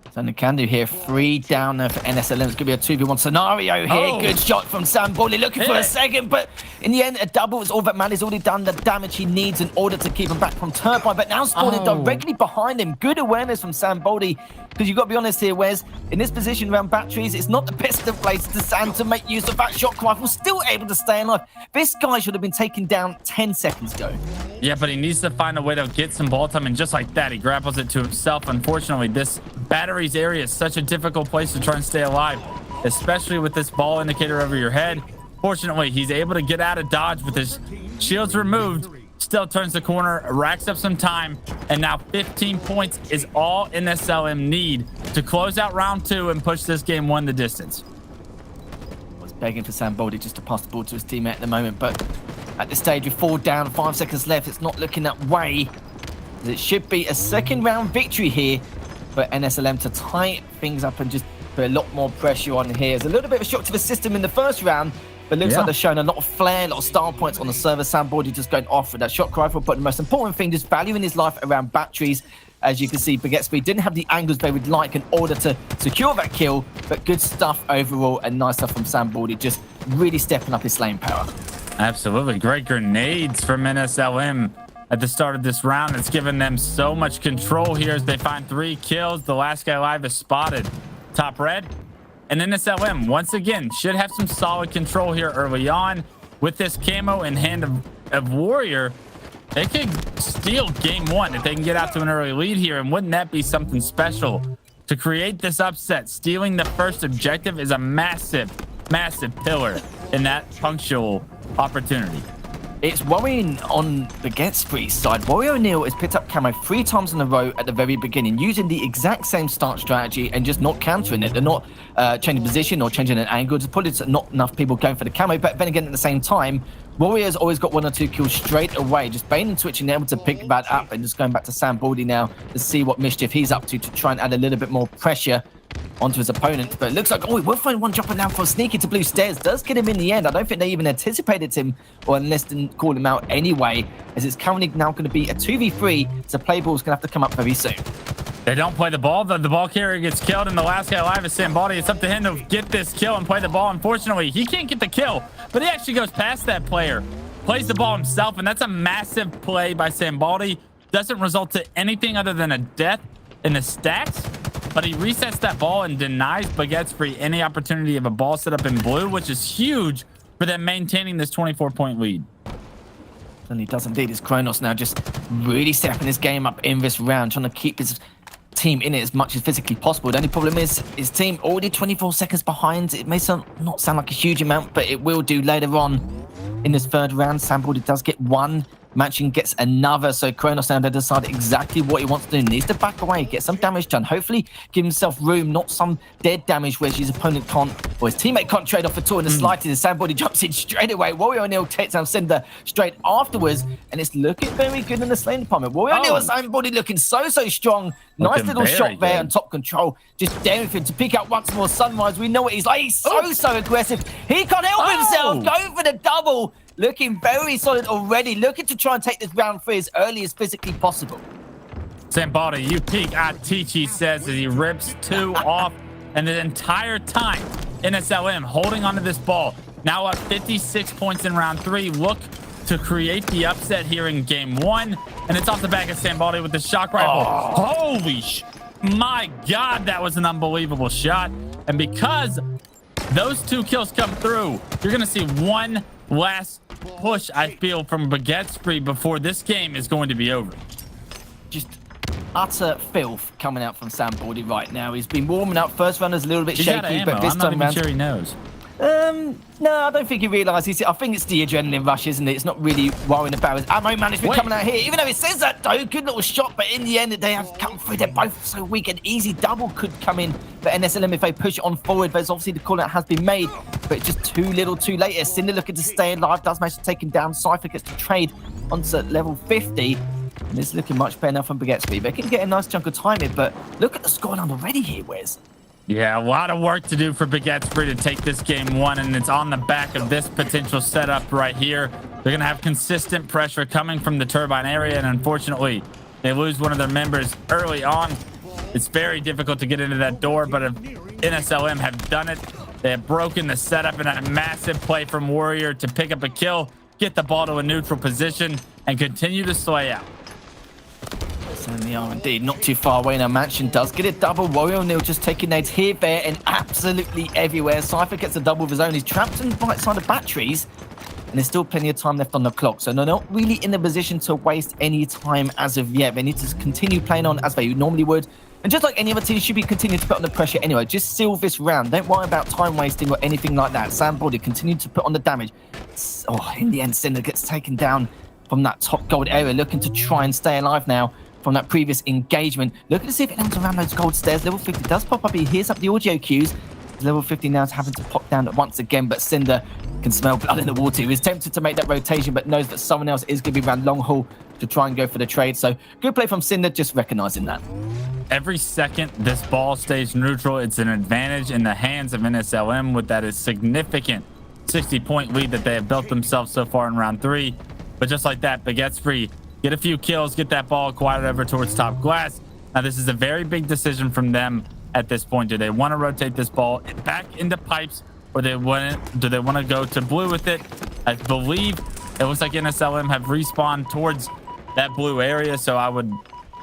Speaker 4: Something they can do here. 3 down there for NSLM. It's going to be a 2v1 scenario here. Good shot from Sam Baldy, looking for a second, but in the end, a double is all that matters. He's already done the damage he needs in order to keep him back from Turbine, but now spawning directly behind him. Good awareness from Sam Baldy, because you've got to be honest here, Wes, in this position around batteries, it's not the best of places to stand to make use of that shock rifle. Still able to stay alive. This guy should have been taken down 10 seconds ago.
Speaker 5: Yeah, but he needs to find a way to get some ball time, and just like that, he grapples it to himself. Unfortunately, this batteries area is such a difficult place to try and stay alive, especially with this ball indicator over your head. Fortunately, he's able to get out of dodge with his shields removed. Still turns the corner, racks up some time, and now 15 points is all NSLM need to close out round 2 and push this game 1 the distance.
Speaker 4: Was begging for Samboldi just to pass the ball to his teammate at the moment, but at this stage with 4 down, 5 seconds left, it's not looking that way. It should be a second round victory here for NSLM to tie things up and just put a lot more pressure on here. It's a little bit of a shock to the system in the first round, but looks like they're showing a lot of flair, a lot of style points on the server. Samboldi just going off with that shock rifle, but the most important thing, just valuing his life around batteries. As you can see, Baguette didn't have the angles they would like in order to secure that kill, but good stuff overall and nice stuff from Samboldi, just really stepping up his lane power.
Speaker 5: Absolutely. Great grenades from NSLM at the start of this round. It's given them so much control here as they find 3 kills. The last guy alive is spotted. Top red. And NSLM, once again, should have some solid control here early on. With this camo in hand of Warrior, they could steal game 1 if they can get out to an early lead here. And wouldn't that be something special? To create this upset, stealing the first objective is a massive, massive pillar in that punctual opportunity.
Speaker 4: It's worrying on the Get Spree side. Warrior O'Neal has picked up camo 3 times in a row at the very beginning, using the exact same start strategy and just not countering it. They're not changing position or changing an angle. It's probably not enough people going for the camo, but then again, at the same time, Warrior's always got 1 or 2 kills straight away. Just Bane and Twitch and able to pick that up, and just going back to Samboldi now to see what mischief he's up to try and add a little bit more pressure onto his opponent. But it looks like, oh, he will find one dropping down for a sneaky to blue stairs. Does get him in the end. I don't think they even anticipated him, or unless didn't call him out anyway, as it's currently now going to be a 2v3, so play ball's going to have to come up very soon.
Speaker 5: They don't play the ball. The ball carrier gets killed, and the last guy alive is Samboldi. It's up to him to get this kill and play the ball. Unfortunately, he can't get the kill, but he actually goes past that player, plays the ball himself, and that's a massive play by Samboldi. Doesn't result to anything other than a death in the stats, but he resets that ball and denies Baguette any opportunity of a ball set up in blue, which is huge for them maintaining this 24-point lead.
Speaker 4: And he does indeed. His Kronos now just really stepping his game up in this round, trying to keep his team in it as much as physically possible. The only problem is his team already 24 seconds behind. It may not sound like a huge amount, but it will do later on in this third round. Samboldi does get 1. Matching gets another, so Kronos now decided exactly what he wants to do. Needs to back away, get some damage done, hopefully give himself room, not some dead damage where his opponent can't, or his teammate can't trade off at all in the slightest. Samboldi jumps in straight away. Warrior O'Neal takes down Cinder straight afterwards, and it's looking very good in the lane department. Warrior O'Neal and Samboldi looking so strong. Nice little shot there on top control, just daring for him to pick out once more Sunrise. We know what he's like. He's so aggressive. He can't help himself. Going for the double. Looking very solid already, looking to try and take this round 3 as early as physically possible.
Speaker 5: Samboldi, you peek, Atichi says as he rips 2 off, and the entire time, NSLM holding onto this ball. Now up 56 points in round 3. Look to create the upset here in game 1, and it's off the back of Samboldi with the shock rifle. Holy my God, that was an unbelievable shot. And because those 2 kills come through, you're going to see one last push, I feel, from Baguette before this game is going to be over.
Speaker 4: Just utter filth coming out from Samboldi right now. He's been warming up. First round is a little bit shaky, but this time around,
Speaker 5: sure he knows.
Speaker 4: No, I don't think he realises. I think it's the adrenaline rush, isn't it? It's not really worrying about his ammo management coming out here. Even though it says that, though, good little shot, but in the end, they have come through. They're both so weak. An easy double could come in for NSLM if they push it on forward. There's obviously the call out has been made, but it's just too little too late. Cinder looking to stay alive, does manage to take him down. Cypher gets to trade onto level 50. And it's looking much better now from Baguette. They can get a nice chunk of time here, but look at the scoreline already here, Wes.
Speaker 5: Yeah, a lot of work to do for Baguette to take this game 1, and it's on the back of this potential setup right here. They're going to have consistent pressure coming from the turbine area, and unfortunately, they lose one of their members early on. It's very difficult to get into that door, but if NSLM have done it, they have broken the setup in a massive play from Warrior to pick up a kill, get the ball to a neutral position, and continue to slay out.
Speaker 4: Certainly are indeed. Not too far away now. Mansion does get a double. Warrior O'Neal just taking nades here, there, and absolutely everywhere. Cypher gets a double of his own. He's trapped in the right side of batteries. and there's still plenty of time left on the clock. So they're not really in a position to waste any time as of yet. They need to continue playing on as they normally would. And just like any other team, should be continuing to put on the pressure anyway. Just seal this round. Don't worry about time wasting or anything like that. Sambody continue to put on the damage. Oh, in the end, Cinder gets taken down from that top gold area, looking to try and stay alive now from that previous engagement. Looking to see if it lands around those gold stairs. Level 50 does pop up. He hears up the audio cues. Level 50 now is having to pop down once again, but Cinder can smell blood in the water. He was tempted to make that rotation, but knows that someone else is going to be around long haul to try and go for the trade. So good play from Cinder, just recognizing that.
Speaker 5: Every second this ball stays neutral, it's an advantage in the hands of NSLM with that is significant 60-point lead that they have built themselves so far in round 3. But just like that, Baguette's free. Get a few kills, get that ball acquired over towards top glass. Now this is a very big decision from them at this point. Do they want to rotate this ball back into pipes, or do they want to go to blue with it? I believe it looks like NSLM have respawned towards that blue area, so I would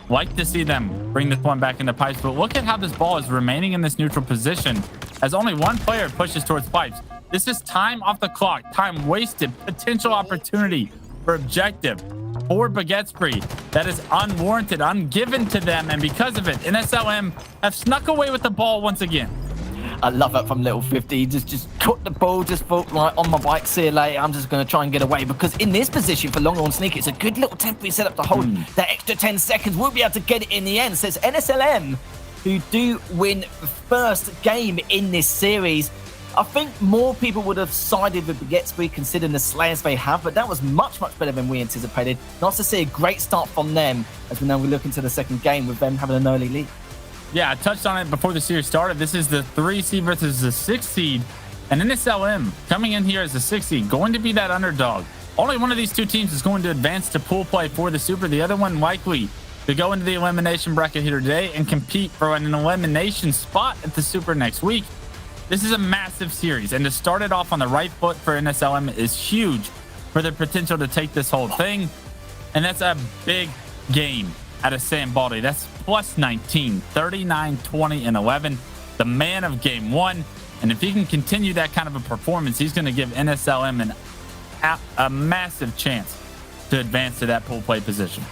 Speaker 5: like to see them bring this one back into pipes. But look at how this ball is remaining in this neutral position as only one player pushes towards pipes. This is time off the clock, time wasted, potential opportunity for objective for Baguette's free that is unwarranted, ungiven to them, and because of it, NSLM have snuck away with the ball once again.
Speaker 4: I love that from Little 50. Just cut the ball, just thought, right, on my bike, see you later. I'm just going to try and get away, because in this position for Longhorn Sneak, it's a good little temporary setup to hold that extra 10 seconds. We'll be able to get it in the end. Says NSLM, who do win the first game in this series. I think more people would have sided with Baguette's free considering the slayers they have, but that was much, much better than we anticipated. Nice to see a great start from them as we now look into the second game with them having an early lead.
Speaker 5: Yeah, I touched on it before the series started. This is the 3 seed versus the 6 seed. And NSLM coming in here as the 6 seed, going to be that underdog. Only one of these two teams is going to advance to pool play for the Super. The other one likely to go into the elimination bracket here today and compete for an elimination spot at the Super next week. This is a massive series, and to start it off on the right foot for NSLM is huge for their potential to take this whole thing. And that's a big game out of Sambody. That's plus 19, 39, 20, and 11. The man of game 1. And if he can continue that kind of a performance, he's going to give NSLM a massive chance to advance to that pool play position.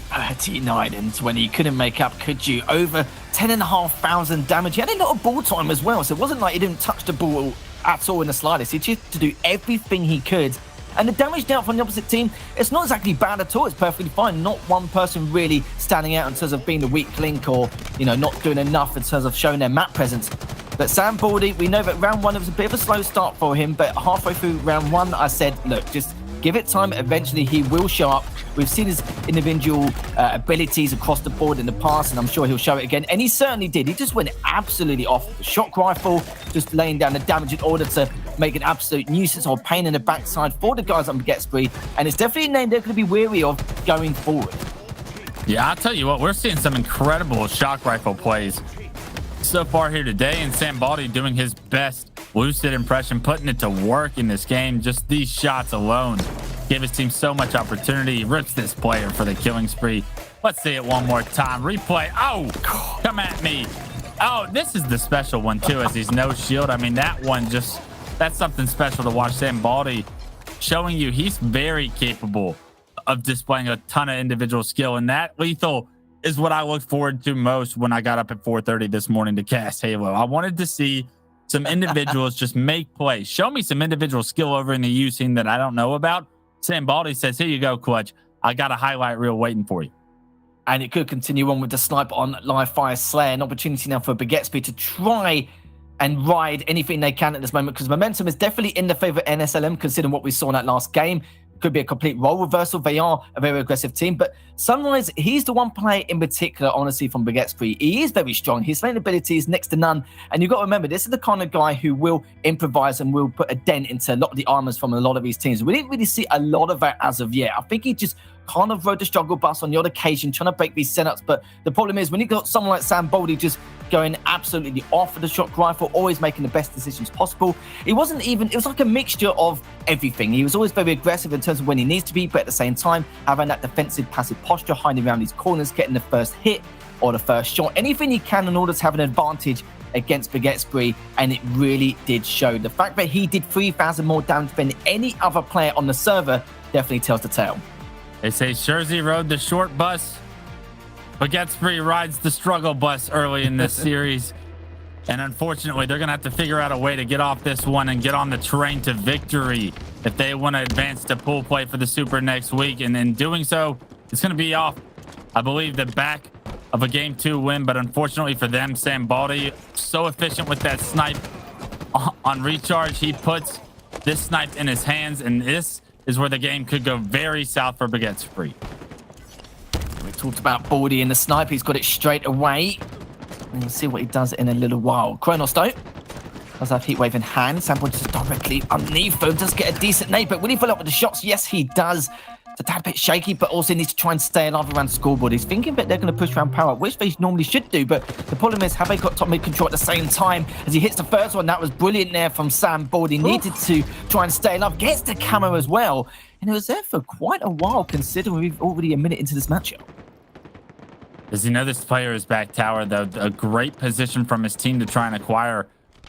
Speaker 4: 39 and 20. You couldn't make up, could you? Over 10,500 damage. He had a lot of ball time as well, so it wasn't like he didn't touch the ball at all in the slightest. He just had to do everything he could. And the damage down from the opposite team, it's not exactly bad at all. It's perfectly fine. Not one person really standing out in terms of being the weak link or, not doing enough in terms of showing their map presence. But Sambody, we know that round 1, it was a bit of a slow start for him, but halfway through round 1, I said, look, just give it time. Eventually, he will show up. We've seen his individual abilities across the board in the past, and I'm sure he'll show it again. And he certainly did. He just went absolutely off the shock rifle, just laying down the damage in order to make an absolute nuisance or pain in the backside for the guys on Baguette's free. And it's definitely a name they're going to be wary of going forward.
Speaker 5: Yeah, I'll tell you what, we're seeing some incredible shock rifle plays so far here today, and Sambody doing his best lucid impression, putting it to work in this game. Just these shots alone give his team so much opportunity. He rips this player for the killing spree. Let's see it one more time. Replay. Oh, come at me. Oh, this is the special one too, as he's no shield. I mean, that one just, that's something special to watch. Sambody showing you he's very capable of displaying a ton of individual skill, and that lethal is what I looked forward to most when I got up at 4:30 this morning to cast Halo. I wanted to see some individuals just make plays. Show me some individual skill over in the EU scene that I don't know about. Sambody says, here you go, Clutch. I got a highlight reel waiting for you.
Speaker 4: And it could continue on with the snipe on Live Fire Slayer. An opportunity now for Baguette's to try and ride anything they can at this moment, because momentum is definitely in the favor of NSLM, considering what we saw in that last game. Could be a complete role reversal. They are a very aggressive team, but Sunrise, he's the one player in particular, honestly, from Baguette's free. He is very strong. His lane ability is next to none, and you've got to remember, this is the kind of guy who will improvise and will put a dent into a lot of the armors from a lot of these teams. We didn't really see a lot of that as of yet. I think he just kind of rode the struggle bus on the odd occasion, trying to break these setups, but the problem is when you got someone like Sambody just going absolutely off of the shock rifle, always making the best decisions possible. It wasn't even, it was like a mixture of everything. He was always very aggressive in terms of when he needs to be, but at the same time, having that defensive passive posture, hiding around these corners, getting the first hit or the first shot, anything he can in order to have an advantage against Bigetsbury, and it really did show. The fact that he did 3,000 more damage than any other player on the server definitely tells the tale.
Speaker 5: They say Jersey rode the short bus, Bigetsbury rides the struggle bus early in this series. And unfortunately, they're going to have to figure out a way to get off this one and get on the train to victory if they want to advance to pool play for the Super next week. And in doing so, it's going to be off, I believe, the back of a Game 2 win. But unfortunately for them, Sam Baldy, so efficient with that snipe on recharge. He puts this snipe in his hands, and this is where the game could go very south for Bigetsbury.
Speaker 4: We talked about Baldy and the snipe. He's got it straight away. And we'll see what he does in a little while. Kronos, though, does have Heatwave in hand. Sample just directly underneath him. Does get a decent nade, but will he follow up with the shots? Yes, he does. It's a tad bit shaky, but also needs to try and stay alive around scoreboard. He's thinking that they're going to push around power up, which they normally should do, but the problem is, have they got top mid control at the same time? As he hits the first one, that was brilliant there from Sam Board. He needed to try and stay alive. Gets the camo as well, and it was there for quite a while, considering we've already a minute into this matchup.
Speaker 5: As you know, this player is back tower, though. A great position from his team to try and acquire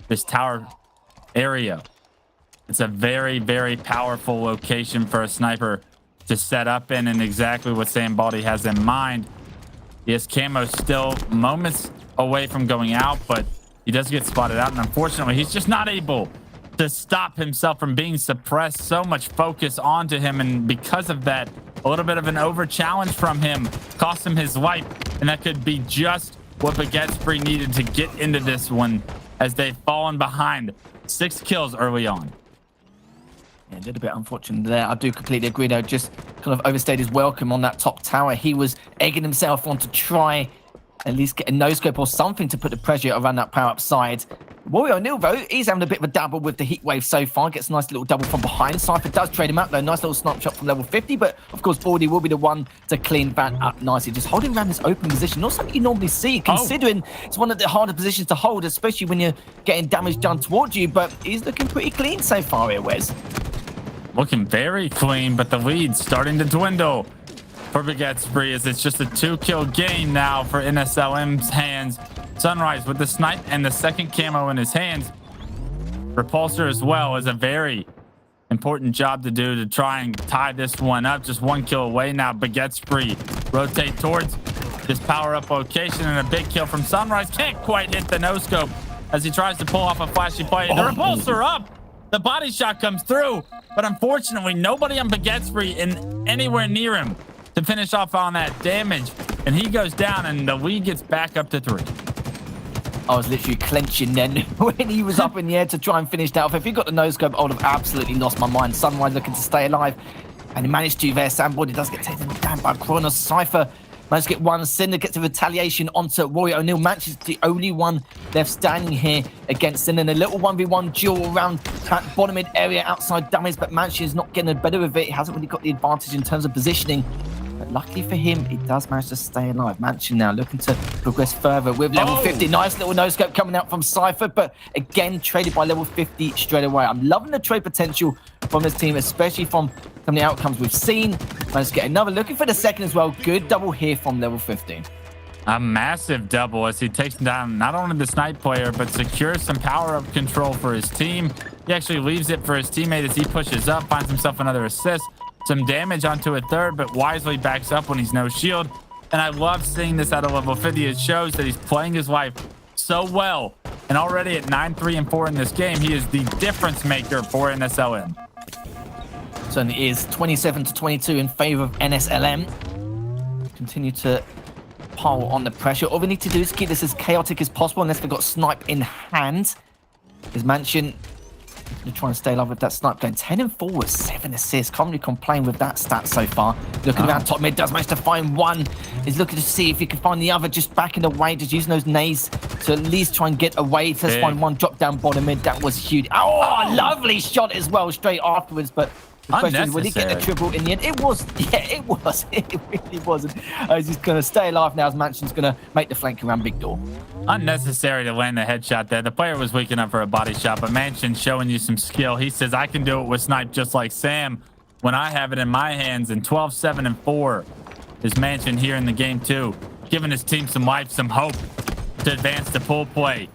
Speaker 5: this tower area. It's a very, very powerful location for a sniper to set up in, and exactly what Sam Baldy has in mind. Yes, camo still moments away from going out, but he does get spotted out, and unfortunately, he's just not able to stop himself from being suppressed. So much focus onto him, and because of that, a little bit of an over challenge from him cost him his life, and that could be just what Bigetsbury needed to get into this one, as they've fallen behind 6 kills early on.
Speaker 4: Yeah, a little bit unfortunate there. I do completely agree, though. Just kind of overstayed his welcome on that top tower. He was egging himself on to try at least get a no-scope or something to put the pressure around that power up side. Warrior O'Neill, though, he's having a bit of a dabble with the heat wave so far. Gets a nice little double from behind. Cypher does trade him out, though. Nice little snipe shot from level 50, but of course, Baldy will be the one to clean that up nicely. Just holding around this open position. Not something you normally see, considering it's one of the harder positions to hold, especially when you're getting damage done towards you, but he's looking pretty clean so far here, Wes.
Speaker 5: Looking very clean, but the lead's starting to dwindle for Bigetsbury, as it's just a 2-kill game now for NSLM's hands. Sunrise with the snipe and the second camo in his hands. Repulsor as well is a very important job to do to try and tie this one up. Just 1 kill away now. Bigetsbury rotate towards this power-up location, and a big kill from Sunrise. Can't quite hit the no-scope as he tries to pull off a flashy play. The repulsor up. The body shot comes through, but unfortunately, nobody on Bigetsbury in anywhere near him to finish off on that damage, and he goes down, and the lead gets back up to 3.
Speaker 4: I was literally clenching then when he was up in the air to try and finish that off. If he got the no-scope, I would have absolutely lost my mind. Sunrise looking to stay alive, and he managed to there. Sam Body does get taken down by Kronos. Cypher managed to get one. Cinder gets a retaliation onto Warrior O'Neill. Match is the only one left standing here against Cinder. And a little 1v1 duel around that bottom mid area outside dummies, but Manchi is not getting better with it. He hasn't really got the advantage in terms of positioning. But luckily for him, he does manage to stay alive. Manchi now looking to progress further with level 50. Nice little no-scope coming out from Cypher, but again, traded by level 50 straight away. I'm loving the trade potential from this team, especially from some of the outcomes we've seen. Managed to get another. Looking for the second as well. Good double here from level 15.
Speaker 5: A massive double as he takes down not only the snipe player, but secures some power-up control for his team. He actually leaves it for his teammate as he pushes up, finds himself another assist. Some damage onto a third, but wisely backs up when he's no shield. And I love seeing this out of level 50. It shows that he's playing his life so well. And already at 9-3-4 in this game, he is the difference maker for NSLM.
Speaker 4: Certainly is. 27-22 in favor of NSLM. Continue to pile on the pressure. All we need to do is keep this as chaotic as possible, unless we've got snipe in hand. His Mansion to try and stay alive with that snipe, going 10-4 with 7 assists. Can't really complain with that stat so far. Looking around top mid, does manage to find one. He's looking to see if he can find the other, just backing away, just using those nades to at least try and get away. Just find one, drop down bottom mid. That was huge. Oh, lovely shot as well straight afterwards, but the question is, will he get the triple in the end? It was. Yeah, it was. It really wasn't. He's going to stay alive now as Mansion's going to make the flank around Big Door.
Speaker 5: Unnecessary to land the headshot there. The player was weak enough for a body shot, but Mansion showing you some skill. He says, I can do it with snipe just like Sam when I have it in my hands. And 12-7-4 is Mansion here in the game too, giving his team some life, some hope to advance to pool play.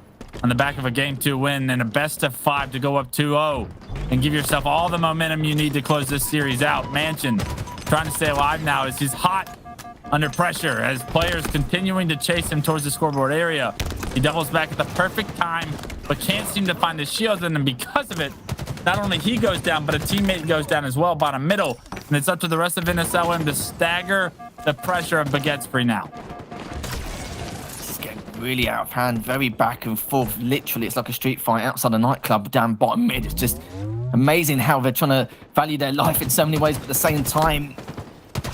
Speaker 5: on the back of a Game 2 win and a best of 5 to go up 2-0 and give yourself all the momentum you need to close this series out. Mansion trying to stay alive now as he's hot under pressure as players continuing to chase him towards the scoreboard area. He doubles back at the perfect time, but can't seem to find his shield, and then because of it, not only he goes down, but a teammate goes down as well, bottom middle, and it's up to the rest of NSLM to stagger the pressure of Baguette Spree now.
Speaker 4: It's getting really out of hand, very back and forth. Literally, it's like a street fight outside a nightclub down bottom mid. It's just amazing how they're trying to value their life in so many ways, but at the same time,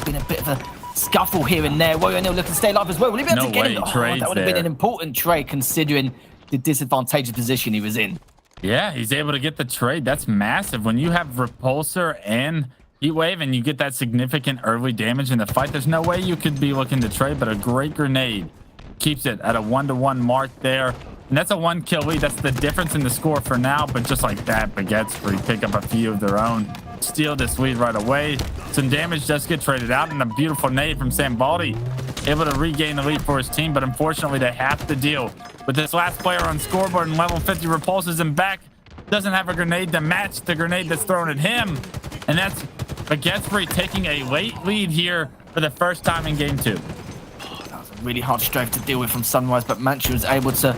Speaker 4: been a bit of a scuffle here and there. Warrior Neil looking to stay alive as well. Will he be able to get him? Oh, that would have been an important trade considering the disadvantageous position he was in.
Speaker 5: Yeah, he's able to get the trade. That's massive. When you have Repulsor and Heatwave and you get that significant early damage in the fight, there's no way you could be looking to trade, but a great grenade keeps it at a 1-to-1 mark there. And that's a 1-kill lead. That's the difference in the score for now. But just like that, Baguette Spree pick up a few of their own, steal this lead right away. Some damage does get traded out, and a beautiful nade from Sambaldi, able to regain the lead for his team. But unfortunately, they have to deal with this last player on scoreboard, and level 50 repulses him back. Doesn't have a grenade to match the grenade that's thrown at him. And that's Baguette Spree taking a late lead here for the first time in Game 2.
Speaker 4: That was a really hard strafe to deal with from Sunrise, but Manchu was able to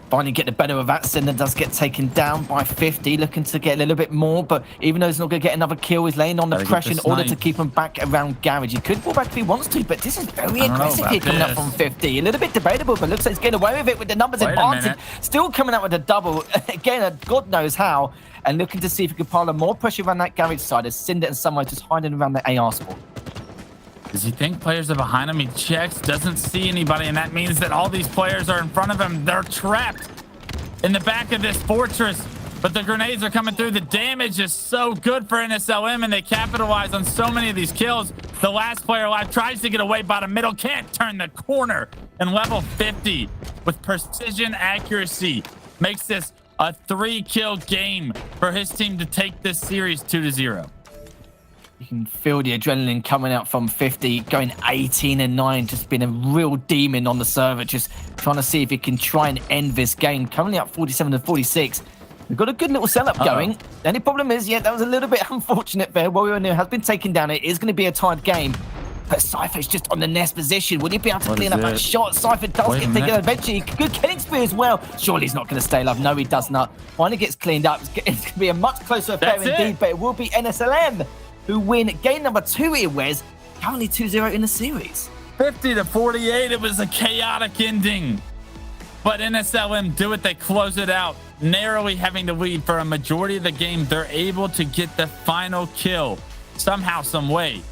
Speaker 4: finally get the better of that. Cinder does get taken down by 50, looking to get a little bit more, but even though he's not going to get another kill, he's laying on the pressure in order to keep him back around Garage. He could pull back if he wants to, but this is very aggressive here coming up from 50. A little bit debatable, but looks like he's getting away with it with the numbers advancing. Still coming out with a double, again, God knows how, and looking to see if he can pile on more pressure around that Garage side as Cinder and Sunrise just hiding around the AR spot.
Speaker 5: Does he think players are behind him? He checks, doesn't see anybody, and that means that all these players are in front of him. They're trapped in the back of this fortress, but the grenades are coming through. The damage is so good for NSLM, and they capitalize on so many of these kills. The last player alive tries to get away bottom middle, can't turn the corner, and level 50 with precision accuracy makes this a 3-kill game for his team to take this series 2-0.
Speaker 4: You can feel the adrenaline coming out from 50, going 18-9, just being a real demon on the server, just trying to see if he can try and end this game. Currently up 47-46. We've got a good little setup going. The only problem is, yeah, that was a little bit unfortunate there. Warrior Neil has been taken down. It is going to be a tied game. But Cypher's just on the nest position. Would he be able to clean up that shot? Cypher does get taken out eventually. Good killing spree as well. Surely he's not going to stay alive. No, he does not. Finally gets cleaned up. It's going to be a much closer affair indeed, but it will be NSLM who win game number 2 here, Wes. Currently 2-0 in the series.
Speaker 5: 50-48. It was a chaotic ending. But NSLM do it. They close it out, narrowly having the lead for a majority of the game. They're able to get the final kill somehow, some way.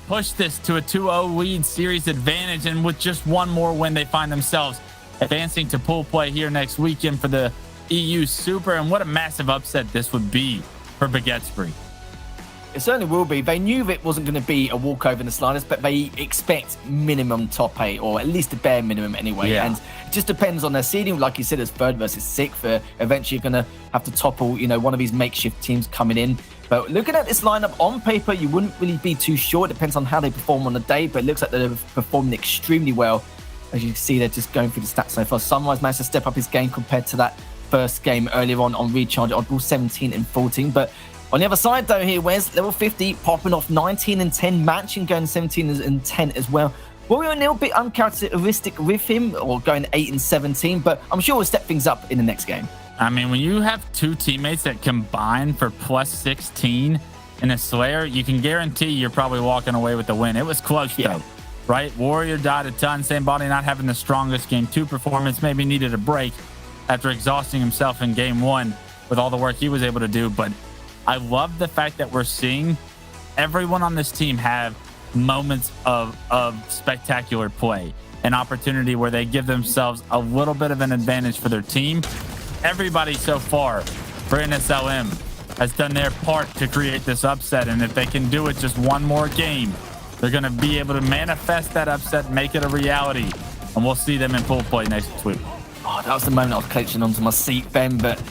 Speaker 5: Push this to a 2-0 lead series advantage, and with just one more win, they find themselves advancing to pool play here next weekend for the EU Super. And what a massive upset this would be for Baguette Spree.
Speaker 4: It certainly will be. They knew it wasn't going to be a walkover in the slightest, but they expect minimum top 8, or at least a bare minimum anyway. Yeah. And it just depends on their seeding. Like you said, as 3rd versus 6th, they're eventually going to have to topple, you know, one of these makeshift teams coming in. But looking at this lineup on paper, you wouldn't really be too sure. It depends on how they perform on the day, but it looks like they're performing extremely well. As you can see, they're just going through the stats so far. Sunrise managed to step up his game compared to that first game earlier on Recharge, oddball 17 and 14. But on the other side, though, here, Wes, level 50 popping off 19 and 10, matching going 17 and 10 as well. Warrior Neil a bit uncharacteristic with him, or going 8 and 17, but I'm sure we'll step things up in the next game.
Speaker 5: I mean, when you have 2 teammates that combine for plus 16 in a Slayer, you can guarantee you're probably walking away with the win. It was close, though, right? Warrior died a ton. Sambaldi not having the strongest Game 2 performance, maybe needed a break after exhausting himself in Game 1 with all the work he was able to do. But I love the fact that we're seeing everyone on this team have moments of spectacular play, an opportunity where they give themselves a little bit of an advantage for their team. Everybody so far for NSLM has done their part to create this upset, and if they can do it just one more game, they're going to be able to manifest that upset, make it a reality, and we'll see them in pool play next week.
Speaker 4: Oh, that was the moment I was clutching onto my seat, Ben, but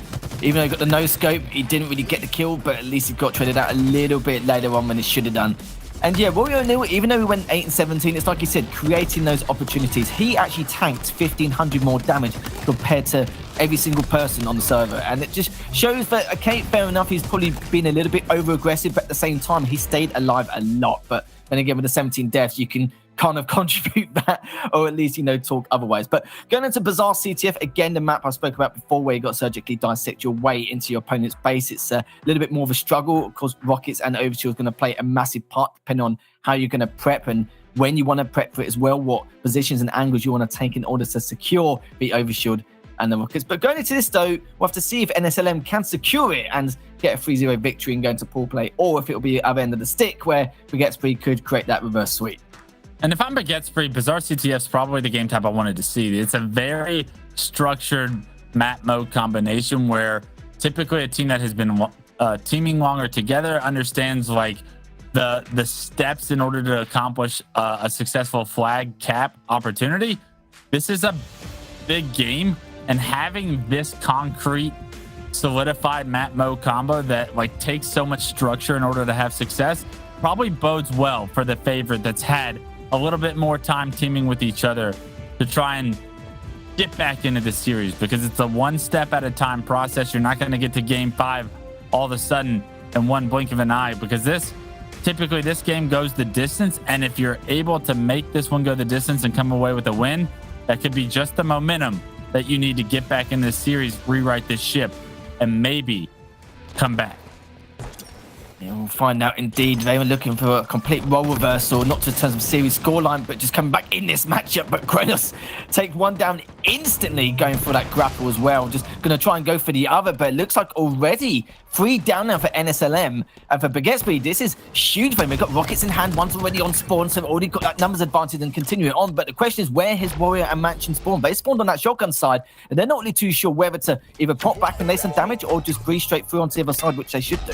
Speaker 4: even though he got the no scope, he didn't really get the kill, but at least he got traded out a little bit later on when he should have done. And yeah, Rory O'Neal, even though he went 8 and 17, it's like you said, creating those opportunities. He actually tanked 1,500 more damage compared to every single person on the server. And it just shows that, okay, fair enough, he's probably been a little bit over-aggressive, but at the same time, he stayed alive a lot. But then again, with the 17 deaths, you can kind of contribute that, or at least, talk otherwise. But going into Bazaar CTF, again, the map I spoke about before, where you got to surgically dissect your way into your opponent's base, it's a little bit more of a struggle. Of course, Rockets and Overshield is going to play a massive part, depending on how you're going to prep and when you want to prep for it as well, what positions and angles you want to take in order to secure the Overshield and the Rockets. But going into this, though, we'll have to see if NSLM can secure it and get a 3-0 victory and go into pool play, or if it'll be the other end of the stick, where Baguettesprit could create that reverse sweep.
Speaker 5: And if I'm Baguettesprit, Bazaar CTF is probably the game type I wanted to see. It's a very structured map mode combination where typically a team that has been teaming longer together understands like the steps in order to accomplish a successful flag cap opportunity. This is a big game, and having this concrete solidified map mode combo that like takes so much structure in order to have success probably bodes well for the favorite that's had a little bit more time teaming with each other to try and get back into the series, because it's a one step at a time process. You're not going to get to game 5 all of a sudden in one blink of an eye, because typically this game goes the distance. And if you're able to make this one go the distance and come away with a win, that could be just the momentum that you need to get back in this series, rewrite this ship, and maybe come back.
Speaker 4: Yeah, we'll find out indeed. They were looking for a complete role reversal, not just in terms of series scoreline, but just coming back in this matchup. But Kronos take one down instantly, going for that grapple as well. Just going to try and go for the other, but it looks like already 3 down now for NSLM. And for Baguettesprit, this is huge for him. They've got Rockets in hand, one's already on spawn, so they've already got that numbers advantage and continue it on. But the question is, where his Warrior and Mansion spawn? They spawned on that shotgun side, and they're not really too sure whether to either pop back and lay some damage or just breeze straight through onto the other side, which they should do.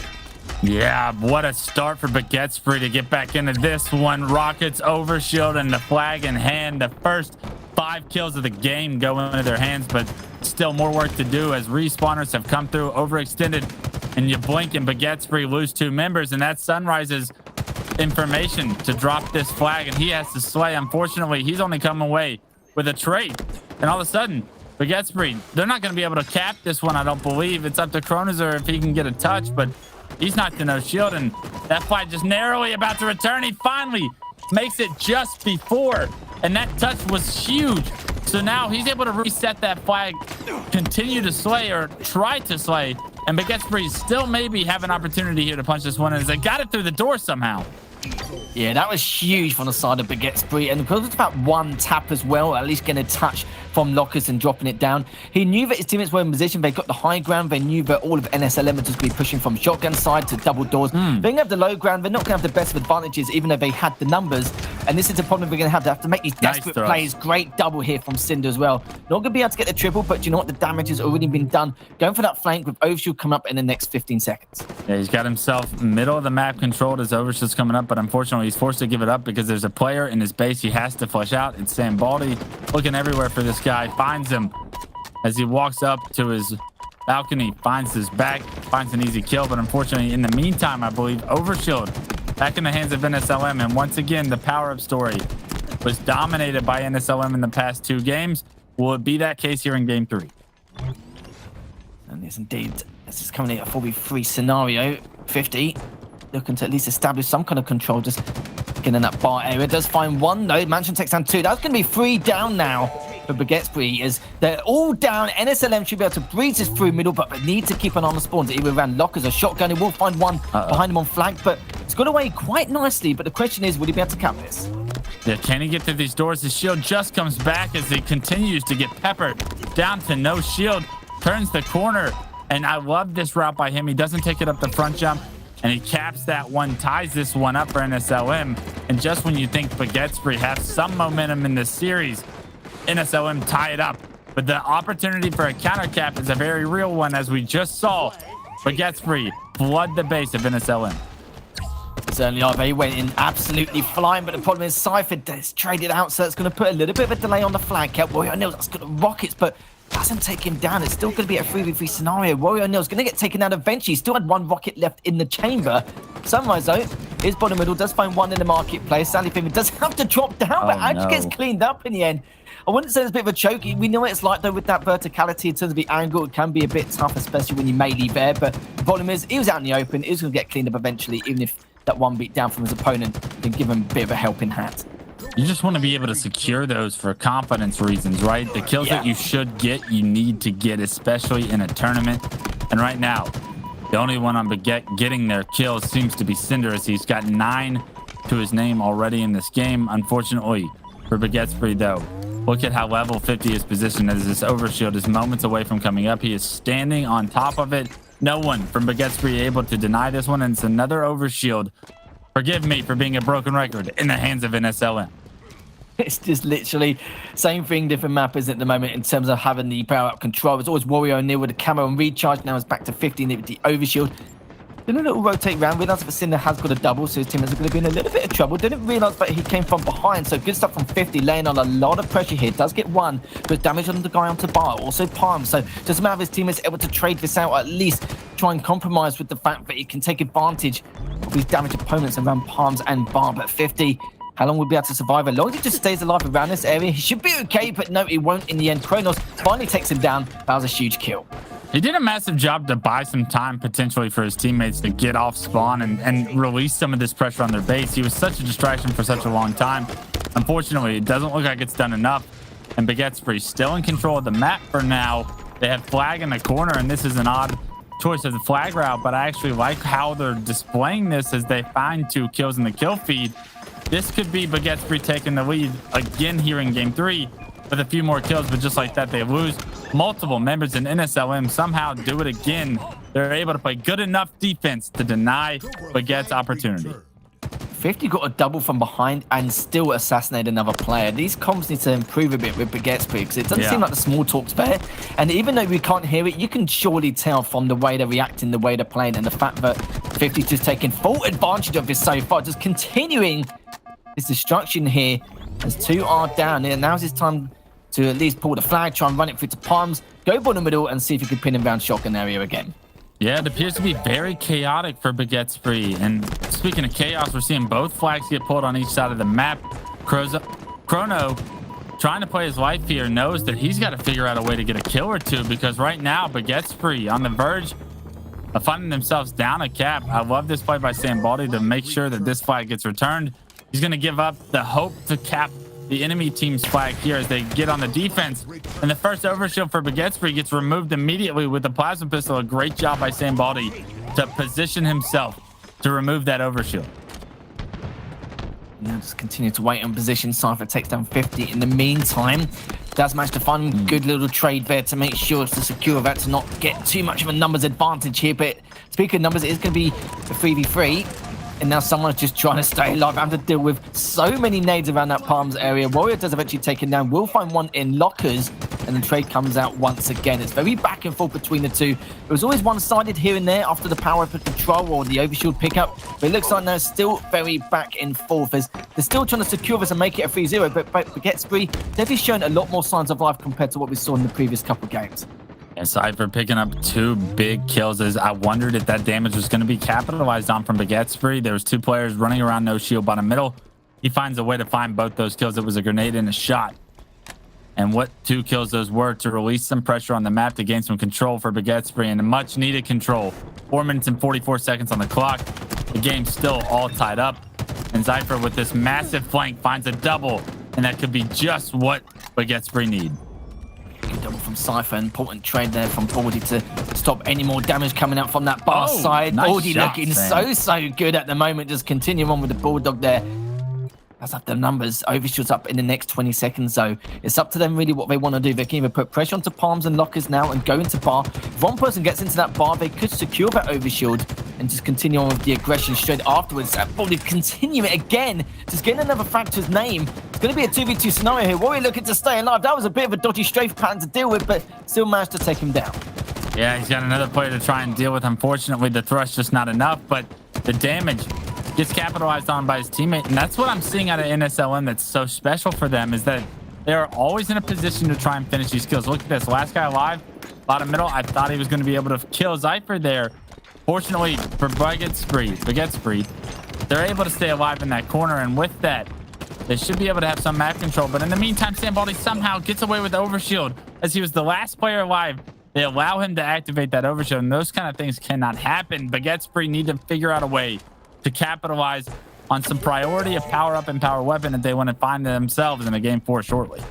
Speaker 5: Yeah, what a start for Baguettesprit to get back into this one. Rockets, Overshield, and the flag in hand. The first 5 kills of the game go into their hands, but still more work to do as respawners have come through, overextended, and you blink and Baguettesprit lose 2 members, and that's Sunrise's information to drop this flag, and he has to slay. Unfortunately, he's only come away with a trade, and all of a sudden, Baguettesprit, they're not going to be able to cap this one, I don't believe. It's up to Kronoser if he can get a touch, but he's not to no shield, and that fight just narrowly about to return. He finally makes it just before, and that touch was huge. So now he's able to reset that flag, continue to slay or try to slay, and Baguettesprit still maybe have an opportunity here to punch this one as they got it through the door somehow.
Speaker 4: Yeah, that was huge from the side of Baguettesprit, and because it's about 1 tap as well, at least getting a touch from Lockers and dropping it down. He knew that his teammates were in position. They got the high ground. They knew that all of NSLM would just be pushing from shotgun side to double doors. They didn't have the low ground. They're not going to have the best of advantages, even though they had the numbers. And this is the problem we're going to have make these desperate plays. Great double here from Cinder as well. Not going to be able to get the triple, but you know what? The damage has already been done. Going for that flank with Overshield coming up in the next 15 seconds.
Speaker 5: Yeah, he's got himself middle of the map controlled as Overshield's coming up, but unfortunately he's forced to give it up because there's a player in his base he has to flush out. It's Sam Baldy looking everywhere for this guy. Finds him as he walks up to his balcony, finds his back, finds an easy kill, but unfortunately in the meantime, I believe Overshield back in the hands of NSLM, and once again the power-up story was dominated by NSLM in the past 2 games. Will it be that case here in game 3?
Speaker 4: And yes, indeed, this is coming in a 4v3 scenario. 50 looking to at least establish some kind of control, just getting in that bar area. Does find 1 though. Mansion takes down 2. That's going to be 3 down now for Baguettesprit, as they're all down. NSLM should be able to breeze this through middle, but they need to keep an eye on the spawns, either around Lockers or shotgun. He will find 1 behind him on flank, but it's got away quite nicely. But the question is, will he be able to cap this?
Speaker 5: Yeah, can he get through these doors? His shield just comes back as he continues to get peppered down to no shield. Turns the corner, and I love this route by him. He doesn't take it up the front jump, and he caps that one, ties this one up for NSLM. And just when you think Baguettesprit have some momentum in this series, NSLM tie it up. But the opportunity for a counter cap is a very real one, as we just saw Baguettesprit flood the base of NSLM.
Speaker 4: Certainly are. They went in absolutely flying, but the problem is Cypher has traded out, so it's going to put a little bit of a delay on the flag cap. Warrior O'Neal, that's got Rockets, but doesn't take him down. It's still going to be a 3v3 scenario. Warrior O'Neal's going to get taken out eventually. He still had 1 rocket left in the chamber. Sunrise, though, His bottom middle does find one in the marketplace. Sally Piven does have to drop down, but actually gets cleaned up in the end. I wouldn't say it's a bit of a choke. We know what it's like, though, with that verticality in terms of the angle. It can be a bit tough, especially when you melee there. But the problem is, he was out in the open. He was going to get cleaned up eventually, even if that one beat down from his opponent can give him a bit of a helping hand.
Speaker 5: You just want to be able to secure those for confidence reasons, right? The kills that you should get, you need to get, especially in a tournament. And right now, the only one on Baguette getting their kills seems to be Cinder, as he's got 9 to his name already in this game. Unfortunately for Baguette's Free, though, look at how level 50 is positioned, as this overshield is moments away from coming up. He is standing on top of it. No one from Baguette's Free able to deny this one, and it's another overshield. Forgive me for being a broken record in the hands of NSLM.
Speaker 4: It's just literally same thing, different map, isn't it, at the moment, in terms of having the power up control. It's always Warrior O'Neal with the camo and recharge. Now it's back to 15 with the overshield. Then a little rotate round. Realised that Cinder has got a double, so his teammates are going to be in a little bit of trouble. Didn't realise that he came from behind, so good stuff from 50, laying on a lot of pressure here. Does get one, but damage on the guy onto bar, also Palm. So just a matter of his teammates able to trade this out, at least try and compromise with the fact that he can take advantage of these damaged opponents around Palms and bar. But 50, how long will he be able to survive? As long as he just stays alive around this area, he should be okay, but no, he won't in the end. Kronos finally takes him down. That was a huge kill.
Speaker 5: He did a massive job to buy some time potentially for his teammates to get off spawn and release some of this pressure on their base. He was such a distraction for such a long time. Unfortunately, it doesn't look like it's done enough. And Baguette's Free still in control of the map for now. They have flag in the corner, and this is an odd choice of the flag route, but I actually like how they're displaying this as they find 2 kills in the kill feed. This could be Baguette's Free taking the lead again here in game 3 with a few more kills, but just like that, they lose. Multiple members in NSLM somehow do it again. They're able to play good enough defense to deny Baguette's opportunity.
Speaker 4: 50 got a double from behind and still assassinate another player. These comms need to improve a bit with Baguette's Free, because it doesn't seem like the small talk's there. And even though we can't hear it, you can surely tell from the way they're reacting, the way they're playing, and the fact that 50 just taking full advantage of this so far, just continuing his destruction here as 2 are down. And now's his time to at least pull the flag, try and run it through to Palms, go bottom middle, and see if he can pin him down shotgun area again.
Speaker 5: Yeah, it appears to be very chaotic for Baguette's Free. And speaking of chaos, we're seeing both flags get pulled on each side of the map. Chrono, trying to play his life here, knows that he's got to figure out a way to get a kill or two, because right now, Baguette's Free on the verge of finding themselves down a cap. I love this play by Sambaldi to make sure that this flag gets returned. He's going to give up the hope to cap the enemy team's flag here as they get on the defense. And the first overshield for Baguette's Free gets removed immediately with the plasma pistol. A great job by Sambaldi to position himself to remove that overshield.
Speaker 4: Now just continue to wait on position. Cypher takes down 50. In the meantime, does manage to find a good little trade there to make sure to secure that, to not get too much of a numbers advantage here. But speaking of numbers, it is going to be a 3v3. And now someone's just trying to stay alive. Having to deal with so many nades around that Palms area. Warrior does eventually take it down. Will find one in lockers. And the trade comes out once again. It's very back and forth between the two. It was always one-sided here and there after the power up control or the overshield pickup. But it looks like now it's still very back and forth as they're still trying to secure this and make it a 3-0. But Baguette's Free definitely shown a lot more signs of life compared to what we saw in the previous couple of games.
Speaker 5: And Cypher picking up 2 big kills, as I wondered if that damage was going to be capitalized on from Baguette's Free. There was 2 players running around, no shield bottom middle. He finds a way to find both those kills. It was a grenade and a shot. And what 2 kills those were to release some pressure on the map to gain some control for Baguette's Free, and a much needed control. 4 minutes and 44 seconds on the clock. The game's still all tied up. And Cypher with this massive flank finds a double, and that could be just what Baguette's Free need.
Speaker 4: Double from Cypher, important trade there from Baldy to stop any more damage coming out from that bar side.
Speaker 5: Nice
Speaker 4: Baldy
Speaker 5: shot,
Speaker 4: looking
Speaker 5: Sam.
Speaker 4: so good at the moment. Just continue on with the Bulldog there. That's up the numbers. Overshoots up in the next 20 seconds, so it's up to them really what they want to do. They can either put pressure onto Palms and lockers now and go into bar. If one person gets into that bar, they could secure that overshield and just continue on with the aggression straight afterwards. Baldy continue it again, just getting another frag to his name. It's going to be a 2v2 scenario here. Warrior looking to stay alive. That was a bit of a dodgy strafe pattern to deal with, but still managed to take him down.
Speaker 5: Yeah, he's got another player to try and deal with. Unfortunately, the thrust just not enough, but the damage gets capitalized on by his teammate. And that's what I'm seeing out of NSLM that's so special for them, is that they're always in a position to try and finish these kills. Look at this. Last guy alive, bottom middle. I thought he was going to be able to kill Cypher there. Fortunately for Baguette's Free, They're able to stay alive in that corner, and with that, they should be able to have some map control. But in the meantime, Sambaldi somehow gets away with the overshield as he was the last player alive. They allow him to activate that overshield, and those kind of things cannot happen. Baguette need to figure out a way to capitalize on some priority of power up and power weapon if they want to find themselves in a game 4 shortly.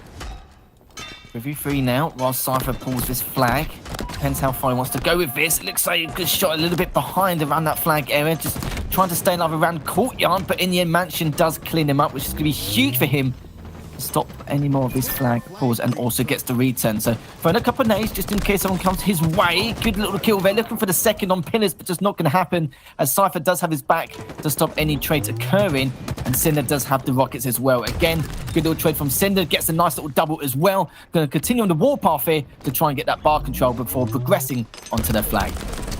Speaker 4: Review 3 now, while Cypher pulls this flag. Depends how far he wants to go with this. It looks like a good shot a little bit behind around that flag area, just trying to stay alive around Courtyard, but in the end, Mansion does clean him up, which is going to be huge for him to stop any more of this flag pulls, and also gets the return. So throwing a couple of nades just in case someone comes his way. Good little kill there, looking for the second on Pillars, but just not going to happen, as Cypher does have his back to stop any trades occurring, and Cinder does have the rockets as well. Again, good little trade from Cinder, gets a nice little double as well. Going to continue on the warpath here to try and get that bar control before progressing onto the flag.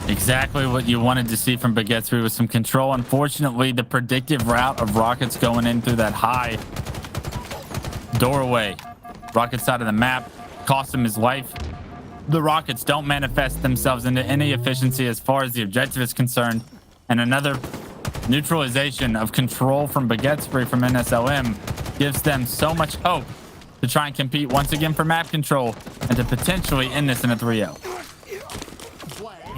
Speaker 5: Exactly what you wanted to see from Baguette with some control. Unfortunately, the predictive route of rockets going in through that high doorway, rocket side of the map, cost him his life. The rockets don't manifest themselves into any efficiency as far as the objective is concerned, and another neutralization of control from Baguette from NSLM gives them so much hope to try and compete once again for map control and to potentially end this in a 3-0.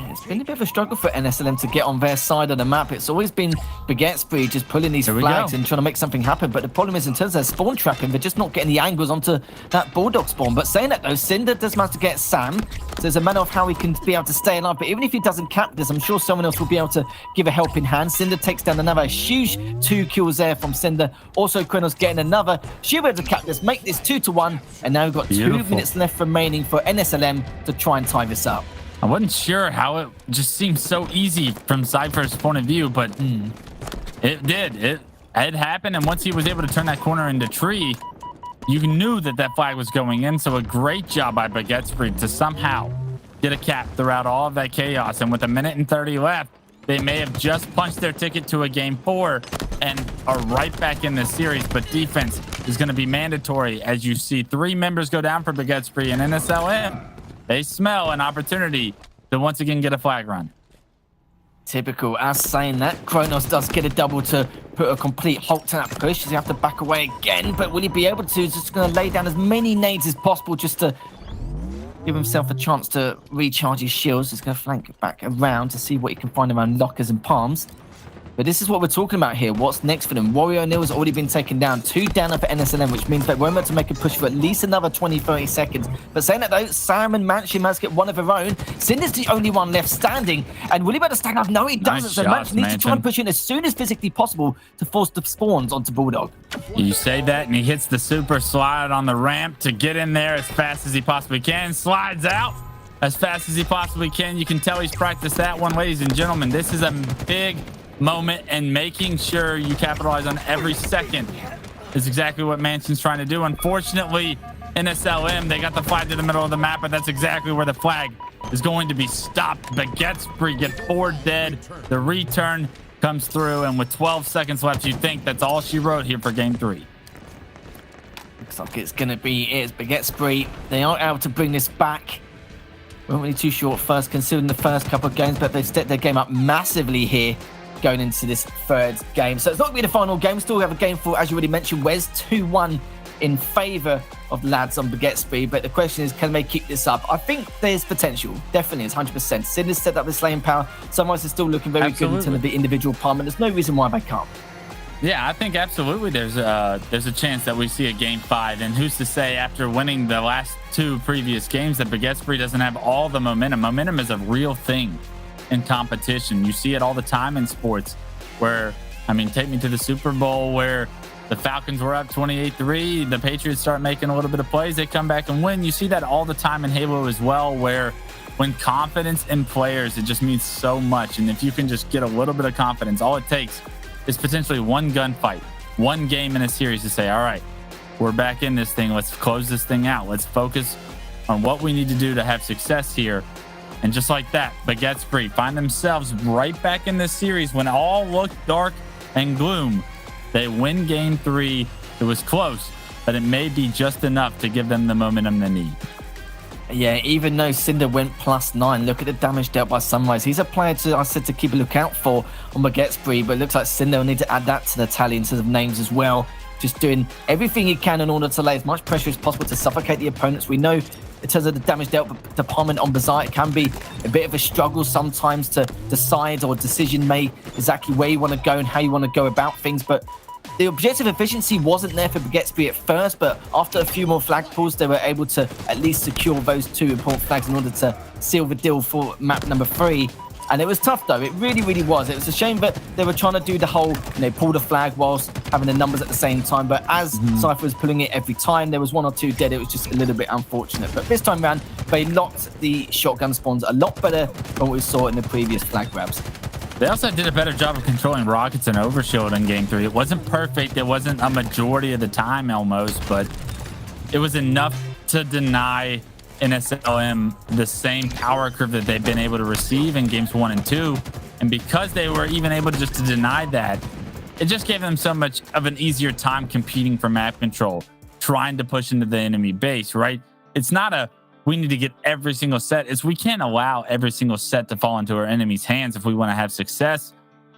Speaker 4: It's been a bit of a struggle for NSLM to get on their side of the map. It's always been Baguette just pulling these flags and trying to make something happen. But the problem is, in terms of their spawn trapping, they're just not getting the angles onto that Bulldog spawn. But saying that, though, Cinder does manage to get Sam. So there's a matter of how he can be able to stay alive. But even if he doesn't cap this, I'm sure someone else will be able to give a helping hand. Cinder takes down another huge 2 kills there from Cinder. Also, Kronos getting another. She'll be able to cap this, make this 2-1. And now we've got 2 minutes left remaining for NSLM to try and tie this up.
Speaker 5: I wasn't sure how it just seemed so easy from Cypher's point of view, but it did. It happened, and once he was able to turn that corner into tree, you knew that that flag was going in. So a great job by Baguette to somehow get a cap throughout all of that chaos. And with 1:30 left, they may have just punched their ticket to a game 4 and are right back in this series. But defense is going to be mandatory as you see 3 members go down for Baguette and NSLM. They smell an opportunity to once again get a flag run.
Speaker 4: Typical. As saying that, Kronos does get a double to put a complete halt to that push. He's have to back away again, but will he be able to? He's just going to lay down as many nades as possible just to give himself a chance to recharge his shields. He's going to flank back around to see what he can find around lockers and palms. But this is what we're talking about here. What's next for them? Warrior O'Neil has already been taken down. 2 down for NSLM, which means they won't be able to make a push for at least another 20-30 seconds. But saying that, though, Sam and Mansion must get one of their own. Cinder's the only one left standing. And will he be able to stand up? No, he doesn't. So Mansion needs to try and push in as soon as physically possible to force the spawns onto Bulldog.
Speaker 5: You say that, and he hits the super slide on the ramp to get in there as fast as he possibly can. Slides out as fast as he possibly can. You can tell he's practiced that one, ladies and gentlemen. This is a big moment, and making sure you capitalize on every second is exactly what Mansion's trying to do. Unfortunately, NSLM, they got the flag to the middle of the map, but that's exactly where the flag is going to be stopped. Baguette get 4 dead. The return comes through, and with 12 seconds left, you think that's all she wrote here for game 3.
Speaker 4: Looks like it's going to be it. It's Baguette. They aren't able to bring this back. We're not really too sure at first, considering the first couple of games, but they've stepped their game up massively here going into this 3rd game. So it's not going to be the final game. We still have a game 4, as you already mentioned, Wes, 2-1 in favour of lads on Baguette. But the question is, can they keep this up? I think there's potential. Definitely, it's 100%. Cinder's set up the slaying power. Sunrise is still looking very good in terms of the individual palm, and there's no reason why they can't.
Speaker 5: Yeah, I think absolutely there's a chance that we see a game 5. And who's to say after winning the last 2 previous games that Baguette doesn't have all the momentum. Momentum is a real thing in competition. You see it all the time in sports where, I mean, take me to the Super Bowl where the Falcons were up 28-3. The Patriots start making a little bit of plays. They come back and win. You see that all the time in Halo as well, where when confidence in players, it just means so much. And if you can just get a little bit of confidence, all it takes is potentially one gunfight, one game in a series to say, all right, we're back in this thing. Let's close this thing out. Let's focus on what we need to do to have success here. And just like that, Baguette find themselves right back in this series when all looked dark and gloom. They win game 3. It was close, but it may be just enough to give them the momentum they need.
Speaker 4: Yeah, even though Cinder went +9, look at the damage dealt by Sunrise. He's a player I said to keep a lookout for on Baguettesbury, but it looks like Cinder will need to add that to the tally in terms of names as well. Just doing everything he can in order to lay as much pressure as possible to suffocate the opponents. We know in terms of the damage dealt department on Bazaar, it can be a bit of a struggle sometimes to decide or decision make exactly where you want to go and how you want to go about things, but the objective efficiency wasn't there for Baguettesbury at first, but after a few more flag pulls, they were able to at least secure those 2 important flags in order to seal the deal for map number 3. And it was tough, though. It really, really was. It was a shame that they were trying to do the whole, pull the flag whilst having the numbers at the same time. But as Cypher was pulling it every time, there was 1 or 2 dead. It was just a little bit unfortunate. But this time around, they locked the shotgun spawns a lot better than what we saw in the previous flag grabs.
Speaker 5: They also did a better job of controlling rockets and overshield in game 3. It wasn't perfect. It wasn't a majority of the time almost, but it was enough to deny NSLM the same power curve that they've been able to receive in games 1 and 2. And because they were even able just to deny that, it just gave them so much of an easier time competing for map control, trying to push into the enemy base, right? It's not we need to get every single set. We can't allow every single set to fall into our enemy's hands if we want to have success.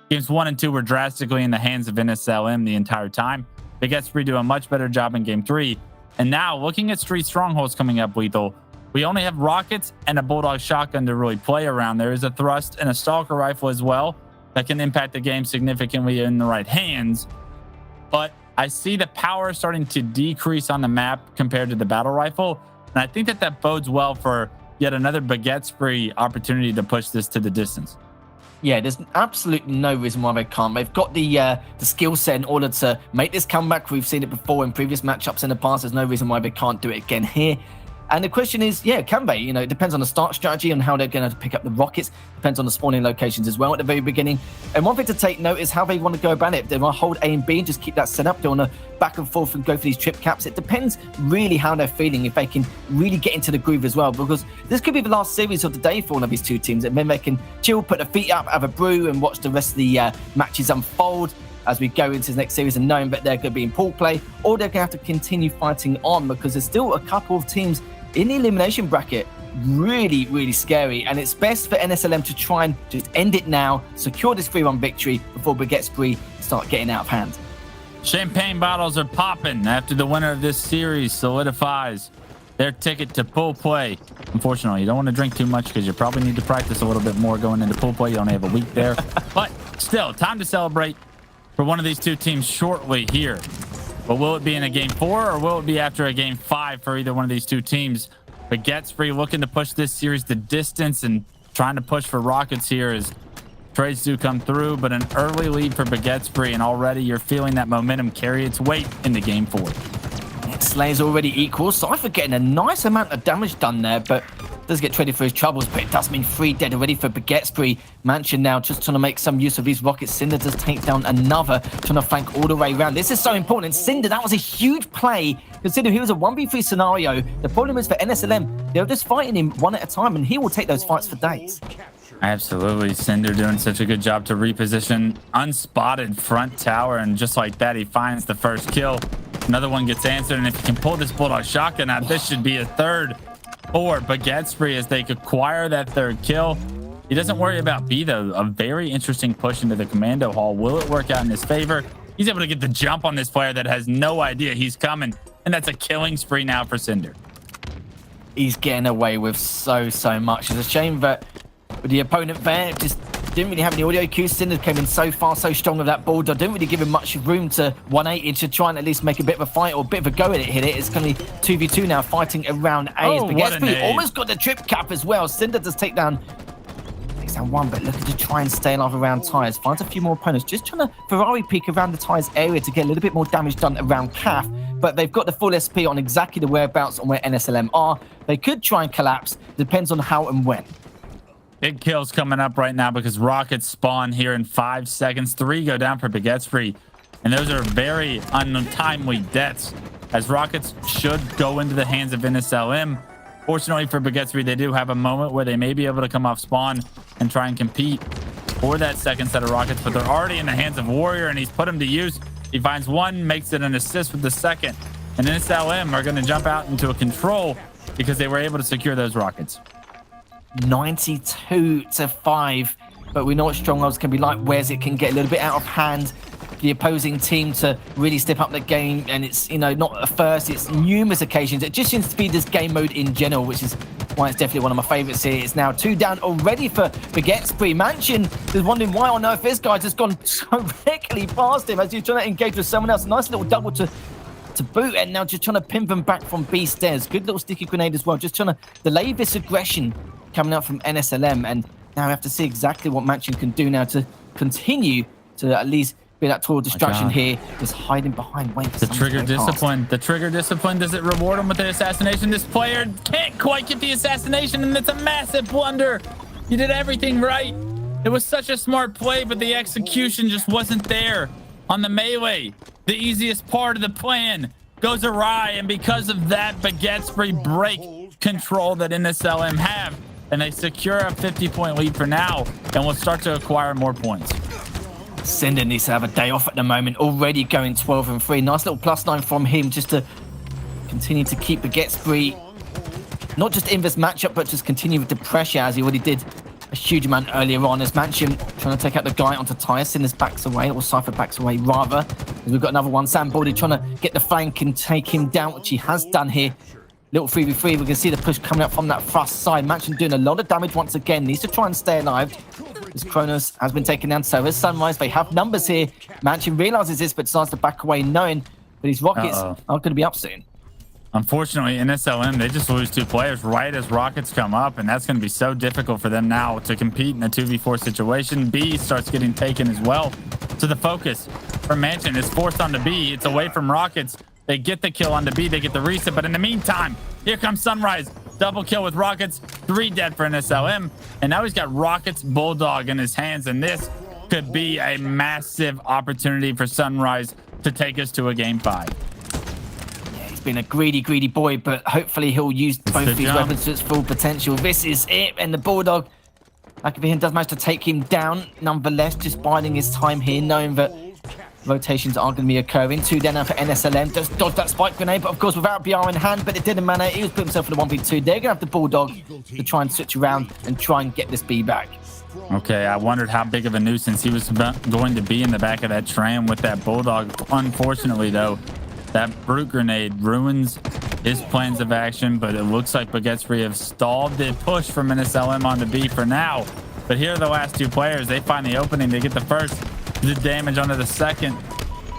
Speaker 5: Games 1 and 2 were drastically in the hands of NSLM the entire time. Baguettesbury do a much better job in game 3. And now, looking at Street Strongholds coming up, Lethal, we only have rockets and a Bulldog shotgun to really play around. There is a thrust and a Stalker rifle as well that can impact the game significantly in the right hands. But I see the power starting to decrease on the map compared to the battle rifle. And I think that bodes well for yet another Baguettesbury opportunity to push this to the distance.
Speaker 4: Yeah, there's absolutely no reason why they can't. They've got the skill set in order to make this comeback. We've seen it before in previous matchups in the past. There's no reason why they can't do it again here. And the question is, can they? It depends on the start strategy and how they're going to pick up the rockets. Depends on the spawning locations as well at the very beginning. And one thing to take note is how they want to go about it. They want to hold A and B and just keep that set up. They want to back and forth and go for these trip caps. It depends really how they're feeling, if they can really get into the groove as well, because this could be the last series of the day for one of these two teams. And then they can chill, put their feet up, have a brew, and watch the rest of the matches unfold as we go into the next series, and knowing that they're going to be in pool play, or they're going to have to continue fighting on, because there's still a couple of teams in the elimination bracket. Really, really scary, and it's best for NSLM to try and just end it now, secure this 3-1 victory before Baguettesbury start getting out of hand.
Speaker 5: Champagne bottles are popping after the winner of this series solidifies their ticket to pool play. Unfortunately, you don't want to drink too much because you probably need to practice a little bit more going into pool play. You only have a week there, but still, time to celebrate for one of these two teams shortly here. But will it be in a game 4 or will it be after a game 5 for either one of these two teams? Baguettesbury looking to push this series the distance and trying to push for rockets here as trades do come through, but an early lead for Baguettesbury, and already you're feeling that momentum carry its weight into game 4.
Speaker 4: Slayer's already equal. Cypher getting a nice amount of damage done there, but does get traded for his troubles, but it does mean 3 dead already for Baguettesbury. Mansion now just trying to make some use of these rockets. Cinder does take down another, trying to flank all the way around. This is so important. Cinder, that was a huge play. Consider he was a 1v3 scenario. The problem is for NSLM, they're just fighting him one at a time, and he will take those fights for days.
Speaker 5: Absolutely. Cinder doing such a good job to reposition unspotted front tower, and just like that, he finds the first kill. Another one gets answered, and if he can pull this Bulldog shotgun out, this should be a third for Baguettesbury as they acquire that third kill. He doesn't worry about B, though. A very interesting push into the commando hall. Will it work out in his favor? He's able to get the jump on this player that has no idea he's coming, and that's a killing spree now for Cinder.
Speaker 4: He's getting away with so much. It's a shame that with the opponent there just didn't really have any audio cues. Cinder came in so far, so strong with that Bulldog. Didn't really give him much room to 180 to try and at least make a bit of a fight or a bit of a go at it. Hit it. It's going to be 2v2 now, fighting around A.
Speaker 5: Oh,
Speaker 4: Baguettesbury almost got the trip cap as well. Cinder does takes down one, but looking to try and stay alive around tires. Finds a few more opponents, just trying to Ferrari peek around the tires area to get a little bit more damage done around CAF. But they've got the full SP on exactly the whereabouts on where NSLM are. They could try and collapse. Depends on how and when.
Speaker 5: Big kills coming up right now because rockets spawn here in 5 seconds. 3 go down for Baguettesbury, and those are very untimely deaths, as rockets should go into the hands of NSLM. Fortunately for Baguettesbury, they do have a moment where they may be able to come off spawn and try and compete for that second set of rockets, but they're already in the hands of Warrior, and he's put them to use. He finds one, makes it an assist with the second, and NSLM are going to jump out into a control. because they were able to secure those rockets.
Speaker 4: 92-5. But we know what strongholds can be like, whereas it can get a little bit out of hand. The opposing team to really step up the game, and it's, you know, not a first, it's numerous occasions. It just seems to be this game mode in general, which is why it's definitely one of my favorites here. It's now 2 down already for Baguette. Mansion is wondering why on earth this guy's just gone so recklessly past him as he's trying to engage with someone else. Nice little double to boot, and now just trying to pin them back from B stairs. Good little sticky grenade as well, just trying to delay this aggression coming out from NSLM. And now we have to see exactly what Mansion can do now to continue to at least be that total distraction here, just hiding behind, waiting for
Speaker 5: the trigger discipline. The trigger discipline, does it reward him with the assassination? This player can't quite get the assassination, and it's a massive blunder. You did everything right. It was such a smart play, but the execution just wasn't there on the melee. The easiest part of the plan goes awry, and because of that, Baguette break control that NSLM have, and they secure a 50-point lead for now, and will start to acquire more points.
Speaker 4: Cinder needs to have a day off at the moment, already going 12-3. Nice little +9 from him just to continue to keep Baguette not just in this matchup, but just continue with the pressure as he already did a huge amount earlier on. As Mansion trying to take out the guy onto Tyre. Cinder's backs away, or Cypher backs away rather. As we've got another one. Sam Baldy trying to get the flank and take him down, which he has done here. Little 3v3, we can see the push coming up from that thrust side. Mansion doing a lot of damage once again. Needs to try and stay alive. As Kronos has been taken down, so as Sunrise, they have numbers here. Mansion realizes this, but decides to back away, knowing that his Rockets are going to be up soon.
Speaker 5: Unfortunately, NSLM, they just lose 2 players right as Rockets come up, and that's going to be so difficult for them now to compete in a 2v4 situation. B starts getting taken as well. So the focus for Mansion is forced onto B. It's away from Rockets. They get the kill onto B. They get the reset. But in the meantime, here comes Sunrise. Double kill with Rockets. 3 dead for NSLM. And now he's got Rockets Bulldog in his hands. And this could be a massive opportunity for Sunrise to take us to a game 5.
Speaker 4: Yeah, he's been a greedy boy, but hopefully he'll use both of his weapons to its full potential. This is it. And the Bulldog, like if he does manage to take him down, nonetheless, just biding his time here, knowing that rotations are going to be occurring. 2 down now for NSLM. Does dodge that spike grenade, but of course without BR in hand, but it didn't matter. He was putting himself in the 1v2. They're going to have the Bulldog to try and switch around and try and get this B back.
Speaker 5: Okay, I wondered how big of a nuisance he was going to be in the back of that tram with that Bulldog. Unfortunately, though, that brute grenade ruins his plans of action, but it looks like Baguette have stalled the push from NSLM onto B for now. But here are the last 2 players. They find the opening. They get the first. The damage onto the second.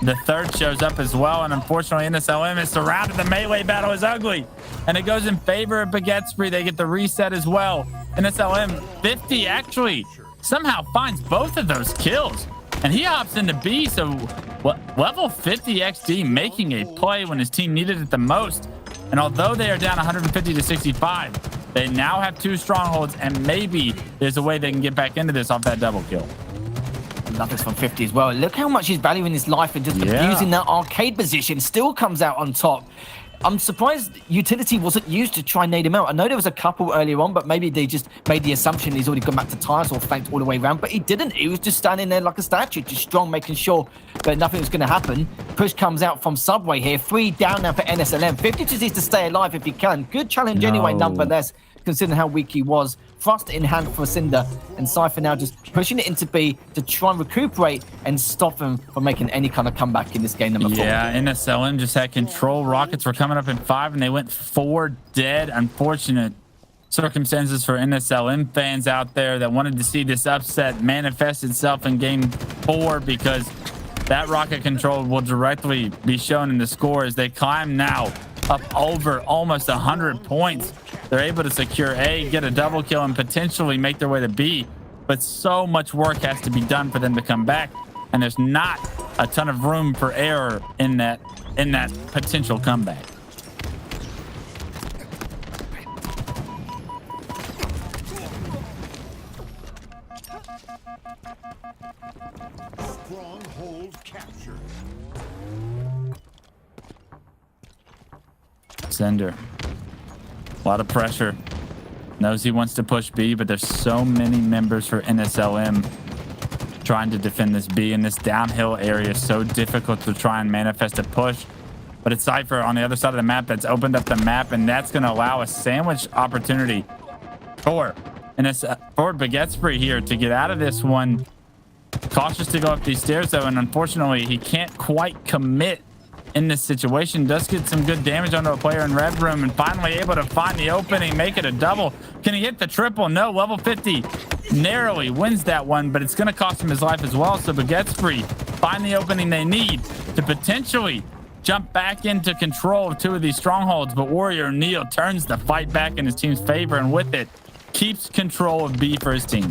Speaker 5: The third shows up as well, and unfortunately NSLM is surrounded. The melee battle is ugly, and it goes in favor of Baguette. They get the reset as well. NSLM 50 actually somehow finds both of those kills, and he hops into B. So level 50 XD making a play when his team needed it the most. And although they are down 150 to 65, they now have 2 strongholds, and maybe there's a way they can get back into this off that double kill.
Speaker 4: Love this from 50 as well. Look how much he's valuing his life and just abusing that arcade position. Still comes out on top. I'm surprised utility wasn't used to try and nade him out. I know there was a couple earlier on, but maybe they just made the assumption he's already gone back to tires or flanked all the way around, but he didn't. He was just standing there like a statue, just strong, making sure that nothing was going to happen. Push comes out from Subway here. 3 down now for NSLM. 50 just needs to stay alive if he can. Good challenge anyway, nonetheless, considering how weak he was. Thrust in hand for Cinder, and Cypher now just pushing it into B to try and recuperate and stop him from making any kind of comeback in this game number 4.
Speaker 5: Yeah, NSLM just had control. Rockets were coming up in 5, and they went 4 dead. Unfortunate circumstances for NSLM fans out there that wanted to see this upset manifest itself in game 4, because that rocket control will directly be shown in the score as they climb now up over almost 100 points. They're able to secure A, get a double kill, and potentially make their way to B. But so much work has to be done for them to come back, and there's not a ton of room for error in that potential comeback.
Speaker 6: Stronghold captured.
Speaker 5: Sender. A lot of pressure. Knows he wants to push B, but there's so many members for NSLM trying to defend this B in this downhill area. So difficult to try and manifest a push. but it's Cypher on the other side of the map that's opened up the map, and that's going to allow a sandwich opportunity for Baguette here to get out of this one. Cautious to go up these stairs, though, and unfortunately, he can't quite commit in this situation. Does get some good damage onto a player in red room, and finally able to find the opening, make it a double. Can he hit the triple? No. Level 50 narrowly wins that one, but it's going to cost him his life as well. So Baguette find the opening they need to potentially jump back into control of two of these strongholds, but Warrior Neil turns the fight back in his team's favor, and with it, keeps control of B for his team.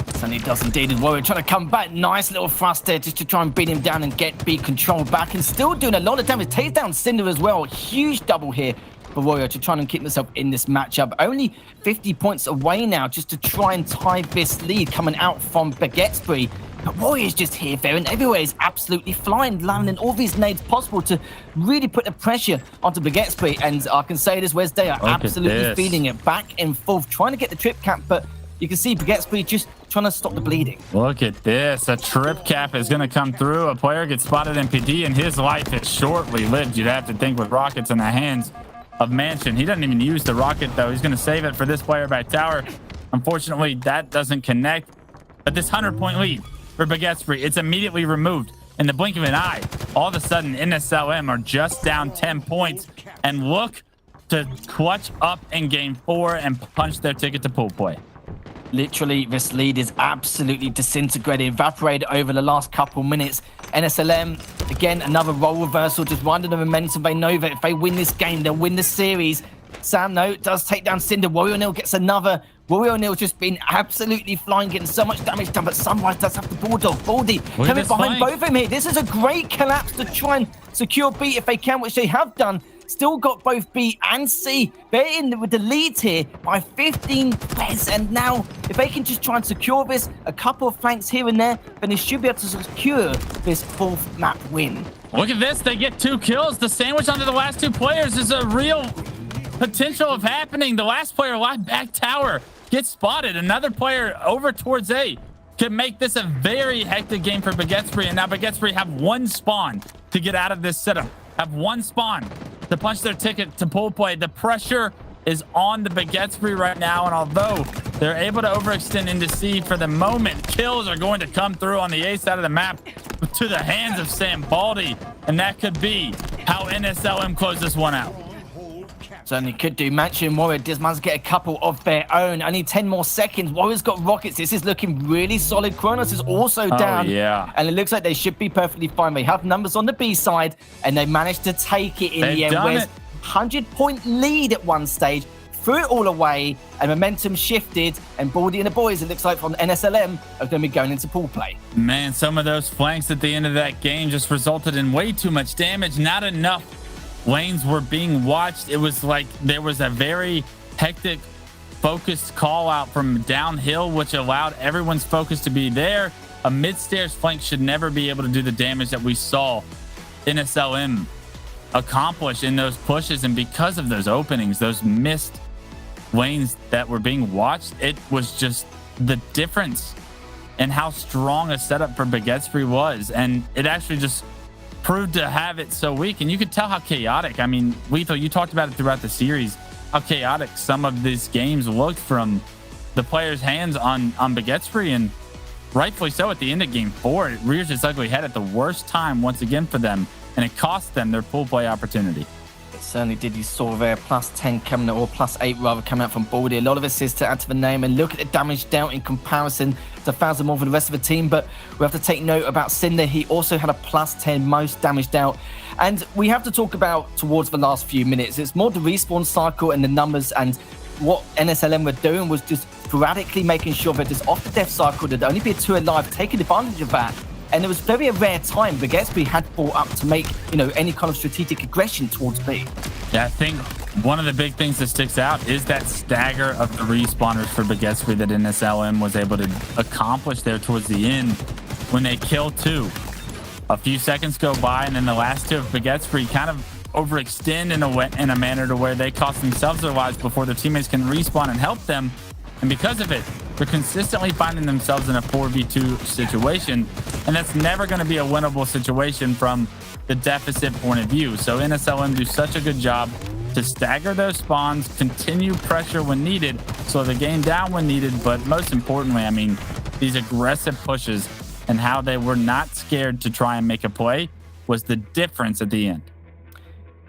Speaker 4: Certainly does indeed. And Warrior trying to come back. Nice little thrust there just to try and beat him down and get B control back, and still doing a lot of damage. Takes down Cinder as well. Huge double here for Warrior to try and keep himself in this matchup. Only 50 points away now just to try and tie this lead coming out from Baguette. But Warrior's just here, there, and everywhere is absolutely flying, landing all these nades possible to really put the pressure onto Baguette. And I can say this, Wes, they are absolutely feeling it back and forth, trying to get the trip cap, but you can see Baguette just trying to stop the bleeding.
Speaker 5: Look at this. A trip cap is going to come through. A player gets spotted in PD, and his life is shortly lived, you'd have to think, with rockets in the hands of Mansion. He doesn't even use the rocket, though. He's going to save it for this player by tower. Unfortunately, that doesn't connect. But this 100-point lead for Baguette, it's immediately removed. In the blink of an eye, all of a sudden, NSLM are just down 10 points and look to clutch up in game 4 and punch their ticket to pool play.
Speaker 4: Literally, this lead is absolutely disintegrated, evaporated over the last couple minutes. NSLM, again, another role reversal, just riding the momentum. They know that if they win this game, they'll win the series. Sam, though, does take down Cinder. Warrior O'Neal gets another. Warrior O'Neal just been absolutely flying, getting so much damage done, but Sunrise does have the Bulldog. Baldy coming behind both of them here. This is a great collapse to try and secure B if they can, which they have done. Still got both B and C. They're in with the lead here by 15 players. And now, if they can just try and secure this, a couple of flanks here and there, then they should be able to secure this 4th map win.
Speaker 5: Look at this. They get 2 kills. The sandwich onto the last 2 players is a real potential of happening. The last player alive back tower gets spotted. Another player over towards A can make this a very hectic game for Baguette. And now Baguette have 1 spawn to get out of this setup. Have 1 spawn to punch their ticket to pool play. The pressure is on the Baguette right now, and although they're able to overextend into C for the moment, kills are going to come through on the A side of the map to the hands of Sam Baldy, and that could be how NSLM close this one out.
Speaker 4: Certainly could do. Mansion Warrior does manage to get a couple of their own. Only 10 more seconds. Warrior's got rockets. This is looking really solid. Kronos is also down.
Speaker 5: Yeah.
Speaker 4: And it looks like they should be perfectly fine. They have numbers on the B side, and they managed to take it in the end. Whereas 100-point lead at one stage, threw it all away, and momentum shifted. And Baldy and the boys, it looks like from NSLM, are going to be going into pool play.
Speaker 5: Man, some of those flanks at the end of that game just resulted in way too much damage. Not enough lanes were being watched. It was like there was a very hectic, focused call out from downhill, which allowed everyone's focus to be there. A mid-stairs flank should never be able to do the damage that we saw NSLM accomplish in those pushes. And because of those openings, those missed lanes that were being watched, it was just the difference in how strong a setup for Baguette was. And it actually just proved to have it so weak, and you could tell how chaotic. I mean, Lethal, you talked about it throughout the series, how chaotic some of these games looked from the players' hands on Baguette, and rightfully so. At the end of game 4, it rears its ugly head at the worst time once again for them, and it cost them their pool play opportunity.
Speaker 4: It certainly did. You saw there +10 coming out, or +8 rather, coming out from Baldy. A lot of assists to add to the name, and look at the damage dealt in comparison to 1,000 more for the rest of the team. But we have to take note about Cinder. He also had a +10 most damage dealt. And we have to talk about towards the last few minutes. It's more the respawn cycle and the numbers, and what NSLM were doing was just sporadically making sure that just off the death cycle there'd only be 2 alive, taking advantage of that. And it was very a rare time Baguette had brought up to make, any kind of strategic aggression towards B.
Speaker 5: Yeah, I think one of the big things that sticks out is that stagger of the respawners for Baguette that NSLM was able to accomplish there towards the end when they kill 2. A few seconds go by, and then the last 2 of Baguette kind of overextend in a manner to where they cost themselves their lives before their teammates can respawn and help them. And because of it, they're consistently finding themselves in a 4v2 situation, and that's never going to be a winnable situation from the deficit point of view. So NSLM do such a good job to stagger those spawns, continue pressure when needed, slow the game down when needed, but most importantly, I mean, these aggressive pushes and how they were not scared to try and make a play was the difference at the end.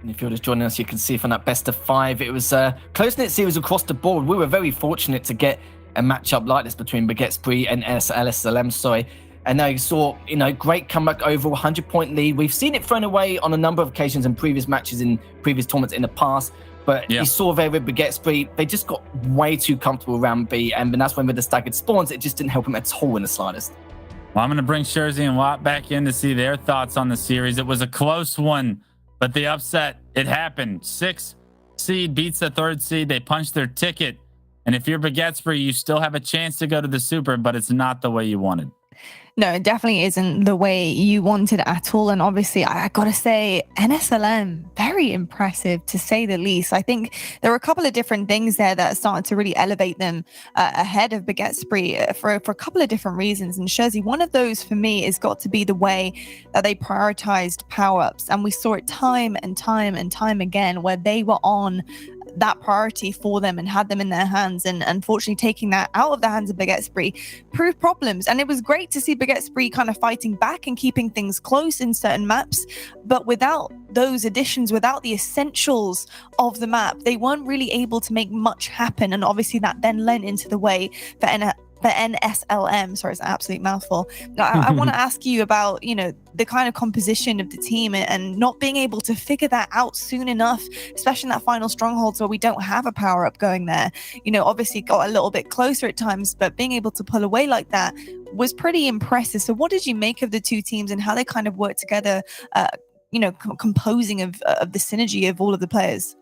Speaker 4: And if you're just joining us, you can see from that best of 5, it was a close-knit series across the board. We were very fortunate to get a matchup like this between Baguette and LSLM, And now you saw, great comeback over 100-point lead. We've seen it thrown away on a number of occasions in previous matches, in previous tournaments in the past. But you saw there with Baguette, they just got way too comfortable around B. And that's when with the staggered spawns, it just didn't help them at all in the slightest.
Speaker 5: Well, I'm going to bring Sherzy and Watt back in to see their thoughts on the series. It was a close one, but the upset, it happened. 6th seed beats the 3rd seed. They punched their ticket. And if you're Baguette, you still have a chance to go to the Super, but it's not the way you wanted.
Speaker 2: No, it definitely isn't the way you wanted at all. And obviously, I got to say, NSLM, very impressive to say the least. I think there were a couple of different things there that started to really elevate them ahead of Baguette for a couple of different reasons. And Sherzy, one of those for me has got to be the way that they prioritized power-ups. And we saw it time and time and time again where they were on that priority for them and had them in their hands, and unfortunately taking that out of the hands of Baguette proved problems. And it was great to see Baguette kind of fighting back and keeping things close in certain maps, but without those additions, without the essentials of the map, they weren't really able to make much happen. And obviously that then lent into the way for NSLM, sorry, it's an absolute mouthful. I want to ask you about, the kind of composition of the team and not being able to figure that out soon enough, especially in that final strongholds where we don't have a power up going there. Obviously got a little bit closer at times, but being able to pull away like that was pretty impressive. So what did you make of the two teams and how they kind of work together, composing of the synergy of all of the players?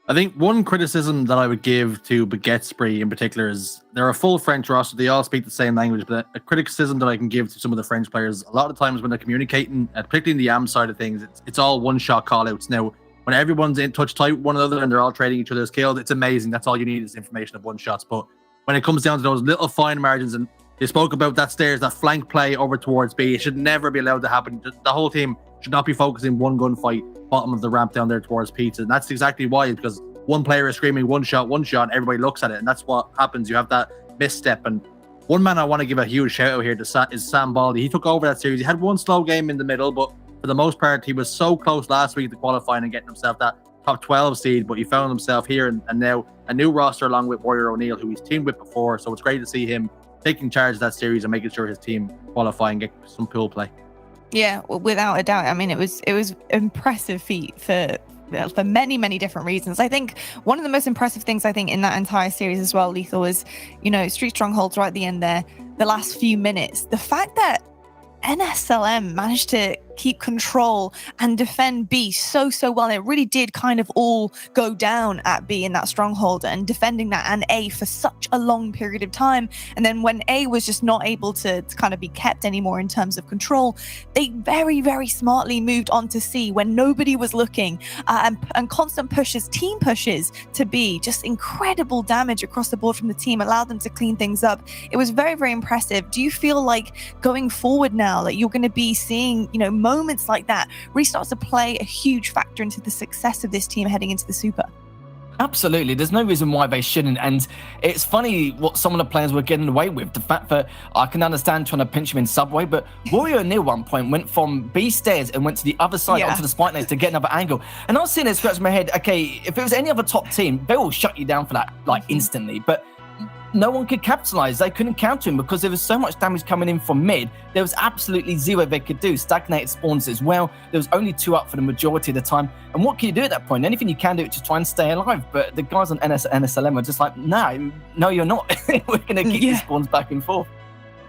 Speaker 3: I think one criticism that I would give to Baguette in particular is they're a full French roster. They all speak the same language, but a criticism that I can give to some of the French players, a lot of times when they're communicating, particularly in the AM side of things, it's all one-shot call-outs. Now, when everyone's in touch tight with one another and they're all trading each other's kills, it's amazing. That's all you need is information of one-shots. But when it comes down to those little fine margins, and they spoke about that flank play over towards B, it should never be allowed to happen. The whole team should not be focusing one gunfight bottom of the ramp down there towards pizza, and that's exactly why, because one player is screaming one shot, everybody looks at it, and that's what happens. You have that misstep. And one man I want to give a huge shout out here to is Sam Baldy. He took over that series. He had one slow game in the middle, but for the most part he was so close last week to qualifying and getting himself that top 12 seed, but he found himself here and now a new roster along with Warrior O'Neill, who he's teamed with before. So it's great to see him taking charge of that series and making sure his team qualify and get some pool play.
Speaker 2: Yeah, without a doubt. I mean, it was impressive feat for many, many different reasons. I think one of the most impressive things in that entire series as well, Lethal, was, Street Strongholds right at the end there, the last few minutes. The fact that NSLM managed to keep control and defend B so well. It really did kind of all go down at B in that stronghold and defending that and A for such a long period of time. And then when A was just not able to kind of be kept anymore in terms of control, they very, very smartly moved on to C when nobody was looking, and constant pushes, team pushes to B, just incredible damage across the board from the team, allowed them to clean things up. It was very, very impressive. Do you feel like going forward now that you're going to be seeing, moments like that really starts to play a huge factor into the success of this team heading into the Super?
Speaker 4: Absolutely. There's no reason why they shouldn't. And it's funny what some of the players were getting away with. The fact that I can understand trying to pinch him in Subway, but Warrior O'Neill one point went from B stairs and went to the other side onto the spike nades to get another angle. And I was sitting there scratching my head, okay, if it was any other top team, they will shut you down for that instantly. But no one could capitalize. They couldn't counter him because there was so much damage coming in from mid. There was absolutely zero they could do. Stagnated spawns as well. There was only 2 up for the majority of the time. And what can you do at that point? Anything you can do to try and stay alive. But the guys on NSLM are just like, no, you're not. We're going to keep these spawns back and forth.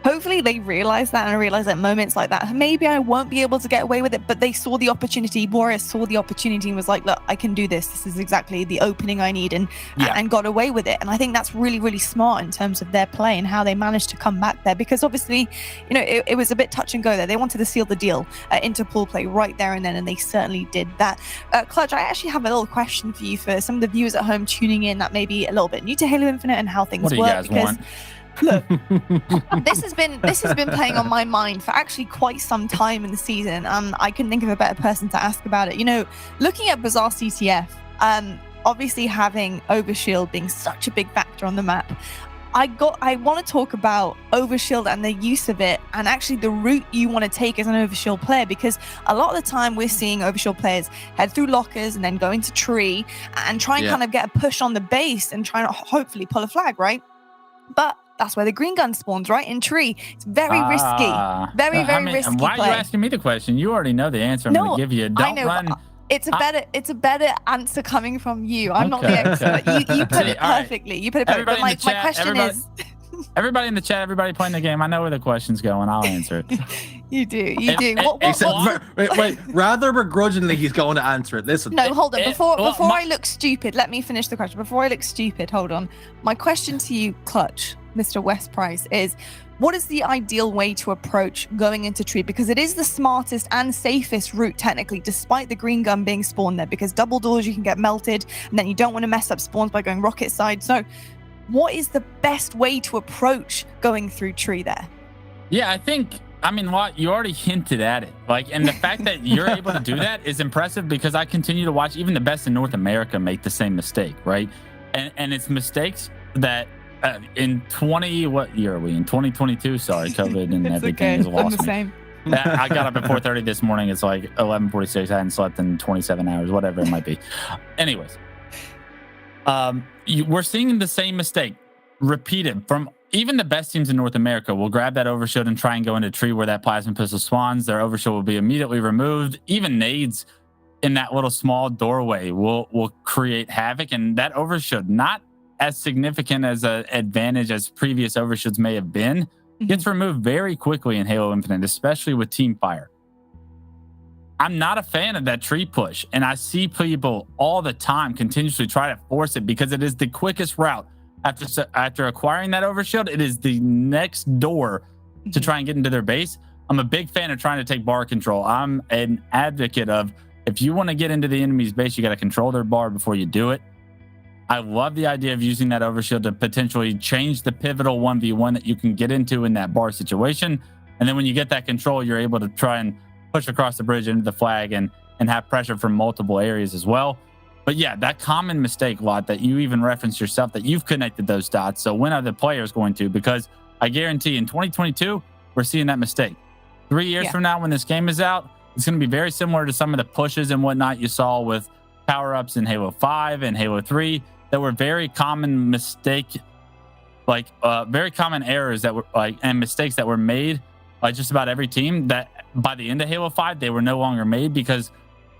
Speaker 2: Hopefully they realize that and realize that moments like that, maybe I won't be able to get away with it, but they saw the opportunity. Warriors saw the opportunity and was like, look, I can do this. This is exactly the opening I need, and got away with it. And I think that's really, really smart in terms of their play and how they managed to come back there, because obviously, it was a bit touch and go there. They wanted to seal the deal into pool play right there and then, and they certainly did that. Clutch, I actually have a little question for you for some of the viewers at home tuning in that may be a little bit new to Halo Infinite and how things work.
Speaker 5: What do you guys want?
Speaker 2: Look, this has been playing on my mind for actually quite some time in the season. I couldn't think of a better person to ask about it. You know, looking at Bazaar CTF, obviously having Overshield being such a big factor on the map, I want to talk about Overshield and the use of it, and actually the route you want to take as an Overshield player, because a lot of the time we're seeing Overshield players head through lockers and then go into tree and try and kind of get a push on the base and try to hopefully pull a flag, right? But that's where the green gun spawns, right? In tree. It's very risky. Very risky
Speaker 5: Why
Speaker 2: play.
Speaker 5: are you asking me the question? You already know the answer I'm going to give you. Don't
Speaker 2: I know,
Speaker 5: run.
Speaker 2: It's a better answer coming from you. I'm not the expert. You put it perfectly. Right. You put it perfectly. But my question is...
Speaker 5: Everybody in the chat, everybody playing the game, I know where the question's going. I'll answer it.
Speaker 2: You do.
Speaker 3: Wait, rather begrudgingly, he's going to answer it. Listen.
Speaker 2: No, hold on. Before I look stupid, let me finish the question. Before I look stupid, hold on. My question to you, Clutch, Mr. West Price, is... what is the ideal way to approach going into tree? Because it is the smartest and safest route, technically, despite the green gun being spawned there, because double doors, you can get melted, and then you don't want to mess up spawns by going rocket side. So what is the best way to approach going through tree there?
Speaker 5: Yeah, you already hinted at it. And the fact that you're able to do that is impressive, because I continue to watch even the best in North America make the same mistake, right? And it's mistakes that what year are we in? 2022. Sorry, COVID and everything has lost
Speaker 2: I'm the same.
Speaker 5: I got up at 4:30 this morning. It's like 11:46. I hadn't slept in 27 hours, whatever it might be. Anyways, we're seeing the same mistake repeated from even the best teams in North America. Will grab that overshield and try and go into tree where that plasma pistol spawns. Their overshield will be immediately removed. Even nades in that little small doorway will create havoc, and that overshield, not as significant as an advantage as previous overshields may have been, gets removed very quickly in Halo Infinite, especially with team fire. I'm not a fan of that tree push, and I see people all the time continuously try to force it because it is the quickest route. After acquiring that overshield, it is the next door to try and get into their base. I'm a big fan of trying to take bar control. I'm an advocate of, if you want to get into the enemy's base, you got to control their bar before you do it. I love the idea of using that overshield to potentially change the pivotal 1v1 that you can get into in that bar situation. And then when you get that control, you're able to try and push across the bridge into the flag and have pressure from multiple areas as well. But yeah, that common mistake, Lot, that you even referenced yourself, that you've connected those dots. So when are the players going to? Because I guarantee in 2022, we're seeing that mistake. 3 years from now, when this game is out, it's going to be very similar to some of the pushes and whatnot you saw with power-ups in Halo 5 and Halo 3. That were very common very common errors that were and mistakes that were made by just about every team, that by the end of Halo 5, they were no longer made because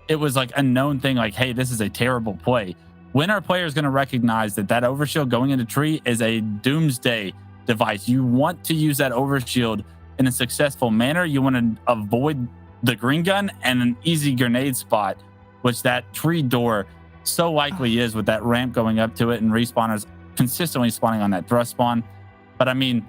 Speaker 5: it was like a known thing, like, hey, this is a terrible play. When are players going to recognize that overshield going into tree is a doomsday device? You want to use that overshield in a successful manner. You want to avoid the green gun and an easy grenade spot, which that tree door so likely is, with that ramp going up to it and respawners consistently spawning on that thrust spawn. But I mean,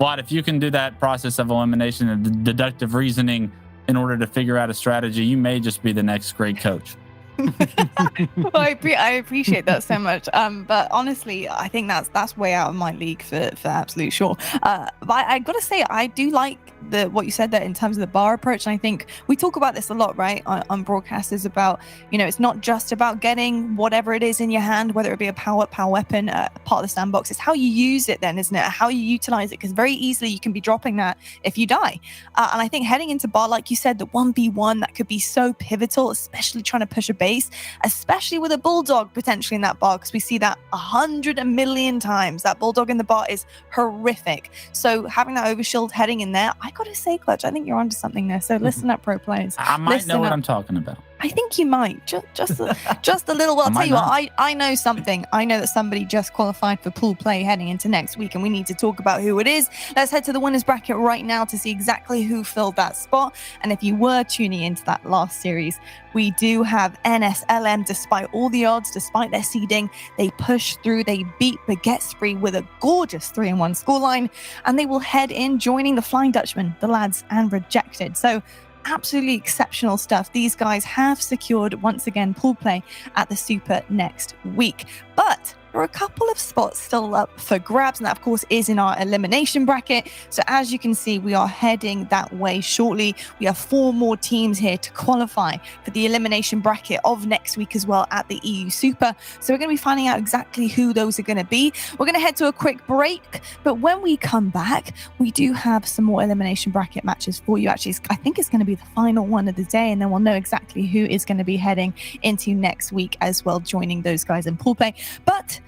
Speaker 5: Vlad, if you can do that process of elimination and deductive reasoning in order to figure out a strategy, you may just be the next great coach.
Speaker 2: Well, I appreciate that so much. But honestly, I think that's way out of my league for absolute sure. But I got to say, I do like what you said there in terms of the bar approach. And I think we talk about this a lot, right, on broadcasters, about, it's not just about getting whatever it is in your hand, whether it be a power weapon, part of the sandbox. It's how you use it then, isn't it? How you utilize it, because very easily you can be dropping that if you die. And I think heading into bar, like you said, the 1v1, that could be so pivotal, especially trying to push a base, especially with a bulldog potentially in that bar, because we see that 100 million times. That bulldog in the bar is horrific. So having that overshield heading in there, I gotta say, Clutch, I think you're onto something there. So listen up, pro players.
Speaker 5: I might know what I'm talking about.
Speaker 2: I think you might. Just a little. Well, I'll tell you what, I know something. I know that somebody just qualified for pool play heading into next week, and we need to talk about who it is. Let's head to the winners bracket right now to see exactly who filled that spot. And if you were tuning into that last series, we do have NSLM. Despite all the odds, despite their seeding, they push through. They beat Baguette Spree with a gorgeous 3-1 scoreline, and they will head in, joining the Flying Dutchman, the lads, and Rejected. So absolutely exceptional stuff. These guys have secured once again pool play at the Super next week. But there are a couple of spots still up for grabs, and that of course is in our elimination bracket. So as you can see, we are heading that way shortly. We have 4 more teams here to qualify for the elimination bracket of next week as well at the EU Super. So we're going to be finding out exactly who those are going to be. We're going to head to a quick break, but when we come back, we do have some more elimination bracket matches for you. Actually, I think it's going to be the final one of the day, and then we'll know exactly who is going to be heading into next week as well, joining those guys in pool play. But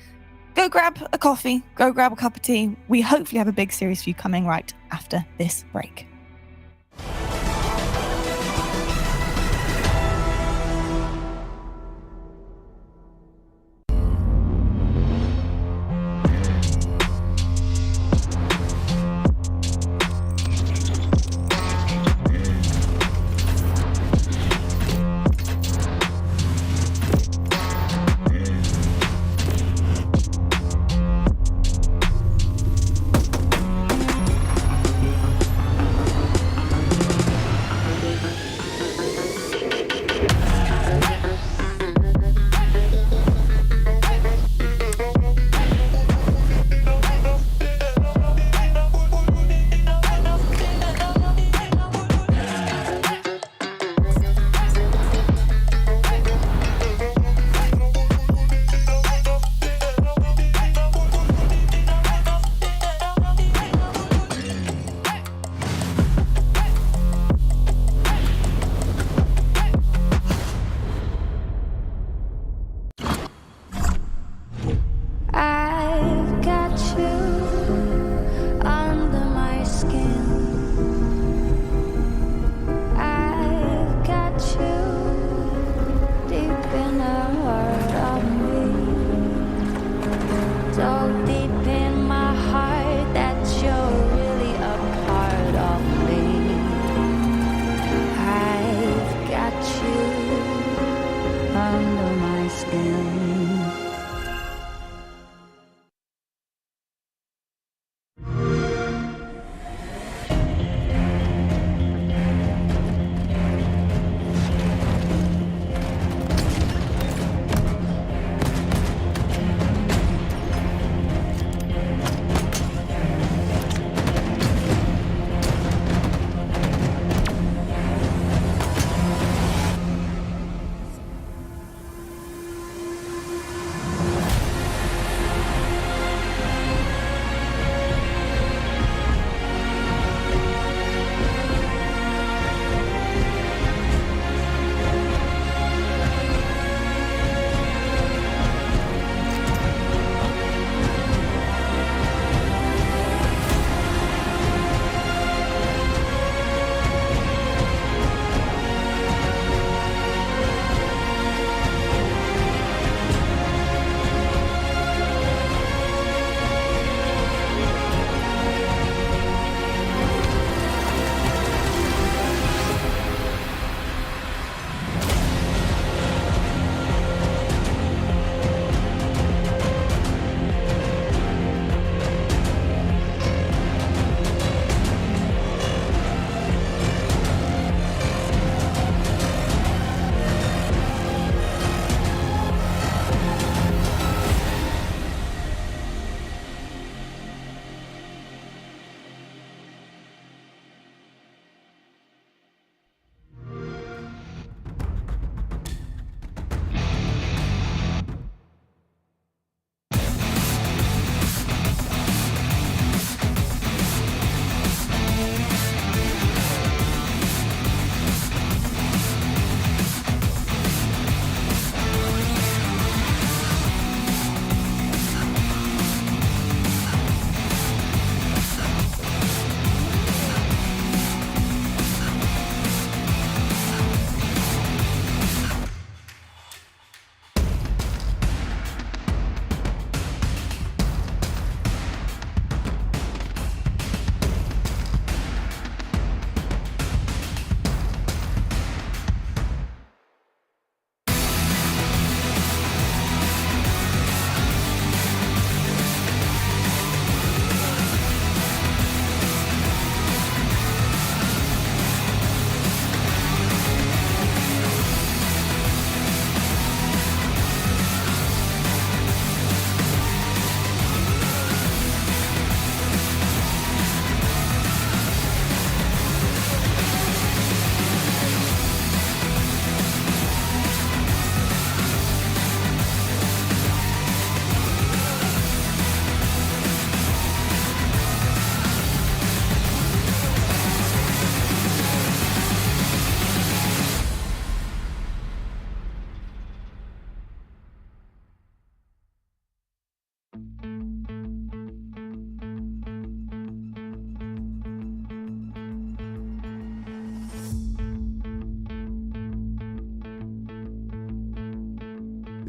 Speaker 2: go grab a coffee, go grab a cup of tea. We hopefully have a big series for you coming right after this break.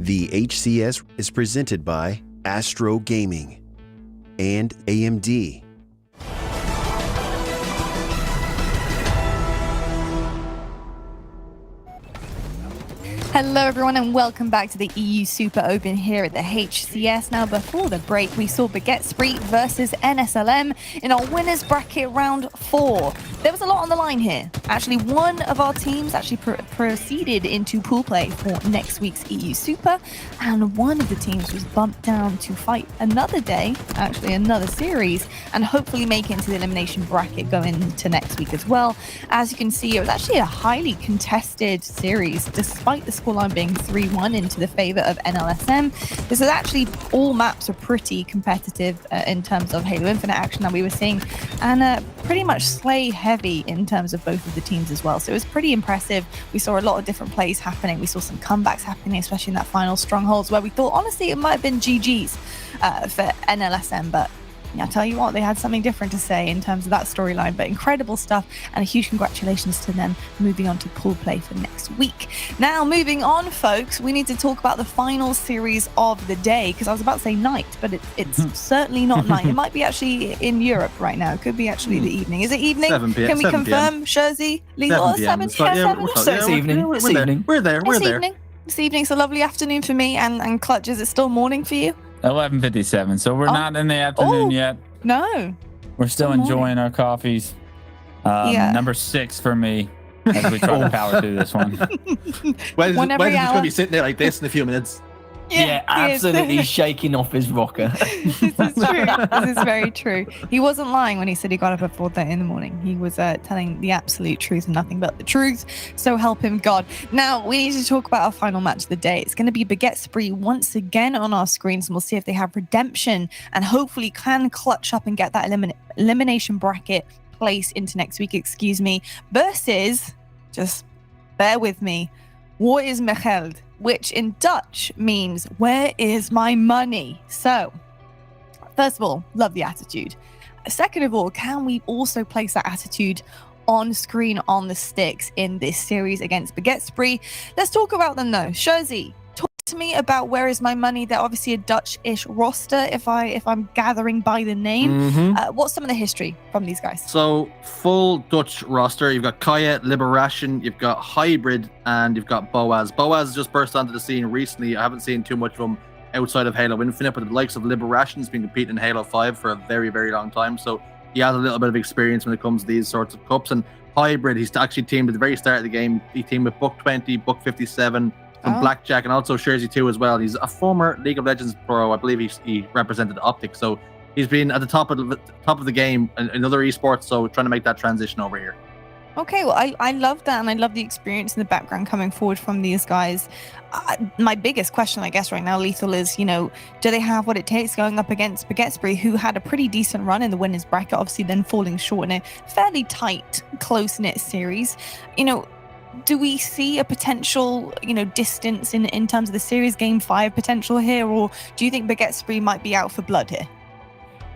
Speaker 1: The HCS is presented by Astro Gaming and AMD.
Speaker 2: Hello everyone and welcome back to the EU Super Open here at the HCS. Now before the break we saw Baguette versus NSLM in our winners bracket round 4. There was a lot on the line here. Actually one of our teams actually proceeded into pool play for next week's EU Super, and one of the teams was bumped down to fight another day, actually another series, and hopefully make it into the elimination bracket going into next week as well. As you can see, it was actually a highly contested series despite the scoreline being 3-1 into the favor of NLSM. This is actually, all maps are pretty competitive in terms of Halo Infinite action that we were seeing, and pretty much slay heavy in terms of both of the teams as well. So it was pretty impressive. We saw a lot of different plays happening. We saw some comebacks happening, especially in that final strongholds where we thought, honestly, it might have been GG's for NLSM, but I'll tell you what, they had something different to say in terms of that storyline, but incredible stuff, and a huge congratulations to them moving on to pool play for next week. Now, moving on, folks, we need to talk about the final series of the day, because I was about to say night, but it's certainly not night. It might be actually in Europe right now. It could be actually the evening. Is it evening?
Speaker 3: 7 p.m.
Speaker 2: Can we
Speaker 3: 7
Speaker 2: confirm, Shurzy? Lethal?
Speaker 3: 7 p.m.
Speaker 4: It's evening.
Speaker 3: We're
Speaker 4: It's
Speaker 3: there.
Speaker 4: evening.
Speaker 3: We're there. We're there.
Speaker 2: This evening. It's a lovely afternoon for me, and Clutch, is it still morning for you?
Speaker 5: 11:57. So we're not in the afternoon yet.
Speaker 2: No.
Speaker 5: We're still
Speaker 2: Good morning.
Speaker 5: enjoying our coffees.
Speaker 2: Yeah.
Speaker 5: Number 6 for me as we try to power through this one.
Speaker 3: When's
Speaker 2: One every
Speaker 3: just
Speaker 2: hour.
Speaker 3: going to be sitting there like this in a few minutes?
Speaker 4: Yeah,
Speaker 2: he is.
Speaker 4: absolutely shaking off his rocker.
Speaker 2: This is true. This is very true. He wasn't lying when he said he got up at 4:30 in the morning. He was telling the absolute truth and nothing but the truth. So help him God. Now, we need to talk about our final match of the day. It's going to be Baguette once again on our screens, and we'll see if they have redemption and hopefully can clutch up and get that elimination bracket place into next week, versus, just bear with me, what is Mecheld? Which in Dutch means, where is my money? So, first of all, love the attitude. Second of all, can we also place that attitude on screen on the sticks in this series against Baguette? Let's talk about them though. Shurzy, talk to me about where is my money. They're obviously a Dutch-ish roster, if I'm gathering by the name. What's some of the history from these guys?
Speaker 3: So, full Dutch roster. You've got Kaya, Liberation, you've got Hybrid, and you've got Boaz. Boaz just burst onto the scene recently. I haven't seen too much of him outside of Halo Infinite, but the likes of Liberation's been competing in Halo 5 for a very, very long time. So he has a little bit of experience when it comes to these sorts of cups. And Hybrid, he's actually teamed at the very start of the game. He teamed with Buck 20, Buck 57, and Blackjack, and also Jersey 2 as well. He's a former League of Legends pro. I believe he represented Optic. So he's been at the top of the game in other esports. So trying to make that transition over here.
Speaker 2: Okay, well, I love that, and I love the experience in the background coming forward from these guys. My biggest question, I guess, right now, Lethal, is, do they have what it takes going up against Baguette, who had a pretty decent run in the winners bracket, obviously then falling short in a fairly tight, close-knit series. Do we see a potential, distance in terms of the series game 5 potential here, or do you think Baguette might be out for blood here?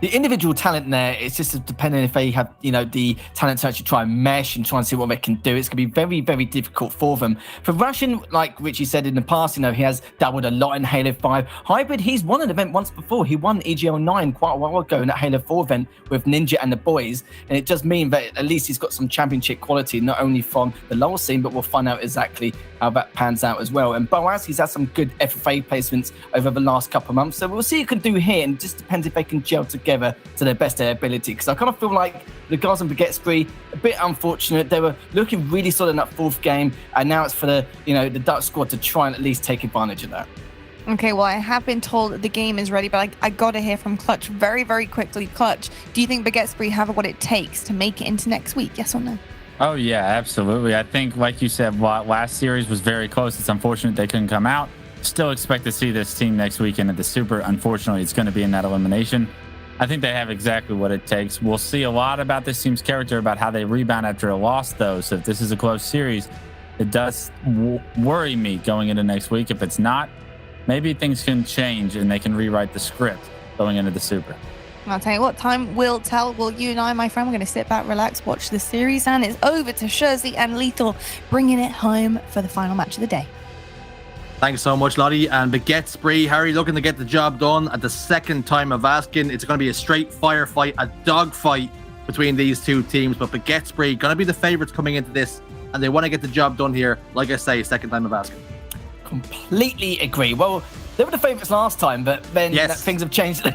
Speaker 4: The individual talent there, it's just depending if they have, the talent to actually try and mesh and try and see what they can do. It's going to be very, very difficult for them. For Russian, like Richie said in the past, he has dabbled a lot in Halo 5. Hybrid, he's won an event once before. He won EGL 9 quite a while ago in that Halo 4 event with Ninja and the boys. And it does mean that at least he's got some championship quality, not only from the lower scene, but we'll find out exactly how that pans out as well. And Boaz, he's had some good FFA placements over the last couple of months. So we'll see what he can do here. And it just depends if they can gel together to their best of their ability, because I kind of feel like the guys on Baguette a bit unfortunate. They were looking really solid in that 4th game, and now it's for the the Dutch squad to try and at least take advantage of that.
Speaker 2: Okay, well, I have been told that the game is ready, but I got to hear from Clutch very, very quickly. Clutch, do you think Baguette have what it takes to make it into next week? Yes or no?
Speaker 5: Oh, yeah, absolutely. I think, like you said, last series was very close. It's unfortunate they couldn't come out. Still expect to see this team next weekend at the Super. Unfortunately, it's going to be in that elimination. I think they have exactly what it takes. We'll see a lot about this team's character, about how they rebound after a loss, though. So if this is a close series, it does worry me going into next week. If it's not, maybe things can change and they can rewrite the script going into the Super.
Speaker 2: I'll tell you what, time will tell. Well, you and I, my friend, we're going to sit back, relax, watch the series, and it's over to Shurzy and Lethal bringing it home for the final match of the day.
Speaker 3: Thanks so much, Lottie. And Baguette Spree, Harry looking to get the job done at the second time of asking. It's going to be a straight firefight, a dogfight between these two teams. But Baguette Spree going to be the favourites coming into this, and they want to get the job done here. Like I say, second time of asking.
Speaker 4: Completely agree. Well, they were the favourites last time, but then things have changed.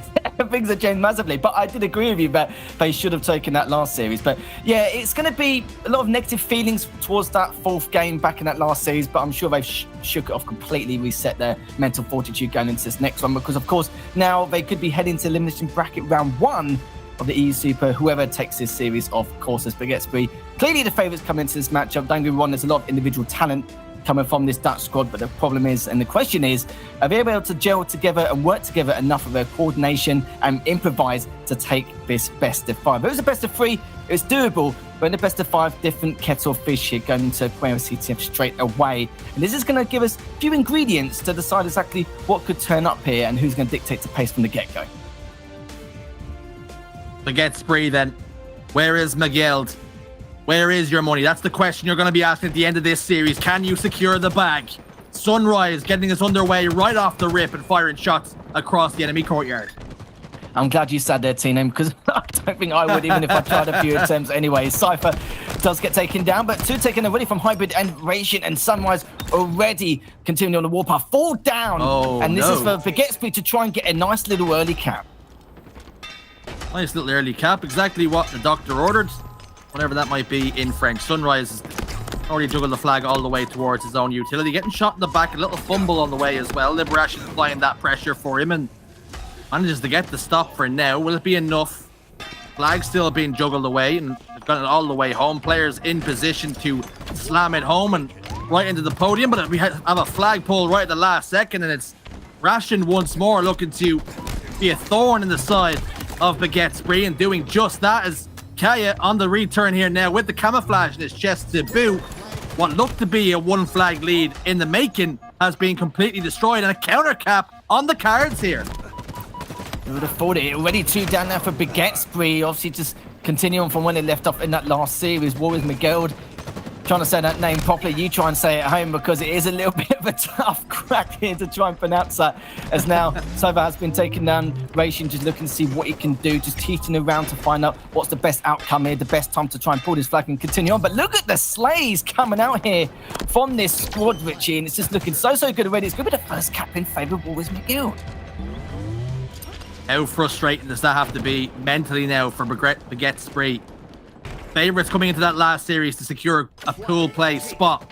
Speaker 4: Things have changed massively. But I did agree with you that they should have taken that last series. But yeah, it's going to be a lot of negative feelings towards that fourth game back in that last series. But I'm sure they've shook it off completely, reset their mental fortitude going into this next one. Because, of course, now they could be heading to elimination bracket round 1 of the EU Super. Whoever takes this series, of course, as Baguette Spree. Clearly the favourites coming into this matchup. Don't get me wrong, there's a lot of individual talent coming from this Dutch squad, but the problem is, and the question is, are they able to gel together and work together enough of their coordination and improvise to take this best of 5? If it was a best of 3, it was doable, but in the best of 5, different kettle of fish here going into Quail CTF straight away. And this is going to give us a few ingredients to decide exactly what could turn up here and who's going to dictate the pace from the get-go.
Speaker 3: Baguette Spree then. Where is Miguel? Where is your money? That's the question you're going to be asking at the end of this series. Can you secure the bag? Sunrise getting us underway right off the rip and firing shots across the enemy courtyard.
Speaker 4: I'm glad you said there, Tino, because I don't think I would, even if I tried a few attempts anyway. Cypher does get taken down, but 2 taken already from Hybrid and Ration, and Sunrise already continuing on the warpath. 4 down, and this is for Baguette Spree to try and get a nice little early cap.
Speaker 3: Nice little early cap, exactly what the doctor ordered. Whatever that might be in French. Sunrise has already juggled the flag all the way towards his own utility. Getting shot in the back, a little fumble on the way as well. Liberation applying that pressure for him and manages to get the stop for now. Will it be enough? Flag still being juggled away and they've got it all the way home. Players in position to slam it home and right into the podium. But we have a flag pull right at the last second, and it's Ration once more looking to be a thorn in the side of Baguette Spree, and doing just that as Kaya on the return here now with the camouflage in his chest to boot. What looked to be a 1 flag lead in the making has been completely destroyed, and a counter cap on the cards here.
Speaker 4: Who would have thought it? Already 2 down now for Baguette Spree. Obviously just continuing from when they left off in that last series. Warriors McGill. Trying to say that name properly, you try and say it at home, because it is a little bit of a tough crack here to try and pronounce that. As now Sova has been taken down, Ration just looking to see what he can do, just teetering around to find out what's the best outcome here, the best time to try and pull this flag and continue on. But look at the slays coming out here from this squad, Richie, and it's just looking so good already. It's going to be the first cap in favour of Warriors McGill.
Speaker 3: How frustrating does that have to be mentally now for Baguette Spree? Favourites coming into that last series to secure a pool play spot.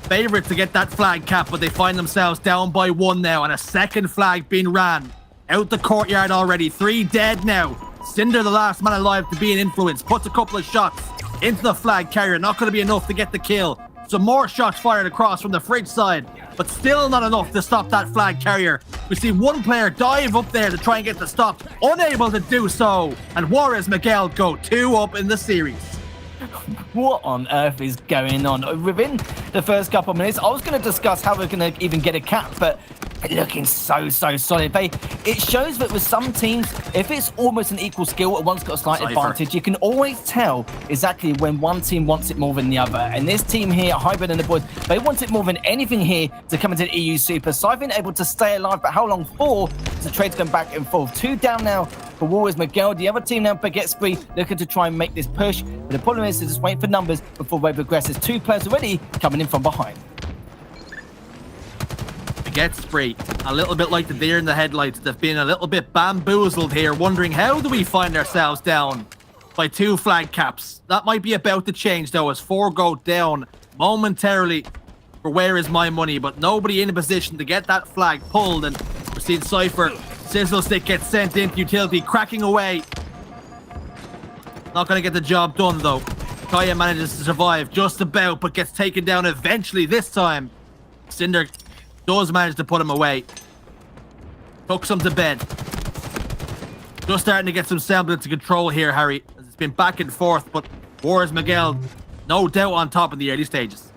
Speaker 3: Favourites to get that flag cap, but they find themselves down by 1 now, and a second flag being ran out the courtyard already. 3 dead now. Cinder, the last man alive to be an influence, puts a couple of shots into the flag carrier. Not going to be enough to get the kill. Some more shots fired across from the fridge side, but still not enough to stop that flag carrier. We see 1 player dive up there to try and get the stop, unable to do so, and Juarez Miguel go 2 up in the series.
Speaker 4: What on earth is going on? Within the first couple of minutes, I was going to discuss how we're going to even get a cap, but looking so solid. It shows that with some teams, if it's almost an equal skill, or one's got a slight advantage, you can always tell exactly when one team wants it more than the other. And this team here, Hybrid and the boys, they want it more than anything here to come into the EU Super. So I've been able to stay alive, but how long for? The trade's going back and forth. 2 down now for Warriors Miguel. The other team now, Baguette Spree, looking to try and make this push. But the problem is they're just waiting for numbers before they progress. There's 2 players already coming in from behind.
Speaker 3: Baguette Spree, a little bit like the deer in the headlights. They've been a little bit bamboozled here, wondering how do we find ourselves down by 2 flag caps. That might be about to change though, as 4 go down momentarily for where is my money, but nobody in a position to get that flag pulled. And we're seeing Cypher, Sizzle Stick gets sent into utility, cracking away. Not going to get the job done though. Kaya manages to survive just about, but gets taken down eventually this time. Cinder does manage to put him away. Tucks him to bed. Just starting to get some semblance of control here, Harry. It's been back and forth, but Juarez Miguel, no doubt on top in the early stages.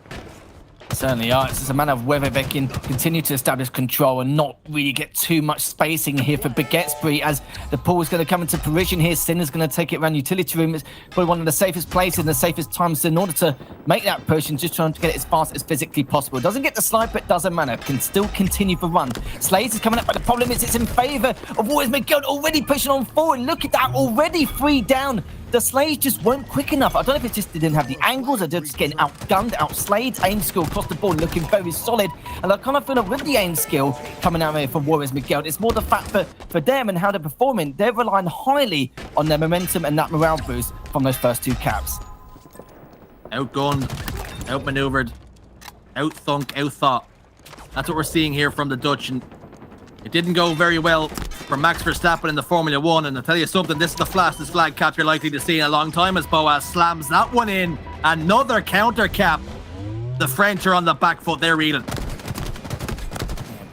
Speaker 4: Certainly are. It's just a matter of whether they can continue to establish control and not really get too much spacing here for Baguette Spree, as the pool is going to come into fruition here. Sinner's going to take it around utility room. It's probably one of the safest places and the safest times in order to make that push and just trying to get it as fast as physically possible. Doesn't get the slide, but doesn't matter. Can still continue the run. Slays is coming up, but the problem is it's in favor of Warriors Miguel, already pushing on forward. Look at that, already 3 down. The Slays just weren't quick enough. I don't know if it's just they didn't have the angles, or they're just getting outgunned, outslayed. Aim skill across the board looking very solid. And I kind of feel like with the aim skill coming out here from Warriors Miguel, it's more the fact for them and how they're performing. They're relying highly on their momentum and that morale boost from those first 2 caps.
Speaker 3: Outgunned, outmaneuvered, outthunk, outthought. That's what we're seeing here from the Dutch. And it didn't go very well for Max Verstappen in the Formula 1. And I'll tell you something, this is the fastest flag cap you're likely to see in a long time as Boaz slams that one in. Another counter cap. The French are on the back foot. They're reeling.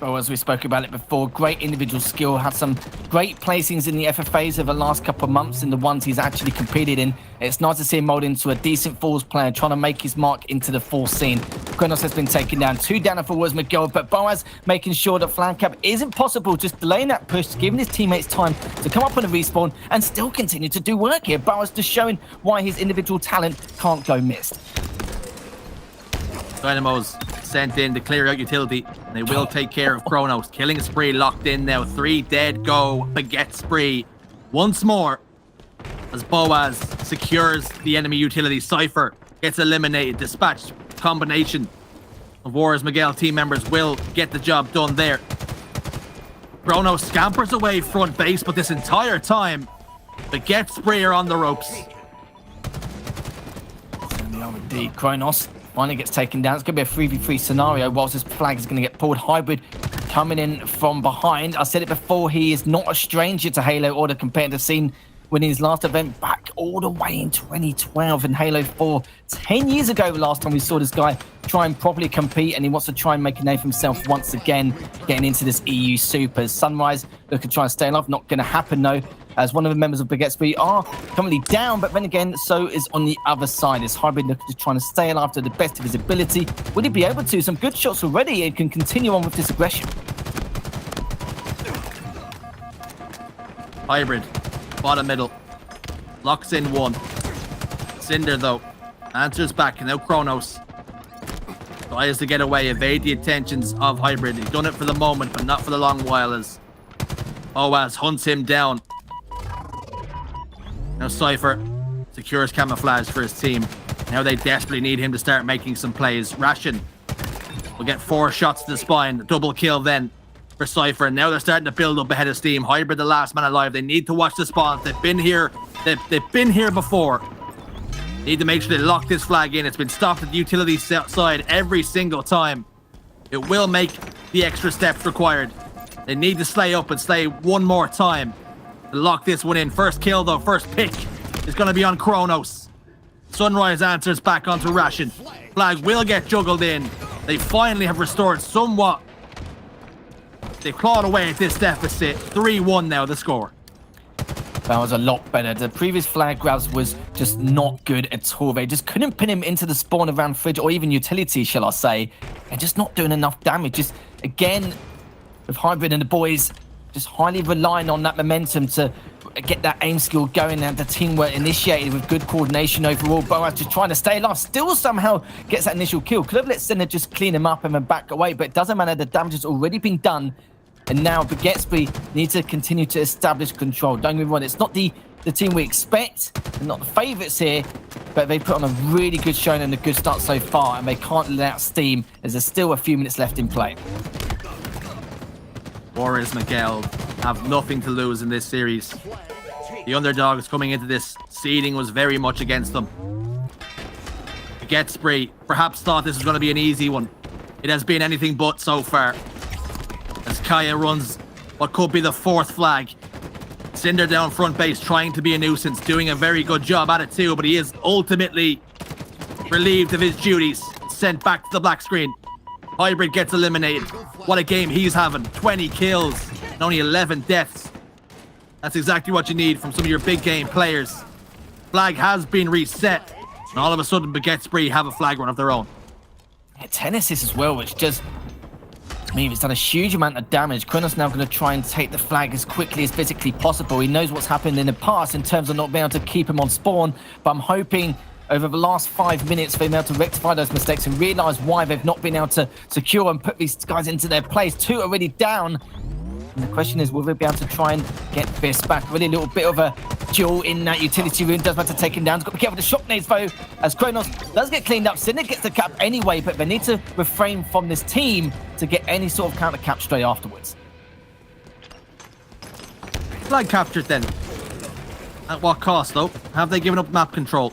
Speaker 4: Well, as we spoke about it before, great individual skill, had some great placings in the FFAs over the last couple of months in the ones he's actually competed in. It's nice to see him mold into a decent Falls player, trying to make his mark into the full scene. Kronos has been taken down, 2 down for Warriors Miguel, but Boaz making sure that flag cap isn't possible, just delaying that push, giving his teammates time to come up on a respawn and still continue to do work here. Boaz just showing why his individual talent can't go missed.
Speaker 3: Dynamos sent in to clear out utility. And they will take care of Kronos. Killing spree locked in now. 3 dead go. Baguette spree. Once more as Boaz secures the enemy utility. Cypher gets eliminated. Dispatched. Combination of Warriors Miguel team members will get the job done there. Kronos scampers away front base, but this entire time Baguette spree are on the ropes.
Speaker 4: Indeed, Kronos finally gets taken down. It's going to be a 3v3 scenario whilst this flag is going to get pulled. Hybrid coming in from behind. I said it before, he is not a stranger to Halo Order compared to scene winning his last event back all the way in 2012 in Halo 4. 10 years ago, last time we saw this guy try and properly compete, and he wants to try and make a name for himself once again, getting into this EU Super. Sunrise looking to try and stay alive. Not going to happen, though, as one of the members of Baguette Spree are currently down, but then again, so is on the other side. This Hybrid looking to trying to stay alive to the best of his ability. Would he be able to? Some good shots already, and can continue on with this aggression.
Speaker 3: Hybrid, bottom middle, locks in 1. Cinder, though, answers back, and now Kronos tries to get away, evade the attentions of Hybrid. He's done it for the moment, but not for the long while, as Boaz hunts him down. Now Cypher secures camouflage for his team. Now they desperately need him to start making some plays. Ration will get 4 shots to the spine. Double kill then for Cypher. Now they're starting to build up ahead of steam. Hybrid, the last man alive. They need to watch the spawns. They've been here. They've been here before. Need to make sure they lock this flag in. It's been stopped at the utility side every single time. It will make the extra steps required. They need to slay up and slay one more time to lock this one in. First kill, though, first pick is going to be on Kronos. Sunrise answers back onto Ration. Flag will get juggled in. They finally have restored somewhat. They clawed away at this deficit. 3-1 now, the score.
Speaker 4: That was a lot better. The previous flag grabs was just not good at all. They just couldn't pin him into the spawn around fridge or even utility, shall I say. And just not doing enough damage. Just, again, with Hybrid and the boys, just highly relying on that momentum to get that aim skill going, and the teamwork initiated with good coordination overall. Boaz just trying to stay alive, still somehow gets that initial kill. Could have let Senna just clean him up and then back away, but it doesn't matter. The damage has already been done. And now Baguette Spree needs to continue to establish control. Don't get me wrong, it's not the team we expect. They're not the favourites here, but they put on a really good showing and a good start so far, and they can't let out steam as there's still a few minutes left in play.
Speaker 3: Warriors Miguel have nothing to lose in this series. The underdogs coming into this seeding was very much against them. Baguette Spree perhaps thought this was going to be an easy one. It has been anything but so far, as Kaya runs what could be the 4th flag. Cinder down front base, trying to be a nuisance, doing a very good job at it too, but he is ultimately relieved of his duties, sent back to the black screen. Hybrid gets eliminated. What a game he's having. 20 kills and only 11 deaths. That's exactly what you need from some of your big game players. Flag has been reset, and all of a sudden Baguette Spree have a flag run of their own.
Speaker 4: Yeah, Tennis as well, which just means it's done a huge amount of damage. Kronos now going to try and take the flag as quickly as physically possible. He knows what's happened in the past in terms of not being able to keep him on spawn, but I'm hoping over the last 5 minutes. They've been able to rectify those mistakes and realise why they've not been able to secure and put these guys into their place. 2 already down. And the question is, will they be able to try and get this back? Really a little bit of a duel in that utility room. Does matter to take him down. He's got to be careful with the shock nades, though, as Kronos does get cleaned up. Cinder gets the cap anyway, but they need to refrain from this team to get any sort of counter cap straight afterwards.
Speaker 3: Flag captured then. At what cost, though? Have they given up map control?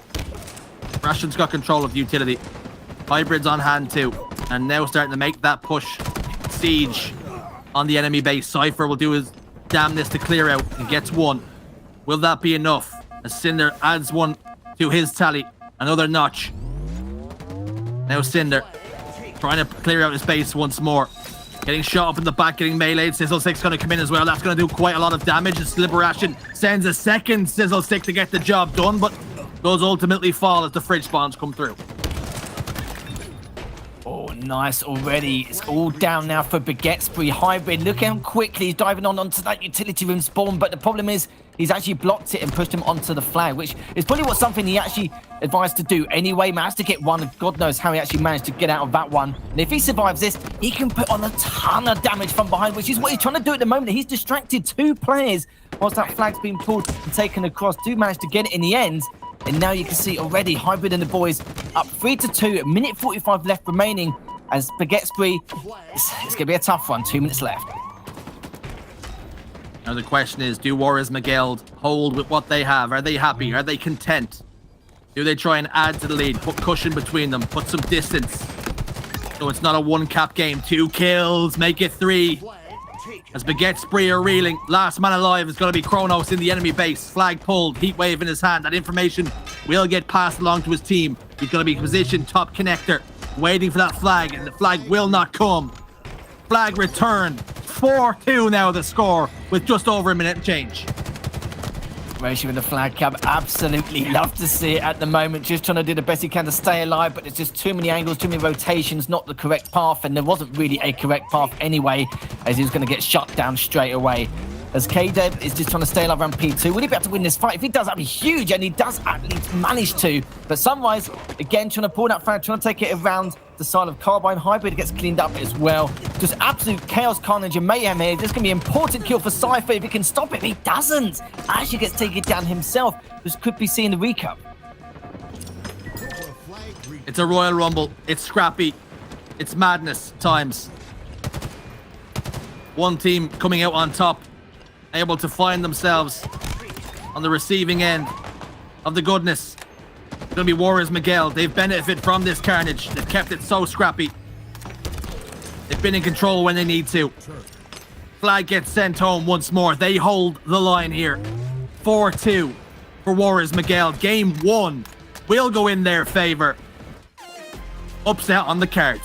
Speaker 3: Ration's got control of the utility. Hybrid's on hand too. And now starting to make that push. Siege on the enemy base. Cypher will do his damnness to clear out and gets 1. Will that be enough? As Cinder adds 1 to his tally. Another notch. Now Cinder trying to clear out his base once more. Getting shot up in the back, getting meleeed. Sizzle Stick's going to come in as well. That's going to do quite a lot of damage. And Liberation sends a second Sizzle Stick to get the job done, but those ultimately fall as the fridge spawns come through.
Speaker 4: Oh, nice already. It's all down now for Baguette Hybrid. Look how quickly he's diving onto that utility room spawn, but the problem is he's actually blocked it and pushed him onto the flag, which is probably something he actually advised to do anyway. Managed to get 1. God knows how he actually managed to get out of that one. And if he survives this, he can put on a ton of damage from behind, which is what he's trying to do at the moment. He's distracted 2 players whilst that flag's being pulled and taken across. Do manage to get it in the end. And now you can see already Hybrid and the boys up 3-2, 1:45 left remaining as Baguette it's going to be a tough one. 2 minutes left.
Speaker 3: Now the question is, do Warriors Miguel hold with what they have? Are they happy? Are they content? Do they try and add to the lead, put cushion between them, put some distance? So it's not a 1-cap game. 2 kills, make it 3. As Baguette are reeling, last man alive is going to be Kronos in the enemy base. Flag pulled, heat wave in his hand. That information will get passed along to his team. He's going to be positioned top connector, waiting for that flag, and the flag will not come. Flag returned. 4-2 now the score with just over a minute and change.
Speaker 4: Ratio with the flag cap, absolutely love to see it at the moment. Just trying to do the best he can to stay alive, but there's just too many angles, too many rotations, not the correct path, and there wasn't really a correct path anyway, as he was going to get shut down straight away. As K-Deb is just trying to stay alive around P2. Will he be able to win this fight? If he does, that'd be huge, and he does at least manage to. But Sunrise, again, trying to pull that flag, trying to take it around the side of Carbine. Hybrid gets cleaned up as well. Just absolute chaos, carnage, and mayhem here. This is going to be an important kill for Cypher if he can stop it. He doesn't. Actually gets taken down himself. This could be seeing the recap.
Speaker 3: It's a Royal Rumble. It's scrappy. It's madness times. One team coming out on top, able to find themselves on the receiving end of the goodness. It's going to be Warriors Miguel. They've benefited from this carnage. They've kept it so scrappy. They've been in control when they need to. Flag gets sent home once more. They hold the line here. 4-2 for Warriors Miguel. Game 1 will go in their favor. Upset on the cards.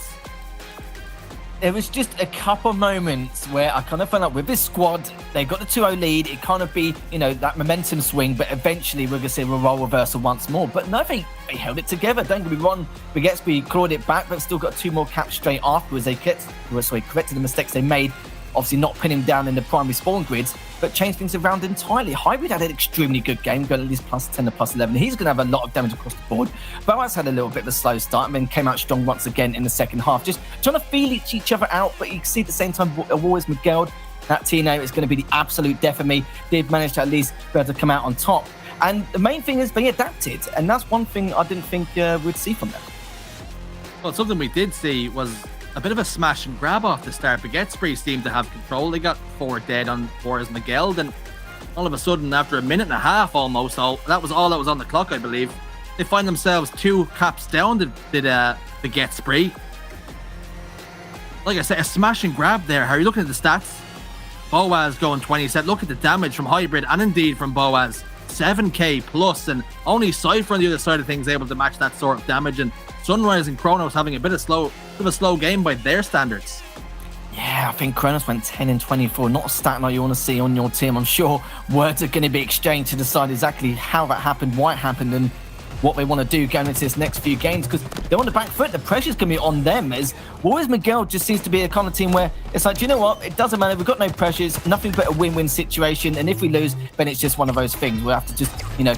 Speaker 4: There was just a couple moments where I kind of felt like with this squad, they got the 2-0 lead. It kind of be, that momentum swing, but eventually we're going to see a role reversal once more. But no, they held it together. Don't get me wrong. Baguette clawed it back, but still got 2 more caps straight afterwards. They corrected the mistakes they made. Obviously not pinning him down in the primary spawn grids, but changed things around entirely. Hybrid had an extremely good game, going at least +10 to +11. He's going to have a lot of damage across the board. Boaz had a little bit of a slow start and then came out strong once again in the second half. Just trying to feel each other out, but you can see at the same time, Warriors Miguel, that Tino is going to be the absolute death of me. Did manage to at least be able to come out on top. And the main thing is they adapted, and that's one thing I didn't think we'd see from them.
Speaker 3: Well, something we did see was a bit of a smash and grab off the start. Baguette seemed to have control. They got 4 dead on Warriors Miguel. Then all of a sudden, after a minute and a half almost, that was all that was on the clock, I believe, they find themselves 2 caps down to Baguette. Like I said, a smash and grab there. How are you looking at the stats? Boaz going 27. Look at the damage from Hybrid and indeed from Boaz. 7k plus, and only Cypher on the other side of things able to match that sort of damage. And Sunrise and Kronos having a bit of a slow game by their standards.
Speaker 4: Yeah, I think Kronos went 10 and 24. Not a stat like you want to see on your team. I'm sure words are going to be exchanged to decide exactly how that happened, why it happened, and what they want to do going into this next few games, because they're on the back foot. The pressure's going to be on them, as Warriors Miguel just seems to be a kind of team where it's like, do you know what? It doesn't matter. We've got no pressures, nothing but a win-win situation. And if we lose, then it's just one of those things. We'll have to just,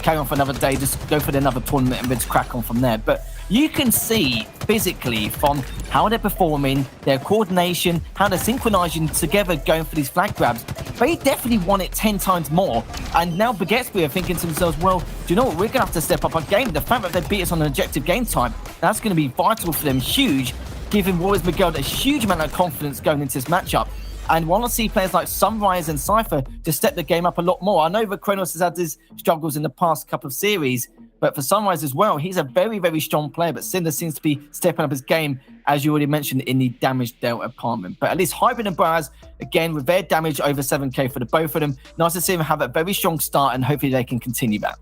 Speaker 4: carry on for another day, just go for another tournament and then just crack on from there. But you can see physically from how they're performing, their coordination, how they're synchronizing together going for these flag grabs. They definitely want it 10 times more. And now Baguetsby are thinking to themselves, well, do you know what? We're going to have to step up our game. The fact that they beat us on an objective game time, that's going to be vital for them, huge, giving Warriors Miguel a huge amount of confidence going into this matchup. And want to see players like Sunrise and Cypher to step the game up a lot more. I know that Kronos has had his struggles in the past couple of series, but for Sunrise as well, he's a very, very strong player. But Cinder seems to be stepping up his game, as you already mentioned, in the damage dealt apartment. But at least Hybrid and Boaz, again, with their damage over 7k for the both of them, nice to see them have a very strong start, and hopefully they can continue that.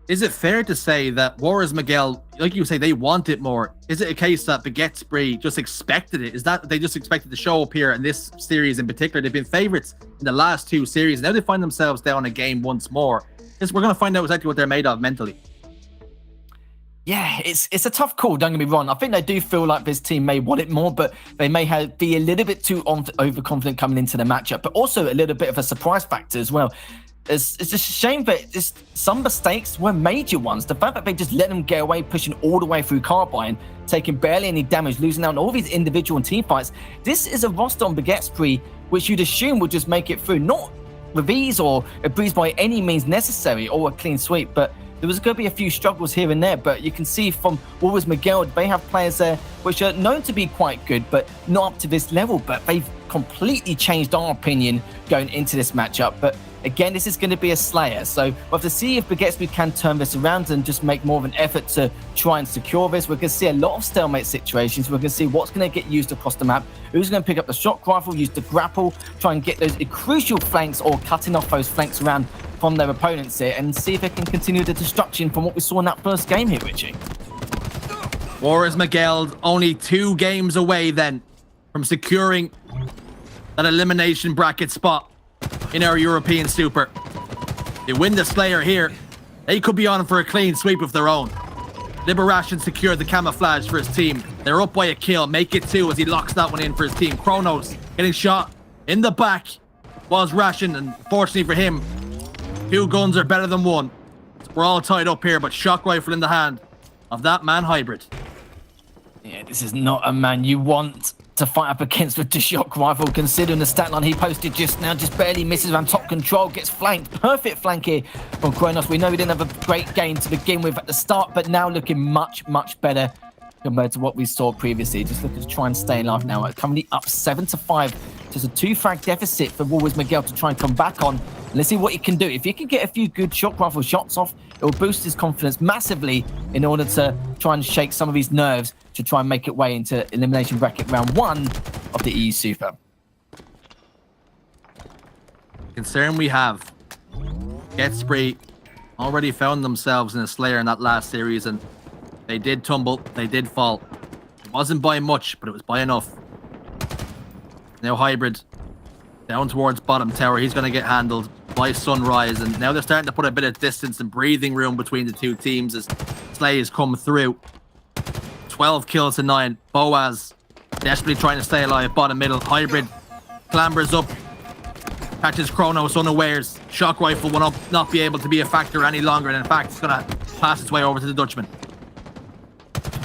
Speaker 3: Is it fair to say that Warriors Miguel, like you say, they want it more? Is it a case that Baguetsby just expected it? Is that they just expected to show up here in this series in particular? They've been favorites in the last two series. Now they find themselves down a game once more. We're going to find out exactly what they're made of mentally.
Speaker 4: Yeah, it's a tough call, don't get me wrong. I think they do feel like this team may want it more, but they may be a little bit too overconfident coming into the matchup, but also a little bit of a surprise factor as well. It's just a shame that some mistakes were major ones. The fact that they just let them get away, pushing all the way through Carbine, taking barely any damage, losing out on all these individual and team fights. This is a roster on Baguetsby which you'd assume would just make it through. Not with ease or a breeze by any means necessary, or a clean sweep, but there was going to be a few struggles here and there. But you can see from Warriors Miguel, they have players there which are known to be quite good, but not up to this level. But they've completely changed our opinion going into this matchup. But again, this is going to be a slayer. So we'll have to see if Baguetsby can turn this around and just make more of an effort to try and secure this. We're going to see a lot of stalemate situations. We're going to see what's going to get used across the map. Who's going to pick up the shock rifle, use the grapple, try and get those crucial flanks or cutting off those flanks around from their opponents here, and see if they can continue the destruction from what we saw in that first game here, Richie.
Speaker 3: Warriors Miguel only 2 games away then from securing that elimination bracket spot in our European Super. They win the Slayer here, they could be on for a clean sweep of their own. Liberation secured the camouflage for his team. They're up by a kill, make it 2 as he locks that one in for his team. Kronos getting shot in the back was Ration, and fortunately for him, 2 guns are better than 1. We're all tied up here, but shock rifle in the hand of that man Hybrid.
Speaker 4: Yeah, this is not a man you want to fight up against with the shock rifle, considering the stat line he posted just now. Just barely misses around top control, gets flanked. Perfect flank here from Kronos. We know we didn't have a great game to begin with at the start, but now looking much, much better compared to what we saw previously. Just looking to try and stay alive now. Currently up 7-5. Just a 2-frag deficit for Warriors Miguel to try and come back on. And let's see what he can do. If he can get a few good shock rifle shots off, it will boost his confidence massively in order to try and shake some of his nerves to try and make it way into elimination bracket round 1 of the EU Super.
Speaker 3: Concern we have, Baguetsby already found themselves in a Slayer in that last series, and they did tumble, they did fall. It wasn't by much, but it was by enough. Now Hybrid down towards bottom tower. He's going to get handled by Sunrise, and now they're starting to put a bit of distance and breathing room between the 2 teams as Slay has come through. 12 kills to 9. Boaz desperately trying to stay alive. Bottom middle. Hybrid clambers up. Catches Kronos unawares. Shock rifle will not be able to be a factor any longer. And in fact, it's going to pass its way over to the Dutchman.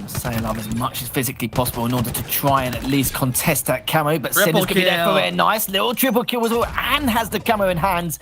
Speaker 4: Stay alive as much as physically possible in order to try and at least contest that camo. But Sinner's going to be there for a nice little triple kill as well. And has the camo in hand.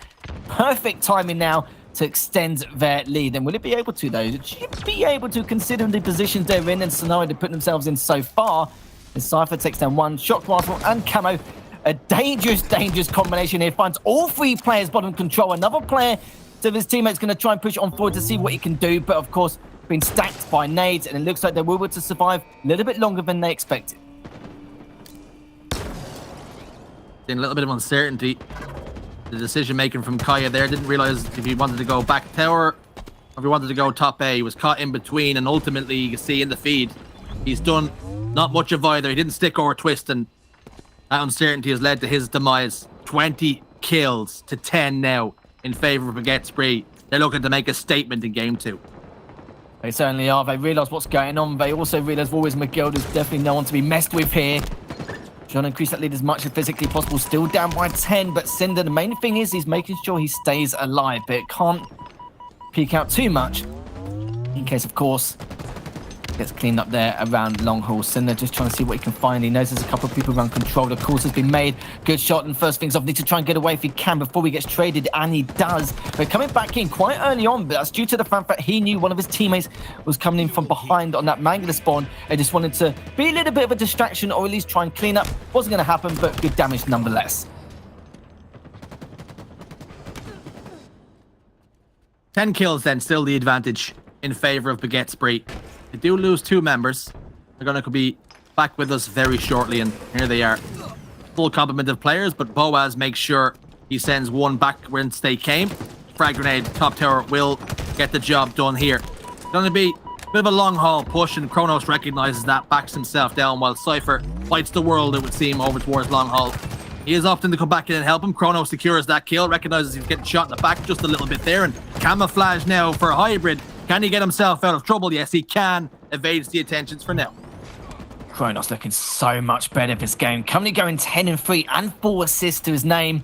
Speaker 4: Perfect timing now to extend their lead. And will it be able to, though? Should be able to, considering the positions they're in and scenario they put themselves in so far. As Cypher takes down 1 shock rifle and camo. A dangerous, dangerous combination here. Finds all 3 players bottom control. Another player to his teammates going to try and push on forward to see what he can do. But of course, been stacked by nades, and it looks like they were able to survive a little bit longer than they expected.
Speaker 3: In a little bit of uncertainty. The decision making from Kaya there, didn't realize if he wanted to go back tower or if he wanted to go top A. He was caught in between, and ultimately you can see in the feed he's done not much of either. He didn't stick or twist, and that uncertainty has led to his demise. 20 kills to 10 now in favor of Baguetsby. They're looking to make a statement in game 2.
Speaker 4: They certainly are. They realise what's going on. They also realise Warriors Miguel is definitely no one to be messed with here. Trying to increase that lead as much as physically possible. Still down by 10, but Cinder, the main thing is he's making sure he stays alive, but it can't peek out too much. In case, of course, gets cleaned up there around Long Haul. Cinder just trying to see what he can find. He knows there's a couple of people around control. The course has been made. Good shot, and first things off, need to try and get away if he can before he gets traded, and he does. But coming back in quite early on, but that's due to the fact that he knew one of his teammates was coming in from behind on that Mangler spawn and just wanted to be a little bit of a distraction, or at least try and clean up. Wasn't going to happen, but good damage nonetheless.
Speaker 3: 10 kills then, still the advantage in favour of Baguette Spree. They do lose 2 members. They're going to be back with us very shortly, and here they are. Full complement of players, but Boaz makes sure he sends one back whence they came. Frag grenade, top tower will get the job done here. It's going to be a bit of a long haul push, and Kronos recognises that, backs himself down, while Cypher fights the world, it would seem, over towards long haul. He is often to come back in and help him. Kronos secures that kill, recognises he's getting shot in the back just a little bit there, and camouflage now for Hybrid. Can he get himself out of trouble? Yes, he can. Evades the attentions for now.
Speaker 4: Kronos looking so much better this game. Currently going 10-3 and 4 assists to his name.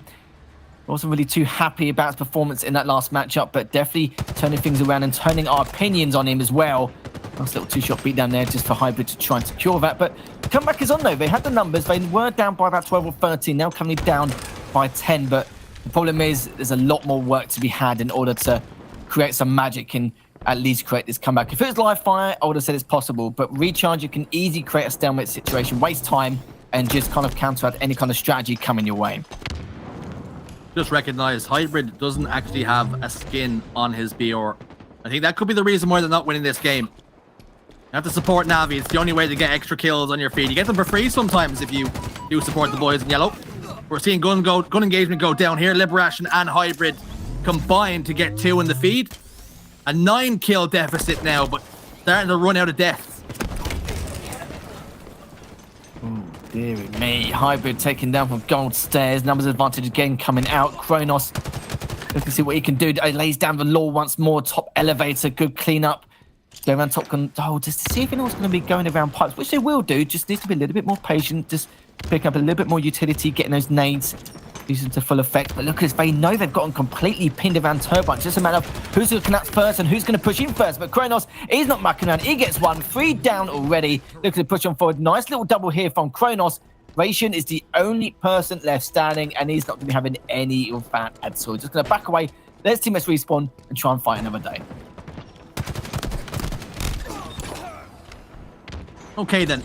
Speaker 4: Wasn't really too happy about his performance in that last matchup, but definitely turning things around and turning our opinions on him as well. Nice little 2-shot beat down there just for Hybrid to try and secure that. But the comeback is on though. They had the numbers. They were down by about 12 or 13. Now coming down by 10. But the problem is there's a lot more work to be had in order to create some magic and at least create this comeback. If it was live fire, I would have said it's possible, but Recharge, you can easily create a stalemate situation, waste time, and just kind of counteract any kind of strategy coming your way.
Speaker 3: Just recognize Hybrid doesn't actually have a skin on his BR. I think that could be the reason why they're not winning this game. You have to support Navi. It's the only way to get extra kills on your feed. You get them for free sometimes if you do support the boys in yellow. We're seeing gun engagement go down here. Liberation and Hybrid combined to get 2 in the feed. A 9-kill deficit now, but starting to run out of deaths.
Speaker 4: Oh, dearie me. Hybrid taken down from gold stairs. Numbers advantage again coming out. Kronos looking to see what he can do. He lays down the law once more. Top elevator. Good cleanup. Go around top control just to see if anyone's going to be going around pipes, which they will do. Just needs to be a little bit more patient. Just pick up a little bit more utility, getting those nades using to full effect. But look, as they know they've gotten completely pinned around Turbine. It's just a matter of who's going to connect first and who's going to push in first. But Kronos, he's not mucking around. He gets 1, 3 down already. Looking to push on forward. Nice little double here from Kronos. Ration is the only person left standing, and he's not going to be having any of that at all. Just going to back away. Let's teammates respawn and try and fight another day.
Speaker 3: Okay then.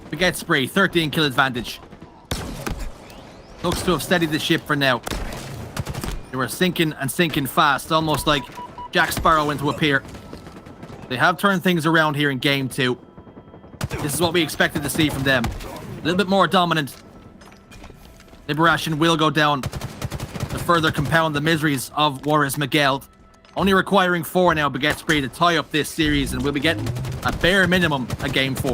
Speaker 3: Baguette Spree, 13 kill advantage. Looks to have steadied the ship for now. They were sinking and sinking fast, almost like Jack Sparrow went to appear. They have turned things around here in game 2. This is what we expected to see from them. A little bit more dominant. Liberation will go down to further compound the miseries of Warriors Miguel. Only requiring 4 now, Baguette Spree, to tie up this series, and we'll be getting a bare minimum a game 4.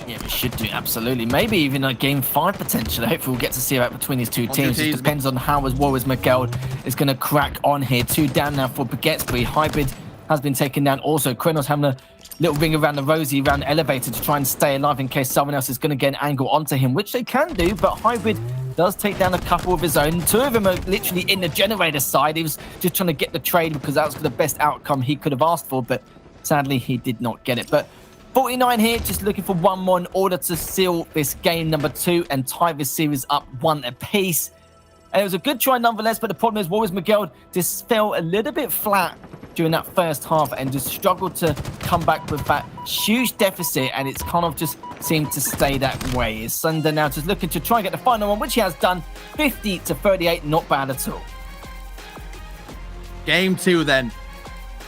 Speaker 4: Yeah, we should do, absolutely. Maybe even a game 5 potentially. Hopefully we'll get to see that between these two teams. It depends on how as Warriors Miguel is going to crack on here. 2 down now for Baguette Spree. Hybrid has been taken down also. Kronos having a little ring around the rosy, around the elevator to try and stay alive in case someone else is going to get an angle onto him, which they can do, but Hybrid does take down a couple of his own. 2 of them are literally in the generator side. He was just trying to get the trade because that was the best outcome he could have asked for, but sadly he did not get it. But 49 here, just looking for 1 more in order to seal this game number 2 and tie this series up 1 apiece. And it was a good try nonetheless, but the problem is Warriors Miguel just fell a little bit flat during that first half and just struggled to come back with that huge deficit, and it's kind of just seemed to stay that way. Is Sunder now just looking to try and get the final one, which he has done. 50-38, not bad at all.
Speaker 3: Game 2 then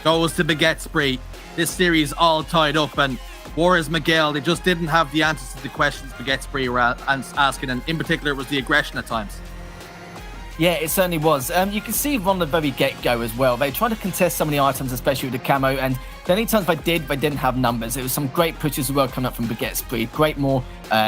Speaker 3: goes to Baguette Spree. This series all tied up, and Warriors Miguel, they just didn't have the answers to the questions Baguette Spree were asking, and in particular it was the aggression at times.
Speaker 4: Yeah, it certainly was. You can see from the very get-go as well. They tried to contest some of the items, especially with the camo, and the only times they didn't have numbers. It was some great pushes as well coming up from Baguette Spree. Great more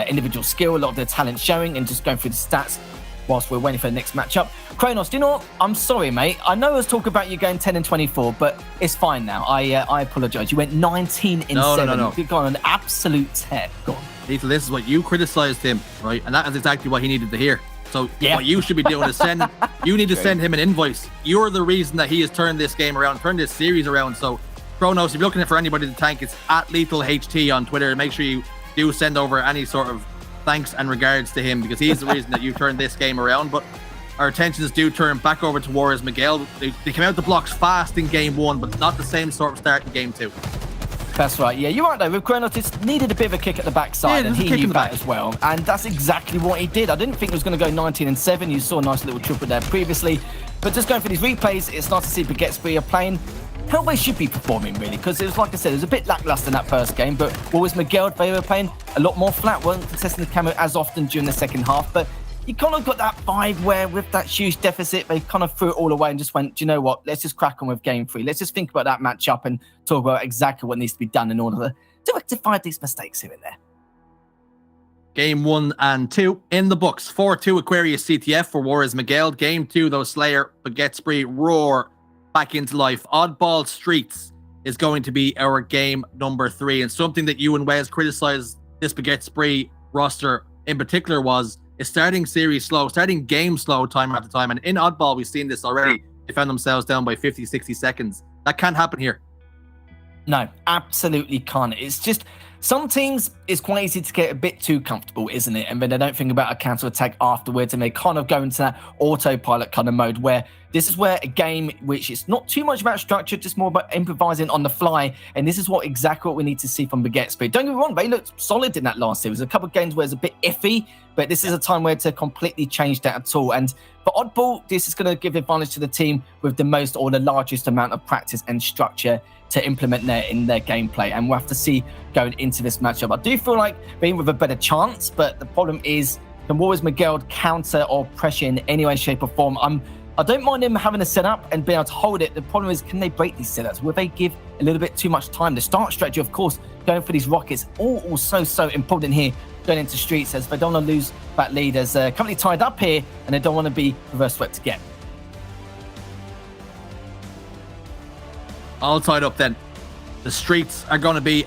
Speaker 4: individual skill, a lot of their talent showing, and just going through the stats. whilst we're waiting for the next matchup. Kronos, do you know what? I'm sorry, mate. I know I was talking about you going 10 and 24, but it's fine now. I apologise. You went 19 and 7.
Speaker 3: No.
Speaker 4: You've gone on an absolute tear. Go on.
Speaker 3: Lethal, this is what you criticised him, right? And that is exactly what he needed to hear. So what you should be doing is send him an invoice. You're the reason that he has turned this game around, turned this series around. So Kronos, if you're looking for anybody to thank, it's at LethalHT on Twitter. Make sure you do send over any sort of thanks and regards to him, because he's the reason that you turned this game around. But our attentions do turn back over to Warriors Miguel. They came out the blocks fast in game 1, but not the same sort of start in game 2.
Speaker 4: That's right. Yeah, you're right though. With Kronos, just needed a bit of a kick at the backside, and he knew that as well. And that's exactly what he did. I didn't think it was going to go 19 and 7. You saw a nice little triple there previously. But just going for these replays, it's nice to see Baguettes are playing how they should be performing, really, because it was, like I said, it was a bit lackluster in that first game. But what was Miguel? They were playing a lot more flat, weren't contesting the camo as often during the second half. But you kind of got that vibe where with that huge deficit, they kind of threw it all away and just went, do you know what? Let's just crack on with game 3. Let's just think about that matchup and talk about exactly what needs to be done in order to rectify these mistakes here and there.
Speaker 3: Game 1 and 2 in the books. 4-2 Aquarius CTF for Warriors Miguel. Game 2, though, Slayer, Baguette roar back into life. Oddball Streets is going to be our game number 3. And something that you and Wes criticised this Baguette roster in particular was starting series slow, starting game slow time after time. And in Oddball, we've seen this already. They found themselves down by 50, 60 seconds. That can't happen here.
Speaker 4: No, absolutely can't. It's just some teams, it's quite easy to get a bit too comfortable, isn't it? And then they don't think about a counter attack afterwards, and they kind of go into that autopilot kind of mode where this is where a game which is not too much about structure, just more about improvising on the fly. And this is exactly what we need to see from Baguette. But don't get me wrong, they looked solid in that last series. A couple of games where it's a bit iffy, but this is a time where to completely change that at all. And for Oddball, this is going to give advantage to the team with the most or the largest amount of practice and structure to implement in their gameplay. And we'll have to see going into this matchup. I do feel like being with a better chance, but the problem is, can Warriors Miguel counter or pressure in any way, shape or form? I don't mind him having a setup and being able to hold it. The problem is, can they break these setups? Will they give a little bit too much time? The start strategy, of course, going for these rockets, all so important here going into Streets, as they don't want to lose that lead as currently tied up here, and they don't want to be reverse swept again.
Speaker 3: All tied up then. The Streets are going to be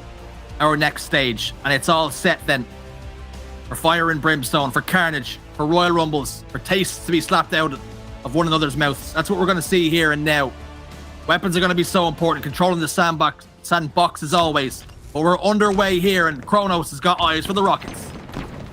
Speaker 3: our next stage, and it's all set then for Fire and Brimstone, for Carnage, for Royal Rumbles, for tastes to be slapped out of one another's mouths. That's what we're going to see here and now. Weapons are going to be so important, controlling the sandbox as always. But we're underway here, and Kronos has got eyes for the rockets.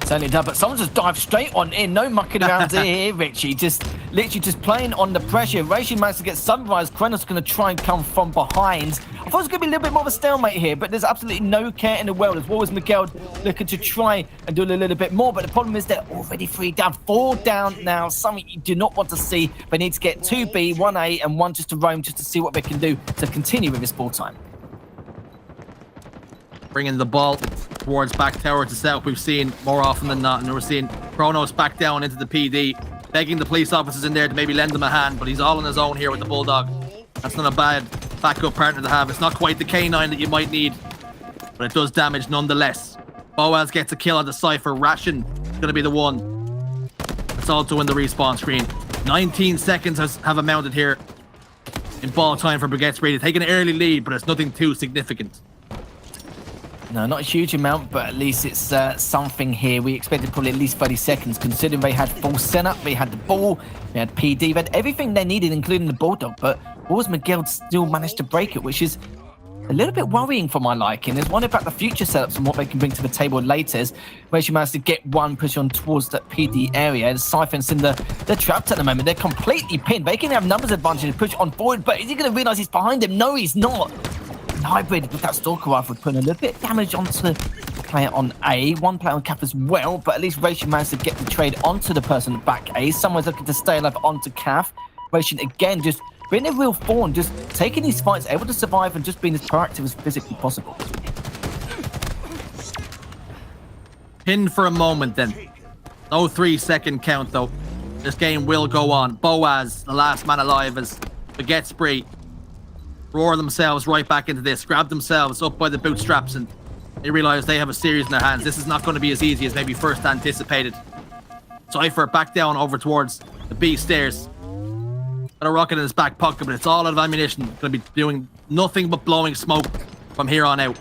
Speaker 4: Certainly does, but someone just dived straight on in. No mucking around here, Richie. Just literally just playing on the pressure. Reishi managed to get sunrise. Kronos going to try and come from behind. I thought it was going to be a little bit more of a stalemate here, but there's absolutely no care in the world. As well as Miguel looking to try and do a little bit more, but the problem is they're already 3 down, 4 down now. Something you do not want to see. They need to get 2B, 1A, and 1 just to roam, just to see what they can do to continue with this ball time.
Speaker 3: Bringing the ball towards back tower to set up, we've seen more often than not, and we're seeing Kronos back down into the PD, begging the police officers in there to maybe lend him a hand, but he's all on his own here with the Bulldog. That's not a bad backup partner to have. It's not quite the K9 that you might need, but it does damage nonetheless. Boaz gets a kill on the Cypher. Ration is going to be the one. It's also in the respawn screen. 19 seconds have amounted here in ball time for Baguette Spray to take an early lead, but it's nothing too significant.
Speaker 4: No, not a huge amount, but at least it's something here. We expected probably at least 30 seconds, considering they had full setup, they had the ball, they had PD, they had everything they needed, including the Bulldog. But Warriors Miguel still managed to break it, which is a little bit worrying for my liking. There's one about the future setups and what they can bring to the table later, where she managed to get one push on towards that PD area. The Cypher and Cinder, they're trapped at the moment. They're completely pinned. They can have numbers advantage to push on forward, but is he going to realize he's behind him? No, he's not. Hybrid with that Stalker Rifle putting a little bit of damage onto the player on A. One player on Cap as well, but at least Ration managed to get the trade onto the person back A. Someone's looking to stay alive onto Calf. Ration again just being a real fawn, just taking these fights, able to survive and just being as proactive as physically possible.
Speaker 3: Pinned for a moment then. No 3-second count though. This game will go on. Boaz, the last man alive, as Baguette Spree roar themselves right back into this, grab themselves up by the bootstraps, and they realize they have a series in their hands. This is not going to be as easy as maybe first anticipated. Cypher back down over towards the B stairs. Got a rocket in his back pocket, but it's all out of ammunition. Going to be doing nothing but blowing smoke from here on out.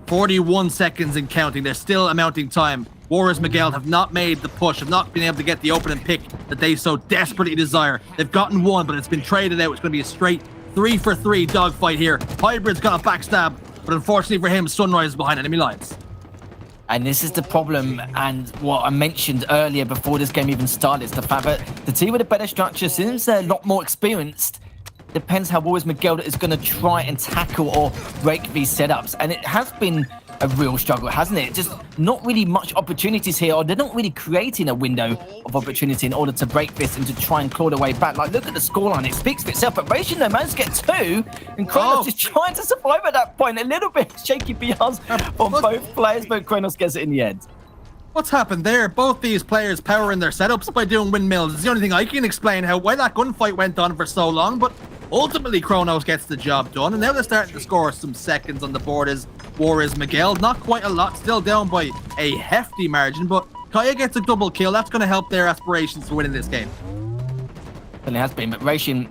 Speaker 3: 41 seconds and counting. There's still a mounting time. Warriors Miguel have not made the push, have not been able to get the opening pick that they so desperately desire. They've gotten one, but it's been traded out. It's going to be a straight 3-for-3 dogfight here. Hybrid's got a backstab, but unfortunately for him, Sunrise is behind enemy lines.
Speaker 4: And this is the problem, and what I mentioned earlier before this game even started, is the fact that the team with a better structure seems they're a lot more experienced. Depends how Warriors Miguel is going to try and tackle or break these setups. And it has been a real struggle, hasn't it? Just not really much opportunities here, or they're not really creating a window of opportunity in order to break this and to try and claw their way back. Like, look at the scoreline. It speaks for itself. But Ration, though, managed to get 2. And Kronos just trying to survive at that point. A little bit shaky PRs from both players, but Kronos gets it in the end.
Speaker 3: What's happened there? Both these players powering their setups by doing windmills. It's the only thing I can explain why that gunfight went on for so long, but ultimately Kronos gets the job done, and now they're starting to score some seconds on the board as Warriors Miguel. Not quite a lot, still down by a hefty margin, but Kaya gets a double kill. That's going to help their aspirations for winning this game.
Speaker 4: Well, it has been, but Ration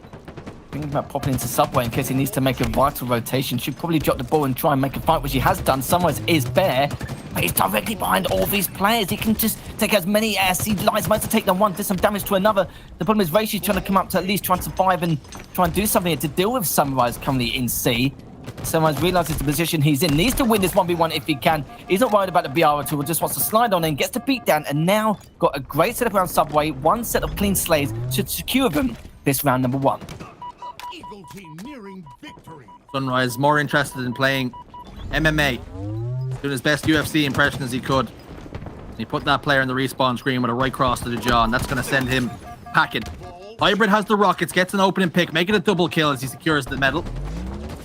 Speaker 4: thinking about popping into Subway in case he needs to make a vital rotation. Should probably drop the ball and try and make a fight, which he has done. Sunrise is bare, but he's directly behind all these players. He can just take as many as he likes. Managed to take them one, do some damage to another. The problem is Raishi trying to come up to at least try and survive and try and do something to deal with Sunrise currently in C. Sunrise realizes the position he's in. Needs to win this 1v1 if he can. He's not worried about the BR at all. Just wants to slide on in, gets the beat down, and now got a great setup around Subway. One set of clean slays should secure them this round number 1.
Speaker 6: Eagle team nearing victory.
Speaker 3: Sunrise more interested in playing MMA, doing his best UFC impression as he could. He put that player in the respawn screen with a right cross to the jaw, and that's going to send him packing. Hybrid has the rockets, gets an opening pick, making a double kill as he secures the medal.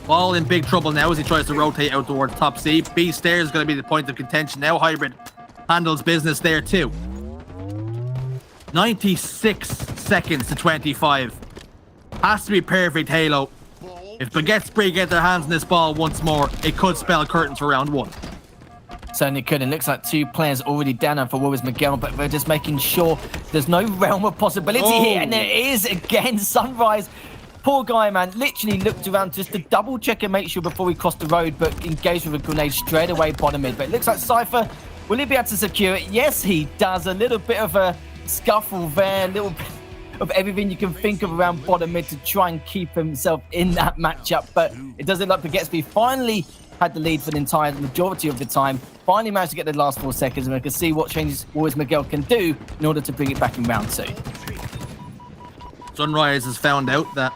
Speaker 3: Ball in big trouble now as he tries to rotate out towards top C. B stairs is going to be the point of contention now. Hybrid handles business there too. 96 seconds to 25. Has to be perfect, Halo. If Baguette Spree get their hands on this ball once more, it could spell curtains for round 1.
Speaker 4: Certainly could. It looks like 2 players already down now for Warriors Miguel, but we're just making sure there's no realm of possibility here. And there is again. Sunrise. Poor guy, man, literally looked around just to double check and make sure before he crossed the road, but engaged with a grenade straight away bottom mid. But it looks like Cypher, will he be able to secure it? Yes, he does. A little bit of a scuffle there, a little bit of everything you can think of around bottom mid to try and keep himself in that matchup. But it does look like Baguette finally had the lead for the entire majority of the time. Finally managed to get the last 4 seconds, and we can see what changes Warriors Miguel can do in order to bring it back in round 2.
Speaker 3: Sunrise has found out that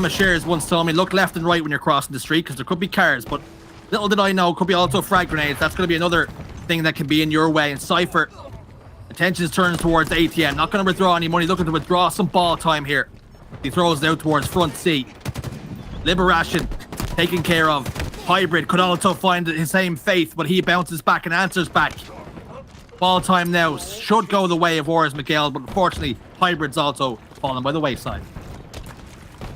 Speaker 3: Shares once told me, look left and right when you're crossing the street because there could be cars, but little did I know, could be also frag grenades. That's going to be another thing that can be in your way. And Cypher, attention turns towards ATM, not going to withdraw any money, looking to withdraw some ball time here. He throws it out towards front C. Liberation taken care of. Hybrid could also find his same faith, but he bounces back and answers back. Ball time now should go the way of Warriors Miguel, but unfortunately Hybrid's also fallen by the wayside.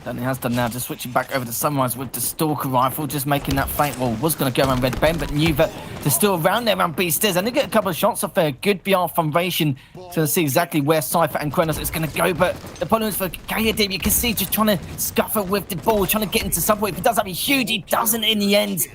Speaker 4: Certainly has done now, just switching back over to Sunrise with the Stalker rifle, just making that feint. Well, was going to go around Red Ben, but knew that they're still around there around B stairs. And they get a couple of shots off there. Good BR from Ration to see exactly where Cypher and Kronos is going to go. But the problem is for Kayadim, you can see just trying to scuffle with the ball, trying to get into Subway. If he does that, be huge. He doesn't in the end.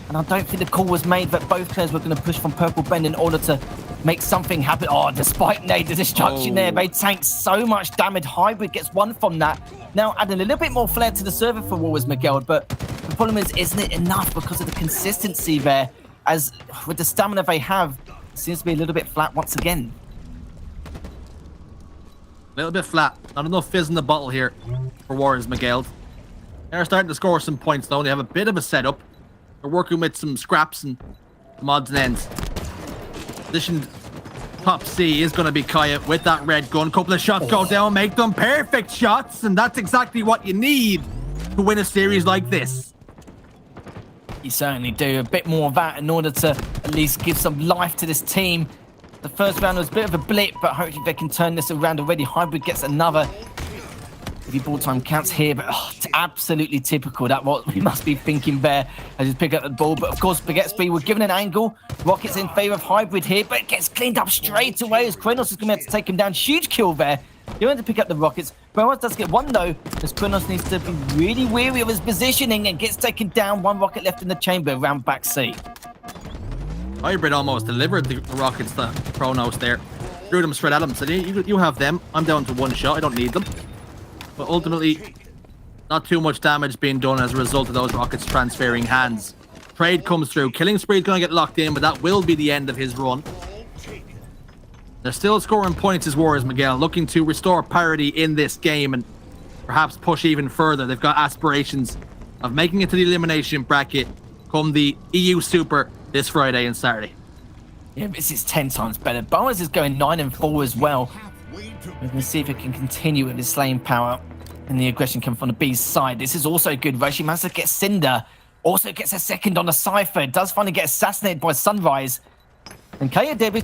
Speaker 4: And I don't think the call was made that both players were going to push from Purple Bend in order to make something happen. Oh, despite Nate, the destruction there, they tanked so much damage. Hybrid gets 1 from that. Now adding a little bit more flair to the server for Warriors Miguel, but the problem is, isn't it enough because of the consistency there? As with the stamina they have, it seems to be a little bit flat once again.
Speaker 3: A little bit flat. Not enough fizz in the bottle here for Warriors Miguel. They're starting to score some points though. They have a bit of a setup. They're working with some scraps and some odds and ends. Positioned top C is going to be Kaya with that red gun. Couple of shots go down, make them perfect shots, and that's exactly what you need to win a series like this.
Speaker 4: You certainly do. A bit more of that in order to at least give some life to this team. The first round was a bit of a blip, but hopefully they can turn this around already. Hybrid gets another. Maybe ball time counts here, but to absolutely typical. That's what we must be thinking there as you pick up the ball. But of course, Baguette were given an angle. Rockets in favor of Hybrid here, but it gets cleaned up straight away as Kronos is going to have to take him down. Huge kill there. He went to pick up the Rockets. Boaz does get one though, as Kronos needs to be really wary of his positioning and gets taken down. One rocket left in the chamber around back C.
Speaker 3: Hybrid almost delivered the rockets to Kronos there. Threw them straight at him. Said, you have them. I'm down to one shot. I don't need them. But ultimately, not too much damage being done as a result of those rockets transferring hands. Trade comes through. Killing Spree's going to get locked in, but that will be the end of his run. They're still scoring points as Warriors, Miguel, looking to restore parity in this game and perhaps push even further. They've got aspirations of making it to the elimination bracket come the EU Super this Friday and Saturday.
Speaker 4: Yeah, this is 10 times better. Boaz is going 9-4 as well. We're going to see if it can continue with his slaying power and the aggression coming from the B's side. This is also good. Roshi managed to get Cinder. Also gets a second on the Cypher. Does finally get assassinated by Sunrise. And Kayadeb is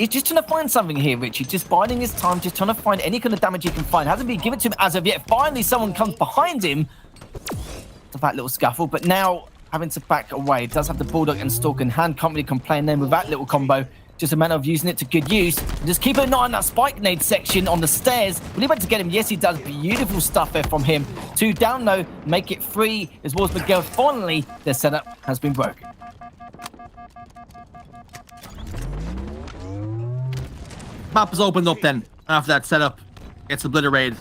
Speaker 4: just trying to find something here, Richie. Just biding his time, just trying to find any kind of damage he can find. Hasn't been given to him as of yet. Finally, someone comes behind him. It's a bad little scuffle, but now having to back away. Does have the Bulldog and Stalk in hand. Can't really complain then with that little combo. Just a matter of using it to good use. And just keep an eye on that spike nade section on the stairs. Will he be able to get him? Yes, he does. Beautiful stuff there from him. 2 down though. Make it 3 as well as Miguel. Finally, their setup has been broken.
Speaker 3: Map is opened up then after that setup gets obliterated.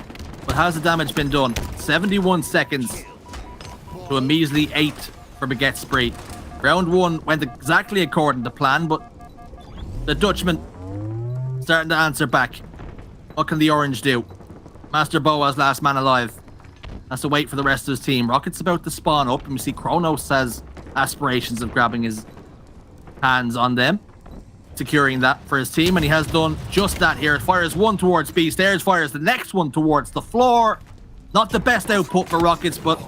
Speaker 3: But how's the damage been done? 71 seconds to a measly 8 for Baguette Spree. Round 1 went exactly according to plan, but the Dutchman starting to answer back. What can the Orange do? Master Boaz, last man alive. Has to wait for the rest of his team. Rocket's about to spawn up, and we see Kronos has aspirations of grabbing his hands on them, securing that for his team, and he has done just that here. It fires one towards B stairs, fires the next one towards the floor. Not the best output for Rockets, but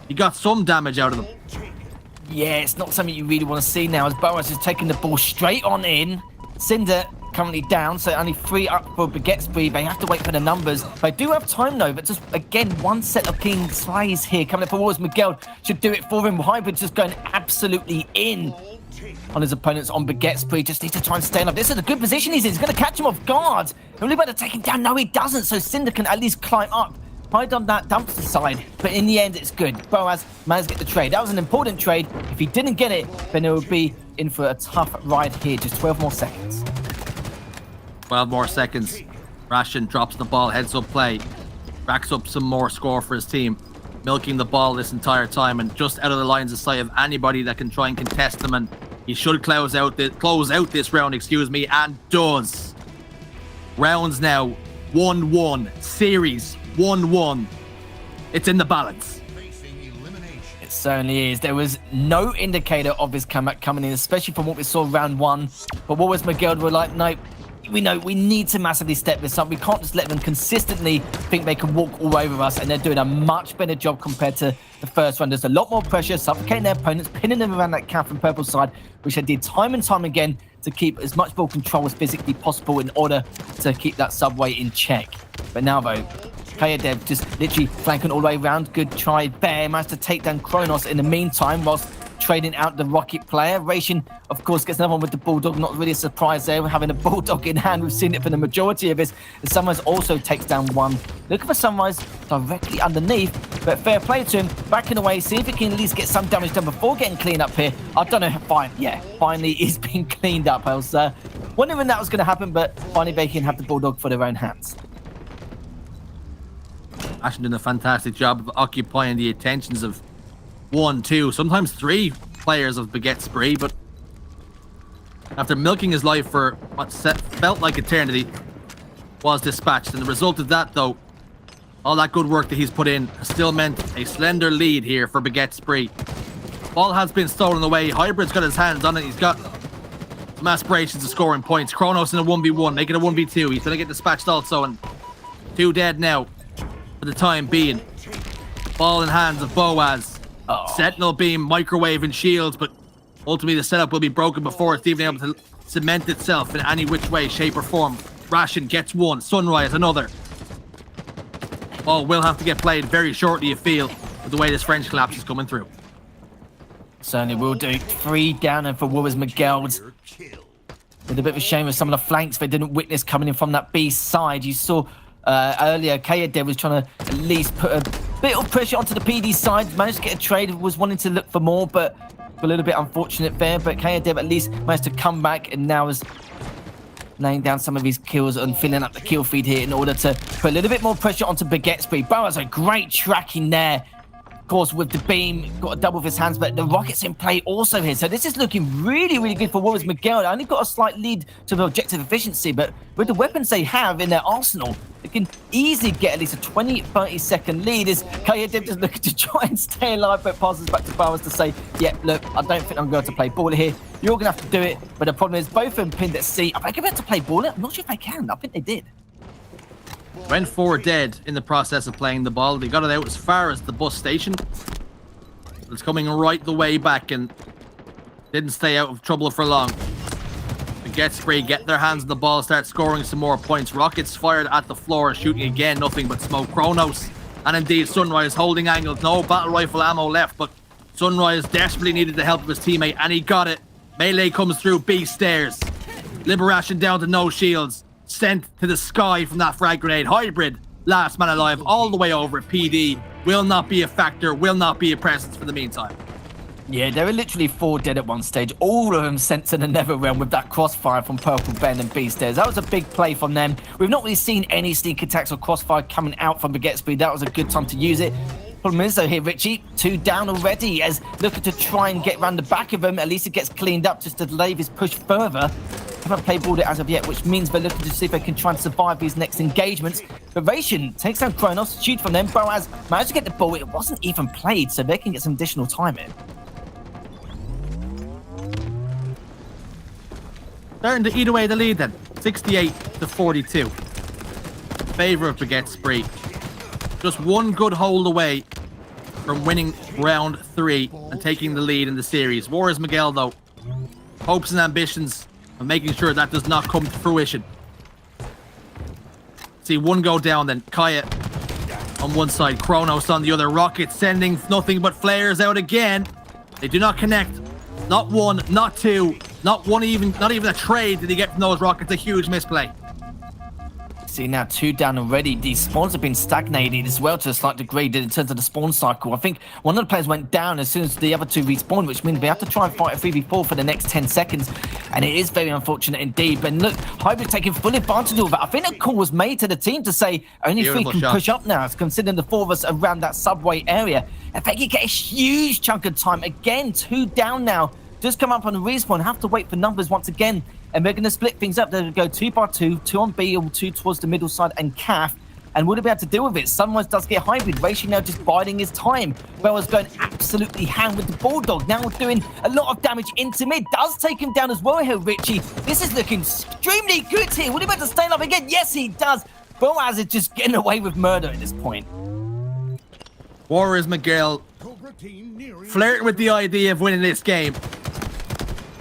Speaker 3: he got some damage out of them.
Speaker 4: Yeah, it's not something you really want to see now as Boaz is taking the ball straight on in. Cinder currently down, so only 3 up for Baguette Spree. They have to wait for the numbers. They do have time though, but just again, one set of clean slays here coming up for Wars. Miguel should do it for him. Hybrid just going absolutely in on his opponents on Baguette Spree. Just needs to try and stay up. This is a good position he's in. He's going to catch him off guard. He'll be able to take him down. No, he doesn't. So Cinder can at least climb up. Hide on that dumpster side, but in the end, it's good. Boaz managed to get the trade. That was an important trade. If he didn't get it, then it would be in for a tough ride here. Just 12 more seconds.
Speaker 3: 12 more seconds. Ration drops the ball, heads up play, racks up some more score for his team, milking the ball this entire time and just out of the lines of sight of anybody that can try and contest them. And he should close out this round, and does. Rounds now 1-1, series 1-1. It's in the balance.
Speaker 4: It certainly is. There was no indicator of his comeback coming in, especially from what we saw round 1. But what was Miguel were like, no, we know we need to massively step this up. We can't just let them consistently think they can walk all over us, and they're doing a much better job compared to the first one. There's a lot more pressure, suffocating their opponents, pinning them around that cap and purple side, which they did time and time again to keep as much ball control as physically possible in order to keep that subway in check. But now though, Kayadev just literally flanking all the way around. Good try there. Managed to take down Kronos in the meantime whilst trading out the Rocket player. Ration, of course, gets another one with the Bulldog. Not really a surprise there. We're having a Bulldog in hand. We've seen it for the majority of this. And Sunrise also takes down one. Looking for Sunrise directly underneath. But fair play to him. Backing away. See if he can at least get some damage done before getting cleaned up here. I don't know. Finally it's been cleaned up. I was wondering when that was going to happen. But finally they can have the Bulldog for their own hands.
Speaker 3: Ashton doing a fantastic job of occupying the attentions of 1, 2, sometimes 3 players of Baguette Spree, but after milking his life for what felt like eternity, was dispatched. And the result of that, though, all that good work that he's put in, has still meant a slender lead here for Baguette Spree. Ball has been stolen away. Hybrid's got his hands on it. He's got some aspirations of scoring points. Kronos in a 1v1, make it a 1v2. He's going to get dispatched also, and 2 dead now for the time being. Ball in hands of Boaz. Sentinel beam, microwave and shields, but ultimately the setup will be broken before it's even able to cement itself in any which way, shape or form. Ration gets one, Sunrise another. Ball will have to get played very shortly, you feel. with the way this French collapse is coming through.
Speaker 4: Certainly will do. 3 down and for Warriors Miguel's. With a bit of a shame of some of the flanks they didn't witness coming in from that B side. You saw earlier, Kayadev was trying to at least put a bit of pressure onto the PD side. Managed to get a trade, was wanting to look for more, but a little bit unfortunate there. But Kayadev at least managed to come back and now is laying down some of his kills and filling up the kill feed here in order to put a little bit more pressure onto Baguette. Boaz, a great tracking there. Of course, with the beam, got a double with his hands, but the rockets in play also here. So this is looking really, really good for Warriors Miguel. They only got a slight lead to the objective efficiency, but with the weapons they have in their arsenal, they can easily get at least a 20-30 second lead. As Kayadev just looking to try and stay alive, but passes back to Boaz to say, yeah, look, I don't think I'm going to play ball here. You're going to have to do it. But the problem is both of them pinned at C. Are they going to play ball? I'm not sure if they can. I think they did.
Speaker 3: Went 4 dead in the process of playing the ball. They got it out as far as the bus station. It's coming right the way back and didn't stay out of trouble for long. The Get Spray get their hands on the ball, start scoring some more points. Rockets fired at the floor, shooting again, nothing but smoke. Chronos and indeed Sunrise holding angles. No battle rifle ammo left, but Sunrise desperately needed the help of his teammate and he got it. Melee comes through B stairs. Liberation down to no shields. Sent to the sky from that frag grenade. Hybrid, last man alive, all the way over at PD. Will not be a factor, will not be a presence for the meantime.
Speaker 4: Yeah, there were literally 4 dead at one stage. All of them sent to the Nether Realm with that crossfire from Purple Ben and Beastairs. That was a big play from them. We've not really seen any sneak attacks or crossfire coming out from Baguette. That was a good time to use it. Problem is though here, Richie, 2 down already as looking to try and get around the back of him. At least it gets cleaned up just to delay his push further. Haven't played ball it as of yet, which means they're looking to see if they can try and survive these next engagements. But Ration takes down Kronos, shoot from them. Boaz managed to get the ball. It wasn't even played, so they can get some additional time in.
Speaker 3: Starting to eat away the lead then. 68-42. Favor of Baguette Spree. Just one good hold away from winning round 3 and taking the lead in the series. Warriors Miguel, though, hopes and ambitions of making sure that does not come to fruition. See one go down then. Kaya on one side, Kronos on the other. Rockets sending nothing but flares out again. They do not connect. Not 1, not 2, not even a trade did he get from those rockets. A huge misplay.
Speaker 4: See now 2 down already. These spawns have been stagnated as well to a slight degree in terms of the spawn cycle. I think one of the players went down as soon as the other 2 respawned, which means they have to try and fight a 3v4 for the next 10 seconds. And it is very unfortunate indeed. But look, Hybrid taking full advantage of that. I think a call was made to the team to say only 3 can push up now, considering the 4 of us around that subway area. If they can get a huge chunk of time, again, 2 down now. Just come up on the respawn, have to wait for numbers once again. And we're going to split things up. They're going to go 2 by 2, 2 on B or 2 towards the middle side and CAF. And would have been able to deal with it. Sunrise does get Hybrid. Reishi now just biding his time. Bella's going absolutely ham with the Bulldog. Now doing a lot of damage into mid. Does take him down as well here, Richie. This is looking extremely good here. Would he be able to stay alive again? Yes, he does. Boaz is just getting away with murder at this point.
Speaker 3: Warriors Miguel flirting with the idea of winning this game.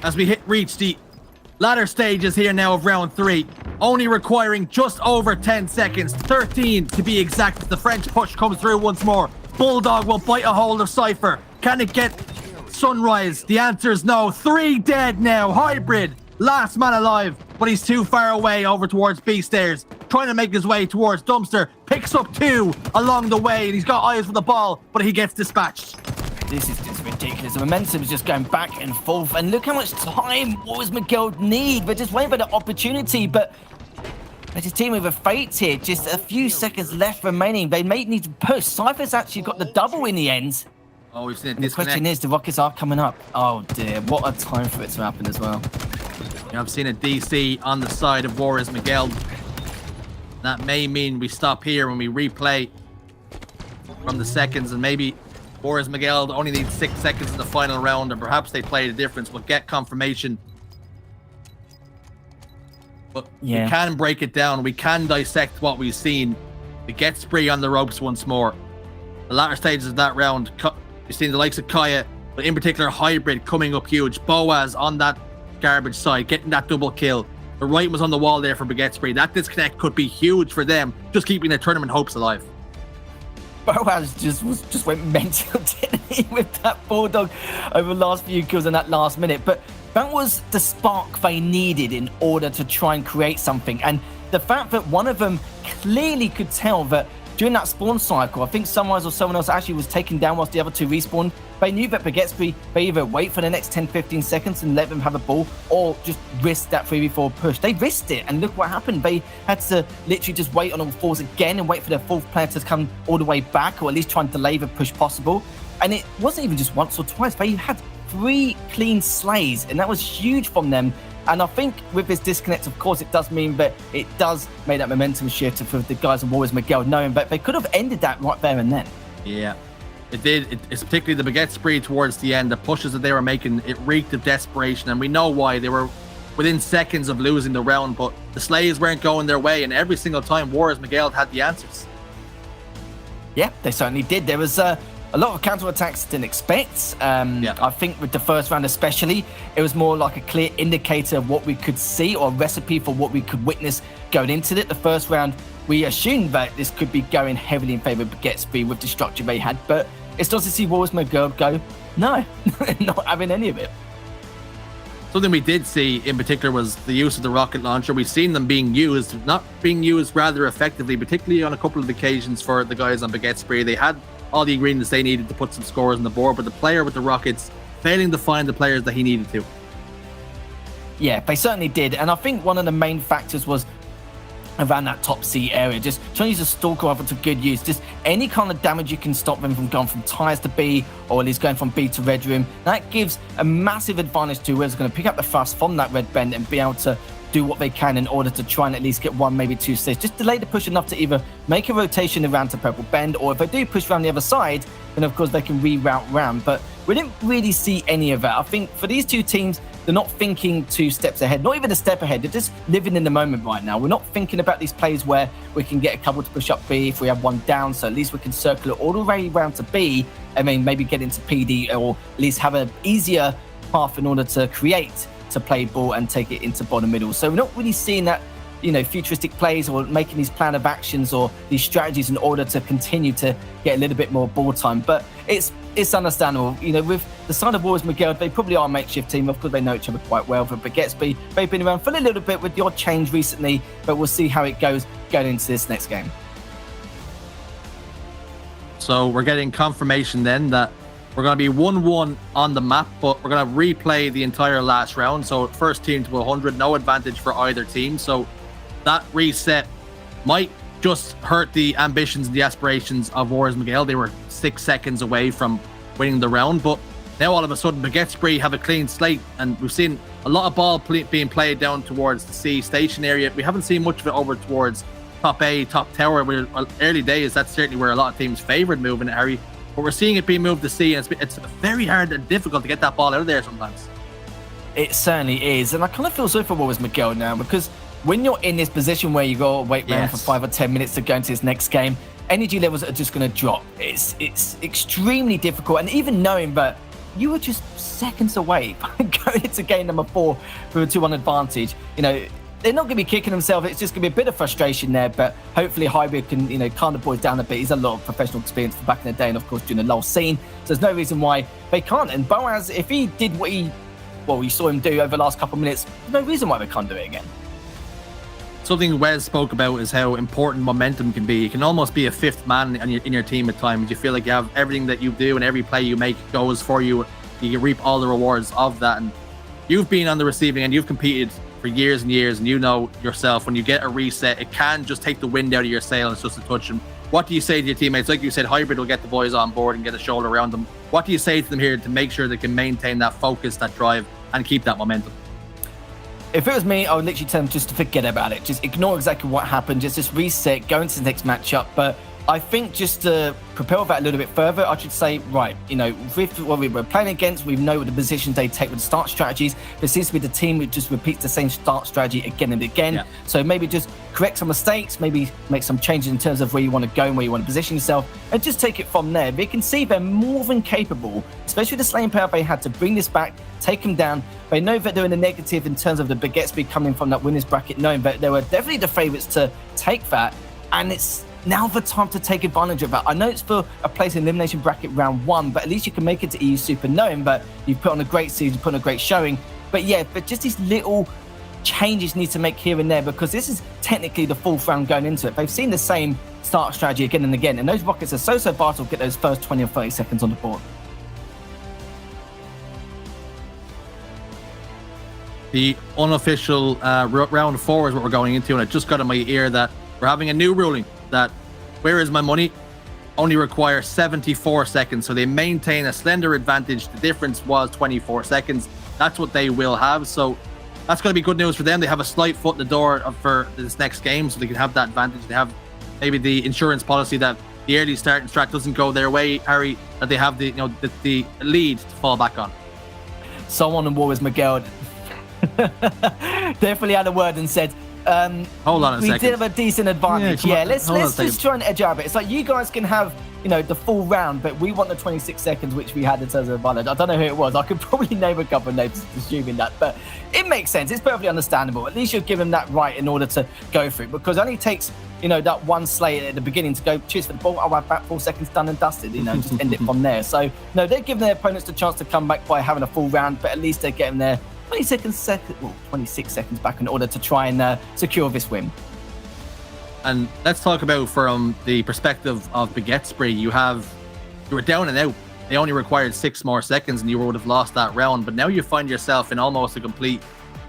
Speaker 3: As we reach the latter stages here now of round 3, only requiring just over 10 seconds, 13 to be exact. The French push comes through once more. Bulldog will bite a hold of Cypher. Can it get Sunrise? The answer is no. 3 dead now. Hybrid, last man alive, but he's too far away over towards B stairs. Trying to make his way towards Dumpster. Picks up 2 along the way, and he's got eyes for the ball, but he gets dispatched.
Speaker 4: This is just ridiculous. The momentum is just going back and forth. And look how much time Warriors Miguel need. They're just waiting for the opportunity. But they're just teaming with a fate here. Just a few seconds left remaining. They may need to push. Cypher's actually got the double in the end.
Speaker 3: Oh, we've seen it.
Speaker 4: And the question is, the Rockets are coming up. Oh, dear. What a time for it to happen as well.
Speaker 3: Yeah, I've seen a DC on the side of Warriors Miguel. That may mean we stop here when we replay from the seconds, and maybe Warriors Miguel only needs 6 seconds in the final round, or perhaps they play the difference. We'll get confirmation. But yeah, we can break it down. We can dissect what we've seen. We get Spree on the ropes once more. The latter stages of that round, you've seen the likes of Kaya, but in particular Hybrid coming up huge. Boaz on that garbage side, getting that double kill. The writing was on the wall there for Baguette Spree. That disconnect could be huge for them, just keeping their tournament hopes alive.
Speaker 4: Boaz just went mental, didn't he, with that Bulldog over the last few kills in that last minute. But that was the spark they needed in order to try and create something. And the fact that one of them clearly could tell that during that spawn cycle, I think Sunrise or someone else actually was taken down whilst the other two respawned. They knew that Bagetsby, they either wait for the next 10-15 seconds and let them have a ball, or just risk that 3v4 push. They risked it, and look what happened. They had to literally just wait on all fours again and wait for their fourth player to come all the way back, or at least try and delay the push possible. And it wasn't even just once or twice. They had 3 clean slays, and that was huge from them. And I think with this disconnect, of course, it does mean that it does make that momentum shift for the guys of Warriors Miguel, knowing that they could have ended that right there and then.
Speaker 3: Yeah, it did. It's particularly the baguette spree towards the end, the pushes that they were making, it reeked of desperation. And we know why. They were within seconds of losing the round, but the slays weren't going their way. And every single time, Warriors Miguel had the answers.
Speaker 4: Yeah, they certainly did. There was a lot of counterattacks I didn't expect. I think with the first round especially, it was more like a clear indicator of what we could see, or a recipe for what we could witness going into it. The first round, we assumed that this could be going heavily in favour of Bagetsby with the structure they had, but it's nice to see Warriors Miguel go, no, not having any of it.
Speaker 3: Something we did see in particular was the use of the rocket launcher. We've seen them being used, not being used rather effectively, particularly on a couple of occasions for the guys on Baguette Spree. They had all the ingredients they needed to put some scores on the board, but the player with the rockets failing to find the players that he needed to.
Speaker 4: Yeah, they certainly did. And I think one of the main factors was around that top C area, just trying to use a stalker rifle to good use. Just any kind of damage you can stop them from going from tires to B, or at least going from B to red room. That gives a massive advantage to whoever's going to pick up the thrust from that red bend and be able to do what they can in order to try and at least get 1, maybe 2 saves. Just delay the push enough to either make a rotation around to purple bend, or if they do push around the other side, then of course they can reroute round. But we didn't really see any of that. I think for these two teams, they're not thinking 2 steps ahead, not even a step ahead. They're just living in the moment right now. We're not thinking about these plays where we can get a couple to push up B if we have one down, so at least we can circle it all the way around to B, and then maybe get into PD, or at least have an easier path in order to create to play ball and take it into bottom middle. So we're not really seeing that, futuristic plays or making these plan of actions or these strategies in order to continue to get a little bit more ball time. But it's understandable. With the side of Warriors Miguel, they probably are a makeshift team. Of course, they know each other quite well. But Bagetsby, they've been around for a little bit with the odd change recently, but we'll see how it goes going into this next game.
Speaker 3: So we're getting confirmation then that we're going to be 1-1 on the map, but we're going to replay the entire last round. So first team to 100, no advantage for either team. So that reset might just hurt the ambitions and the aspirations of Warriors Miguel. They were 6 seconds away from winning the round, but now all of a sudden Baguette Spree have a clean slate, and we've seen a lot of ball being played down towards the C station area. We haven't seen much of it over towards top A, top tower. Early days, that's certainly where a lot of teams favoured moving it, Harry. But we're seeing it being moved to C, and it's very hard and difficult to get that ball out of there sometimes.
Speaker 4: It certainly is, and I kind of feel sorry for Warriors Miguel now, because when you're in this position where you go wait around for 5 or 10 minutes to go into this next game, energy levels are just going to drop. It's extremely difficult, and even knowing that you were just seconds away going into game number 4 with a 2-1 advantage, they're not going to be kicking themselves. It's just going to be a bit of frustration there, but hopefully Hybrid can, calm the boys down a bit. He's a lot of professional experience from back in the day, and of course during the lull scene, so there's no reason why they can't. And Boaz, if he did what we saw him do over the last couple of minutes, there's no reason why they can't do it again.
Speaker 3: Something Wes spoke about is how important momentum can be. You can almost be a 5th man in your team at times. You feel like you have everything that you do and every play you make goes for you. You reap all the rewards of that. And you've been on the receiving end. You've competed for years and years, and you know yourself, when you get a reset, it can just take the wind out of your sail. It's just a touch. And what do you say to your teammates? Like you said, Hybrid will get the boys on board and get a shoulder around them. What do you say to them here to make sure they can maintain that focus, that drive, and keep that momentum?
Speaker 4: If it was me, I would literally tell them just to forget about it. Just ignore exactly what happened. Just reset, go into the next matchup. But I think just to propel that a little bit further, I should say, right, with what we were playing against, we know the positions they take with the start strategies. There seems to be the team that just repeats the same start strategy again and again. Yeah. So maybe just correct some mistakes, maybe make some changes in terms of where you want to go and where you want to position yourself, and just take it from there. They can see they're more than capable, especially the slaying power they had, to bring this back, take them down. They know that they're in the negative in terms of the Bagetsby coming from that winners bracket, knowing that they were definitely the favourites to take that. And it's now the time to take advantage of that. I know it's for a place in elimination bracket round 1, but at least you can make it to EU Super knowing that you've put on a great season, put on a great showing. But yeah, but just these little changes need to make here and there, because this is technically the 4th round going into it. They've seen the same start strategy again and again, and those rockets are so vital to get those first 20 or 30 seconds on the board.
Speaker 3: The unofficial round 4 is what we're going into, and I just got in my ear that we're having a new ruling that Where Is My Money only requires 74 seconds, so they maintain a slender advantage. The difference was 24 seconds. That's what they will have, so that's going to be good news for them. They have a slight foot in the door for this next game, so they can have that advantage. They have maybe the insurance policy that the early start and strat doesn't go their way, Harry, that they have the the lead to fall back on.
Speaker 4: Someone in War is Miguel definitely had a word and said,
Speaker 3: hold on a second.
Speaker 4: We did have a decent advantage. Yeah, let's just try and edge out a bit. It's like you guys can have, the full round, but we want the 26 seconds, which we had in terms of advantage. I don't know who it was. I could probably name a couple of names assuming that, but it makes sense. It's perfectly understandable. At least you'll give them that right in order to go through, because it only takes, that one slate at the beginning to go, cheers for the ball, I'll have that 4 seconds done and dusted, just end it from there. So, no, they're giving their opponents the chance to come back by having a full round, but at least they're getting their 26 seconds back in order to try and secure this win.
Speaker 3: And let's talk about from the perspective of Baguette Spree. You were down and out. They only required 6 more seconds and you would have lost that round. But now you find yourself in almost a complete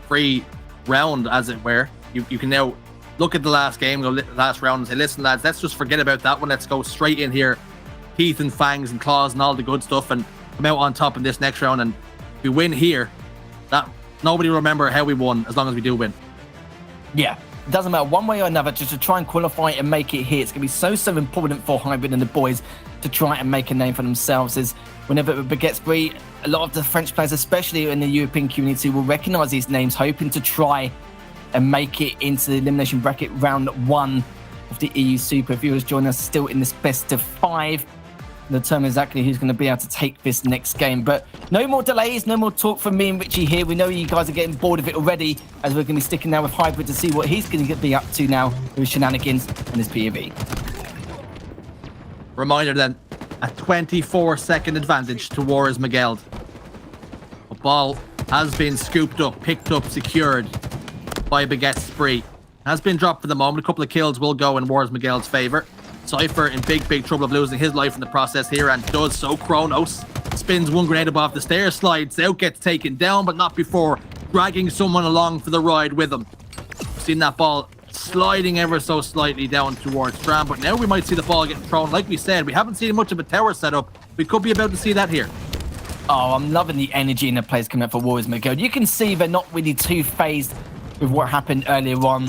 Speaker 3: free round, as it were. You can now look at the last game, last round, and say, listen, lads, let's just forget about that one. Let's go straight in here, teeth and fangs and claws and all the good stuff, and come out on top in this next round. And if we win here, that nobody will remember how we won as long as we do win. Yeah.
Speaker 4: It doesn't matter one way or another, just to try and qualify and make it here. It's going to be so important for Hybrid and the boys to try and make a name for themselves. As whenever it begets Spree, a lot of the French players, especially in the European community, will recognise these names, hoping to try and make it into the elimination bracket round 1 of the EU Super. Viewers join us still in this best of 5. Determine exactly who's going to be able to take this next game. But no more delays, no more talk from me and Richie here. We know you guys are getting bored of it already, as we're going to be sticking now with Hybrid to see what he's going to be up to now with his shenanigans and his POV.
Speaker 3: Reminder then, a 24-second advantage to War Is Miguel. The ball has been scooped up, picked up, secured by Baguette Spree. Has been dropped for the moment. A couple of kills will go in War Is Miguel's favour. Cypher in big trouble of losing his life in the process here, and does so. Kronos spins one grenade above the stairs, slides out, gets taken down, but not before dragging someone along for the ride with him. We've seen that ball sliding ever so slightly down towards Tram, but now we might see the ball getting thrown. Like we said, we haven't seen much of a tower setup. We could be about to see that here.
Speaker 4: Oh, I'm loving the energy in the players coming up for War Is Miguel. You can see they're not really too phased with what happened earlier on.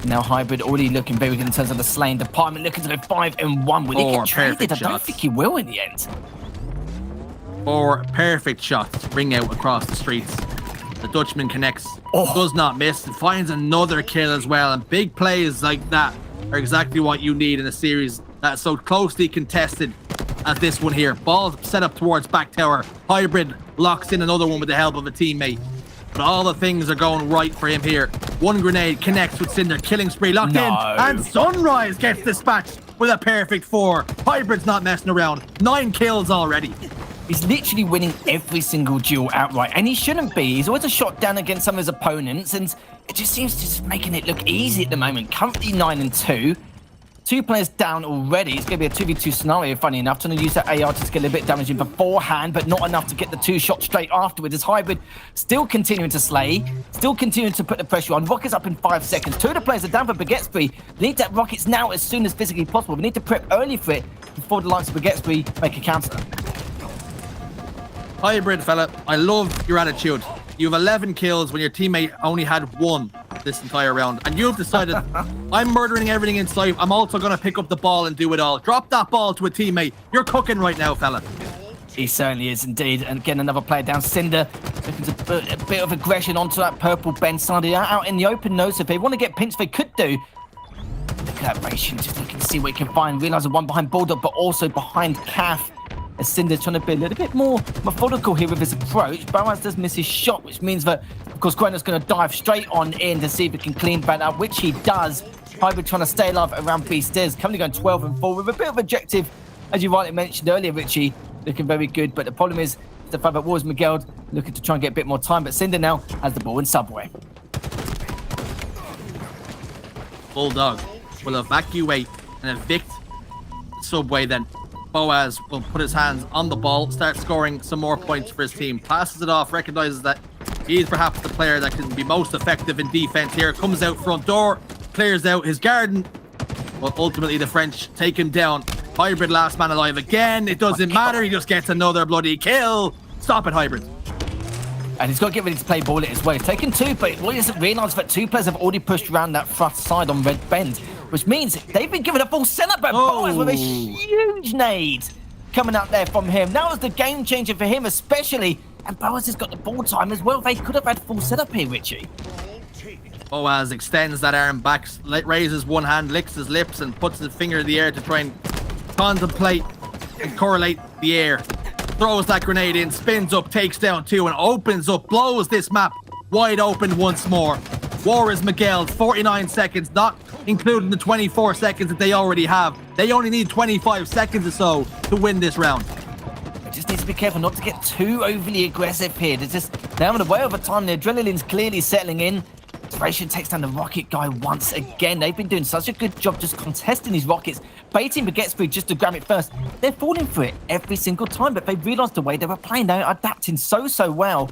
Speaker 4: Now Hybrid already looking very good in terms of the slaying department, looking to go 5-1. Will he get traded? I don't think he will in the end.
Speaker 3: 4 perfect shots ring out across the streets. The Dutchman connects, does not miss, and finds another kill as well. And big plays like that are exactly what you need in a series that's so closely contested as this one here. Ball set up towards back tower. Hybrid locks in another one with the help of a teammate. But all the things are going right for him here. One grenade connects with Cinder, killing spree locked in, and Sunrise gets dispatched with a perfect 4. Hybrid's not messing around. 9 kills already.
Speaker 4: He's literally winning every single duel outright, and he shouldn't be. He's always a shot down against some of his opponents, and it just seems to just making it look easy at the moment. Currently 9-2. 2 players down already. It's going to be a 2v2 scenario, funny enough. Trying to use that AR to get a bit damage in beforehand, but not enough to get the 2 shots straight afterwards. As Hybrid still continuing to slay, still continuing to put the pressure on. Rockets up in 5 seconds. 2 of the players are down for Baguette Spree. They need that Rockets now as soon as physically possible. We need to prep early for it before the likes of Baguette Spree make a counter.
Speaker 3: Hybrid, fella, I love your attitude. You have 11 kills when your teammate only had 1 this entire round. And you've decided, I'm murdering everything in sight. I'm also going to pick up the ball and do it all. Drop that ball to a teammate. You're cooking right now, fella.
Speaker 4: He certainly is indeed. And again, another player down. Cinder looking to put a bit of aggression onto that purple Ben side. Out in the open nose. If they want to get pinched, they could do. Look at that Ration, just looking to see what he can find. Realising one behind Bulldog, but also behind Calf. As Cinder's trying to be a little bit more methodical here with his approach. Boaz does miss his shot, which means that, of course, Kronos going to dive straight on in to see if he can clean that up, which he does. Hybrid trying to stay alive around B stairs, currently going 12 and 4 with a bit of objective, as you rightly mentioned earlier, Richie, looking very good. But the problem is the fact that Wars Miguel looking to try and get a bit more time, but Cinder now has the ball in Subway.
Speaker 3: Bulldog will evacuate and evict Subway, then Boaz will put his hands on the ball, start scoring some more points for his team, passes it off, recognizes that he's perhaps the player that can be most effective in defense here, comes out front door, clears out his garden, but ultimately the French take him down. Hybrid last man alive again, it doesn't matter, he just gets another bloody kill. Stop it, Hybrid.
Speaker 4: And he's got to get ready to play ball it as well. He's taken 2, but what he doesn't realise that 2 players have already pushed around that front side on Red Bend, which means they've been given a full setup by Boaz with a huge nade coming out there from him. That was the game changer for him especially, and Boaz has got the ball time as well. They could have had full setup here, Richie.
Speaker 3: Boaz extends that arm back, raises one hand, licks his lips, and puts his finger in the air to try and contemplate and correlate the air. Throws that grenade in, spins up, takes down 2, and opens up, blows this map wide open once more. War is Miguel, 49 seconds, not including the 24 seconds that they already have. They only need 25 seconds or so to win this round.
Speaker 4: They just need to be careful not to get too overly aggressive here. They're having a way over time. The adrenaline's clearly settling in. Inspiration takes down the rocket guy once again. They've been doing such a good job just contesting these rockets, baiting Baguette just to grab it first. They're falling for it every single time, but they've realised the way they were playing. They're adapting so well.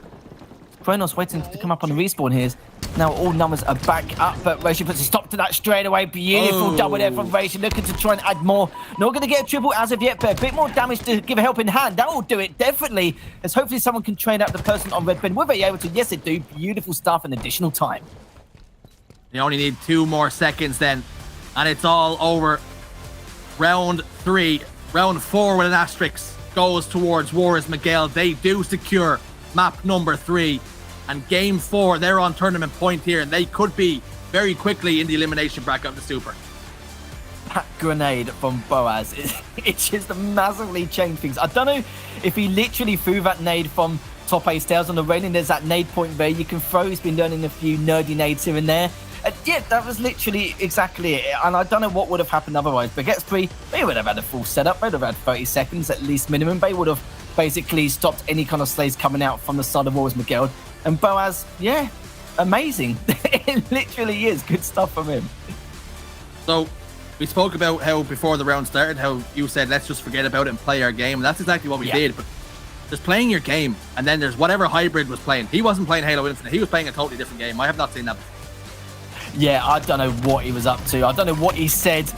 Speaker 4: Kronos waiting to come up on the respawn here. Now all numbers are back up, but Racing puts a stop to that straight away. Beautiful double there from Racing, looking to try and add more. Not going to get a triple as of yet, but a bit more damage to give a helping hand. That will do it, definitely. As hopefully someone can train out the person on Red Bend. Were they able to? Yes, they do. Beautiful stuff and additional time.
Speaker 3: They only need 2 more seconds then, and it's all over. Round 3, round 4 with an asterisk goes towards Juarez Miguel. They do secure map number 3, and game 4, they're on tournament point here, and they could be very quickly in the elimination bracket of the Super.
Speaker 4: That grenade from Boaz, it just massively changed things. I don't know if he literally threw that nade from top A stairs on the railing. There's that nade point there you can throw. He's been learning a few nerdy nades here and there. Yeah, that was literally exactly it. And I don't know what would have happened otherwise. Baguette, they would have had a full setup. They would have had 30 seconds at least minimum. They would have basically stopped any kind of slays coming out from the side of Wars Miguel. And Boaz, yeah, amazing. It literally is good stuff from him.
Speaker 3: So we spoke about how before the round started, how you said, let's just forget about it and play our game. And that's exactly what we did. But there's playing your game, and then there's whatever Hybrid was playing. He wasn't playing Halo Infinite. He was playing a totally different game. I have not seen that before.
Speaker 4: Yeah, I don't know what he was up to. I don't know what he said.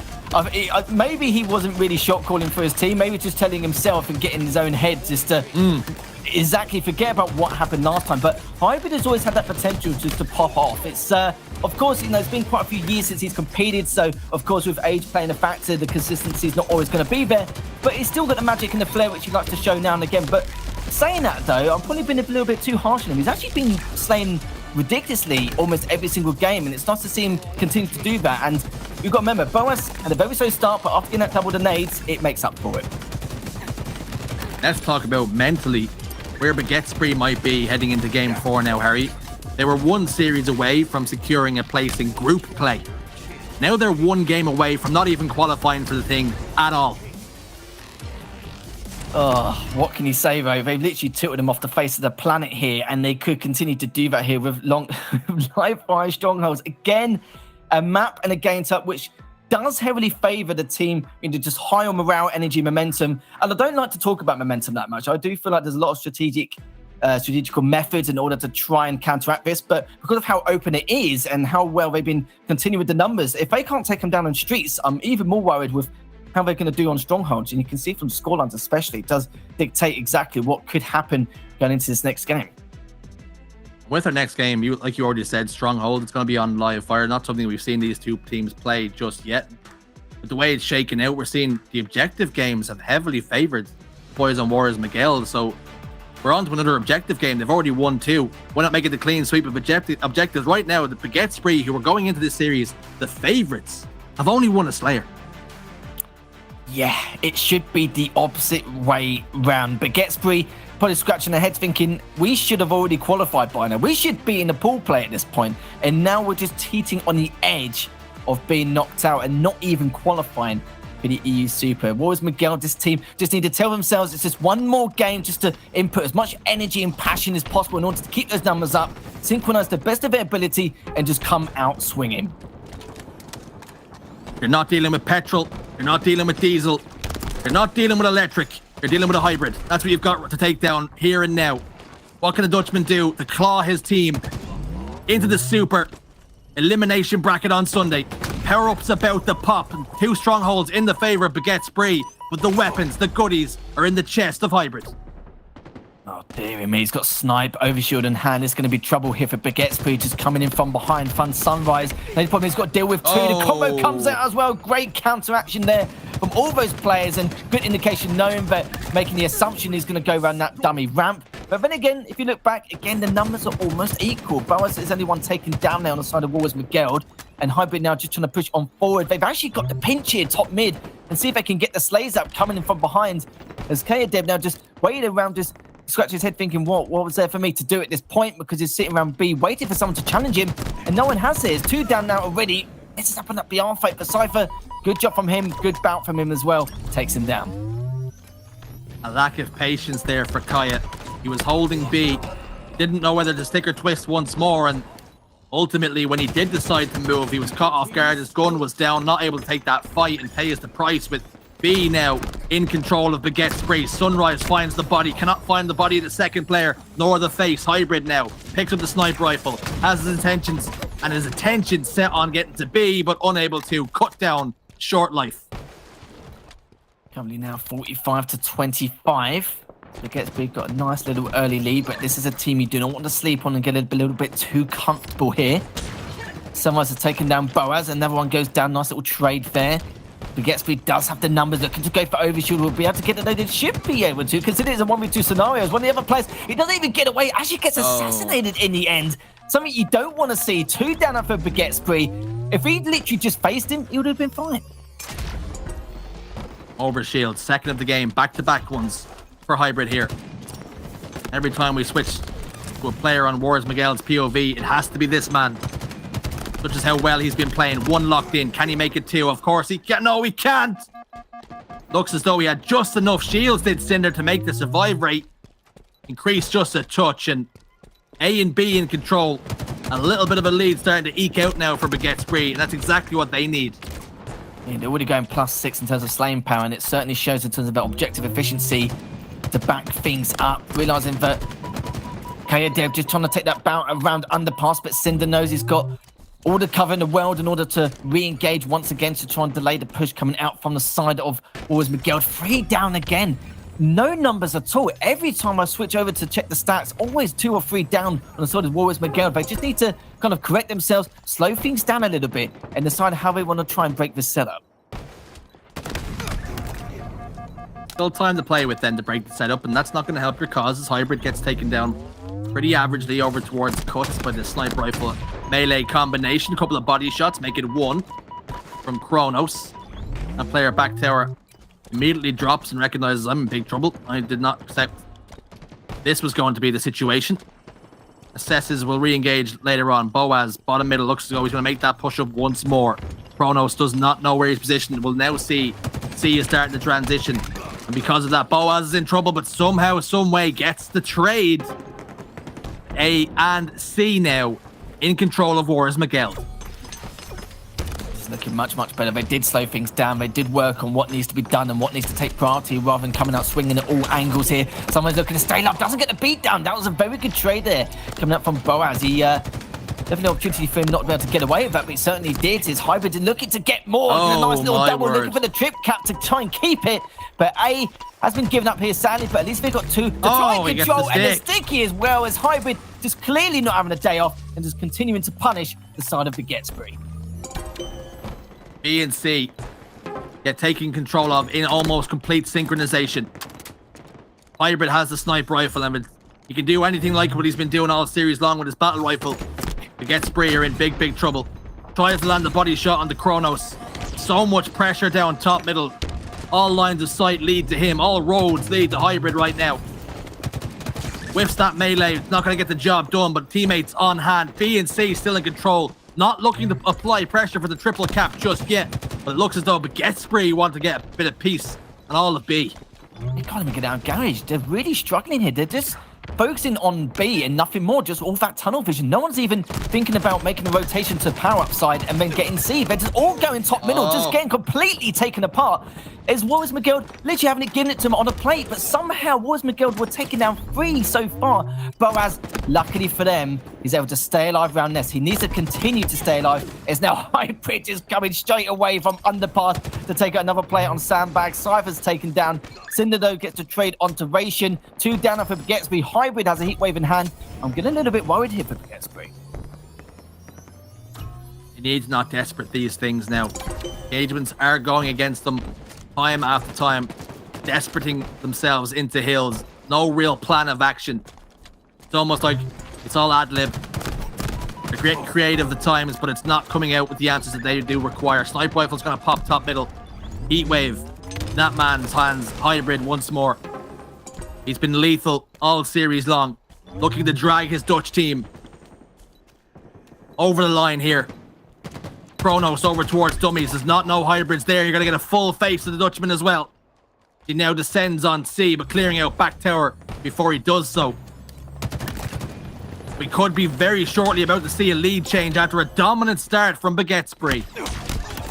Speaker 4: Maybe he wasn't really shot calling for his team. Maybe just telling himself and getting in his own head just to exactly forget about what happened last time. But Hybrid has always had that potential just to pop off. It's of course, it's been quite a few years since he's competed. So, of course, with age playing a factor, the consistency is not always going to be there. But he's still got the magic and the flair, which he likes to show now and again. But saying that, though, I've probably been a little bit too harsh on him. He's actually been slaying ridiculously almost every single game, and it's nice to see him continue to do that. And you've got to remember, Boaz had a very slow start, but after getting that double the nades, it makes up for it.
Speaker 3: Let's talk about mentally where Baguette might be heading into game 4 now, Harry. They were 1 series away from securing a place in group play. Now they're 1 game away from not even qualifying for the thing at all.
Speaker 4: Oh, what can you say, though? They've literally tilted them off the face of the planet here, and they could continue to do that here with live fire strongholds. Again, a map and a game type which does heavily favour the team into just high on morale, energy, momentum. And I don't like to talk about momentum that much. I do feel like there's a lot of strategical methods in order to try and counteract this. But because of how open it is and how well they've been continuing with the numbers, if they can't take them down on streets, I'm even more worried with how they're going to do on strongholds. And you can see from scorelines especially, it does dictate exactly what could happen going into this next game.
Speaker 3: With our next game, like you already said, stronghold, it's going to be on live fire. Not something we've seen these 2 teams play just yet. But the way it's shaken out, we're seeing the objective games have heavily favored boys on Juarez Miguel. So we're on to another objective game. They've already won 2. Why not make it a clean sweep of objectives? Right now, the Baguette, who are going into this series, the favorites, have only won a Slayer.
Speaker 4: Yeah, it should be the opposite way round. Baguette probably scratching their heads thinking, we should have already qualified by now. We should be in the pool play at this point. And now we're just teetering on the edge of being knocked out and not even qualifying for the EU Super. Warriors Miguel, this team just need to tell themselves it's just one more game just to input as much energy and passion as possible in order to keep those numbers up, synchronize the best of their ability, and just come out swinging.
Speaker 3: You're not dealing with petrol. You're not dealing with diesel. You're not dealing with electric. You're dealing with a hybrid. That's what you've got to take down here and now. What can the Dutchman do to claw his team into the Super elimination bracket on Sunday? Power-ups about the pop, and 2 strongholds in the favour of Baguette Spree, but the weapons, the goodies, are in the chest of Hybrid.
Speaker 4: Oh, dear me. He's got Snipe, Overshield in hand. It's going to be trouble here for Baguette Spree, just coming in from behind. Fun Sunrise. The only problem he's got to deal with 2. The combo comes out as well. Great counteraction there from all those players, and good indication knowing that making the assumption he's going to go around that dummy ramp. But then again, if you look back, again, the numbers are almost equal. Boas is only one taken down there on the side of Warriors Miguel, and Hybrid now just trying to push on forward. They've actually got the pinch here, top mid, and see if they can get the slays up coming in from behind. As Kayadev now just waited around, just scratching his head thinking, what was there for me to do at this point? Because he's sitting around B, waiting for someone to challenge him, and no one has it. It's 2 down now already. This is up and up the arm fight for Cypher. Good job from him, good bout from him as well. Takes him down.
Speaker 3: A lack of patience there for Kaya. He was holding B, didn't know whether to stick or twist once more, and ultimately when he did decide to move, he was caught off guard. His gun was down, not able to take that fight and pays the price, with B now in control of Baguette Spree. Sunrise finds the body, cannot find the body of the second player, nor the face. Hybrid now picks up the sniper rifle, has his intentions and his attention set on getting to B, but unable to cut down Short Life.
Speaker 4: Currently now 45 to 25. Baguette Spree got a nice little early lead, but this is a team you do not want to sleep on and get a little bit too comfortable here. Sunrise has taken down Boaz, another one goes down. Nice little trade there. Baguette Spree does have the numbers, looking to go for Overshield. Will be able to get it. They should be able to, consider it's a 1v2 scenario. One of the other players, he doesn't even get away, actually gets assassinated in the end. Something you don't want to see. 2 down for Baguette Spree. If he'd literally just faced him, he would have been fine.
Speaker 3: Overshield, second of the game, back-to-back ones for Hybrid here. Every time we switch to a player on Warriors Miguel's POV, it has to be this man. Such as how well he's been playing. 1 locked in. Can he make it 2? Of course he can. No, he can't. Looks as though he had just enough shields, did Cinder, to make the survive rate increase just a touch. And A and B in control. A little bit of a lead starting to eke out now for Baguette Spree, and that's exactly what they need.
Speaker 4: Yeah, they're already going +6 in terms of slaying power, and it certainly shows in terms of that objective efficiency to back things up. Realizing that Kayadev just trying to take that bout around underpass, but Cinder knows he's got all the cover in the world in order to re-engage once again to try and delay the push coming out from the side of Warriors Miguel. 3 down again. No numbers at all. Every time I switch over to check the stats, always 2 or 3 down on the side of Warriors Miguel. They just need to kind of correct themselves, slow things down a little bit, and decide how they want to try and break this setup.
Speaker 3: Still time to play with then to break the setup, and that's not going to help your cause as Hybrid gets taken down pretty averagely over towards cuts by the sniper rifle melee combination. A couple of body shots make it 1 from Kronos. That player back tower immediately drops and recognizes I'm in big trouble. I did not accept this was going to be the situation. Assesses will re-engage later on. Boaz, bottom middle, looks as though he's going to make that push up once more. Kronos does not know where he's positioned. We'll now see C is starting to transition. And because of that, Boaz is in trouble, but somehow, some way gets the trade. A and C now in control of Warriors Miguel.
Speaker 4: It's looking much, much better. They did slow things down. They did work on what needs to be done and what needs to take priority rather than coming out swinging at all angles here. Someone's looking to stay up, doesn't get the beat down. That was a very good trade there coming up from Boaz. He definitely an opportunity for him not to be able to get away with that, but he certainly did. His Hybrid looking to get more. A nice little double, looking for the trip cap to try and keep it. But A has been given up here sadly, but at least they've got 2 to try and control, and the sticky as well as Hybrid just clearly not having a day off and just continuing to punish the side of Baguette Spree.
Speaker 3: B and C get taken control of in almost complete synchronization. Hybrid has the sniper rifle, and he can do anything like what he's been doing all series long with his battle rifle. Baguette Spree are in big, big trouble. Tries to land the body shot on the Kronos. So much pressure down top middle. All lines of sight lead to him. All roads lead to Hybrid right now. Whiffs that melee. Not going to get the job done, but teammates on hand. B and C still in control. not looking to apply pressure for the triple cap just yet, but it looks as though Baguette want to get a bit of peace on all of B.
Speaker 4: They can't even get out of garage. They're really struggling here. They're just focusing on B and nothing more, just all that tunnel vision. No one's even thinking about making a rotation to power up side and then getting C. They're just all going top middle, just getting completely taken apart. As Warriors McGill literally haven't given it to him on a plate, but somehow Warriors McGill were taking down 3 so far. Boaz, luckily for them, is able to stay alive around Nest. He needs to continue to stay alive. It's now Hybrid just coming straight away from underpass to take out another player on Sandbag. Cypher's taken down. Cinder, though, gets to trade onto Ration. 2 down for Baguette. Hybrid has a heat wave in hand. I'm getting a little bit worried here for Baguette.
Speaker 3: He needs not desperate these things now. Engagements are going against them time after time, desperating themselves into hills. No real plan of action. It's almost like it's all ad-lib. They're getting creative at times, but it's not coming out with the answers that they do require. Sniper Rifle's going to pop top middle. Heat wave. That man's hands. Hybrid once more. He's been lethal all series long. Looking to drag his Dutch team over the line here. Kronos over towards Dummies. There's not no hybrids there. You're going to get a full face of the Dutchman as well. He now descends on C, but clearing out back tower before he does so. We could be very shortly about to see a lead change after a dominant start from Baguette.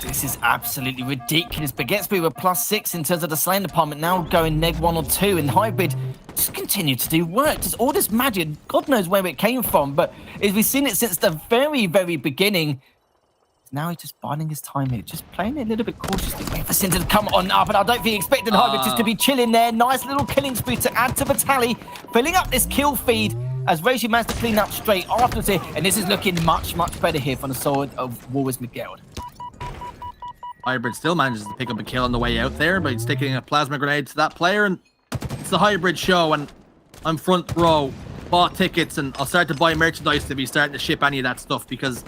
Speaker 4: This is absolutely ridiculous. Baguette were +6 in terms of the slaying department, now going -1 or 2, and Hybrid just continue to do work. Just all this magic, God knows where it came from, but as we've seen it since the very, very beginning, now he's just biding his time here, just playing it a little bit cautiously, waiting for Cinder to come on up, and I don't think he expected Hybrid just to be chilling there. Nice little killing spree to add to the tally, filling up this kill feed as Reishi managed to clean up straight afterwards here, and this is looking much, much better here from the sword of Warriors McGill.
Speaker 3: Hybrid still manages to pick up a kill on the way out there, but he's sticking a plasma grenade to that player, and it's the Hybrid show, and I'm front row, bought tickets, and I'll start to buy merchandise to be starting to ship any of that stuff, because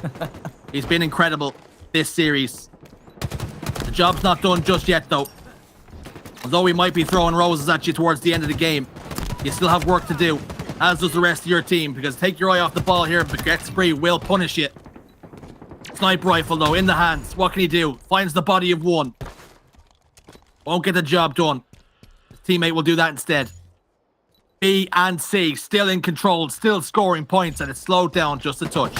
Speaker 3: he's been incredible this series. The job's not done just yet, though. Although we might be throwing roses at you towards the end of the game, you still have work to do, as does the rest of your team, because take your eye off the ball here, Baguette will punish you. Sniper rifle, though, in the hands. What can he do? Finds the body of one. Won't get the job done. His teammate will do that instead. B and C still in control, still scoring points, and it's slowed down just a touch.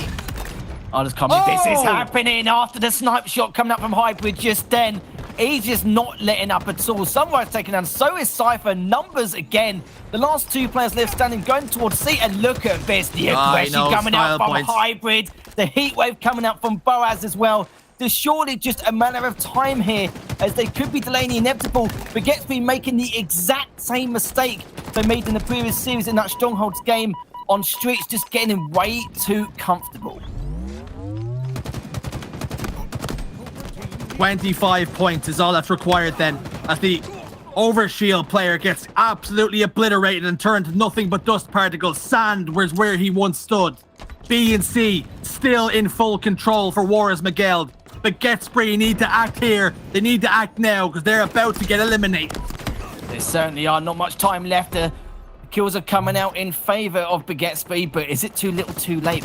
Speaker 4: I'll just comment. This is happening after the sniper shot coming up from Hybrid just then. He's just not letting up at all. Sunrise taken down. So is Cypher. Numbers again. The last 2 players left standing, going towards C. And look at this. The aggression coming out from Hybrid. The heat wave coming out from Boaz as well. There's surely just a matter of time here, as they could be delaying the inevitable. Baguette making the exact same mistake they made in the previous series in that Strongholds game on streets, just getting way too comfortable.
Speaker 3: 25 points is all that's required then, as the overshield player gets absolutely obliterated and turned to nothing but dust particles. Sand was where he once stood. B and C still in full control for Warriors McGill. Baguette need to act here. They need to act now, because they're about to get eliminated.
Speaker 4: There certainly are. Not much time left. Kills are coming out in favor of Baguette, but is it too little too late?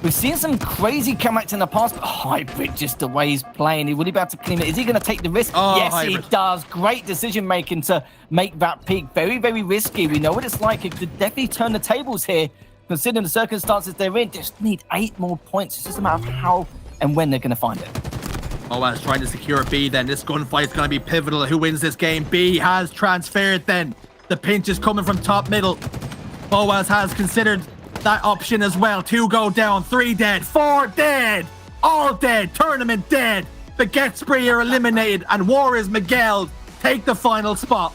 Speaker 4: We've seen some crazy comebacks in the past, but Hybrid, just the way he's playing, he will be able to clean it. Is he going to take the risk? Yes, Hybrid. He does. Great decision making to make that peak. Very, very risky. We know what it's like. It could definitely turn the tables here, considering the circumstances they're in. Just need 8 more points. It's just a matter of how and when they're going to find it.
Speaker 3: Boaz trying to secure B then. This gunfight's going to be pivotal. Who wins this game? B has transferred then. The pinch is coming from top middle. Boaz has considered that option as well. 2 go down, 3 dead, 4 dead. All dead, tournament dead. Baguette are eliminated, and Warriors McGill take the final spot.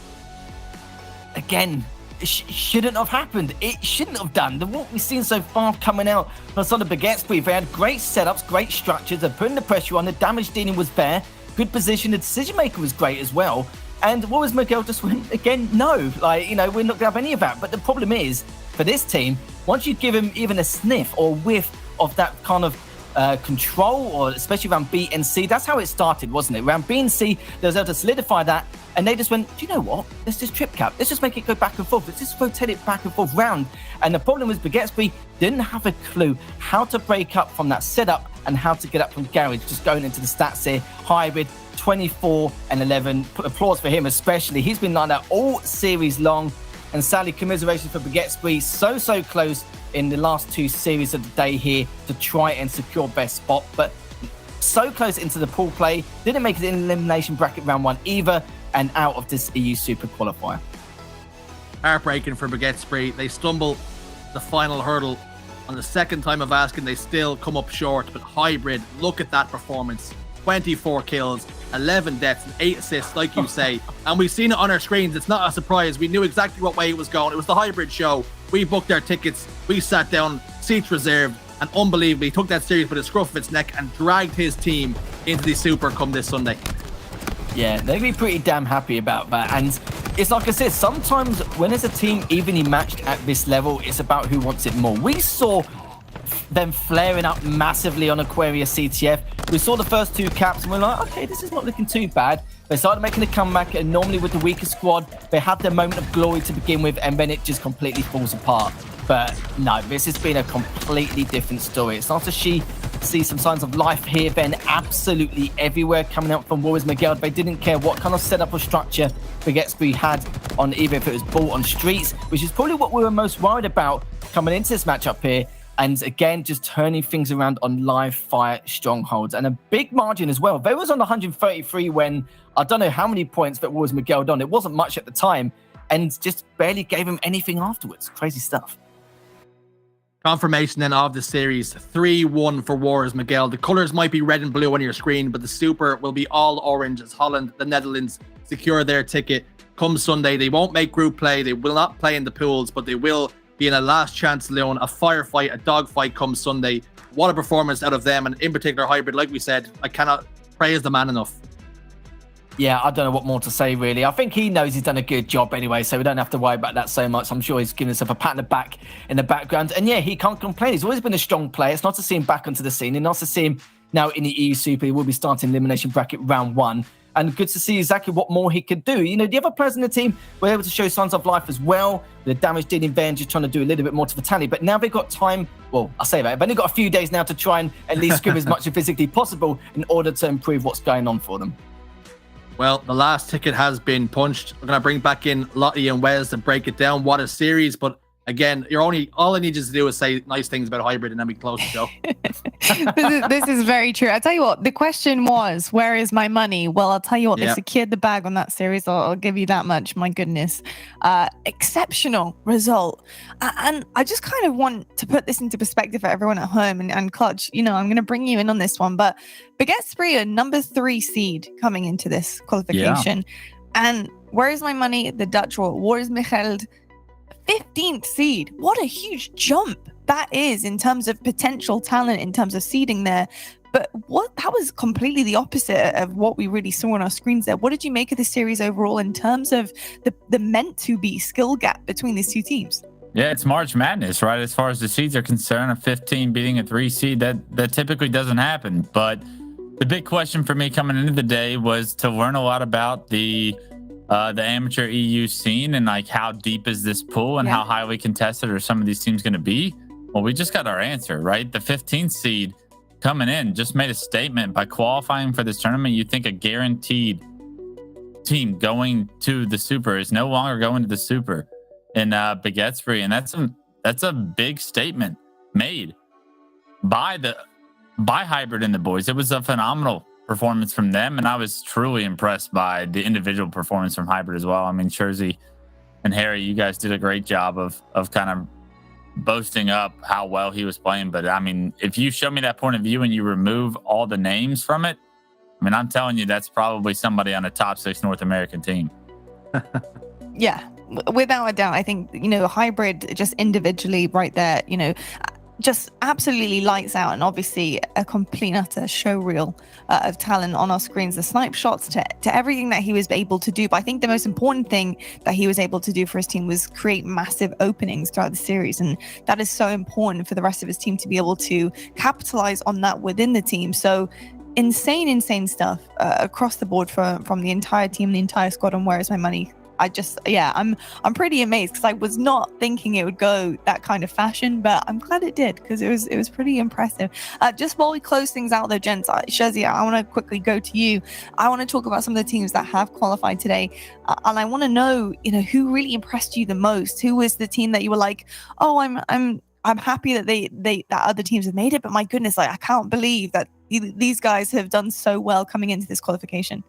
Speaker 4: Again, it shouldn't have happened. It shouldn't have done. What we've seen so far coming out from some of the Baguette, they had great setups, great structures. They're putting the pressure on. The damage dealing was there. Good position. The decision maker was great as well. And Warriors McGill just went, again, no. Like, you know, we're not going to have any of that. But the problem is, for this team, once you give him even a sniff or whiff of that kind of control, or especially around B and C. That's how it started, wasn't it? Around B and C, they was able to solidify that, and they just went, do you know what? Let's just trip cap. Let's just make it go back and forth. Let's just rotate it back and forth round. And the problem was Baguettes didn't have a clue how to break up from that setup and how to get up from garage. Just going into the stats here, Hybrid 24 and 11. Applause for him especially. He's been like that all series long. And sadly, commiserations for Baguettes, so close in the last 2 series of the day here to try and secure best spot, but so close into the pool play. Didn't make it in elimination bracket round 1 either, and out of this EU Super Qualifier.
Speaker 3: Heartbreaking for Baguettes. They stumble the final hurdle. On the second time of asking, they still come up short, but Hybrid, look at that performance. 24 kills, 11 deaths, and 8 assists, like you say. And we've seen it on our screens. It's not a surprise. We knew exactly what way it was going. It was the Hybrid show. We booked our tickets. We sat down, seats reserved, and unbelievably took that series by the scruff of its neck and dragged his team into the Super come this Sunday.
Speaker 4: Yeah, they'd be pretty damn happy about that. And it's like I said, sometimes when there's a team evenly matched at this level, it's about who wants it more. We saw them flaring up massively on Aquarius CTF. We saw the first 2 caps and we're like, okay, this is not looking too bad. They started making a comeback, and normally with the weaker squad, they had their moment of glory to begin with, and then it just completely falls apart. But no, this has been a completely different story. It's not to see some signs of life here, then absolutely everywhere coming out from Warriors Miguel. They didn't care what kind of setup or structure Baguettes had on, even if it was ball on streets, which is probably what we were most worried about coming into this matchup here. And again, just turning things around on live fire strongholds, and a big margin as well. They was on 133 when, I don't know how many points that was Miguel done. It wasn't much at the time, and just barely gave him anything afterwards. Crazy stuff.
Speaker 3: Confirmation then of the series, 3-1 for Warriors Miguel. The colours might be red and blue on your screen, but the Super will be all orange as Holland, the Netherlands, secure their ticket come Sunday. They won't make group play. They will not play in the pools, but they will be in a last chance alone, a firefight, a dogfight come Sunday. What a performance out of them, and in particular Hybrid. Like we said, I cannot praise the man enough.
Speaker 4: Yeah, I don't know what more to say, really. I think he knows he's done a good job anyway, so we don't have to worry about that so much. I'm sure he's giving himself a pat on the back in the background. And yeah, he can't complain. He's always been a strong player. It's not to see him back onto the scene. It's not to see him now in the EU Super. He will be starting elimination bracket round 1. And good to see exactly what more he could do. You know, the other players in the team were able to show signs of life as well. The damage dealing Ben just trying to do a little bit more to the tally. But now they've got time. Well, I say that. They've only got a few days now to try and at least scrim as much as physically possible in order to improve what's going on for them.
Speaker 3: Well, the last ticket has been punched. We're going to bring back in Lottie and Wes to break it down. What a series. But again, all I need you to do is say nice things about Hybrid, and then we can close the show.
Speaker 2: this is very true. I'll tell you what, the question was, where is my money? Well, I'll tell you what, they secured the bag on that series. I'll give you that much. My goodness. Exceptional result. And I just kind of want to put this into perspective for everyone at home. And Clutch, you know, I'm going to bring you in on this one. But Baguettes are number 3 seed coming into this qualification. Yeah. And where is my money? The Dutch Warriors Miguel, 15th seed. What a huge jump that is in terms of potential talent, in terms of seeding there. But that was completely the opposite of what we really saw on our screens there. What did you make of the series overall in terms of the meant to be skill gap between these 2 teams?
Speaker 5: Yeah, it's March Madness, right? As far as the seeds are concerned, a 15 beating a 3 seed, that typically doesn't happen. But the big question for me coming into the day was to learn a lot about the amateur EU scene and like how deep is this pool and how highly contested are some of these teams going to be. Well, we just got our answer, right? The 15th seed coming in just made a statement by qualifying for this tournament. You think a guaranteed team going to the Super is no longer going to the Super in Baguettes, and that's a big statement made by Hybrid and the boys. It was a phenomenal performance from them, and I was truly impressed by the individual performance from Hybrid as well. I mean, Jersey and Harry, you guys did a great job of kind of boasting up how well he was playing. But I mean, if you show me that point of view and you remove all the names from it, I mean, I'm telling you, that's probably somebody on a top 6 North American team.
Speaker 2: Yeah, without a doubt. I think, you know, Hybrid just individually right there, you know, just absolutely lights out, and obviously a complete and utter show reel of talent on our screens, the snipe shots to everything that he was able to do. But I think the most important thing that he was able to do for his team was create massive openings throughout the series, and that is so important for the rest of his team to be able to capitalize on that within the team. So insane stuff across the board from the entire team, the entire squad. And where is my money? I'm pretty amazed, because I was not thinking it would go that kind of fashion, but I'm glad it did, because it was pretty impressive. Just while we close things out though, gents, Shazia, I want to quickly go to you. I want to talk about some of the teams that have qualified today, and I want to know, who really impressed you the most. Who was the team that you were like, oh, I'm happy that that other teams have made it, but my goodness, like I can't believe that these guys have done so well coming into this qualification.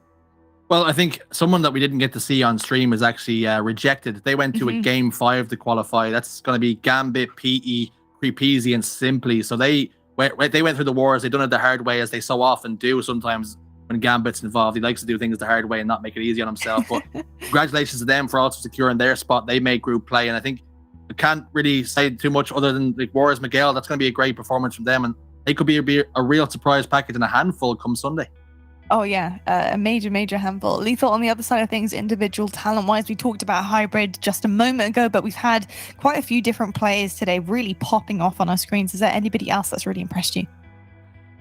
Speaker 3: Well, I think someone that we didn't get to see on stream is actually rejected. They went to a game 5 to qualify. That's going to be Gambit, PE, Creepeasy, and Simply. So they went through the wars. They've done it the hard way, as they so often do. Sometimes when Gambit's involved, he likes to do things the hard way and not make it easy on himself. But congratulations to them for also securing their spot. They made group play, and I think I can't really say too much other than like Warriors Miguel. That's going to be a great performance from them, and they could be a real surprise package and a handful come Sunday.
Speaker 2: Oh yeah, a major handful. Lethal, on the other side of things, individual talent-wise, we talked about hybrid just a moment ago, but we've had quite a few different players today really popping off on our screens. Is there anybody else that's really impressed you?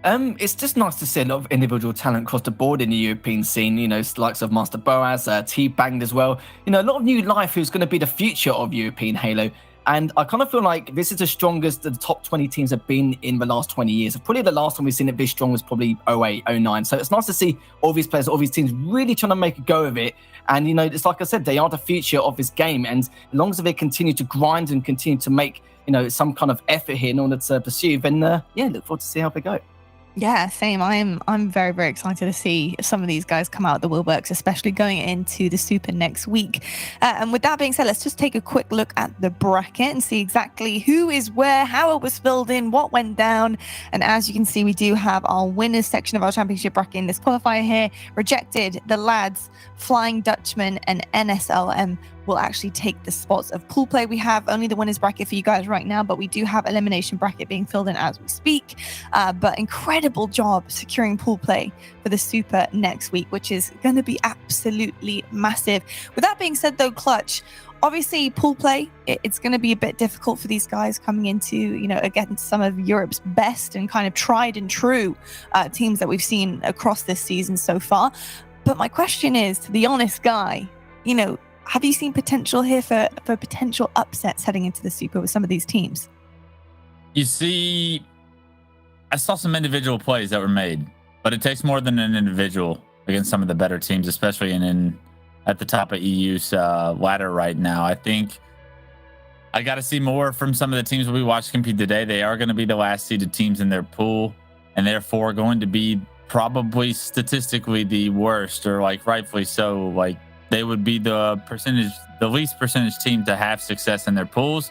Speaker 4: It's just nice to see a lot of individual talent across the board in the European scene, likes of Master Boaz, T-Banged as well. A lot of new life who's going to be the future of European Halo. And I kind of feel like this is the strongest the top 20 teams have been in the last 20 years. Probably the last time we've seen it this strong was probably 08, 09. So it's nice to see all these players, all these teams really trying to make a go of it. And, it's like I said, they are the future of this game. And as long as they continue to grind and continue to make, some kind of effort here in order to pursue, then, look forward to see how they go.
Speaker 2: Yeah, same. I'm very, very excited to see some of these guys come out of the woodworks, especially going into the Super next week. And with that being said, let's just take a quick look at the bracket and see exactly who is where, how it was filled in, what went down. And as you can see, we do have our winners section of our championship bracket in this qualifier here. Rejected, the lads, Flying Dutchman, and NSLM will actually take the spots of pool play. We have only the winners bracket for you guys right now, but we do have elimination bracket being filled in as we speak. But incredible job securing pool play for the Super next week, which is going to be absolutely massive. With that being said though, Clutch, obviously pool play, it's going to be a bit difficult for these guys coming into, against some of Europe's best and kind of tried and true teams that we've seen across this season so far. But my question is, to the honest guy, have you seen potential here for potential upsets heading into the Super with some of these teams?
Speaker 5: You see, I saw some individual plays that were made, but it takes more than an individual against some of the better teams, especially at the top of EU's ladder right now. I think I got to see more from some of the teams we watched compete today. They are going to be the last seeded teams in their pool, and therefore going to be probably statistically the worst, or rightfully so. They would be the least percentage team to have success in their pools.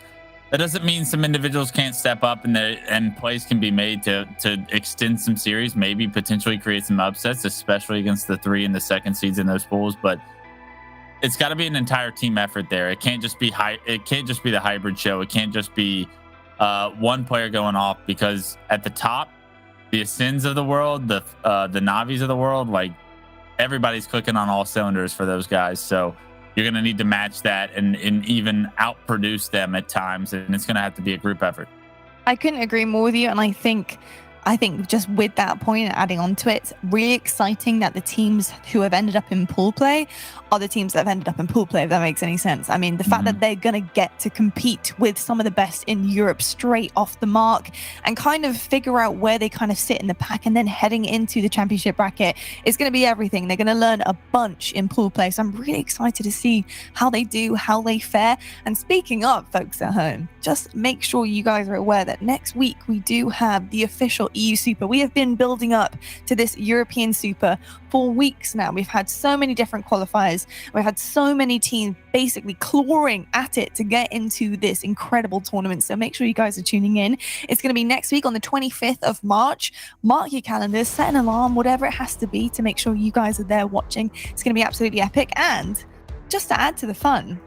Speaker 5: That doesn't mean some individuals can't step up and plays can be made to extend some series, maybe potentially create some upsets, especially against the 3 and the 2nd seeds in those pools. But it's got to be an entire team effort there. It can't just be the hybrid show. It can't just be one player going off, because at the top, the Ascends of the world, the Navis of the world, everybody's clicking on all cylinders for those guys. So you're going to need to match that and even outproduce them at times. And it's going to have to be a group effort.
Speaker 2: I couldn't agree more with you. And I think just with that point and adding on to it, it's really exciting that the teams who have ended up in pool play are the teams that have ended up in pool play, if that makes any sense. I mean, the fact that they're going to get to compete with some of the best in Europe straight off the mark and kind of figure out where they kind of sit in the pack, and then heading into the championship bracket is going to be everything. They're going to learn a bunch in pool play. So I'm really excited to see how they do, how they fare. And speaking of folks at home, just make sure you guys are aware that next week we do have the official EU Super. We have been building up to this European Super for weeks now. We've had so many different qualifiers. We've had so many teams basically clawing at it to get into this incredible tournament. So make sure you guys are tuning in. It's going to be next week on the 25th of March. Mark your calendars, set an alarm, whatever it has to be, to make sure you guys are there watching. It's going to be absolutely epic. And just to add to the fun,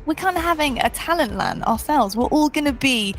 Speaker 2: we're kind of having a talent land ourselves. We're all going to be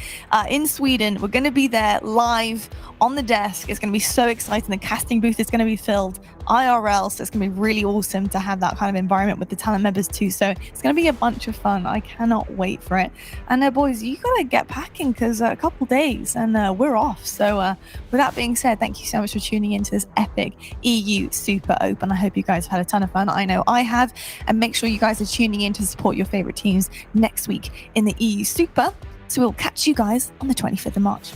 Speaker 2: in Sweden. We're going to be there live on the desk. It's going to be so exciting. The casting booth is going to be filled IRL, so it's going to be really awesome to have that kind of environment with the talent members too. So it's going to be a bunch of fun. I cannot wait for it. And boys, you got to get packing because a couple days and we're off. So with that being said, thank you so much for tuning into this epic EU Super Open. I hope you guys have had a ton of fun. I know I have. And make sure you guys are tuning in to support your favorite teams next week in the EU Super. So we'll catch you guys on the 25th of March.